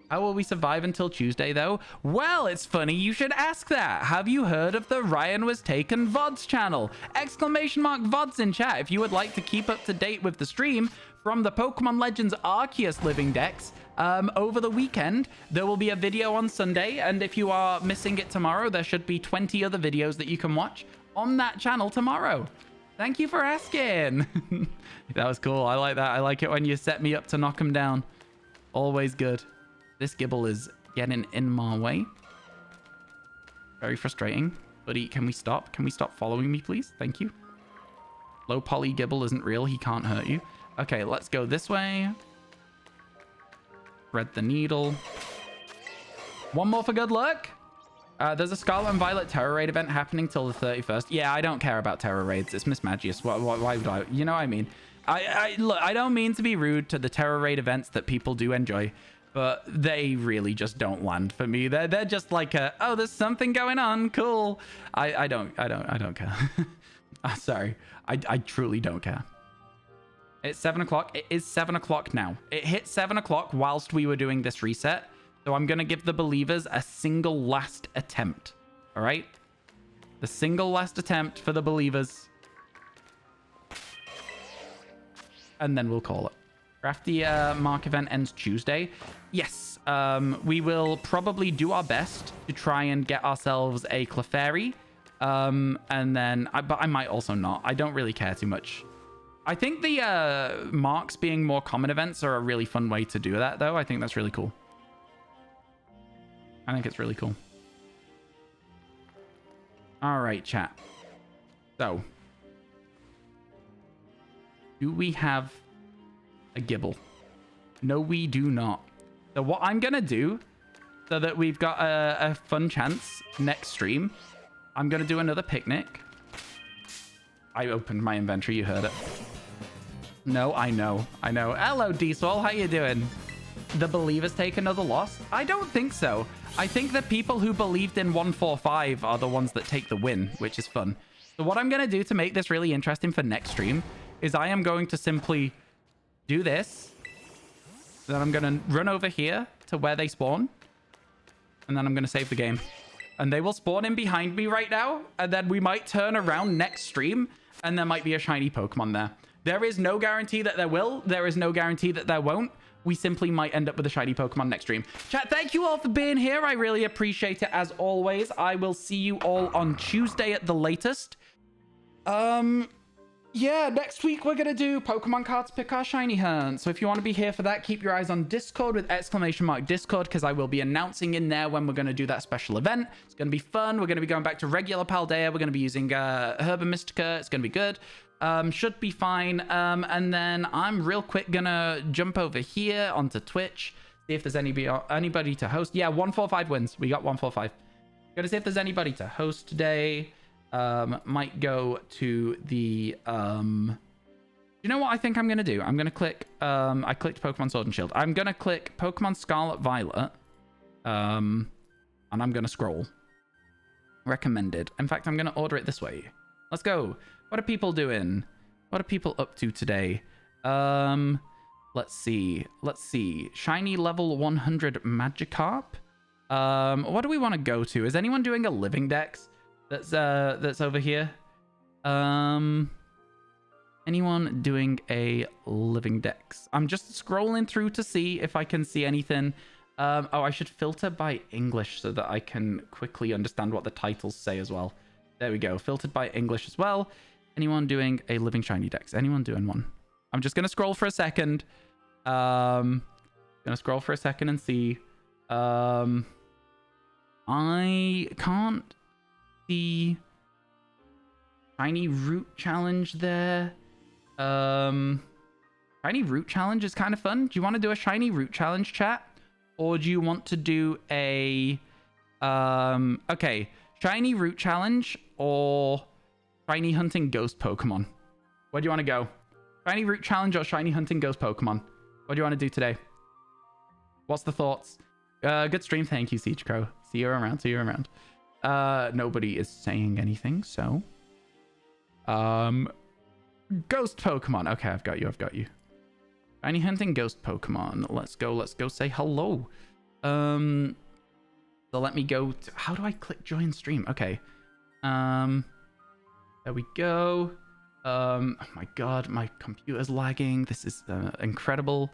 How will we survive until Tuesday, though? Well, it's funny you should ask that. Have you heard of the RyanWasTaken VoDs channel? Exclamation mark VoDs in chat if you would like to keep up to date with the stream from the Pokemon Legends Arceus living decks. Over the weekend, there will be a video on Sunday, and if you are missing it tomorrow, there should be 20 other videos that you can watch on that channel tomorrow. Thank you for asking. That was cool. I like that. I like it when you set me up to knock them down. Always good. This Gibble is getting in my way. Very frustrating. Buddy, can we stop? Can we stop following me, please? Thank you. Low poly Gibble isn't real. He can't hurt you. Okay, let's go this way. Thread the needle. One more for good luck. There's a Scarlet and Violet Terror Raid event happening till the 31st. Yeah, I don't care about Terror Raids. It's Miss Magius. Why would I? You know what I mean? Look, I don't mean to be rude to the Terror Raid events that people do enjoy, but they really just don't land for me. They're just like oh, there's something going on. Cool. I don't care. Sorry. I truly don't care. It's 7 o'clock. It is 7 o'clock now. It hit 7 o'clock whilst we were doing this reset. So I'm going to give the believers a single last attempt. All right? The single last attempt for the believers. And then we'll call it. Crafty Mark event ends Tuesday. Yes. We will probably do our best to try and get ourselves a Clefairy And then, but I might also not. I don't really care too much. I think the marks being more common events are a really fun way to do that, though. I think that's really cool. I think it's really cool. All right, chat. So, do we have a Gibble? No, we do not. So what I'm going to do, so that we've got a fun chance next stream, I'm going to do another picnic. I opened my inventory. You heard it. No, I know. I know. Hello, Diesel. How you doing? The believers take another loss? I don't think so. I think the people who believed in 145 are the ones that take the win, which is fun. So what I'm going to do to make this really interesting for next stream is I am going to simply do this. Then I'm going to run over here to where they spawn. And then I'm going to save the game. And they will spawn in behind me right now. And then we might turn around next stream. And there might be a shiny Pokemon there. There is no guarantee that there will. There is no guarantee that there won't. We simply might end up with a shiny Pokemon next stream. Chat, thank you all for being here. I really appreciate it as always. I will see you all on Tuesday at the latest. Yeah, next week we're going to do Pokemon cards pick our shiny hunt. So if you want to be here for that, keep your eyes on Discord with !Discord, because I will be announcing in there when we're going to do that special event. It's going to be fun. We're going to be going back to regular Paldea. We're going to be using Herba Mystica. It's going to be good. Should be fine. And then I'm real quick going to jump over here onto Twitch. See if there's anybody to host. Yeah, 145 wins. We got 145. Going to see if there's anybody to host today. Might go to the you know what I think I'm gonna do? I'm gonna click I clicked Pokemon Sword and Shield. I'm gonna click Pokemon Scarlet Violet, and I'm gonna scroll recommended. In fact, I'm gonna order it this way. Let's go. What are people doing? What are people up to today? Let's see shiny level 100 Magikarp. What do we want to go to? Is anyone doing a living dex that's over here? Anyone doing a living dex? I'm just scrolling through to see if I can see anything. Oh, I should filter by English so that I can quickly understand what the titles say as well. There we go. Filtered by English as well. Anyone doing a living shiny dex? Anyone doing one? I'm just gonna scroll for a second. Gonna scroll for a second and see. I can't see shiny root challenge there. Shiny root challenge is kind of fun. Do you want to do a shiny root challenge, chat? Or do you want to do a okay, shiny root challenge or shiny hunting ghost Pokemon? Where do you want to go? Shiny root challenge or shiny hunting ghost Pokemon? What do you want to do today? What's the thoughts? Good stream. Thank you, Siege Crow. See you around. See you around. Nobody is saying anything, so ghost Pokemon. Okay, I've got you. Shiny hunting ghost Pokemon. Let's go say hello. So let me go to, how do I click join stream? Okay. There we go. Oh my god, my computer's lagging. This is incredible.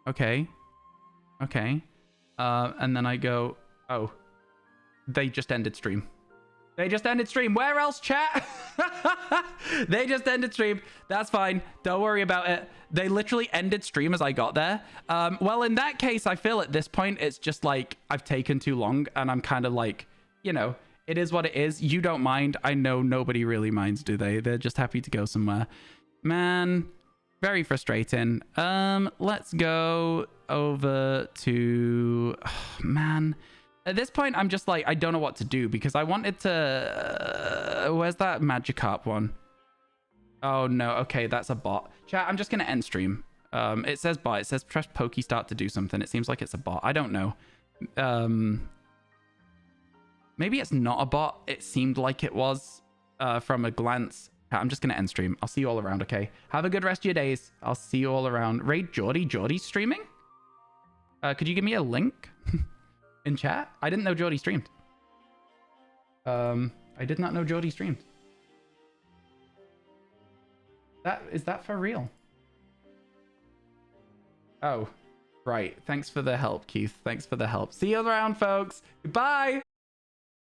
Okay. And then I go, oh, they just ended stream. Where else, chat? They just ended stream. That's fine. Don't worry about it. They literally ended stream as I got there. Well, in that case, I feel at this point, it's just like I've taken too long and I'm kind of like, you know, it is what it is. You don't mind. I know nobody really minds, do they? They're just happy to go somewhere. Man, very frustrating. Let's go over to, oh, man. At this point, I'm just like, I don't know what to do because I wanted to... where's that Magikarp one? Oh, no. Okay, that's a bot. Chat, I'm just going to end stream. It says bot. It says press Pokestart to do something. It seems like it's a bot. I don't know. Maybe it's not a bot. It seemed like it was from a glance. I'm just going to end stream. I'll see you all around, okay? Have a good rest of your days. I'll see you all around. Raid Geordie. Geordie's streaming? Could you give me a link? In chat? I didn't know Geordie streamed. I did not know Geordie streamed. Is that for real? Oh, right. Thanks for the help, Keith. Thanks for the help. See you around, folks. Goodbye.